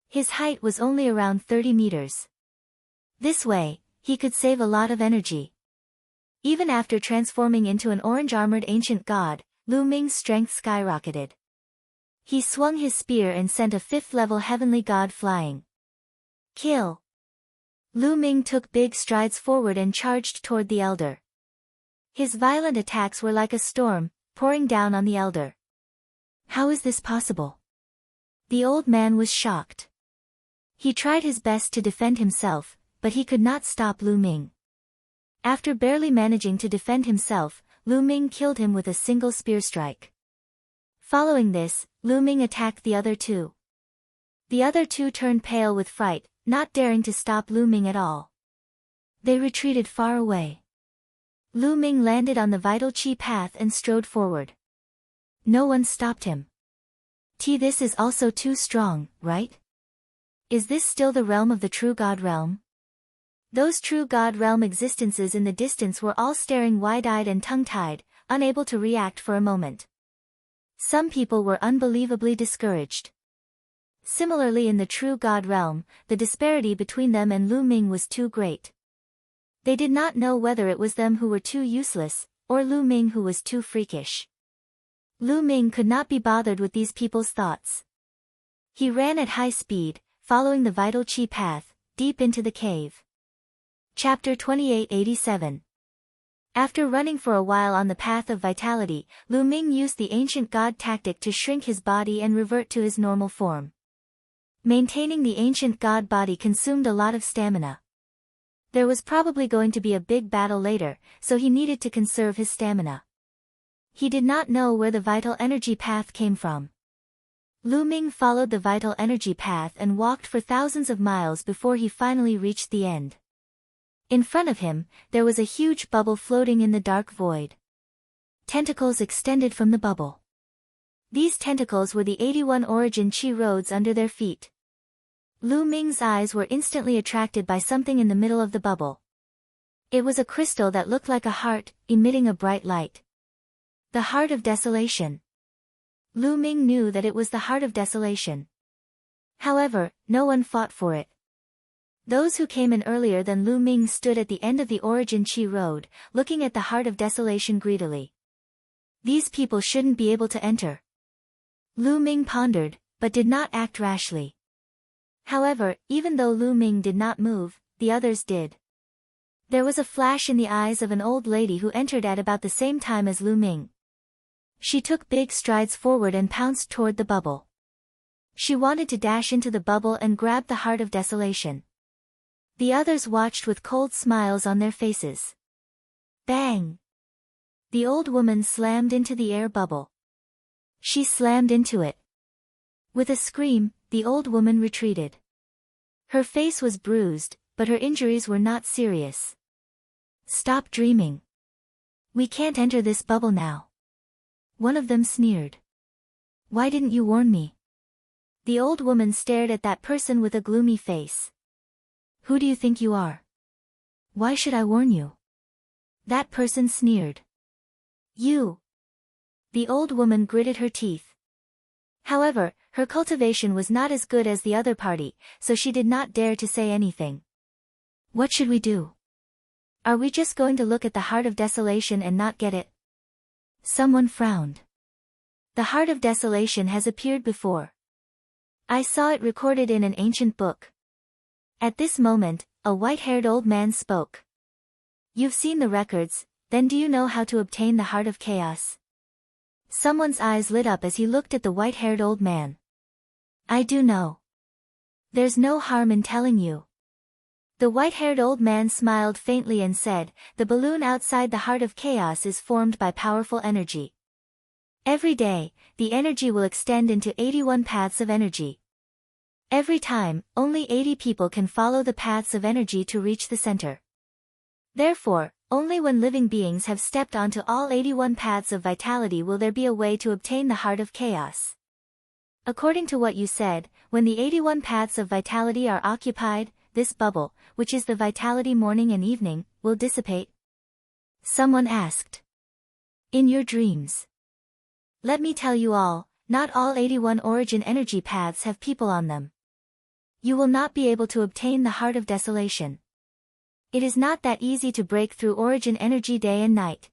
His height was only around 30 meters. This way, he could save a lot of energy. Even after transforming into an orange-armored ancient god, Lu Ming's strength skyrocketed. He swung his spear and sent a 5th-level heavenly god flying. Kill! Lu Ming took big strides forward and charged toward the elder. His violent attacks were like a storm, pouring down on the elder. How is this possible? The old man was shocked. He tried his best to defend himself, but he could not stop Lu Ming. After barely managing to defend himself, Lu Ming killed him with a single spear strike. Following this, Lu Ming attacked the other two. The other two turned pale with fright, not daring to stop Lu Ming at all. They retreated far away. Lu Ming landed on the vital qi path and strode forward. No one stopped him. This is also too strong, right? Is this still the realm of the true God realm? Those true God realm existences in the distance were all staring wide-eyed and tongue-tied, unable to react for a moment. Some people were unbelievably discouraged. Similarly in the true God realm, the disparity between them and Lu Ming was too great. They did not know whether it was them who were too useless, or Lu Ming who was too freakish. Lu Ming could not be bothered with these people's thoughts. He ran at high speed, following the vital qi path, deep into the cave. Chapter 2887. After running for a while on the path of vitality, Lu Ming used the ancient god tactic to shrink his body and revert to his normal form. Maintaining the ancient god body consumed a lot of stamina. There was probably going to be a big battle later, so he needed to conserve his stamina. He did not know where the vital energy path came from. Lu Ming followed the vital energy path and walked for thousands of miles before he finally reached the end. In front of him, there was a huge bubble floating in the dark void. Tentacles extended from the bubble. These tentacles were the 81 origin qi roads under their feet. Lu Ming's eyes were instantly attracted by something in the middle of the bubble. It was a crystal that looked like a heart, emitting a bright light. The Heart of Desolation. Lu Ming knew that it was the Heart of Desolation. However, no one fought for it. Those who came in earlier than Lu Ming stood at the end of the origin qi road, looking at the Heart of Desolation greedily. These people shouldn't be able to enter. Lu Ming pondered, but did not act rashly. However, even though Lu Ming did not move, the others did. There was a flash in the eyes of an old lady who entered at about the same time as Lu Ming. She took big strides forward and pounced toward the bubble. She wanted to dash into the bubble and grab the Heart of Desolation. The others watched with cold smiles on their faces. Bang! The old woman slammed into the air bubble. She slammed into it. With a scream, the old woman retreated. Her face was bruised, but her injuries were not serious. Stop dreaming. We can't enter this bubble now. One of them sneered. Why didn't you warn me? The old woman stared at that person with a gloomy face. Who do you think you are? Why should I warn you? That person sneered. You. The old woman gritted her teeth. However, her cultivation was not as good as the other party, so she did not dare to say anything. What should we do? Are we just going to look at the Heart of Desolation and not get it? Someone frowned. The Heart of Desolation has appeared before. I saw it recorded in an ancient book. At this moment, a white-haired old man spoke. You've seen the records, then do you know how to obtain the Heart of Chaos? Someone's eyes lit up as he looked at the white-haired old man. I do know. There's no harm in telling you. The white-haired old man smiled faintly and said, the balloon outside the Heart of Chaos is formed by powerful energy. Every day, the energy will extend into 81 paths of energy. Every time, only 80 people can follow the paths of energy to reach the center. Therefore, only when living beings have stepped onto all 81 paths of vitality will there be a way to obtain the Heart of Chaos. According to what you said, when the 81 paths of vitality are occupied, this bubble, which is the vitality morning and evening, will dissipate? Someone asked. In your dreams. Let me tell you all, not all 81 origin energy paths have people on them. You will not be able to obtain the Heart of Desolation. It is not that easy to break through origin energy day and night.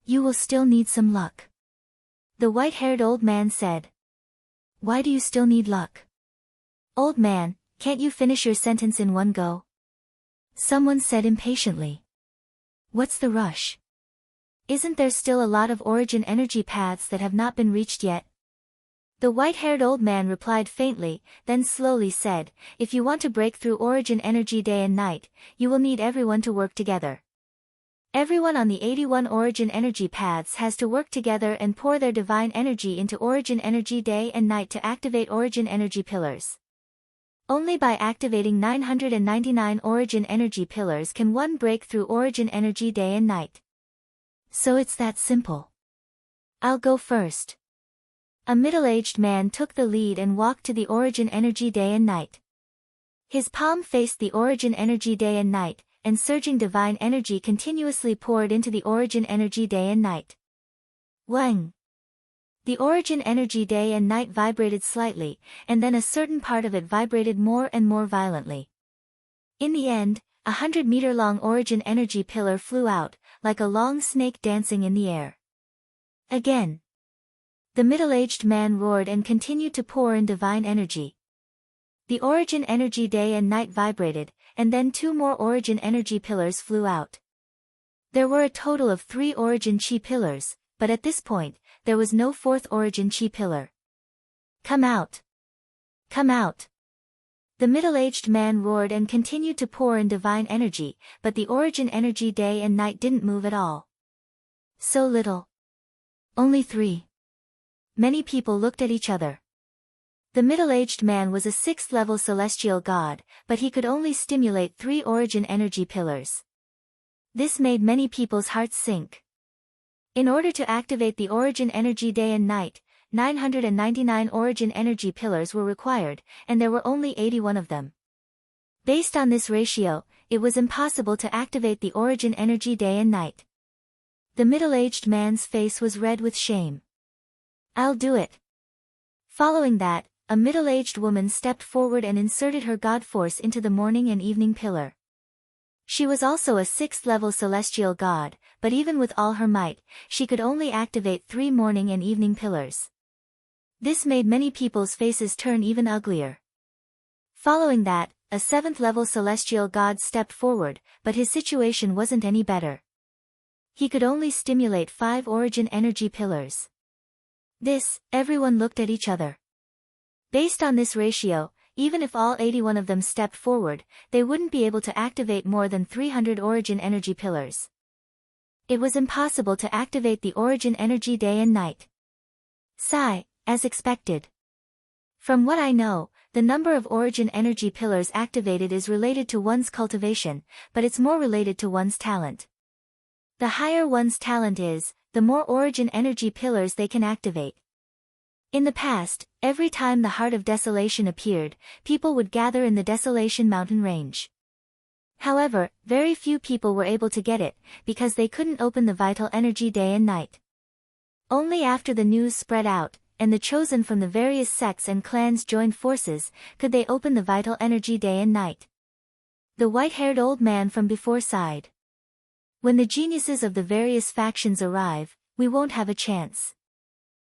You will still need some luck. The white-haired old man said. Why do you still need luck? Old man, can't you finish your sentence in one go? Someone said impatiently. What's the rush? Isn't there still a lot of origin energy paths that have not been reached yet? The white-haired old man replied faintly, then slowly said, if you want to break through origin energy day and night, you will need everyone to work together. Everyone on the 81 origin energy paths has to work together and pour their divine energy into origin energy day and night to activate origin energy pillars. Only by activating 999 origin energy pillars can one break through origin energy day and night. So it's that simple. I'll go first. A middle-aged man took the lead and walked to the origin energy day and night. His palm faced the origin energy day and night, and surging divine energy continuously poured into the origin energy day and night. Wang! The origin energy day and night vibrated slightly, and then a certain part of it vibrated more and more violently. In the end, 100-meter-long origin energy pillar flew out, like a long snake dancing in the air. Again. The middle-aged man roared and continued to pour in divine energy. The origin energy day and night vibrated, and then 2 more origin energy pillars flew out. There were a total of 3 origin chi pillars, but at this point, there was no 4th origin chi pillar. Come out! Come out! The middle-aged man roared and continued to pour in divine energy, but the origin energy day and night didn't move at all. So little. Only 3. Many people looked at each other. The middle-aged man was a 6th-level celestial god, but he could only stimulate 3 origin energy pillars. This made many people's hearts sink. In order to activate the origin energy day and night, 999 origin energy pillars were required, and there were only 81 of them. Based on this ratio, it was impossible to activate the origin energy day and night. The middle-aged man's face was red with shame. I'll do it. Following that, a middle-aged woman stepped forward and inserted her god force into the morning and evening pillar. She was also a 6th-level celestial god, but even with all her might, she could only activate 3 morning and evening pillars. This made many people's faces turn even uglier. Following that, a 7th-level celestial god stepped forward, but his situation wasn't any better. He could only stimulate 5 origin energy pillars. Everyone looked at each other. Based on this ratio, even if all 81 of them stepped forward, they wouldn't be able to activate more than 300 origin energy pillars. It was impossible to activate the origin energy day and night. Sigh, as expected. From what I know, the number of origin energy pillars activated is related to one's cultivation, but it's more related to one's talent. The higher one's talent is, the more origin energy pillars they can activate. In the past, every time the Heart of Desolation appeared, people would gather in the Desolation mountain range. However, very few people were able to get it, because they couldn't open the vital energy day and night. Only after the news spread out, and the chosen from the various sects and clans joined forces, could they open the vital energy day and night. The white-haired old man from before sighed. When the geniuses of the various factions arrive, we won't have a chance.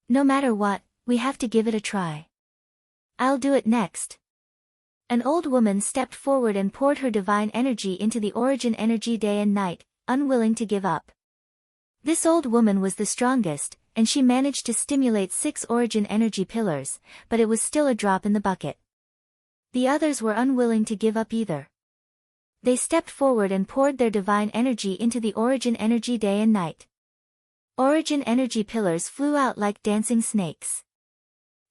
No matter what, we have to give it a try. I'll do it next. An old woman stepped forward and poured her divine energy into the origin energy day and night, unwilling to give up. This old woman was the strongest, and she managed to stimulate 6 origin energy pillars, but it was still a drop in the bucket. The others were unwilling to give up either. They stepped forward and poured their divine energy into the origin energy day and night. Origin energy pillars flew out like dancing snakes.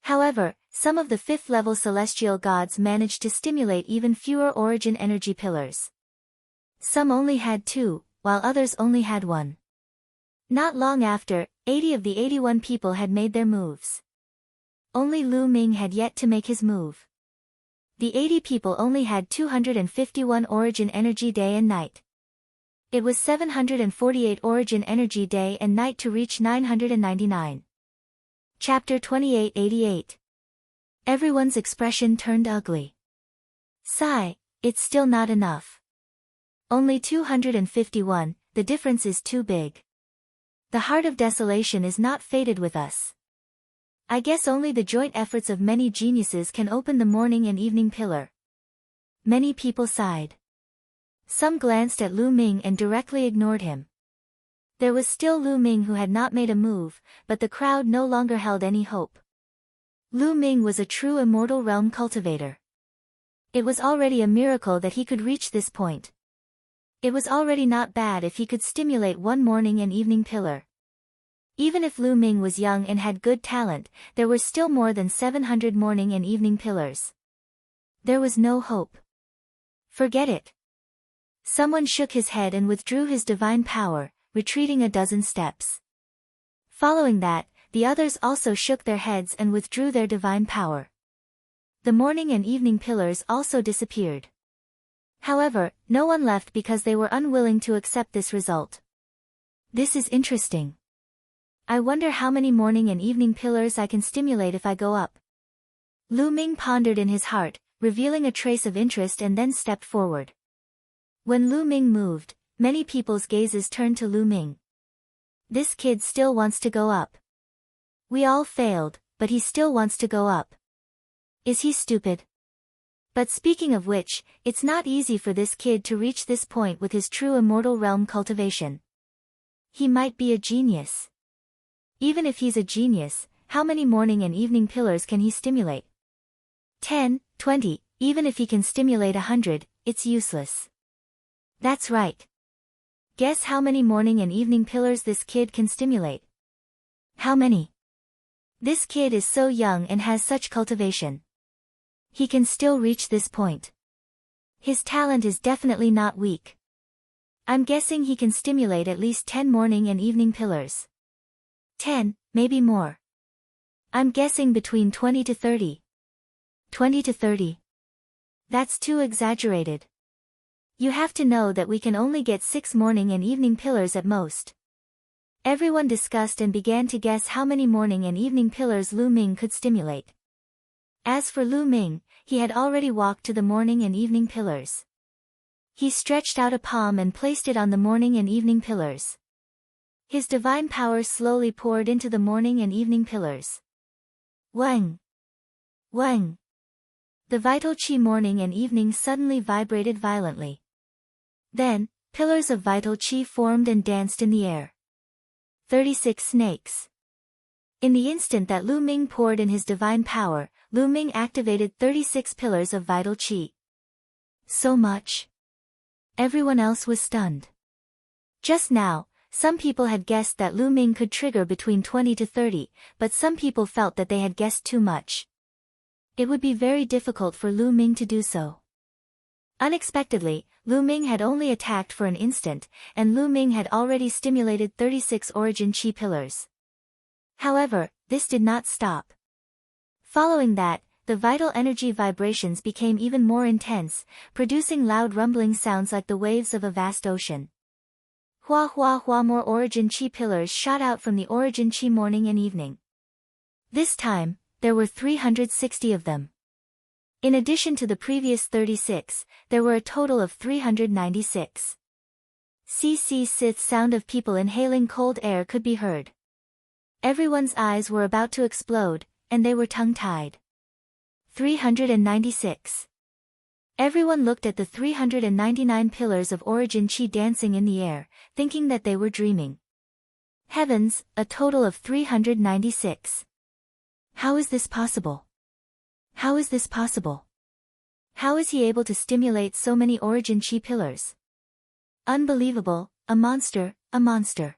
However, some of the 5th-level celestial gods managed to stimulate even fewer origin energy pillars. Some only had 2, while others only had 1. Not long after, 80 of the 81 people had made their moves. Only Lu Ming had yet to make his move. The 80 people only had 251 origin energy day and night. It was 748 origin energy day and night to reach 999. Chapter 2888. Everyone's expression turned ugly. Sigh, it's still not enough. Only 251, the difference is too big. The heart of desolation is not fated with us. I guess only the joint efforts of many geniuses can open the morning and evening pillar. Many people sighed. Some glanced at Lu Ming and directly ignored him. There was still Lu Ming who had not made a move, but the crowd no longer held any hope. Lu Ming was a true immortal realm cultivator. It was already a miracle that he could reach this point. It was already not bad if he could stimulate one morning and evening pillar. Even if Lu Ming was young and had good talent, there were still more than 700 morning and evening pillars. There was no hope. Forget it. Someone shook his head and withdrew his divine power, retreating a dozen steps. Following that, the others also shook their heads and withdrew their divine power. The morning and evening pillars also disappeared. However, no one left because they were unwilling to accept this result. This is interesting. I wonder how many morning and evening pillars I can stimulate if I go up. Lu Ming pondered in his heart, revealing a trace of interest, and then stepped forward. When Lu Ming moved, many people's gazes turned to Lu Ming. This kid still wants to go up. We all failed, but he still wants to go up. Is he stupid? But speaking of which, it's not easy for this kid to reach this point with his true immortal realm cultivation. He might be a genius. Even if he's a genius, how many morning and evening pillars can he stimulate? 10, 20, even if he can stimulate 100, it's useless. That's right. Guess how many morning and evening pillars this kid can stimulate? How many? This kid is so young and has such cultivation. He can still reach this point. His talent is definitely not weak. I'm guessing he can stimulate at least 10 morning and evening pillars. 10, maybe more. I'm guessing between 20 to 30. 20 to 30. That's too exaggerated. You have to know that we can only get 6 morning and evening pillars at most. Everyone discussed and began to guess how many morning and evening pillars Lu Ming could stimulate. As for Lu Ming, he had already walked to the morning and evening pillars. He stretched out a palm and placed it on the morning and evening pillars. His divine power slowly poured into the morning and evening pillars. Wang! Wang! The vital qi morning and evening suddenly vibrated violently. Then, pillars of vital qi formed and danced in the air. 36 snakes. In the instant that Lu Ming poured in his divine power, Lu Ming activated 36 pillars of vital qi. So much. Everyone else was stunned. Just now, some people had guessed that Lu Ming could trigger between 20 to 30, but some people felt that they had guessed too much. It would be very difficult for Lu Ming to do so. Unexpectedly, Lu Ming had only attacked for an instant, and Lu Ming had already stimulated 36 origin qi pillars. However, this did not stop. Following that, the vital energy vibrations became even more intense, producing loud rumbling sounds like the waves of a vast ocean. Hua hua hua, more origin qi pillars shot out from the origin qi morning and evening. This time, there were 360 of them. In addition to the previous 36, there were a total of 396. Sith sound of people inhaling cold air could be heard. Everyone's eyes were about to explode, and they were tongue-tied. 396. Everyone looked at the 399 pillars of origin qi dancing in the air, thinking that they were dreaming. Heavens, a total of 396. How is this possible? How is this possible? How is he able to stimulate so many origin qi pillars? Unbelievable, a monster, a monster.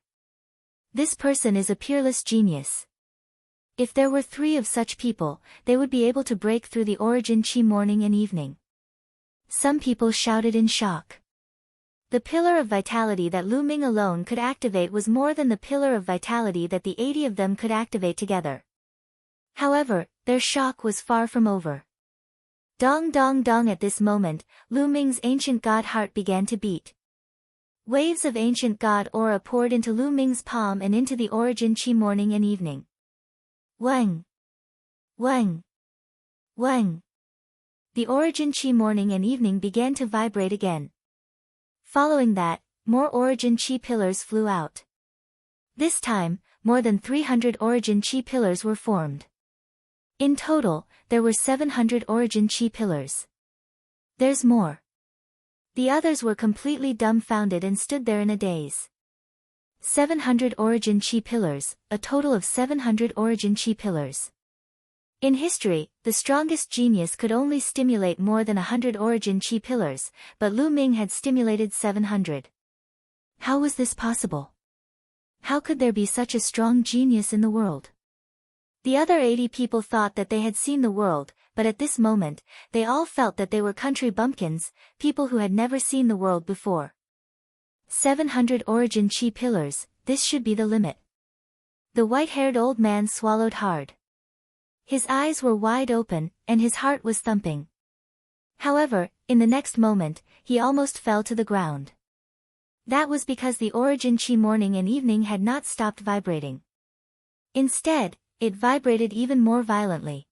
This person is a peerless genius. If there were 3 of such people, they would be able to break through the origin qi morning and evening. Some people shouted in shock. The pillar of vitality that Lu Ming alone could activate was more than the pillar of vitality that the 80 of them could activate together. However, their shock was far from over. Dong dong dong, at this moment, Lu Ming's ancient god heart began to beat. Waves of ancient god aura poured into Lu Ming's palm and into the origin qi morning and evening. Wang! Wang! Wang! The origin chi morning and evening began to vibrate again. Following that, more origin chi pillars flew out. This time, more than 300 origin chi pillars were formed. In total, there were 700 origin chi pillars. There's more. The others were completely dumbfounded and stood there in a daze. 700 origin chi pillars, a total of 700 origin chi pillars. In history, the strongest genius could only stimulate more than 100 origin chi pillars, but Lu Ming had stimulated 700. How was this possible? How could there be such a strong genius in the world? The other 80 people thought that they had seen the world, but at this moment, they all felt that they were country bumpkins, people who had never seen the world before. 700 origin chi pillars, this should be the limit. The white-haired old man swallowed hard. His eyes were wide open, and his heart was thumping. However, in the next moment, he almost fell to the ground. That was because the origin chi morning and evening had not stopped vibrating. Instead, it vibrated even more violently.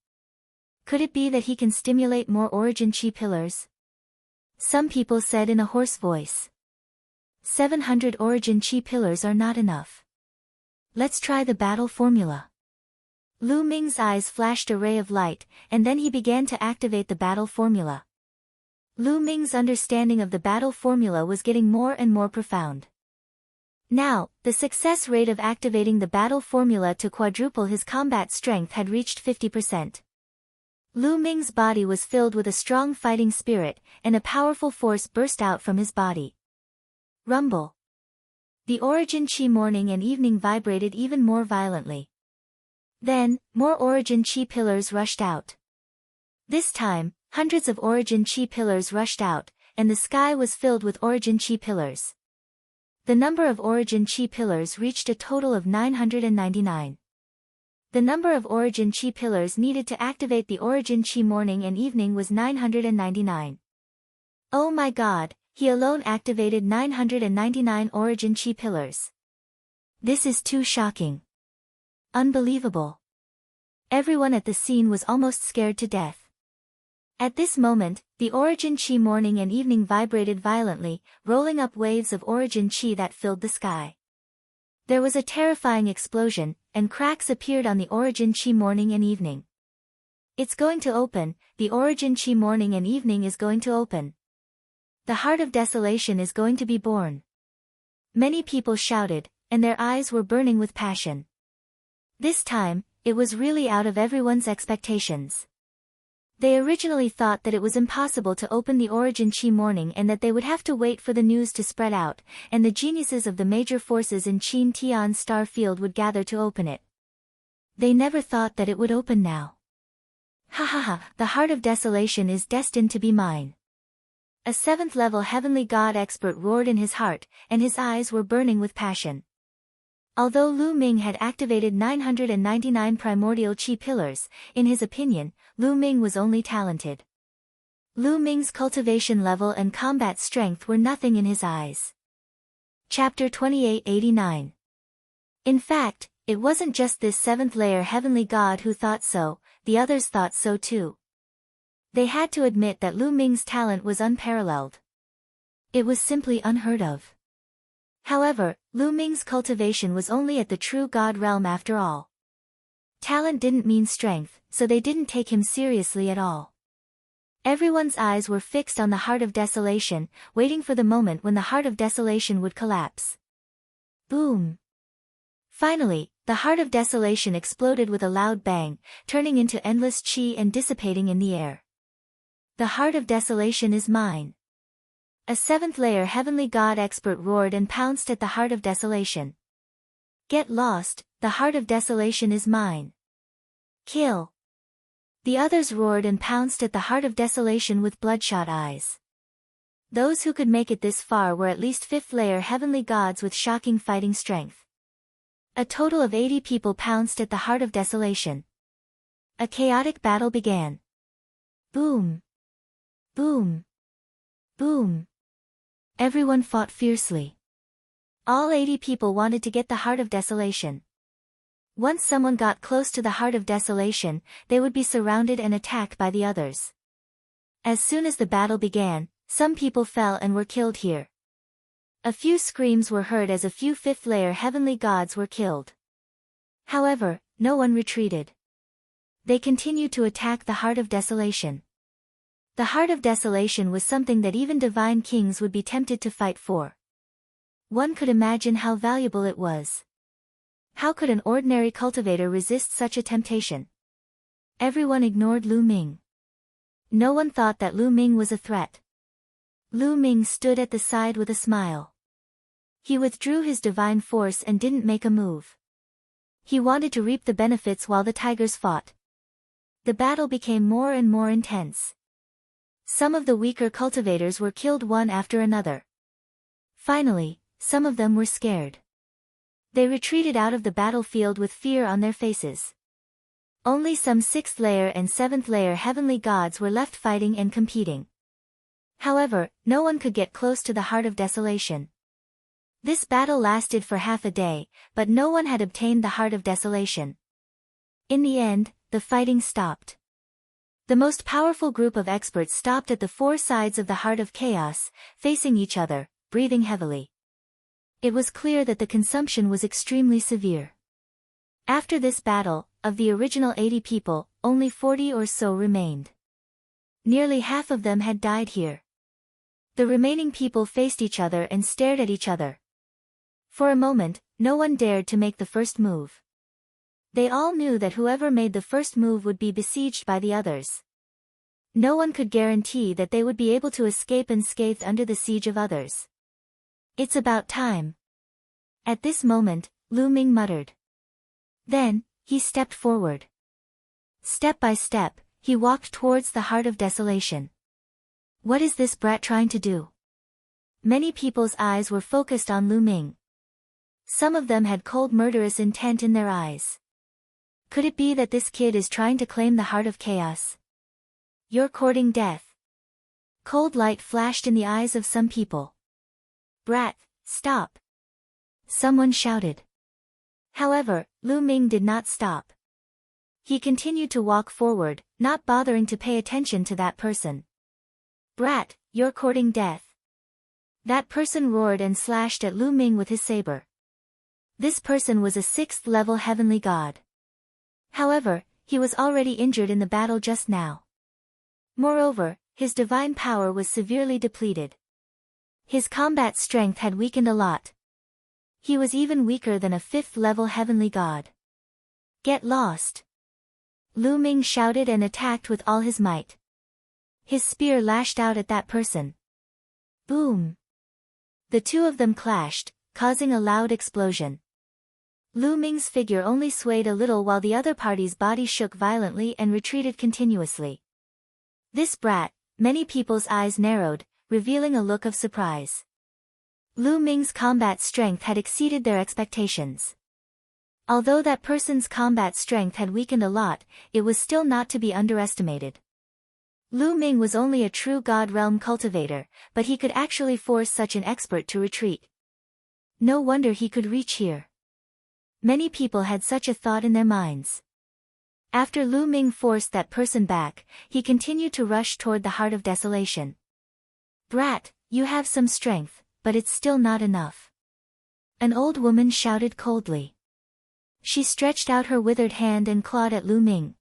Could it be that he can stimulate more origin chi pillars? Some people said in a hoarse voice. 700 origin chi pillars are not enough. Let's try the battle formula. Lu Ming's eyes flashed a ray of light, and then he began to activate the battle formula. Lu Ming's understanding of the battle formula was getting more and more profound. Now, the success rate of activating the battle formula to quadruple his combat strength had reached 50%. Lu Ming's body was filled with a strong fighting spirit, and a powerful force burst out from his body. Rumble. The origin chi morning and evening vibrated even more violently. Then, more origin chi pillars rushed out. This time, hundreds of origin chi pillars rushed out, and the sky was filled with origin chi pillars. The number of origin chi pillars reached a total of 999. The number of origin chi pillars needed to activate the origin chi morning and evening was 999. Oh my god, he alone activated 999 origin chi pillars. This is too shocking. Unbelievable. Everyone at the scene was almost scared to death. At this moment, the origin chi morning and evening vibrated violently, rolling up waves of origin chi that filled the sky. There was a terrifying explosion, and cracks appeared on the origin chi morning and evening. It's going to open, the origin chi morning and evening is going to open. The heart of desolation is going to be born. Many people shouted, and their eyes were burning with passion. This time, it was really out of everyone's expectations. They originally thought that it was impossible to open the origin chi morning and that they would have to wait for the news to spread out, and the geniuses of the major forces in Qin Tian's star field would gather to open it. They never thought that it would open now. Ha ha ha, the heart of desolation is destined to be mine. A 7th-level heavenly god expert roared in his heart, and his eyes were burning with passion. Although Lu Ming had activated 999 primordial chi pillars, in his opinion, Lu Ming was only talented. Lu Ming's cultivation level and combat strength were nothing in his eyes. Chapter 2889. In fact, it wasn't just this 7th-layer heavenly god who thought so, the others thought so too. They had to admit that Lu Ming's talent was unparalleled. It was simply unheard of. However, Lu Ming's cultivation was only at the true god realm after all. Talent didn't mean strength, so they didn't take him seriously at all. Everyone's eyes were fixed on the heart of desolation, waiting for the moment when the heart of desolation would collapse. Boom! Finally, the heart of desolation exploded with a loud bang, turning into endless chi and dissipating in the air. The heart of desolation is mine. A 7th-layer heavenly god expert roared and pounced at the heart of desolation. Get lost, the heart of desolation is mine. Kill. The others roared and pounced at the heart of desolation with bloodshot eyes. Those who could make it this far were at least 5th-layer heavenly gods with shocking fighting strength. A total of 80 people pounced at the heart of desolation. A chaotic battle began. Boom. Boom. Boom. Everyone fought fiercely. All 80 people wanted to get the heart of desolation. Once someone got close to the Heart of Desolation, they would be surrounded and attacked by the others. As soon as the battle began, some people fell and were killed here. A few screams were heard as a few fifth-layer heavenly gods were killed. However, no one retreated. They continued to attack the Heart of Desolation. The Heart of Desolation was something that even divine kings would be tempted to fight for. One could imagine how valuable it was. How could an ordinary cultivator resist such a temptation? Everyone ignored Lu Ming. No one thought that Lu Ming was a threat. Lu Ming stood at the side with a smile. He withdrew his divine force and didn't make a move. He wanted to reap the benefits while the tigers fought. The battle became more and more intense. Some of the weaker cultivators were killed one after another. Finally, some of them were scared. They retreated out of the battlefield with fear on their faces. Only some 6th layer and 7th layer heavenly gods were left fighting and competing. However, no one could get close to the Heart of Desolation. This battle lasted for half a day, but no one had obtained the Heart of Desolation. In the end, the fighting stopped. The most powerful group of experts stopped at the 4 sides of the Heart of Chaos, facing each other, breathing heavily. It was clear that the consumption was extremely severe. After this battle, of the original 80 people, only 40 or so remained. Nearly half of them had died here. The remaining people faced each other and stared at each other. For a moment, no one dared to make the first move. They all knew that whoever made the first move would be besieged by the others. No one could guarantee that they would be able to escape unscathed under the siege of others. It's about time. At this moment, Lu Ming muttered. Then, he stepped forward. Step by step, he walked towards the Heart of Desolation. What is this brat trying to do? Many people's eyes were focused on Lu Ming. Some of them had cold murderous intent in their eyes. Could it be that this kid is trying to claim the Heart of Chaos? You're courting death. Cold light flashed in the eyes of some people. Brat, stop! Someone shouted. However, Lu Ming did not stop. He continued to walk forward, not bothering to pay attention to that person. Brat, you're courting death. That person roared and slashed at Lu Ming with his saber. This person was a 6th-level heavenly god. However, he was already injured in the battle just now. Moreover, his divine power was severely depleted. His combat strength had weakened a lot. He was even weaker than a 5th-level heavenly god. Get lost! Lu Ming shouted and attacked with all his might. His spear lashed out at that person. Boom! The two of them clashed, causing a loud explosion. Lu Ming's figure only swayed a little while the other party's body shook violently and retreated continuously. This brat, many people's eyes narrowed, revealing a look of surprise. Lu Ming's combat strength had exceeded their expectations. Although that person's combat strength had weakened a lot, it was still not to be underestimated. Lu Ming was only a true God Realm cultivator, but he could actually force such an expert to retreat. No wonder he could reach here. Many people had such a thought in their minds. After Lu Ming forced that person back, he continued to rush toward the Heart of Desolation. Brat, you have some strength, but it's still not enough. An old woman shouted coldly. She stretched out her withered hand and clawed at Lu Ming.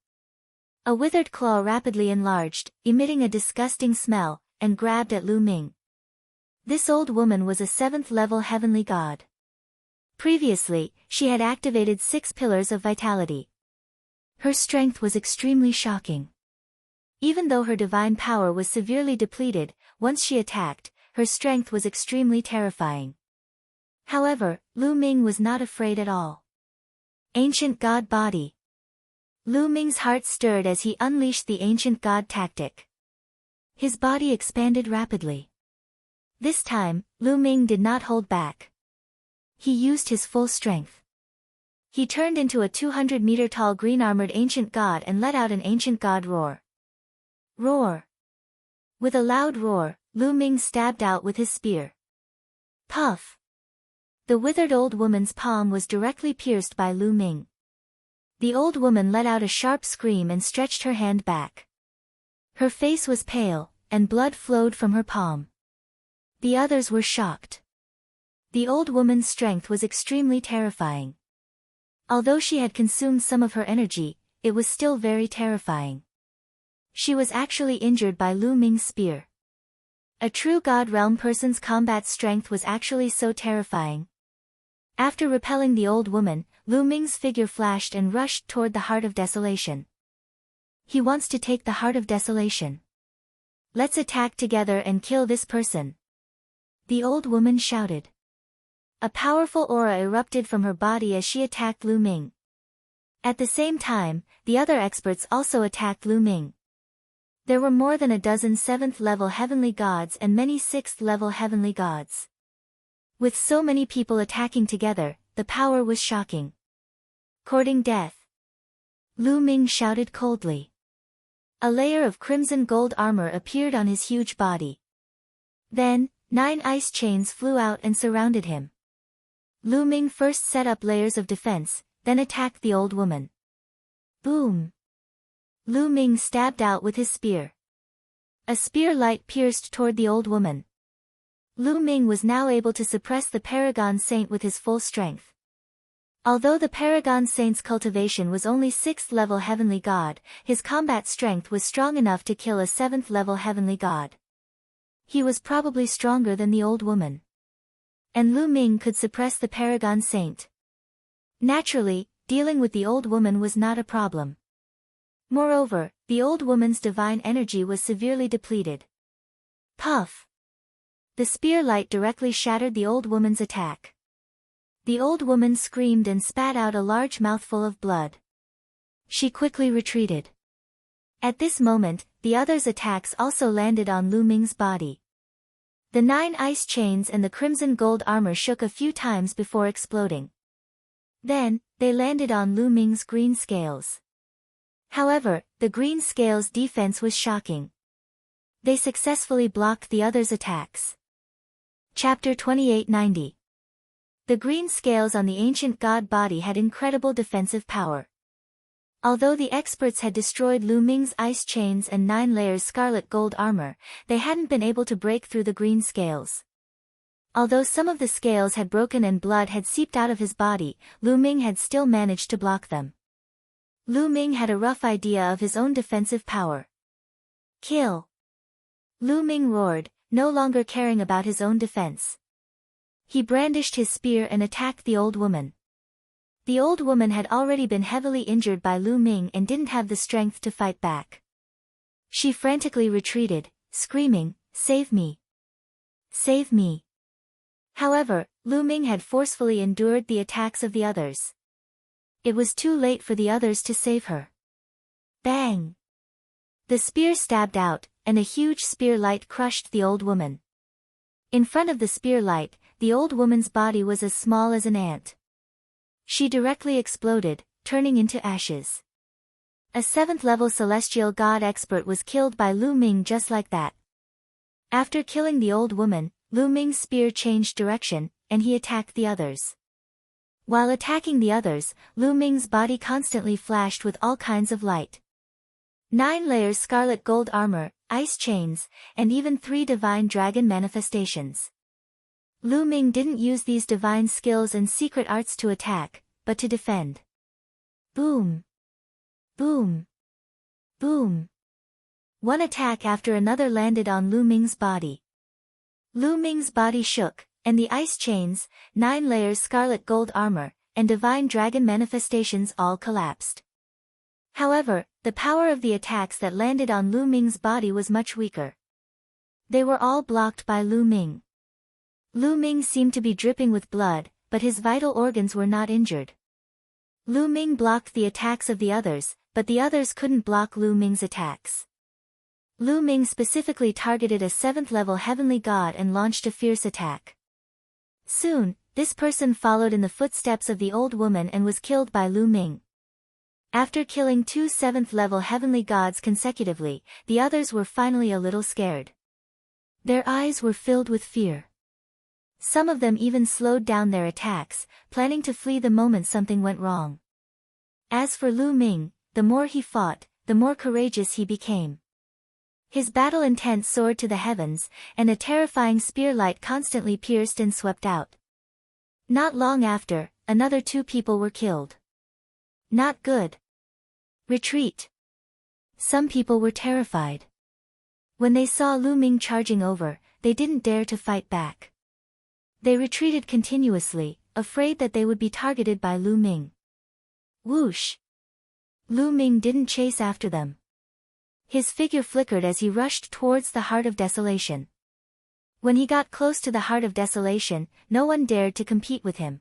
A withered claw rapidly enlarged, emitting a disgusting smell, and grabbed at Lu Ming. This old woman was a 7th-level heavenly god. Previously, she had activated 6 pillars of vitality. Her strength was extremely shocking. Even though her divine power was severely depleted, once she attacked, her strength was extremely terrifying. However, Lu Ming was not afraid at all. Ancient God Body. Lu Ming's heart stirred as he unleashed the Ancient God tactic. His body expanded rapidly. This time, Lu Ming did not hold back. He used his full strength. He turned into a 200-meter-tall green-armored ancient god and let out an ancient god roar. Roar! With a loud roar, Lu Ming stabbed out with his spear. Puff! The withered old woman's palm was directly pierced by Lu Ming. The old woman let out a sharp scream and stretched her hand back. Her face was pale, and blood flowed from her palm. The others were shocked. The old woman's strength was extremely terrifying. Although she had consumed some of her energy, it was still very terrifying. She was actually injured by Lu Ming's spear. A true God Realm person's combat strength was actually so terrifying. After repelling the old woman, Lu Ming's figure flashed and rushed toward the Heart of Desolation. He wants to take the Heart of Desolation. Let's attack together and kill this person. The old woman shouted. A powerful aura erupted from her body as she attacked Lu Ming. At the same time, the other experts also attacked Lu Ming. There were more than a dozen 7th-level heavenly gods and many 6th-level heavenly gods. With so many people attacking together, the power was shocking. Courting death. Lu Ming shouted coldly. A layer of crimson gold armor appeared on his huge body. Then, 9 ice chains flew out and surrounded him. Lu Ming first set up layers of defense, then attacked the old woman. Boom! Lu Ming stabbed out with his spear. A spear light pierced toward the old woman. Lu Ming was now able to suppress the Paragon Saint with his full strength. Although the Paragon Saint's cultivation was only 6th-level heavenly god, his combat strength was strong enough to kill a 7th-level heavenly god. He was probably stronger than the old woman. And Lu Ming could suppress the Paragon Saint. Naturally, dealing with the old woman was not a problem. Moreover, the old woman's divine energy was severely depleted. Puff! The spear light directly shattered the old woman's attack. The old woman screamed and spat out a large mouthful of blood. She quickly retreated. At this moment, the others' attacks also landed on Lu Ming's body. The 9 ice chains and the crimson gold armor shook a few times before exploding. Then, they landed on Lu Ming's green scales. However, the green scales' defense was shocking. They successfully blocked the others' attacks. Chapter 2890. The green scales on the ancient god body had incredible defensive power. Although the experts had destroyed Lu Ming's ice chains and 9 layers scarlet gold armor, they hadn't been able to break through the green scales. Although some of the scales had broken and blood had seeped out of his body, Lu Ming had still managed to block them. Lu Ming had a rough idea of his own defensive power. Kill! Lu Ming roared, no longer caring about his own defense. He brandished his spear and attacked the old woman. The old woman had already been heavily injured by Lu Ming and didn't have the strength to fight back. She frantically retreated, screaming, "Save me! Save me!" However, Lu Ming had forcefully endured the attacks of the others. It was too late for the others to save her. Bang! The spear stabbed out, and a huge spear light crushed the old woman. In front of the spear light, the old woman's body was as small as an ant. She directly exploded, turning into ashes. A 7th-level celestial god expert was killed by Lu Ming just like that. After killing the old woman, Lu Ming's spear changed direction, and he attacked the others. While attacking the others, Lu Ming's body constantly flashed with all kinds of light. 9 layers scarlet gold armor, ice chains, and even 3 divine dragon manifestations. Lu Ming didn't use these divine skills and secret arts to attack, but to defend. Boom! Boom! Boom! One attack after another landed on Lu Ming's body. Lu Ming's body shook, and the ice chains, 9 layers scarlet gold armor, and divine dragon manifestations all collapsed. However, the power of the attacks that landed on Lu Ming's body was much weaker. They were all blocked by Lu Ming. Lu Ming seemed to be dripping with blood, but his vital organs were not injured. Lu Ming blocked the attacks of the others, but the others couldn't block Lu Ming's attacks. Lu Ming specifically targeted a 7th-level heavenly god and launched a fierce attack. Soon, this person followed in the footsteps of the old woman and was killed by Lu Ming. After killing 2 7th-level heavenly gods consecutively, the others were finally a little scared. Their eyes were filled with fear. Some of them even slowed down their attacks, planning to flee the moment something went wrong. As for Lu Ming, the more he fought, the more courageous he became. His battle intent soared to the heavens, and a terrifying spear light constantly pierced and swept out. Not long after, another 2 people were killed. Not good. Retreat. Some people were terrified. When they saw Lu Ming charging over, they didn't dare to fight back. They retreated continuously, afraid that they would be targeted by Lu Ming. Whoosh! Lu Ming didn't chase after them. His figure flickered as he rushed towards the Heart of Desolation. When he got close to the Heart of Desolation, no one dared to compete with him.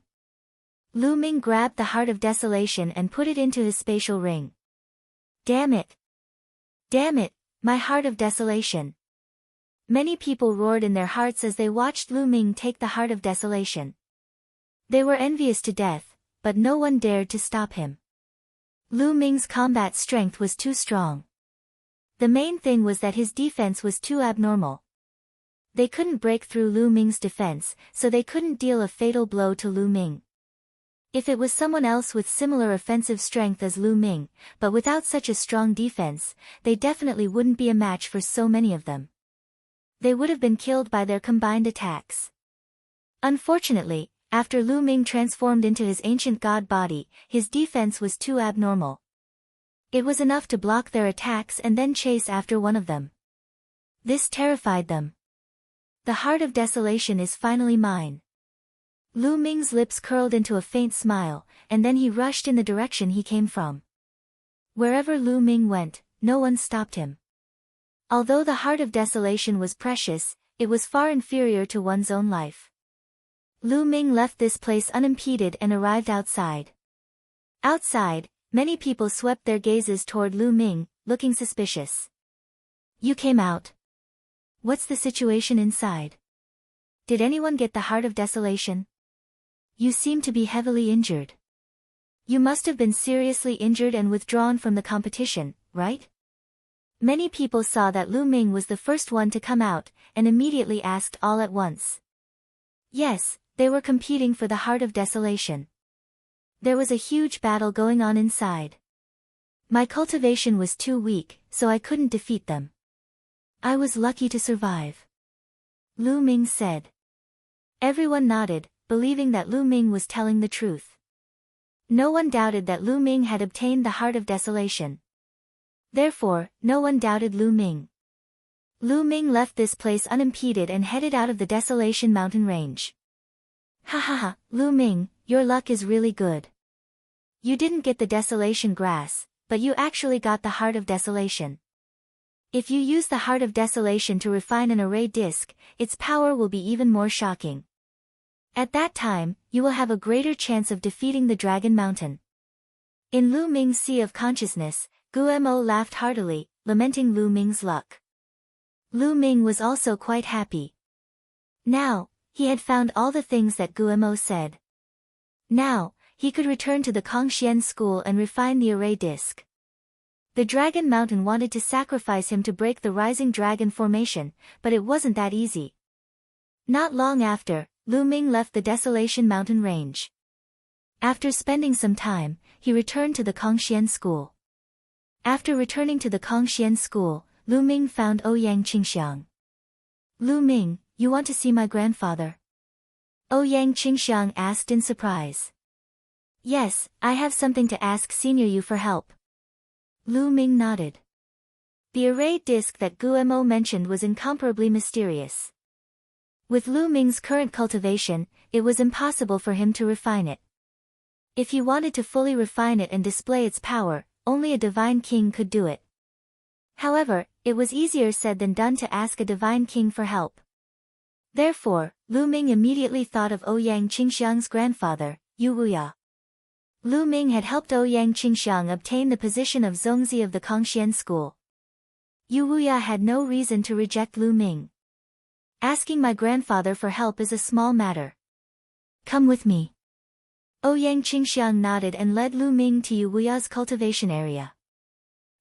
Lu Ming grabbed the Heart of Desolation and put it into his spatial ring. Damn it! Damn it, my Heart of Desolation! Many people roared in their hearts as they watched Lu Ming take the Heart of Desolation. They were envious to death, but no one dared to stop him. Lu Ming's combat strength was too strong. The main thing was that his defense was too abnormal. They couldn't break through Lu Ming's defense, so they couldn't deal a fatal blow to Lu Ming. If it was someone else with similar offensive strength as Lu Ming, but without such a strong defense, they definitely wouldn't be a match for so many of them. They would have been killed by their combined attacks. Unfortunately, after Lu Ming transformed into his ancient god body, his defense was too abnormal. It was enough to block their attacks and then chase after one of them. This terrified them. The Heart of Desolation is finally mine. Lu Ming's lips curled into a faint smile, and then he rushed in the direction he came from. Wherever Lu Ming went, no one stopped him. Although the Heart of Desolation was precious, it was far inferior to one's own life. Lu Ming left this place unimpeded and arrived outside. Outside, many people swept their gazes toward Lu Ming, looking suspicious. You came out. What's the situation inside? Did anyone get the Heart of Desolation? You seem to be heavily injured. You must have been seriously injured and withdrawn from the competition, right? Many people saw that Lu Ming was the first one to come out, and immediately asked all at once. Yes, they were competing for the Heart of Desolation. There was a huge battle going on inside. My cultivation was too weak, so I couldn't defeat them. I was lucky to survive. Lu Ming said. Everyone nodded, believing that Lu Ming was telling the truth. No one doubted that Lu Ming had obtained the Heart of Desolation. Therefore, no one doubted Lu Ming. Lu Ming left this place unimpeded and headed out of the Desolation mountain range. Ha ha ha, Lu Ming, your luck is really good. You didn't get the Desolation grass, but you actually got the Heart of Desolation. If you use the Heart of Desolation to refine an array disc, its power will be even more shocking. At that time, you will have a greater chance of defeating the Dragon Mountain. In Lu Ming's Sea of Consciousness, Guemo laughed heartily, lamenting Lu Ming's luck. Lu Ming was also quite happy. Now, he had found all the things that Guemo said. Now, he could return to the Kongxian school and refine the array disc. The Dragon Mountain wanted to sacrifice him to break the Rising Dragon formation, but it wasn't that easy. Not long after, Lu Ming left the Desolation Mountain range. After spending some time, he returned to the Kongxian school. After returning to the Kongxian school, Lu Ming found Ouyang Qingxiang. Lu Ming, you want to see my grandfather? Ouyang Qingxiang asked in surprise. Yes, I have something to ask Senior Yu for help. Lu Ming nodded. The array disc that Guemo mentioned was incomparably mysterious. With Lu Ming's current cultivation, it was impossible for him to refine it. If he wanted to fully refine it and display its power, only a divine king could do it. However, it was easier said than done to ask a divine king for help. Therefore, Lu Ming immediately thought of Ouyang Qingxiang's grandfather, Yu Wuya. Lu Ming had helped Ouyang Qingxiang obtain the position of Zongzi of the Kongxian school. Yu Wuya had no reason to reject Lu Ming. Asking my grandfather for help is a small matter. Come with me. Ouyang Qingxiang nodded and led Lu Ming to Yu Wuya's cultivation area.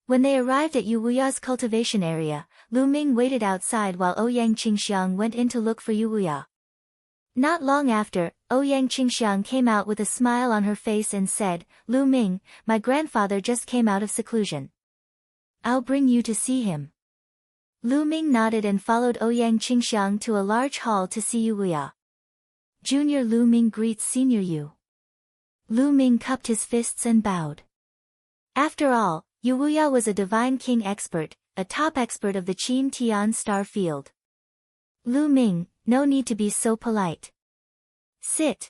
When they arrived at Yu Wuya's cultivation area, Lu Ming waited outside while Ouyang Qingxiang went in to look for Yu Wuya. Not long after, Ouyang Qingxiang came out with a smile on her face and said, Lu Ming, my grandfather just came out of seclusion. I'll bring you to see him. Lu Ming nodded and followed Ouyang Qingxiang to a large hall to see Yu Wuya. Junior Lu Ming greets Senior Yu. Lu Ming cupped his fists and bowed. After all, Yu Wuya was a divine king expert, a top expert of the Qin Tian star field. Lu Ming, no need to be so polite. Sit.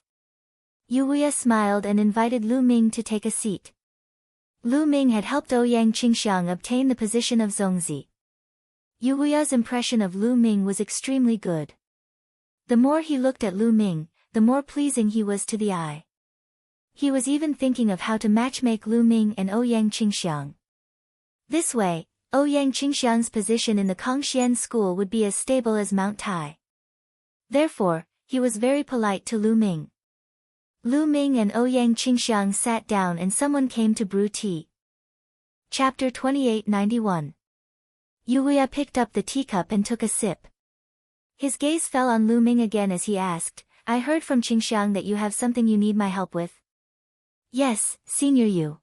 Yu Wuya smiled and invited Lu Ming to take a seat. Lu Ming had helped Ouyang Qingxiang obtain the position of Zongzi. Yu Wuya's impression of Lu Ming was extremely good. The more he looked at Lu Ming, the more pleasing he was to the eye. He was even thinking of how to matchmake Lu Ming and Ouyang Qingxiang. This way, Ouyang Qingxiang's position in the Kongxian school would be as stable as Mount Tai. Therefore, he was very polite to Lu Ming. Lu Ming and Ouyang Qingxiang sat down and someone came to brew tea. Chapter 2891. Yu Wuya picked up the teacup and took a sip. His gaze fell on Lu Ming again as he asked, I heard from Qingxiang that you have something you need my help with. Yes, Senior Yu.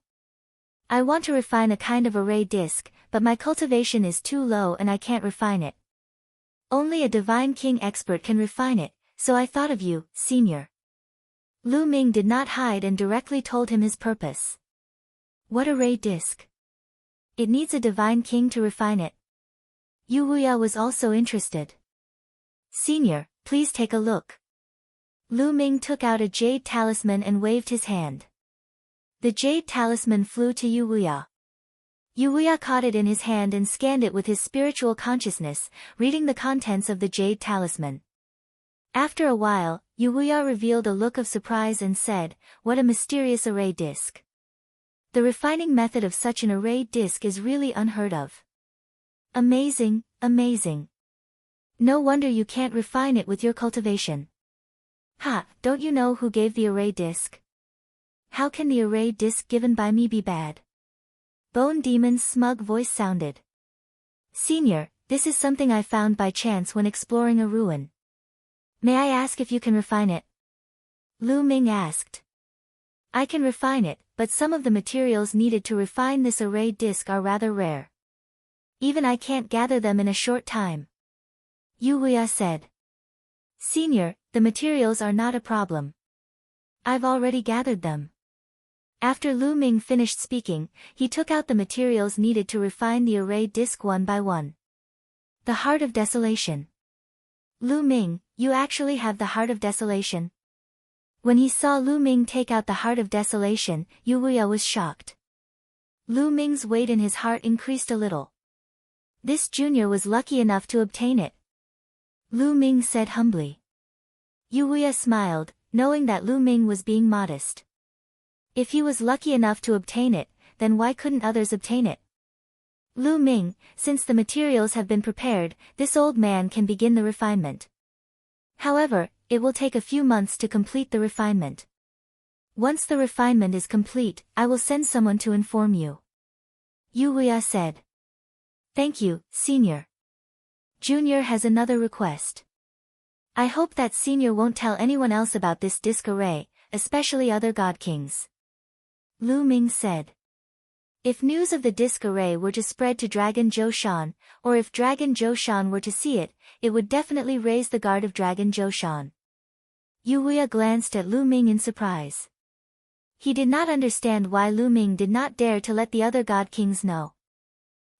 I want to refine a kind of array disc, but my cultivation is too low and I can't refine it. Only a divine king expert can refine it, so I thought of you, Senior. Lu Ming did not hide and directly told him his purpose. What array disc? It needs a divine king to refine it. Yu Wuya was also interested. Senior, please take a look. Lu Ming took out a jade talisman and waved his hand. The jade talisman flew to Yu Wuya. Yu Wuya caught it in his hand and scanned it with his spiritual consciousness, reading the contents of the jade talisman. After a while, Yu Wuya revealed a look of surprise and said, what a mysterious array disc. The refining method of such an array disc is really unheard of. Amazing, amazing. No wonder you can't refine it with your cultivation. Ha, don't you know who gave the array disc? How can the array disc given by me be bad? Bone Demon's smug voice sounded. Senior, this is something I found by chance when exploring a ruin. May I ask if you can refine it? Lu Ming asked. I can refine it, but some of the materials needed to refine this array disc are rather rare. Even I can't gather them in a short time. Yu Wuya said. Senior, the materials are not a problem. I've already gathered them. After Lu Ming finished speaking, he took out the materials needed to refine the array disc one by one. The Heart of Desolation. Lu Ming, you actually have the Heart of Desolation? When he saw Lu Ming take out the Heart of Desolation, Yu Wuya was shocked. Lu Ming's weight in his heart increased a little. This junior was lucky enough to obtain it. Lu Ming said humbly. Yu Wuya smiled, knowing that Lu Ming was being modest. If he was lucky enough to obtain it, then why couldn't others obtain it? Lu Ming, since the materials have been prepared, this old man can begin the refinement. However, it will take a few months to complete the refinement. Once the refinement is complete, I will send someone to inform you. Yu Wuya said. Thank you, Senior. Junior has another request. I hope that Senior won't tell anyone else about this disc array, especially other god kings. Lu Ming said. If news of the disc array were to spread to Dragon Zhoushan, or if Dragon Zhoushan were to see it, it would definitely raise the guard of Dragon Zhoushan. Yu Wuya glanced at Lu Ming in surprise. He did not understand why Lu Ming did not dare to let the other god kings know.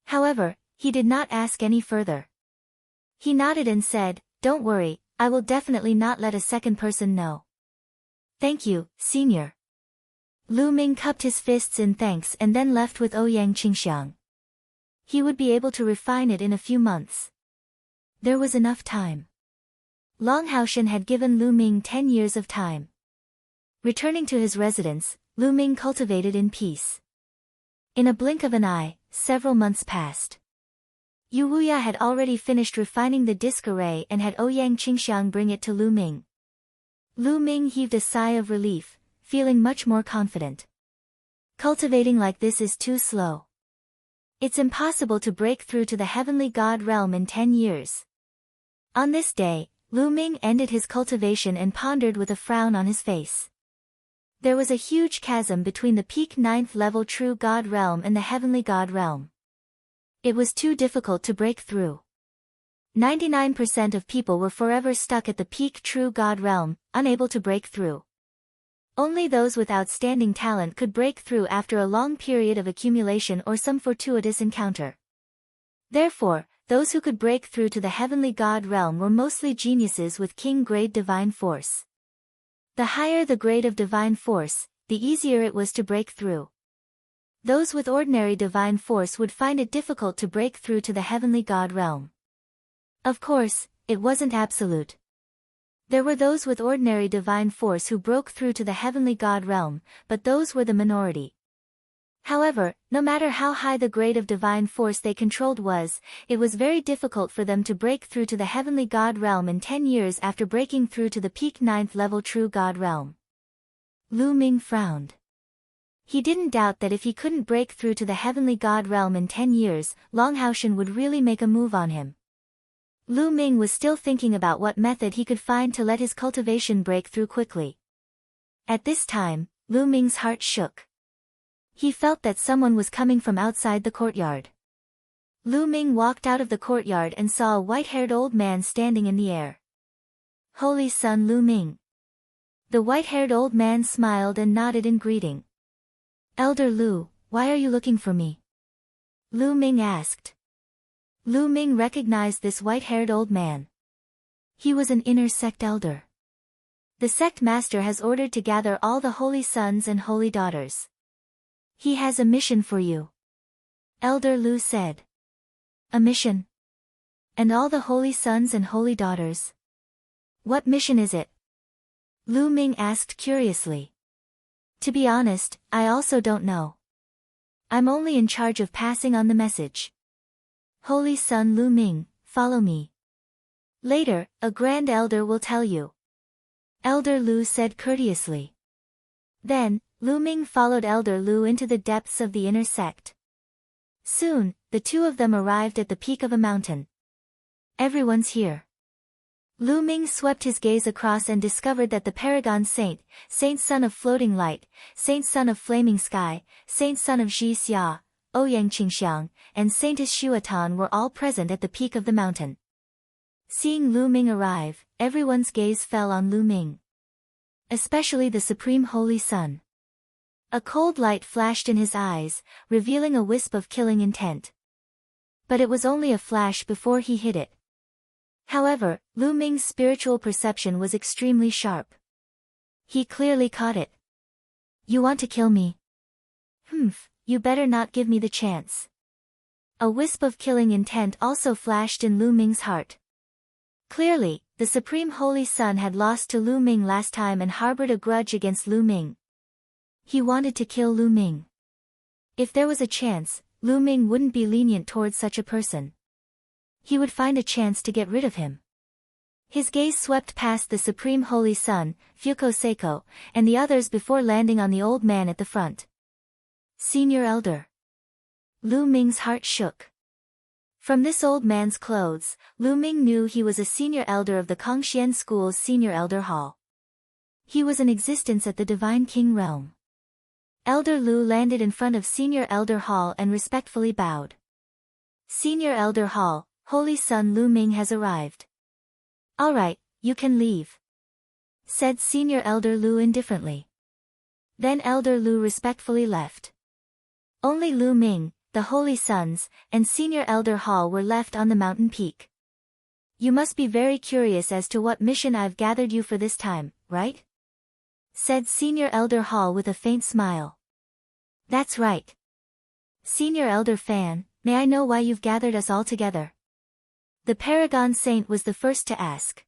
However, he did not ask any further. He nodded and said, Don't worry, I will definitely not let a second person know. Thank you, Senior. Lu Ming cupped his fists in thanks and then left with Ouyang Qingxiang. He would be able to refine it in a few months. There was enough time. Long Haoshan had given Lu Ming 10 years of time. Returning to his residence, Lu Ming cultivated in peace. In a blink of an eye, several months passed. Yu Wuya had already finished refining the disc array and had Ouyang Qingxiang bring it to Lu Ming. Lu Ming heaved a sigh of relief, feeling much more confident. Cultivating like this is too slow. It's impossible to break through to the heavenly god realm in 10 years. On this day, Lu Ming ended his cultivation and pondered with a frown on his face. There was a huge chasm between the peak 9th level true God realm and the heavenly God realm. It was too difficult to break through. 99% of people were forever stuck at the peak true God realm, unable to break through. Only those with outstanding talent could break through after a long period of accumulation or some fortuitous encounter. Therefore, those who could break through to the heavenly God realm were mostly geniuses with king-grade divine force. The higher the grade of divine force, the easier it was to break through. Those with ordinary divine force would find it difficult to break through to the heavenly God realm. Of course, it wasn't absolute. There were those with ordinary divine force who broke through to the heavenly God realm, but those were the minority. However, no matter how high the grade of divine force they controlled was, it was very difficult for them to break through to the heavenly God realm in 10 years after breaking through to the peak 9th level true God realm. Lu Ming frowned. He didn't doubt that if he couldn't break through to the heavenly God realm in 10 years, Long Haoshan would really make a move on him. Lu Ming was still thinking about what method he could find to let his cultivation break through quickly. At this time, Lu Ming's heart shook. He felt that someone was coming from outside the courtyard. Lu Ming walked out of the courtyard and saw a white-haired old man standing in the air. Holy Son Lu Ming. The white-haired old man smiled and nodded in greeting. Elder Lu, why are you looking for me? Lu Ming asked. Lu Ming recognized this white-haired old man. He was an inner sect elder. The sect master has ordered to gather all the holy sons and holy daughters. He has a mission for you. Elder Lu said. A mission? And all the holy sons and holy daughters? What mission is it? Lu Ming asked curiously. To be honest, I also don't know. I'm only in charge of passing on the message. Holy Son Lu Ming, follow me. Later, a grand elder will tell you. Elder Lu said courteously. Then, Lu Ming followed Elder Lu into the depths of the inner sect. Soon, the two of them arrived at the peak of a mountain. Everyone's here. Lu Ming swept his gaze across and discovered that the Paragon Saint, Saint Son of Floating Light, Saint Son of Flaming Sky, Saint Son of Zhi Xia, Ouyang Qingxiang, and Saintess Xuatan were all present at the peak of the mountain. Seeing Lu Ming arrive, everyone's gaze fell on Lu Ming. Especially the Supreme Holy Son. A cold light flashed in his eyes, revealing a wisp of killing intent. But it was only a flash before he hit it. However, Lu Ming's spiritual perception was extremely sharp. He clearly caught it. You want to kill me? You better not give me the chance. A wisp of killing intent also flashed in Lu Ming's heart. Clearly, the Supreme Holy Son had lost to Lu Ming last time and harbored a grudge against Lu Ming. He wanted to kill Lu Ming. If there was a chance, Lu Ming wouldn't be lenient towards such a person. He would find a chance to get rid of him. His gaze swept past the Supreme Holy Son, Fuko Seiko, and the others before landing on the old man at the front. Senior Elder. Lu Ming's heart shook. From this old man's clothes, Lu Ming knew he was a senior elder of the Kongxian School's Senior Elder Hall. He was in existence at the Divine King realm. Elder Lu landed in front of Senior Elder Hall and respectfully bowed. Senior Elder Hall, Holy Son Lu Ming has arrived. All right, you can leave, said Senior Elder Lu indifferently. Then Elder Lu respectfully left. Only Lu Ming, the Holy Sons, and Senior Elder Hall were left on the mountain peak. You must be very curious as to what mission I've gathered you for this time, right? Said Senior Elder Hall with a faint smile. That's right. Senior Elder Fan, may I know why you've gathered us all together? The Paragon Saint was the first to ask.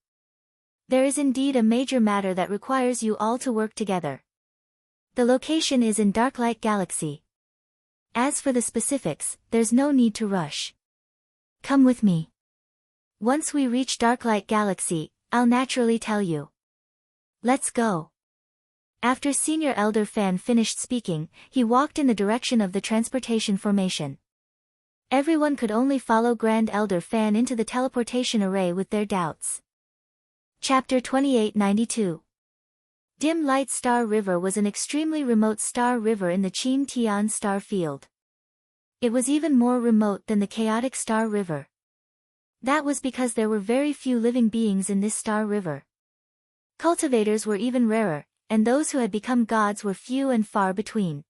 There is indeed a major matter that requires you all to work together. The location is in Darklight Galaxy. As for the specifics, there's no need to rush. Come with me. Once we reach Darklight Galaxy, I'll naturally tell you. Let's go. After Senior Elder Fan finished speaking, he walked in the direction of the transportation formation. Everyone could only follow Grand Elder Fan into the teleportation array with their doubts. Chapter 2892. Dim Light Star River was an extremely remote star river in the Chin Tian star field. It was even more remote than the chaotic star river. That was because there were very few living beings in this star river. Cultivators were even rarer, and those who had become gods were few and far between.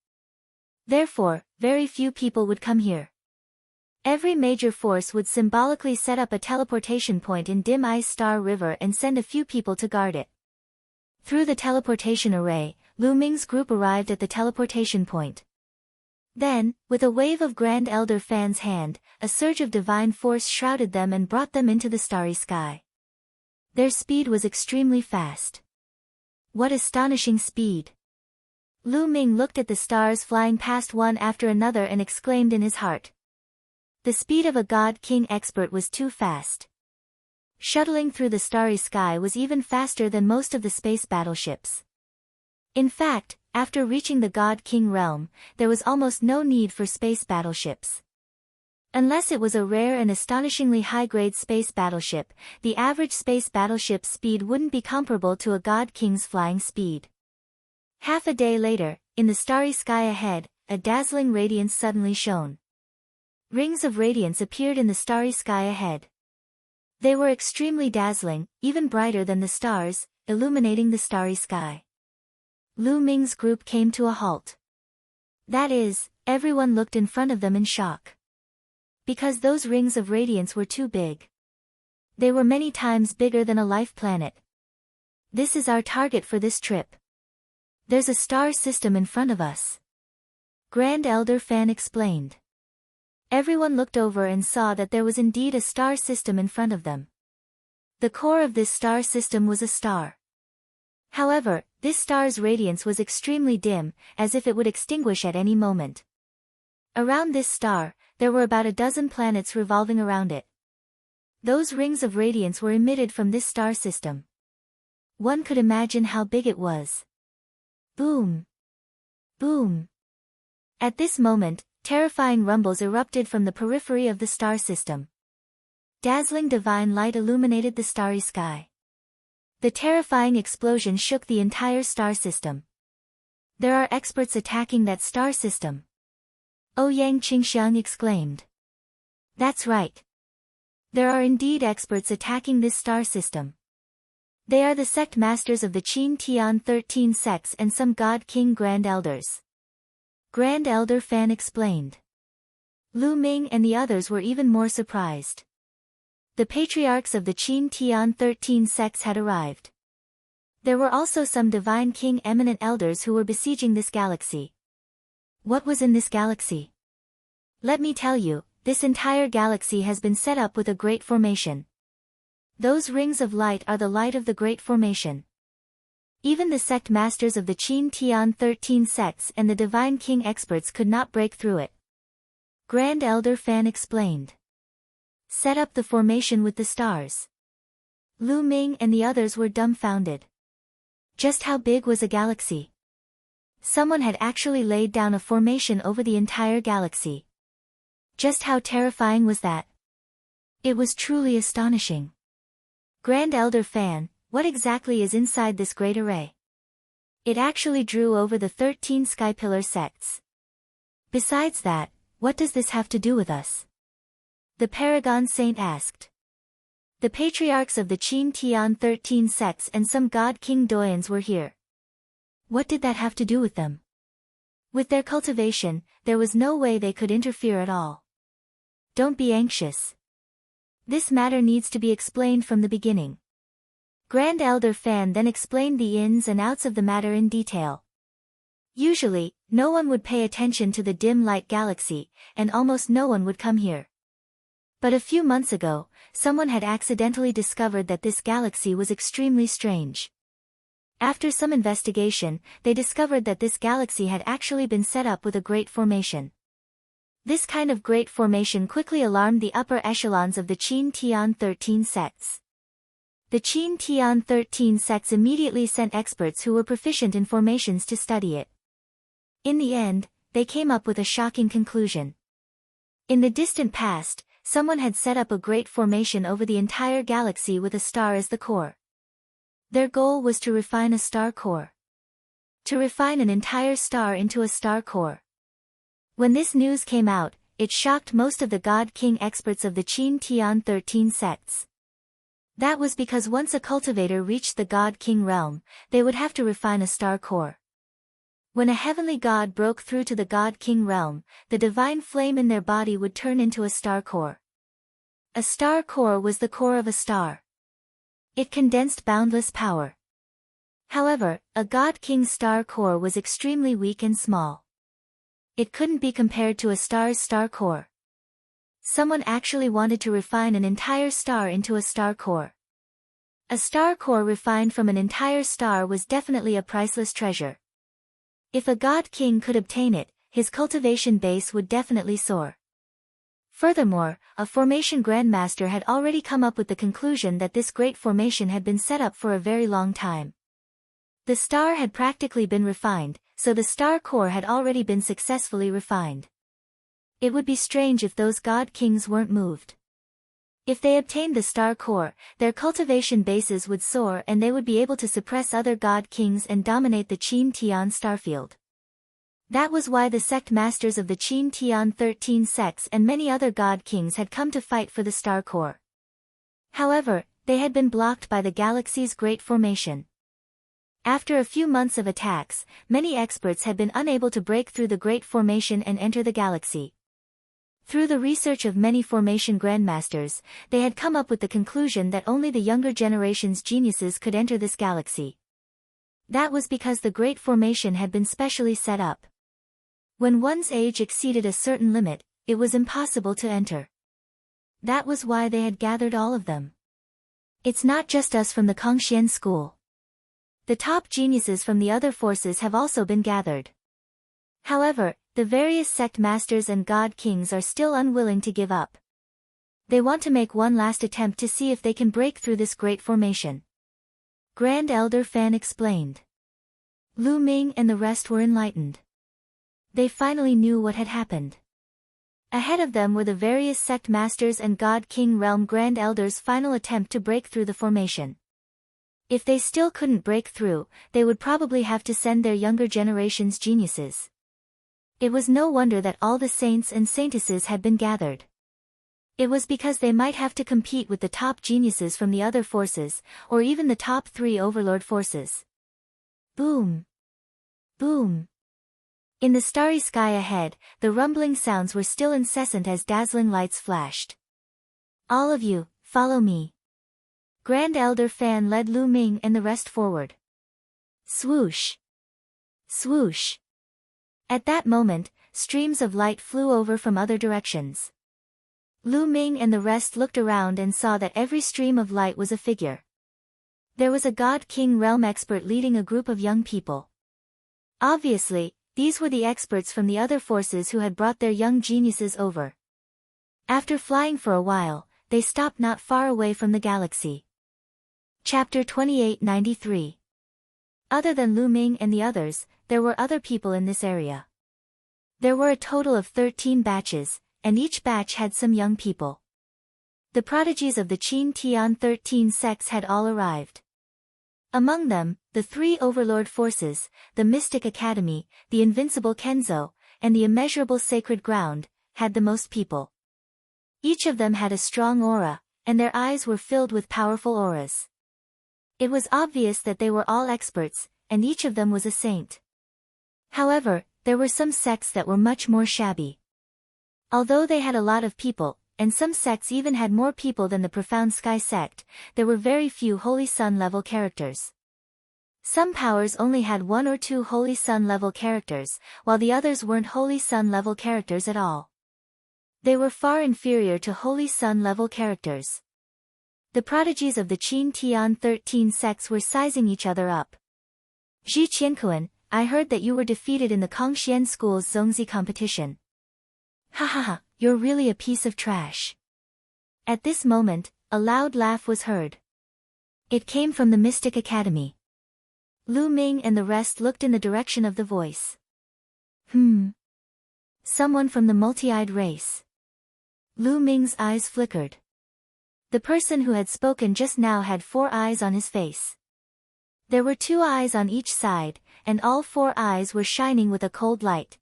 Therefore, very few people would come here. Every major force would symbolically set up a teleportation point in Dim Ice Star River and send a few people to guard it. Through the teleportation array, Lu Ming's group arrived at the teleportation point. Then, with a wave of Grand Elder Fan's hand, a surge of divine force shrouded them and brought them into the starry sky. Their speed was extremely fast. What astonishing speed! Lu Ming looked at the stars flying past one after another and exclaimed in his heart. The speed of a God King expert was too fast. Shuttling through the starry sky was even faster than most of the space battleships. In fact, after reaching the God King realm, there was almost no need for space battleships. Unless it was a rare and astonishingly high-grade space battleship, the average space battleship's speed wouldn't be comparable to a God King's flying speed. Half a day later, in the starry sky ahead, a dazzling radiance suddenly shone. Rings of radiance appeared in the starry sky ahead. They were extremely dazzling, even brighter than the stars, illuminating the starry sky. Lu Ming's group came to a halt. That is, everyone looked in front of them in shock. Because those rings of radiance were too big. They were many times bigger than a life planet. This is our target for this trip. There's a star system in front of us. Grand Elder Fan explained. Everyone looked over and saw that there was indeed a star system in front of them. The core of this star system was a star. However, this star's radiance was extremely dim, as if it would extinguish at any moment. Around this star, there were about a dozen planets revolving around it. Those rings of radiance were emitted from this star system. One could imagine how big it was. Boom! Boom! At this moment, terrifying rumbles erupted from the periphery of the star system. Dazzling divine light illuminated the starry sky. The terrifying explosion shook the entire star system. There are experts attacking that star system. Ouyang Qingxiang exclaimed. That's right. There are indeed experts attacking this star system. They are the sect masters of the Qin Tian 13 sects and some God King Grand Elders. Grand Elder Fan explained. Lu Ming and the others were even more surprised. The patriarchs of the Qin Tian 13 sects had arrived. There were also some divine king eminent elders who were besieging this galaxy. What was in this galaxy? Let me tell you, this entire galaxy has been set up with a great formation. Those rings of light are the light of the great formation. Even the sect masters of the Qin Tian 13 sects and the divine king experts could not break through it. Grand Elder Fan explained. Set up the formation with the stars. Lu Ming and the others were dumbfounded. Just how big was a galaxy? Someone had actually laid down a formation over the entire galaxy. Just how terrifying was that? It was truly astonishing. Grand Elder Fan, what exactly is inside this great array? It actually drew over the 13 Skypillar sects. Besides that, what does this have to do with us? The Paragon Saint asked. The patriarchs of the Qin Tian 13 sects and some God King Doyens were here. What did that have to do with them? With their cultivation, there was no way they could interfere at all. Don't be anxious. This matter needs to be explained from the beginning. Grand Elder Fan then explained the ins and outs of the matter in detail. Usually, no one would pay attention to the dim light galaxy, and almost no one would come here. But a few months ago, someone had accidentally discovered that this galaxy was extremely strange. After some investigation, they discovered that this galaxy had actually been set up with a great formation. This kind of great formation quickly alarmed the upper echelons of the Qin Tian 13 sects. The Qin Tian 13 sects immediately sent experts who were proficient in formations to study it. In the end, they came up with a shocking conclusion. In the distant past, someone had set up a great formation over the entire galaxy with a star as the core. Their goal was to refine a star core. To refine an entire star into a star core. When this news came out, it shocked most of the God King experts of the Qin Tian 13 sects. That was because once a cultivator reached the God King realm, they would have to refine a star core. When a heavenly god broke through to the God King realm, the divine flame in their body would turn into a star core. A star core was the core of a star. It condensed boundless power. However, a God King star core was extremely weak and small. It couldn't be compared to a star's star core. Someone actually wanted to refine an entire star into a star core. A star core refined from an entire star was definitely a priceless treasure. If a God King could obtain it, his cultivation base would definitely soar. Furthermore, a formation grandmaster had already come up with the conclusion that this great formation had been set up for a very long time. The star had practically been refined, so the star core had already been successfully refined. It would be strange if those God Kings weren't moved. If they obtained the star core, their cultivation bases would soar and they would be able to suppress other God Kings and dominate the Qin Tian starfield. That was why the sect masters of the Qin Tian 13 sects and many other God Kings had come to fight for the star core. However, they had been blocked by the galaxy's great formation. After a few months of attacks, many experts had been unable to break through the great formation and enter the galaxy. Through the research of many formation grandmasters, they had come up with the conclusion that only the younger generation's geniuses could enter this galaxy. That was because the great formation had been specially set up. When one's age exceeded a certain limit, it was impossible to enter. That was why they had gathered all of them. It's not just us from the Kongxian school. The top geniuses from the other forces have also been gathered. However, the various sect masters and God Kings are still unwilling to give up. They want to make one last attempt to see if they can break through this great formation. Grand Elder Fan explained. Lu Ming and the rest were enlightened. They finally knew what had happened. Ahead of them were the various sect masters and God King realm Grand Elders' final attempt to break through the formation. If they still couldn't break through, they would probably have to send their younger generation's geniuses. It was no wonder that all the saints and saintesses had been gathered. It was because they might have to compete with the top geniuses from the other forces, or even the top 3 overlord forces. Boom! Boom! In the starry sky ahead, the rumbling sounds were still incessant as dazzling lights flashed. All of you, follow me. Grand Elder Fan led Lu Ming and the rest forward. Swoosh! Swoosh! At that moment, streams of light flew over from other directions. Lu Ming and the rest looked around and saw that every stream of light was a figure. There was a God King realm expert leading a group of young people. Obviously, these were the experts from the other forces who had brought their young geniuses over. After flying for a while, they stopped not far away from the galaxy. Chapter 2893. Other than Lu Ming and the others, there were other people in this area. There were a total of 13 batches, and each batch had some young people. The prodigies of the Qin Tian 13 sects had all arrived. Among them, the 3 overlord forces, the Mystic Academy, the Invincible Kenzo, and the Immeasurable Sacred Ground, had the most people. Each of them had a strong aura, and their eyes were filled with powerful auras. It was obvious that they were all experts, and each of them was a saint. However, there were some sects that were much more shabby. Although they had a lot of people, and some sects even had more people than the Profound Sky sect, there were very few Holy Sun level characters. Some powers only had 1 or 2 Holy Sun level characters, while the others weren't Holy Sun level characters at all. They were far inferior to Holy Sun level characters. The prodigies of the Qin Tian 13 sects were sizing each other up. Zhi Qiankuan, I heard that you were defeated in the Kongxian School's Zongzi competition. Ha ha ha, you're really a piece of trash. At this moment, a loud laugh was heard. It came from the Mystic Academy. Lu Ming and the rest looked in the direction of the voice. Someone from the multi-eyed race. Lu Ming's eyes flickered. The person who had spoken just now had 4 eyes on his face. There were 2 eyes on each side, and all 4 eyes were shining with a cold light.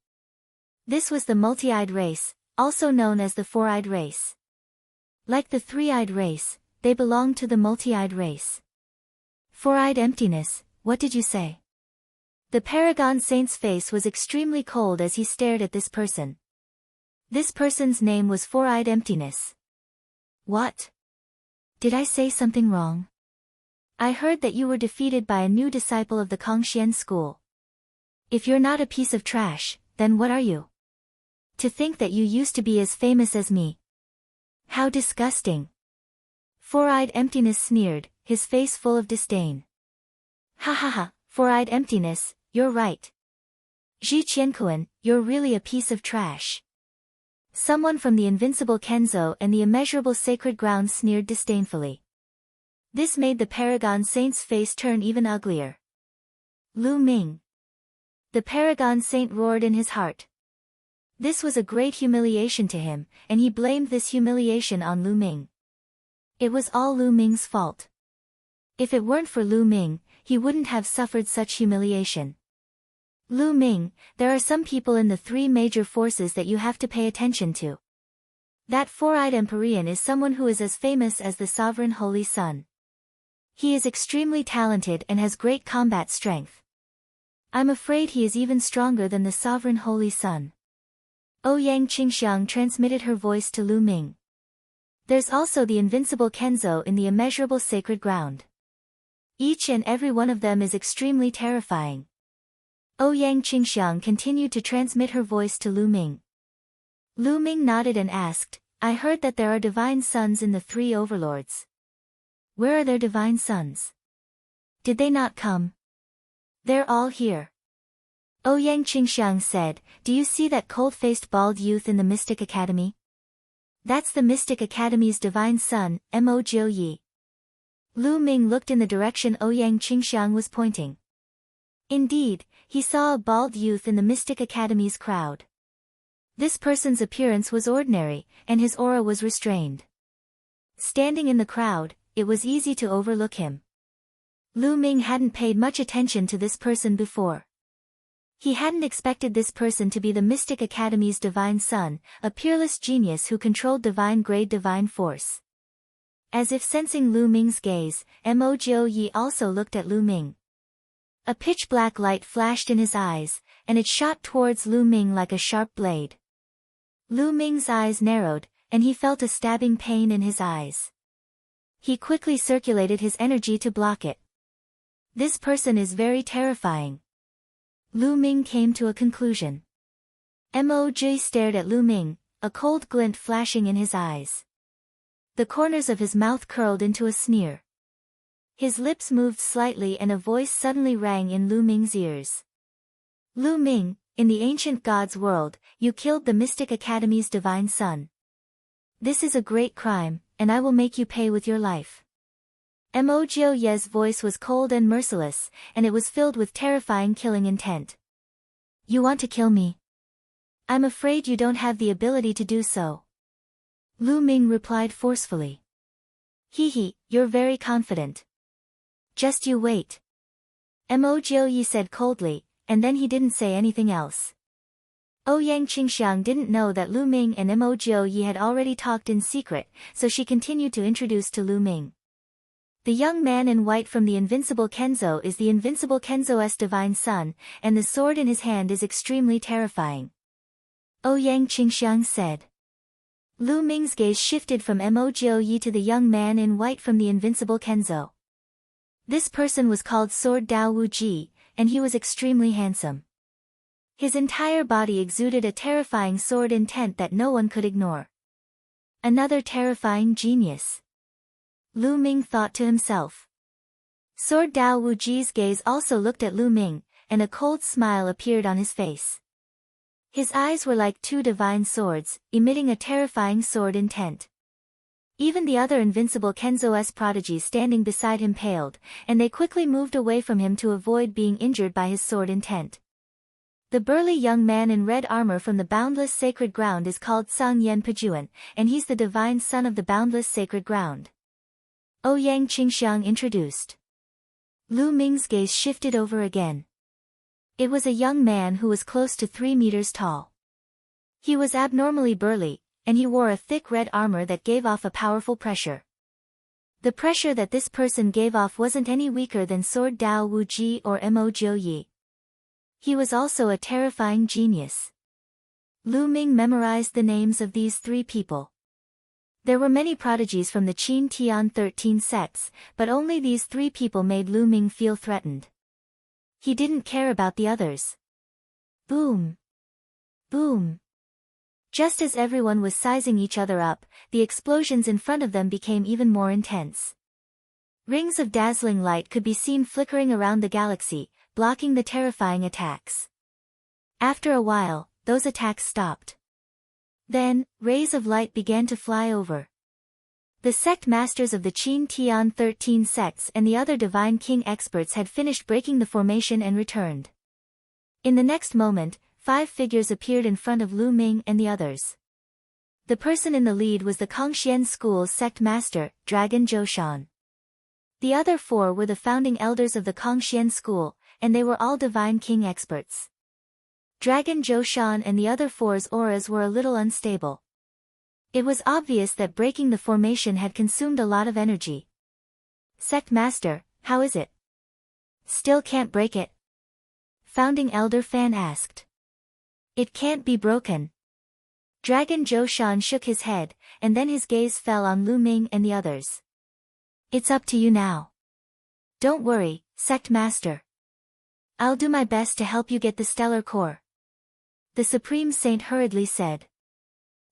This was the multi-eyed race, also known as the 4-eyed race. Like the 3-eyed race, they belonged to the multi-eyed race. 4-eyed emptiness, what did you say? The Paragon Saint's face was extremely cold as he stared at this person. This person's name was 4-eyed emptiness. What? Did I say something wrong? I heard that you were defeated by a new disciple of the Kongxian school. If you're not a piece of trash, then what are you? To think that you used to be as famous as me. How disgusting. 4-eyed emptiness sneered, his face full of disdain. Ha ha ha, 4-eyed emptiness, you're right. Ji Qiankuan, you're really a piece of trash. Someone from the invincible Kenzo and the immeasurable sacred ground sneered disdainfully. This made the Paragon Saint's face turn even uglier. Lu Ming. The Paragon Saint roared in his heart. This was a great humiliation to him, and he blamed this humiliation on Lu Ming. It was all Lu Ming's fault. If it weren't for Lu Ming, he wouldn't have suffered such humiliation. Lu Ming, there are some people in the 3 major forces that you have to pay attention to. That 4-eyed Empyrean is someone who is as famous as the Sovereign Holy Sun. He is extremely talented and has great combat strength. I'm afraid he is even stronger than the Sovereign Holy Sun. Ouyang Qingxiang transmitted her voice to Lu Ming. There's also the invincible Kenzo in the immeasurable sacred ground. Each and every one of them is extremely terrifying. Ouyang Qingxiang continued to transmit her voice to Lu Ming. Lu Ming nodded and asked, I heard that there are divine sons in the 3 overlords. Where are their divine sons? Did they not come? They're all here. Ouyang Qingxiang said, do you see that cold-faced bald youth in the Mystic Academy? That's the Mystic Academy's divine son, Mo Jiuyi. Lu Ming looked in the direction Ouyang Qingxiang was pointing. Indeed, he saw a bald youth in the Mystic Academy's crowd. This person's appearance was ordinary, and his aura was restrained. Standing in the crowd, it was easy to overlook him. Lu Ming hadn't paid much attention to this person before. He hadn't expected this person to be the Mystic Academy's divine son, a peerless genius who controlled divine-grade divine force. As if sensing Lu Ming's gaze, Mo Jiuyi also looked at Lu Ming. A pitch-black light flashed in his eyes, and it shot towards Lu Ming like a sharp blade. Lu Ming's eyes narrowed, and he felt a stabbing pain in his eyes. He quickly circulated his energy to block it. This person is very terrifying. Lu Ming came to a conclusion. Mo Ji stared at Lu Ming, a cold glint flashing in his eyes. The corners of his mouth curled into a sneer. His lips moved slightly and a voice suddenly rang in Lu Ming's ears. Lu Ming, in the ancient god's world, you killed the Mystic Academy's divine son. This is a great crime, and I will make you pay with your life. Mo Jiuye's voice was cold and merciless, and it was filled with terrifying killing intent. You want to kill me? I'm afraid you don't have the ability to do so. Lu Ming replied forcefully. Hee, you're very confident. Just you wait. Mo Jiuye said coldly, and then he didn't say anything else. Ouyang Qingxiang didn't know that Lu Ming and Mo Jiuye had already talked in secret, so she continued to introduce to Lu Ming. The young man in white from the invincible Kenzo is the invincible Kenzo's divine son, and the sword in his hand is extremely terrifying. Ouyang Qingxiang said. Lu Ming's gaze shifted from Mo Jiuye to the young man in white from the invincible Kenzo. This person was called Sword Dao Wuji, and he was extremely handsome. His entire body exuded a terrifying sword intent that no one could ignore. Another terrifying genius. Lu Ming thought to himself. Sword Dao Wuji's gaze also looked at Lu Ming, and a cold smile appeared on his face. His eyes were like 2 divine swords, emitting a terrifying sword intent. Even the other invincible Kenzo's prodigies standing beside him paled, and they quickly moved away from him to avoid being injured by his sword intent. The burly young man in red armor from the boundless sacred ground is called Sang Yen Pejuan, and he's the divine son of the boundless sacred ground. Ouyang Qingxiang introduced. Lu Ming's gaze shifted over again. It was a young man who was close to 3 meters tall. He was abnormally burly, and he wore a thick red armor that gave off a powerful pressure. The pressure that this person gave off wasn't any weaker than Sword Dao Wu Ji or Mo Jiu Yi. He was also a terrifying genius. Lu Ming memorized the names of these 3 people. There were many prodigies from the Qin Tian 13 sects, but only these 3 people made Lu Ming feel threatened. He didn't care about the others. Boom! Boom! Just as everyone was sizing each other up, the explosions in front of them became even more intense. Rings of dazzling light could be seen flickering around the galaxy, blocking the terrifying attacks. After a while, those attacks stopped. Then, rays of light began to fly over. The sect masters of the Qin Tian 13 sects and the other Divine King experts had finished breaking the formation and returned. In the next moment, 5 figures appeared in front of Lu Ming and the others. The person in the lead was the Kongxian School's sect master, Dragon Zhoushan. The other 4 were the founding elders of the Kongxian School, and they were all Divine King experts. Dragon Zhoushan and the other 4's auras were a little unstable. It was obvious that breaking the formation had consumed a lot of energy. Sect Master, how is it? Still can't break it? Founding Elder Fan asked. It can't be broken. Dragon Zhoushan shook his head, and then his gaze fell on Lu Ming and the others. It's up to you now. Don't worry, Sect Master. I'll do my best to help you get the stellar core. The Supreme Saint hurriedly said.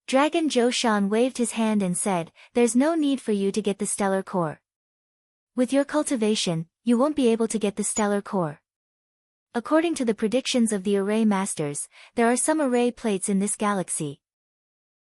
Dragon Zhoushan waved his hand and said, there's no need for you to get the stellar core. With your cultivation, you won't be able to get the stellar core. According to the predictions of the array masters, there are some array plates in this galaxy,